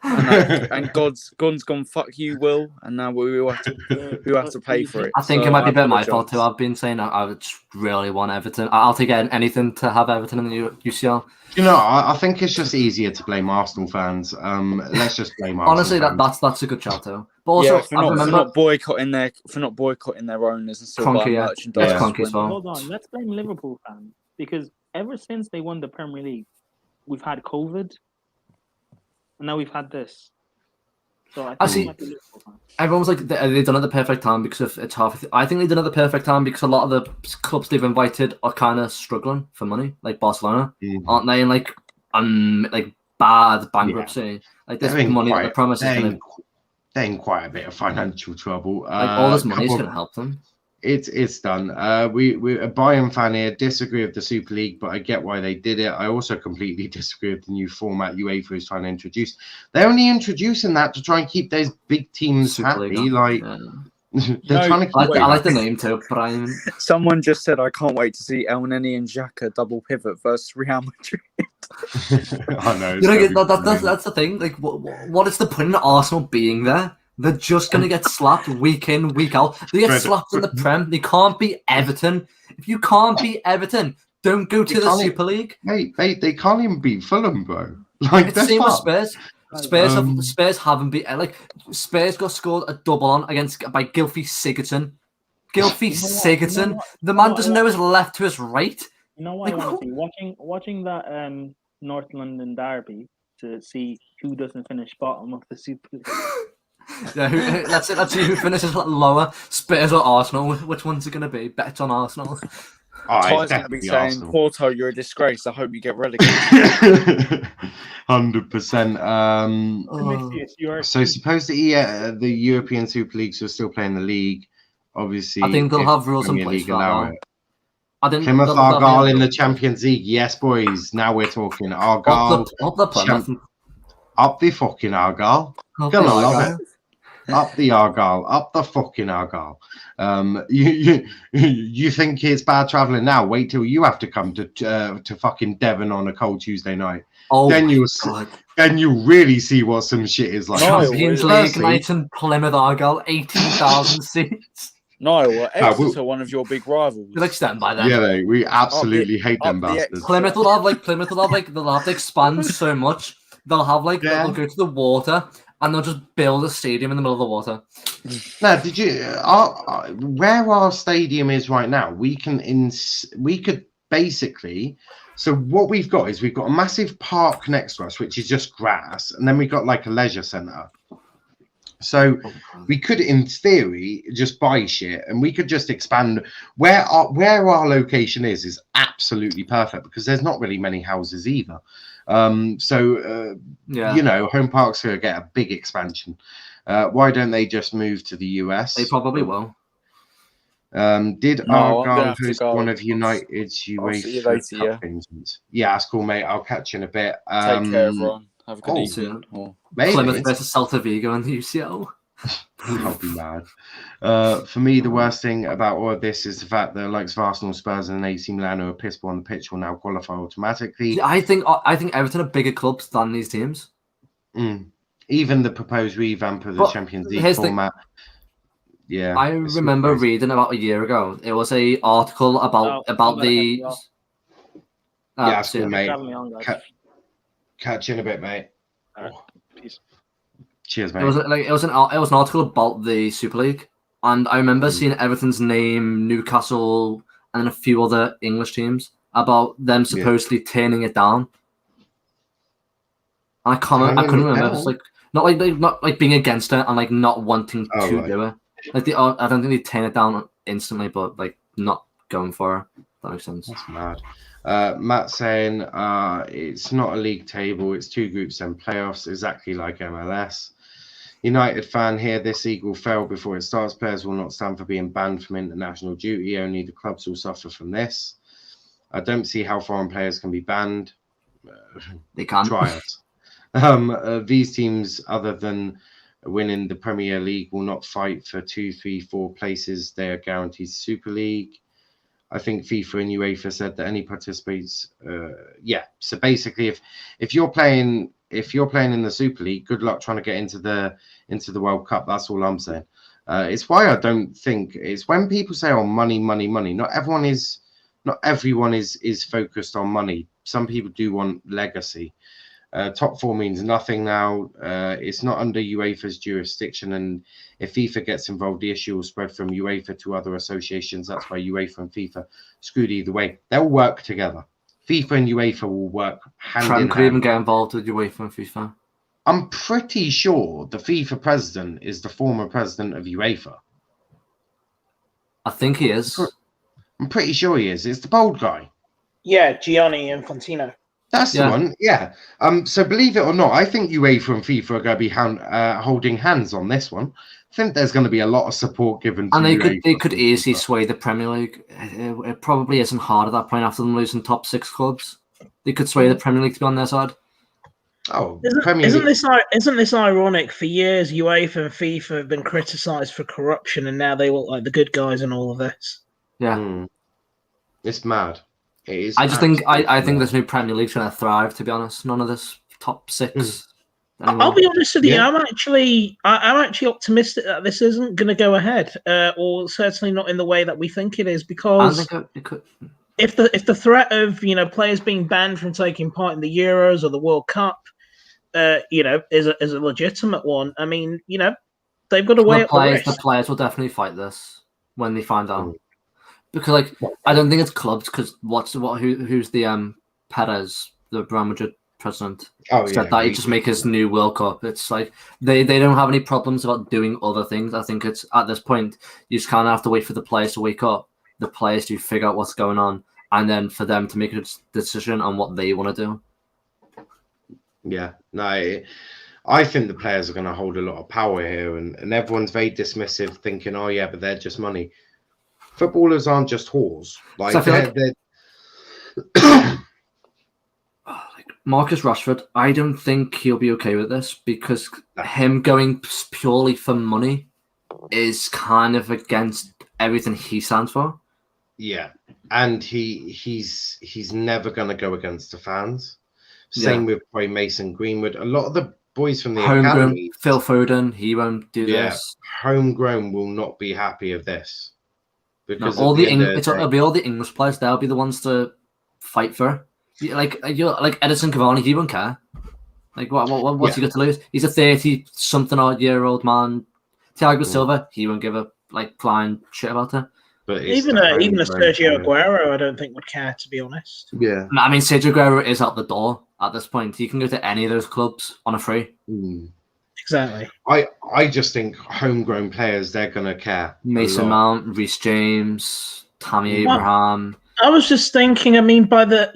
and God's gone. Fuck you, Will, and now we have to pay for it. I think it might be a bit my fault too. I've been saying I just really want Everton. I'll take anything to have Everton in the UCL. You know, I think it's just easier to blame Arsenal fans. Let's just blame Arsenal. Honestly, fans. that's a good shout though. But also, for not boycotting their owners and still buying merchandise. Well. Hold on, let's blame Liverpool fans, because ever since they won the Premier League, we've had COVID, and now we've had this. So I think everyone's like they've done it at the perfect time because of it's half. I think they've done it at the perfect time because a lot of the clubs they've invited are kind of struggling for money, like Barcelona, aren't they? And like bad bankruptcy, like this money that the promise is going to. They're in quite a bit of financial trouble. Like all this money is going to help them. It's done. We a Bayern fan here disagree with the Super League, but I get why they did it. I also completely disagree with the new format UEFA is trying to introduce. They're only introducing that to try and keep those big teams Super happy. League, like they're trying to keep. I like the name too, Brian. Someone just said I can't wait to see El Neni and Xhaka double pivot versus Real Madrid. I know. You know, that's the thing. Like, what is the point in Arsenal being there? They're just going to get slapped week in, week out. They get slapped in the Prem. They can't beat Everton. If you can't beat Everton, don't go to the Super League. Mate, they can't even beat Fulham, bro. Like, it's the same with Spurs. Spurs haven't beat. Like, Spurs got scored a double on by Gylfi Sigurdsson. The man doesn't know his left to his right. You know what I want to see? Watching that North London derby to see who doesn't finish bottom of the Super League. Yeah, let's see who finishes lower, Spurs or Arsenal. Which one's it going to be? Bet on Arsenal. Ty's going to be saying, Arsenal. Porto, you're a disgrace. I hope you get relegated. 100%. So supposedly, the European Super Leagues are still playing the league. Obviously, I think they'll have rules in place for that. Plymouth Argyle in the Champions League. Yes, boys. Now we're talking Argyle. Up the fucking Argyle. Gonna love it. Up the Argyle, up the fucking Argyle. You think it's bad traveling now? Wait till you have to come to fucking Devon on a cold Tuesday night. Oh, then you really see what some shit is like. Champions League night in Plymouth Argyle, 18,000 seats. No, Exeter are one of your big rivals. They'll extend by then. Yeah, we absolutely hate them bastards. Plymouth will have to expand so much. They'll have they'll go to the water. And they'll just build a stadium in the middle of the water. Now, did you? Where our stadium is right now, we could basically. So what we've got is we've got a massive park next to us, which is just grass, and then we've got like a leisure centre. So we could, in theory, just buy shit, and we could just expand. Where our location is absolutely perfect because there's not really many houses either. You know, home park's going to get a big expansion. Why don't they just move to the US? They probably will. Did Argyle host one of United's UEFA Cup games? Yeah, that's cool, mate. I'll catch you in a bit. Take care, everyone. Have a good evening. Plymouth versus Celta Vigo in the UCL. I'll be mad. For me, the worst thing about all of this is the fact that likes of Arsenal, Spurs, and AC Milan who are piss poor on the pitch will now qualify automatically. Yeah, I think Everton are bigger clubs than these teams. Even the proposed revamp of the Champions League format. Yeah, I remember reading about a year ago. It was a article about the. Yeah, that's cool, mate. Catch you in a bit, mate. Peace. Cheers, mate. It was an article about the Super League, and I remember seeing Everton's name, Newcastle, and then a few other English teams about them supposedly turning it down. And I couldn't remember. It's not like being against it and not wanting to do it. I don't think they turn it down instantly, but not going for it. That makes sense. That's mad. Matt saying it's not a league table, it's two groups and playoffs, exactly like MLS. United fan here. This league will fail before it starts. Players will not stand for being banned from international duty. Only the clubs will suffer from this. I don't see how foreign players can be banned. They can't. Try it. These teams, other than winning the Premier League, will not fight for 2, 3, 4 places. They are guaranteed Super League. I think FIFA and UEFA said that any participates. So basically, if you're playing in the Super League, good luck trying to get into the World Cup. That's all I'm saying. It's why I don't think it's when people say, "Oh, money, money, money." Not everyone is focused on money. Some people do want legacy. Top 4 means nothing now. It's not under UEFA's jurisdiction, and if FIFA gets involved, the issue will spread from UEFA to other associations. That's why UEFA and FIFA screwed either way. They'll work together. FIFA and UEFA will work hand in hand. Could even get involved with UEFA and FIFA. I'm pretty sure the FIFA president is the former president of UEFA. I think he is. I'm pretty sure he is. It's the bald guy. Yeah, Gianni Infantino. That's the one, yeah. So believe it or not, I think UEFA and FIFA are going to be holding hands on this one. I think there's going to be a lot of support given to UEFA. They could easily sway the Premier League. It probably isn't hard at that point after them losing top 6 clubs. They could sway the Premier League to be on their side. Oh, isn't this ironic? For years, UEFA and FIFA have been criticised for corruption, and now they look like the good guys in all of this. Yeah, it's mad. I think this new Premier League's going to thrive. To be honest, none of this top 6. I'll be honest with you. I'm actually optimistic that this isn't going to go ahead, or certainly not in the way that we think it is. Because if the threat of players being banned from taking part in the Euros or the World Cup, is a legitimate one. I mean, they've got to weigh up the risk. The players will definitely fight this when they find out. Because I don't think it's clubs. Because who's the Perez, the Real Madrid president, said that he just make his new World Cup. It's like they don't have any problems about doing other things. I think it's at this point you just kind of have to wait for the players to wake up, the players to figure out what's going on, and then for them to make a decision on what they want to do. Yeah, no, I think the players are going to hold a lot of power here, and everyone's very dismissive, thinking, "Oh yeah, but they're just money." Footballers aren't just whores. Marcus Rashford, I don't think he'll be okay with this because him going purely for money is kind of against everything he stands for. Yeah, and he's never going to go against the fans. Same with Mason Greenwood. A lot of the boys from the academy, Phil Foden, he won't do this. Homegrown will not be happy of this. Because it'll be all the English players. They'll be the ones to fight for. Like Edison Cavani, he won't care. Like what's he got to lose? He's a 30-something-odd-year-old man. Thiago Silva, he won't give a flying shit about it. But even a Sergio Aguero, I don't think would care, to be honest. Yeah, I mean Sergio Aguero is out the door at this point. He can go to any of those clubs on a free. Exactly. I just think homegrown players, they're gonna care. Mason Mount, Reece James, Tammy Abraham. I was just thinking. I mean, by the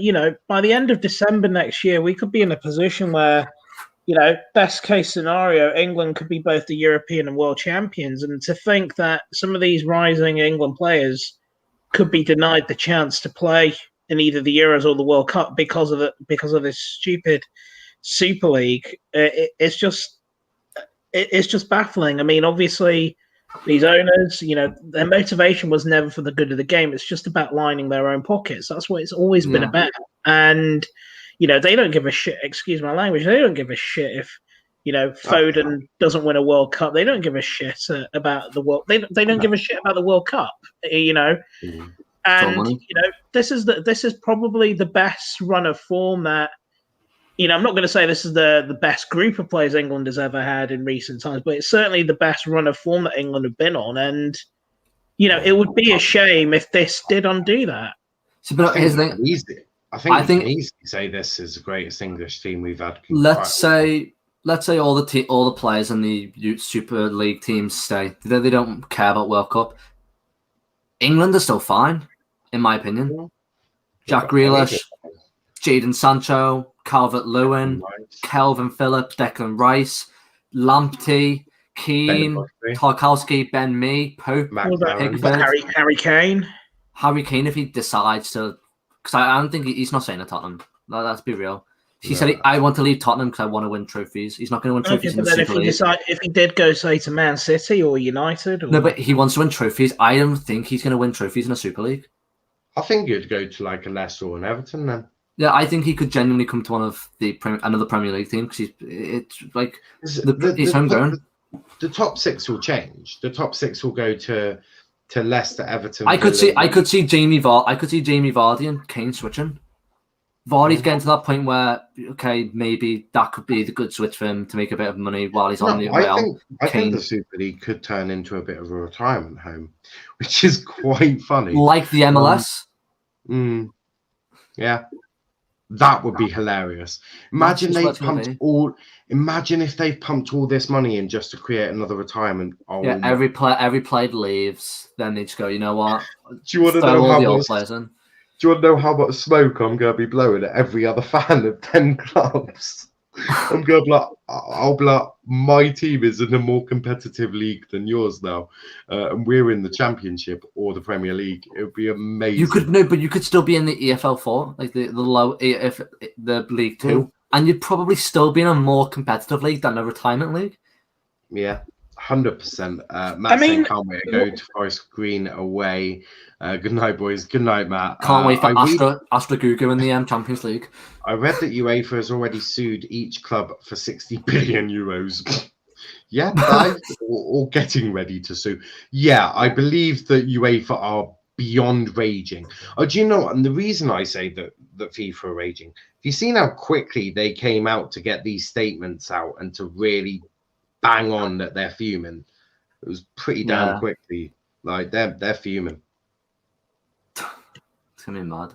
end of December next year, we could be in a position where, best case scenario, England could be both the European and world champions. And to think that some of these rising England players could be denied the chance to play in either the Euros or the World Cup because of this stupid Super League, it's just baffling. I mean, obviously, these owners, their motivation was never for the good of the game. It's just about lining their own pockets. That's what it's always been about. And, they don't give a shit. Excuse my language. They don't give a shit if, Foden doesn't win a World Cup. They don't give a shit about the World. They don't give a shit about the World Cup. And this is probably the best run of form that. I'm not going to say this is the best group of players England has ever had in recent times, but it's certainly the best run of form that England have been on. And, it would be a shame if this did undo that. So, but here's the thing. I think we can easily say this is the greatest English team we've had. Let's say all the players in the Super League teams stay. They don't care about World Cup. England are still fine, in my opinion. Jack Grealish, Jadon Sancho, Calvert-Lewin, Calvin Phillips, Declan Rice, Lamptey, Keane, Tarkowski, Ben Mee, Pope, Pickford, Harry Kane. Harry Kane, if he decides to, because I don't think he's not saying at Tottenham. Let's be real. He said, I want to leave Tottenham because I want to win trophies. He's not going to win trophies in the Super League. If he did go, say, to Man City or United? Or... No, but he wants to win trophies. I don't think he's going to win trophies in a Super League. I think he'd go to like a Leicester or an Everton then. Yeah, I think he could genuinely come to one of another Premier League team because he's homegrown. The top six will change. The top six will go to Leicester, Everton. I could see Jamie Vardy and Kane switching. Vardy's getting to that point where maybe that could be the good switch for him to make a bit of money while he's on the Real. I think the Super League could turn into a bit of a retirement home, which is quite funny. Like the MLS. Yeah. That would be hilarious. Imagine if they've pumped all this money in just to create another retirement. Oh, yeah, every player leaves, then they just go, you know what? Do you want to know how much smoke I'm going to be blowing at every other fan of 10 clubs? I'm going to be like, I'll be like, my team is in a more competitive league than yours now, and we're in the Championship or the Premier League. It would be amazing. You could still be in the EFL4, like the low, if the League 2, and you'd probably still be in a more competitive league than a retirement league. Yeah, 100%. Matt saying can't wait to go to Forest Green away. Good night, boys. Good night, Matt. Can't wait for Astra Gugu in the Champions League. I read that UEFA has already sued each club for 60 billion euros. Yeah, or getting ready to sue. Yeah, I believe that UEFA are beyond raging. Oh, do you know what? And the reason I say that FIFA are raging, have you seen how quickly they came out to get these statements out and to really bang on that they're fuming? It was pretty damn quickly. Like they're fuming. It's gonna be mad.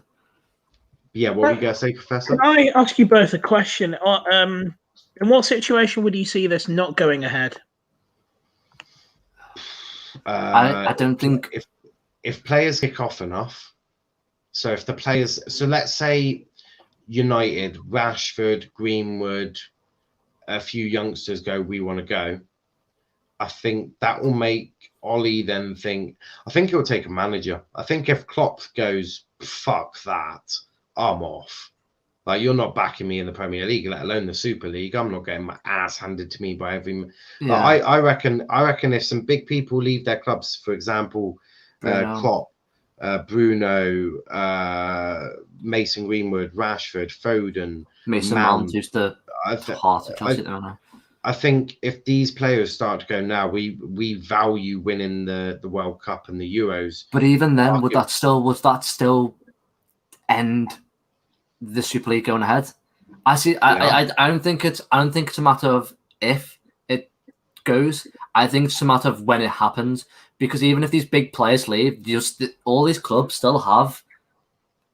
Yeah, what were you gonna say, Professor? Can I ask you both a question? In what situation would you see this not going ahead? I don't think if players kick off enough. So if the players, let's say United, Rashford, Greenwood, a few youngsters go, we want to go. I think that will make Ollie then think. I think it will take a manager. I think if Klopp goes, fuck that, I'm off. Like, you're not backing me in the Premier League, let alone the Super League. I'm not getting my ass handed to me by every. Yeah. I reckon if some big people leave their clubs, for example, Klopp, Bruno, Mason Greenwood, Rashford, Foden, Mason Mount used to heart of Chelsea. I think if these players start to go, now we value winning the World Cup and the Euros. But even then, would that still end the Super League going ahead? I don't think it's a matter of if it goes. I think it's a matter of when it happens. Because even if these big players leave, all these clubs still have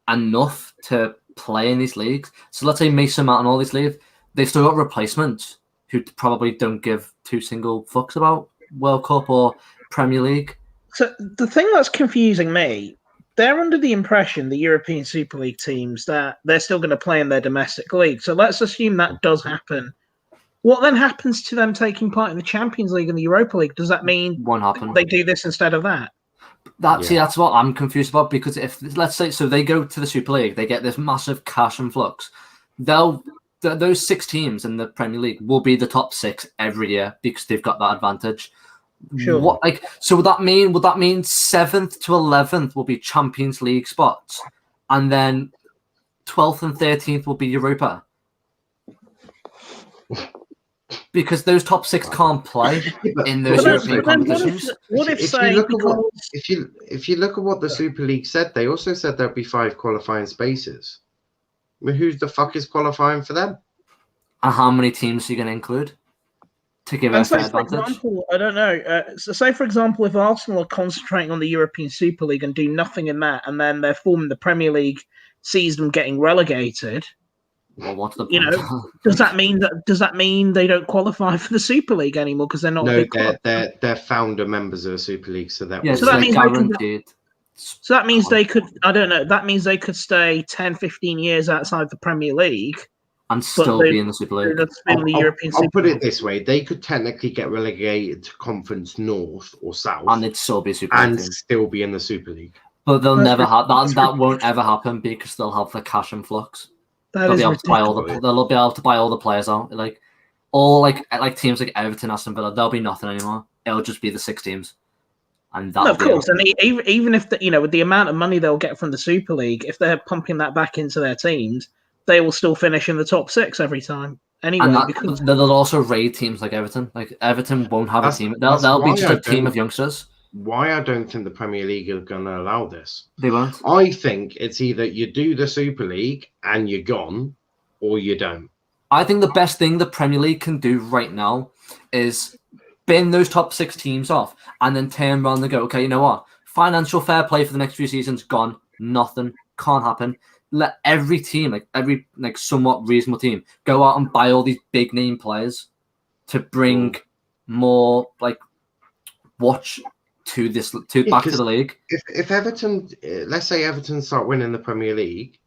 enough to play in these leagues. So let's say Mason Mount and all these leave, they've still got replacements who probably don't give two single fucks about World Cup or Premier League. So the thing that's confusing me, they're under the impression, the European Super League teams, that they're still going to play in their domestic league. So let's assume that does happen. What then happens to them taking part in the Champions League and the Europa League? Does that mean they do this instead of that? See, that's what I'm confused about, because if, let's say, so they go to the Super League, they get this massive cash influx. Those 6 teams in the Premier League will be the top 6 every year because they've got that advantage. Sure. So would that mean 7th to 11th will be Champions League spots, and then 12th and 13th will be Europa? Because those top 6 can't play in those European competitions. If you look at what the Super League said, they also said there'd be 5 qualifying spaces. I mean, who the fuck is qualifying for them? And how many teams are you going to include to give us an advantage? For example, I don't know. So say, for example, if Arsenal are concentrating on the European Super League and do nothing in that, and then they're forming the Premier League, sees them getting relegated. Well, what's the point? Does that mean they don't qualify for the Super League anymore because they're not? No, they're founder members of the Super League, so that means guaranteed. So that means they could. I don't know. That means they could stay 10, 15 years outside the Premier League and still be in the Super League. I'll put it this way: they could technically get relegated to Conference North or South, and it'd still be Super League and still be in the Super League. But they'll never have that. That won't ever happen because they'll have the cash influx. They'll be able to buy they'll be able to buy all the players out. Like teams like Everton, Aston Villa, there'll be nothing anymore. It'll just be the 6 teams. And of course, and even if with the amount of money they'll get from the Super League, if they're pumping that back into their teams, they will still finish in the top 6 every time. Anyway, and they'll also raid teams like Everton. Like Everton won't have a team; they'll be just a team of youngsters. Why I don't think the Premier League are going to allow this? They won't. I think it's either you do the Super League and you're gone, or you don't. I think the best thing the Premier League can do right now is bin those top 6 teams off and then turn around and go, okay, you know what? Financial fair play for the next few seasons, gone. Nothing. Can't happen. Let every team, every somewhat reasonable team, go out and buy all these big name players to bring more watch to back to the league. If Everton, let's say Everton start winning the Premier League,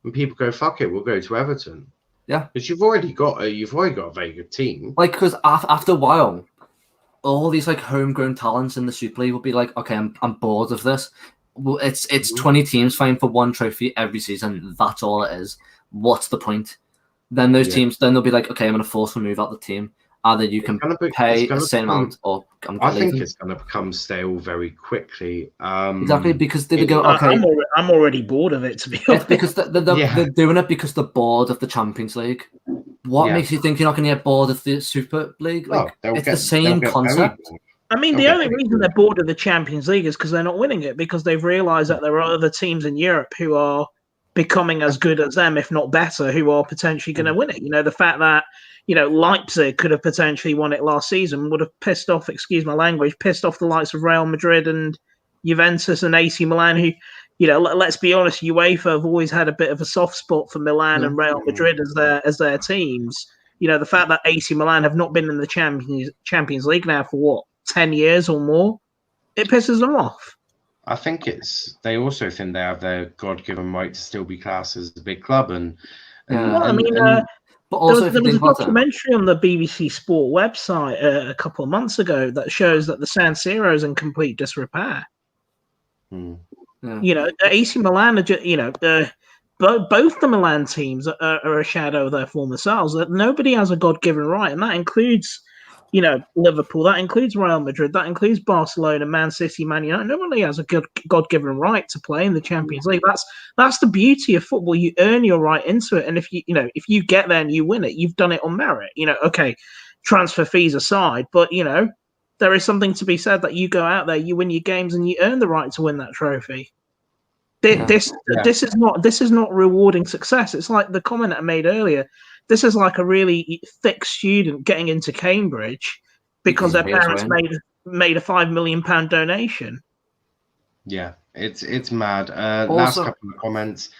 and people go, fuck it, we'll go to Everton. Yeah, because you've already got a very good team. Because after a while, all these homegrown talents in the Super League will be like, okay, I'm bored of this. Well, it's 20 teams fighting for one trophy every season. That's all it is. What's the point? Then those teams, then they'll be like, okay, I'm going to force a move out the team. Either you can pay the same amount, or I think it's going to become stale very quickly. Exactly, because they go, okay. I'm already bored of it, to be honest. Because they're doing it because they're bored of the Champions League. What makes you think you're not going to get bored of the Super League? It's the same concept. I mean, the only reason they're bored of the Champions League is because they're not winning it, because they've realised that there are other teams in Europe who are becoming as good as them, if not better, who are potentially going to win it. The fact that Leipzig could have potentially won it last season would have pissed off, excuse my language, pissed off the likes of Real Madrid and Juventus and AC Milan, who, let's be honest, UEFA have always had a bit of a soft spot for Milan and Real Madrid as their teams. The fact that AC Milan have not been in the Champions League now for what, 10 years or more, it pisses them off. I think they also think they have their God-given right to still be classed as a big club, but also there was a documentary on the BBC Sport website a couple of months ago that shows that the San Siro is in complete disrepair. AC Milan are just, both the Milan teams are a shadow of their former selves. That nobody has a God-given right, and that includes, Liverpool, that includes Real Madrid, that includes Barcelona, Man City, Man United. Nobody has a God-given right to play in the Champions League. That's the beauty of football. You earn your right into it, and if you get there and you win it, you've done it on merit. Okay, transfer fees aside, but there is something to be said that you go out there, you win your games, and you earn the right to win that trophy. This is not rewarding success. It's like the comment I made earlier. This is like a really thick student getting into Cambridge because their parents made a £5 million donation. Yeah, it's mad. Last couple of comments.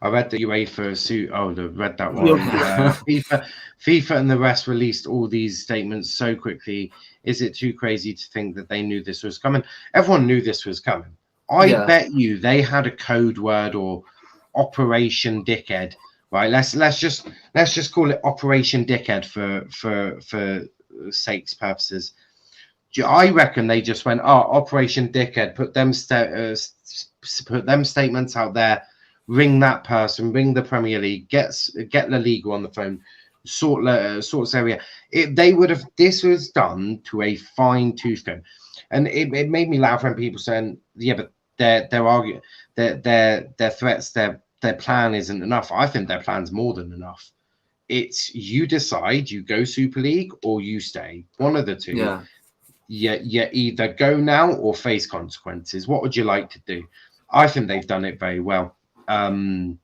I read the UEFA suit. Oh, I read that one. FIFA and the rest released all these statements so quickly. Is it too crazy to think that they knew this was coming? Everyone knew this was coming. I bet you they had a code word or Operation Dickhead. Right, let's just call it Operation Dickhead for sake's purposes. I reckon they just went, Operation Dickhead, put them statements out there, ring that person, ring the Premier League, get La Liga on the phone, sort area. This was done to a fine tooth comb, and it made me laugh when people saying, yeah, but their argument, their threats, their plan isn't enough. I think their plan's more than enough. It's you decide, you go Super League or you stay. One of the two. Yeah. You either go now or face consequences. What would you like to do? I think they've done it very well. They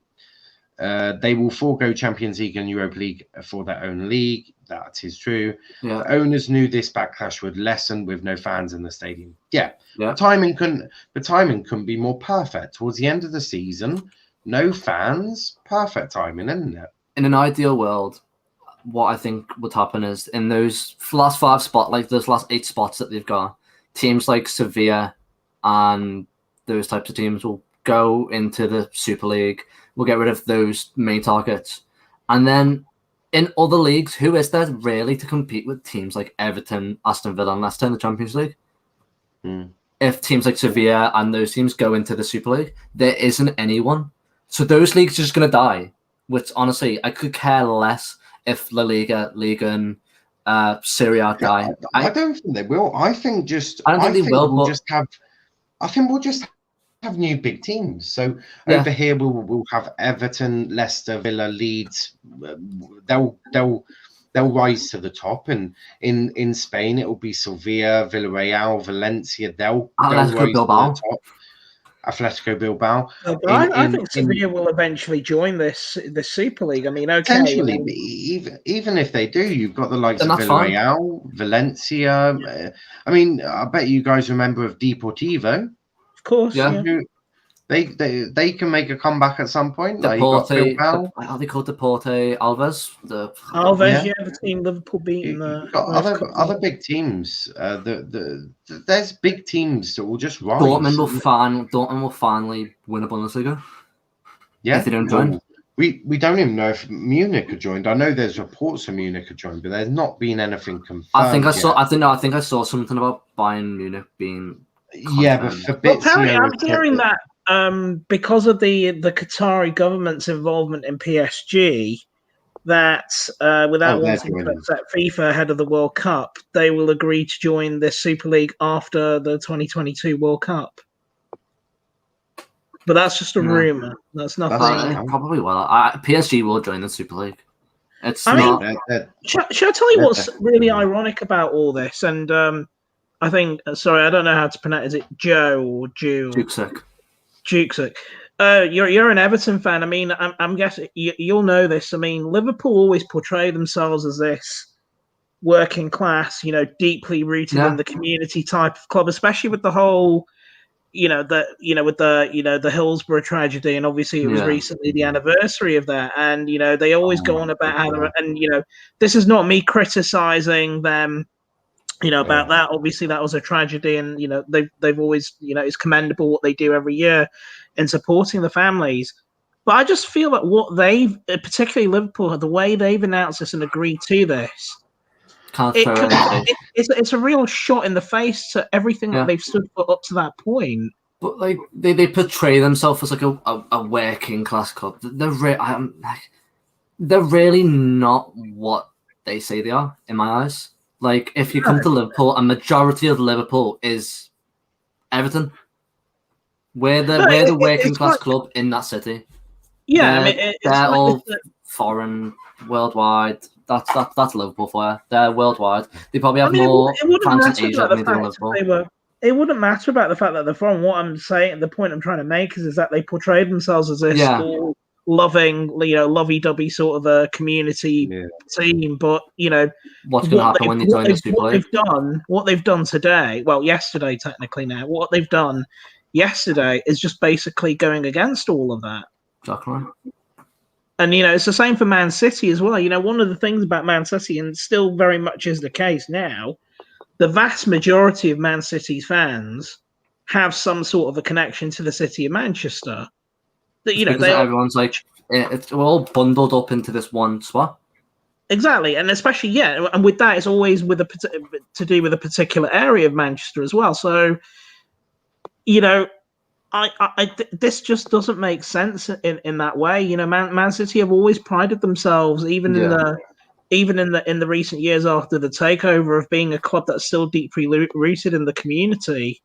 will forego Champions League and Europa League for their own league. That is true. The owners knew this backlash would lessen with no fans in the stadium. The timing couldn't be more perfect. Towards the end of the season, no fans, perfect timing, isn't it? In an ideal world, what I think would happen is in those last 5 spots, those last 8 spots that they've got, teams like Sevilla and those types of teams will go into the Super League. We'll get rid of those main targets. And then in other leagues, who is there really to compete with teams like Everton, Aston Villa, and Leicester in the Champions League? If teams like Sevilla and those teams go into the Super League, there isn't anyone. So those leagues are just going to die, which honestly, I could care less if La Liga, Liga, and Serie A die. I don't think they will. I think we'll just have new big teams. So over here we'll have Everton, Leicester, Villa, Leeds. They'll rise to the top, and in Spain it will be Sevilla, Villarreal, Valencia. They'll rise to the top. Atletico Bilbao. I think Sevilla will eventually join this Super League. I mean, potentially, even if they do, you've got the likes of Villarreal, Valencia. I mean, I bet you guys remember of Deportivo. Of course, They can make a comeback at some point. Are they called Deporte Alves? The team Liverpool beating. Got other big teams. There's big teams that will just rise. Dortmund will finally win a Bundesliga. Yeah, if they don't join. We don't even know if Munich have joined. I know there's reports of Munich have joined, but there's not been anything confirmed. I think I saw something about Bayern Munich being. Yeah, but for bits. Apparently, I'm hearing that. Because of the Qatari government's involvement in PSG, that without wanting to upset FIFA ahead of the World Cup, they will agree to join this Super League after the 2022 World Cup. But that's just a rumor. That's nothing. Probably will. PSG will join the Super League. Shall I tell you what's really ironic about all this? And I think, sorry, I don't know how to pronounce it. Is it Joe or Jew? Jukesik. You're an Everton fan. I mean, I'm guessing you'll know this. I mean, Liverpool always portray themselves as this working class, deeply rooted in the community type of club, especially with the whole, with the Hillsborough tragedy, and obviously it was recently the anniversary of that. And they always go on about how, this is not me criticizing them. About that. Obviously, that was a tragedy, and they've always, it's commendable what they do every year in supporting the families. But I just feel that what they've, particularly Liverpool, the way they've announced this and agreed to this, it's a real shot in the face to everything that they've stood for up to that point. But they portray themselves as like a working class club. They're really not what they say they are, in my eyes. Like, if you come to Liverpool, a majority of Liverpool is Everton. We're the working class club in that city. Yeah, they're all foreign, worldwide. That's Liverpool for you. They're worldwide. They probably have more fans in Asia than they do in Liverpool. It wouldn't matter about the fact that they're foreign. What I'm saying, the point I'm trying to make is that they portray themselves as this loving, lovey-dovey sort of a community team, but what's going to happen when they join the Super League? What they've done today, well, yesterday technically now, what they've done yesterday is just basically going against all of that. Exactly. And it's the same for Man City as well. One of the things about Man City, and still very much is the case now, the vast majority of Man City's fans have some sort of a connection to the city of Manchester. That everyone's like, we're all bundled up into this one spot. Exactly, and especially and with that, it's always to do with a particular area of Manchester as well. So, this just doesn't make sense in that way. Man City have always prided themselves, even in the recent years after the takeover, of being a club that's still deeply rooted in the community.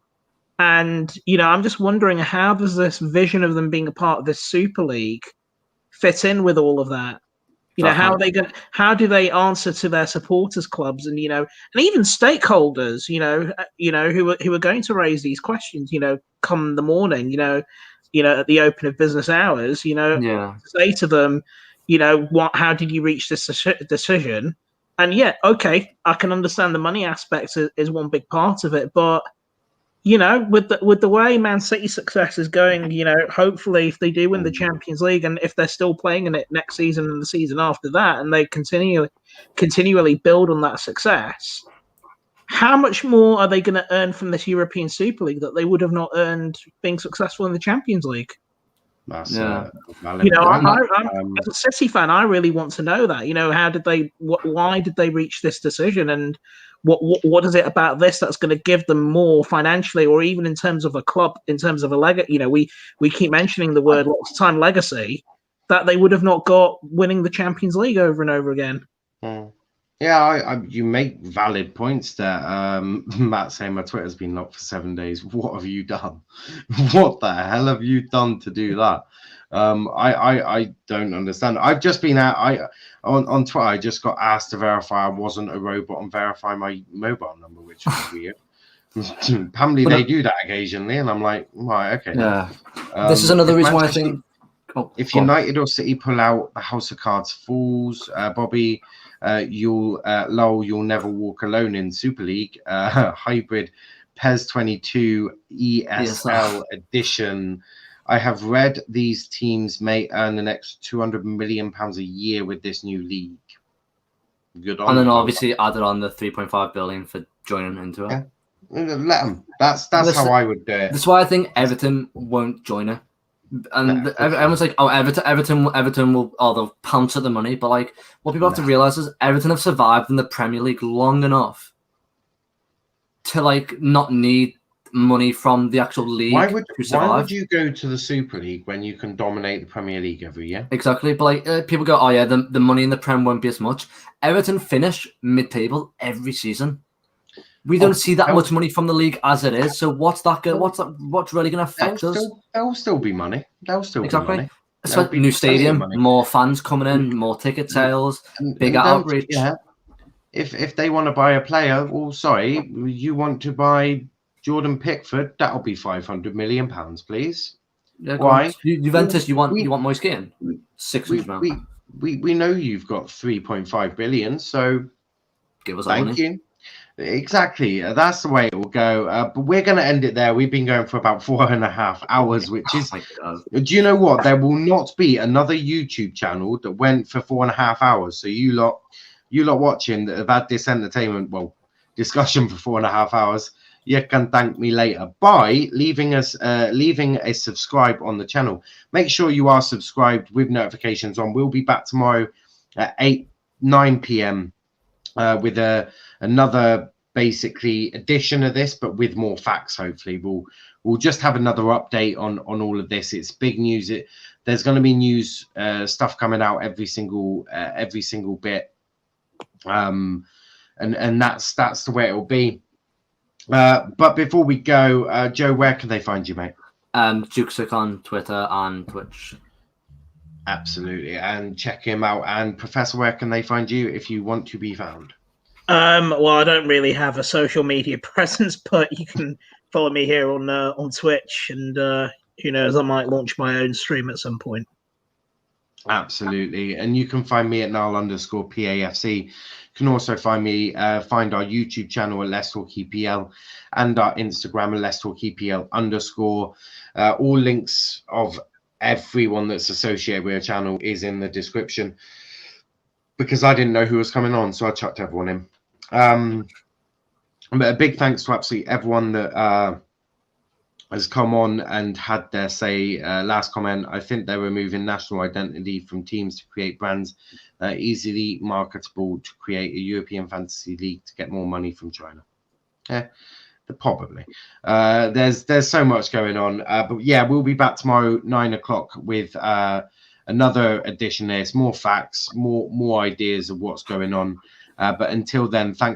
And, I'm just wondering, how does this vision of them being a part of this Super League fit in with all of that? How do they answer to their supporters clubs and, and even stakeholders, who are going to raise these questions, come the morning, at the open of business hours, say to them, how did you reach this decision? And I can understand the money aspect is one big part of it, but with the way Man City's success is going, hopefully if they do win the Champions League, and if they're still playing in it next season and the season after that, and they continually build on that success, how much more are they going to earn from this European Super League that they would have not earned being successful in the Champions League? That's a valid point. I'm, as a City fan, I really want to know that. How did they? Why did they reach this decision? And what is it about this that's going to give them more financially, or even in terms of a club, in terms of a legacy? We keep mentioning the word lots of time, legacy, that they would have not got winning the Champions League over and over again. Yeah, you make valid points there. Matt saying my Twitter's been locked for 7 days. What have you done? What the hell have you done to do that? I don't understand. I've just been out. On Twitter, I just got asked to verify I wasn't a robot and verify my mobile number, which was weird. Apparently, they do that occasionally, and I'm like, right, okay. Yeah. This is another reason why I think. If United or City pull out, the House of Cards falls. Bobby, you'll never walk alone in Super League. Hybrid PES 22 ESL edition. I have read these teams may earn an extra £200 million a year with this new league. Good on. And then obviously added on the 3.5 billion for joining into it. Yeah. Let them. That's how I would do it. That's why I think Everton won't join it. And everyone's like, oh, Everton will, they'll pounce at the money. But like, what people have to realize is Everton have survived in the Premier League long enough to like not need money from the actual league. Why would you go to the Super League when you can dominate the Premier League every year? Exactly, but like people go, oh yeah, the money in the Prem won't be as much. Everton finish mid-table every season. We don't see that much money from the league as it is. So what's really going to affect us? There'll still be money. There'll still be money. It's like new stadium, more fans coming in, more ticket sales, bigger outreach. Yeah. If they want to buy a player, well, sorry, you want to buy Jordan Pickford? That'll be £500 million, please. Yeah, why? Juventus, you want Moise Kean? 600 million. We know you've got 3.5 billion, so give us thank you. Exactly, that's the way it will go. But we're going to end it there. We've been going for about 4.5 hours, which is. Do you know what? There will not be another YouTube channel that went for 4.5 hours. So you lot watching that have had this discussion for 4.5 hours. You can thank me later by leaving a subscribe on the channel. Make sure you are subscribed with notifications on. We'll be back tomorrow at 9 p.m. With another basically edition of this, but with more facts. Hopefully, we'll just have another update on all of this. It's big news. There's going to be news stuff coming out every single bit, and that's the way it will be. But before we go, Joe, where can they find you, mate? Jukesick on Twitter and Twitch. Absolutely, and check him out. And Professor, where can they find you if you want to be found? Well, I don't really have a social media presence, but you can follow me here on Twitch, and who knows, I might launch my own stream at some point. Absolutely, and you can find me at Niall_PAFC. You can also find our YouTube channel at Let's Talk EPL and our Instagram at Let's Talk EPL _. All links of everyone that's associated with a channel is in the description, because I didn't know who was coming on, so I chucked everyone in. But a big thanks to absolutely everyone that has come on and had their say. Last comment, I think they're removing national identity from teams to create brands easily marketable to create a European fantasy league to get more money from China. Yeah, probably. There's so much going on. But yeah, we'll be back tomorrow 9 o'clock with another edition. There's more facts, more ideas of what's going on. But until then, thanks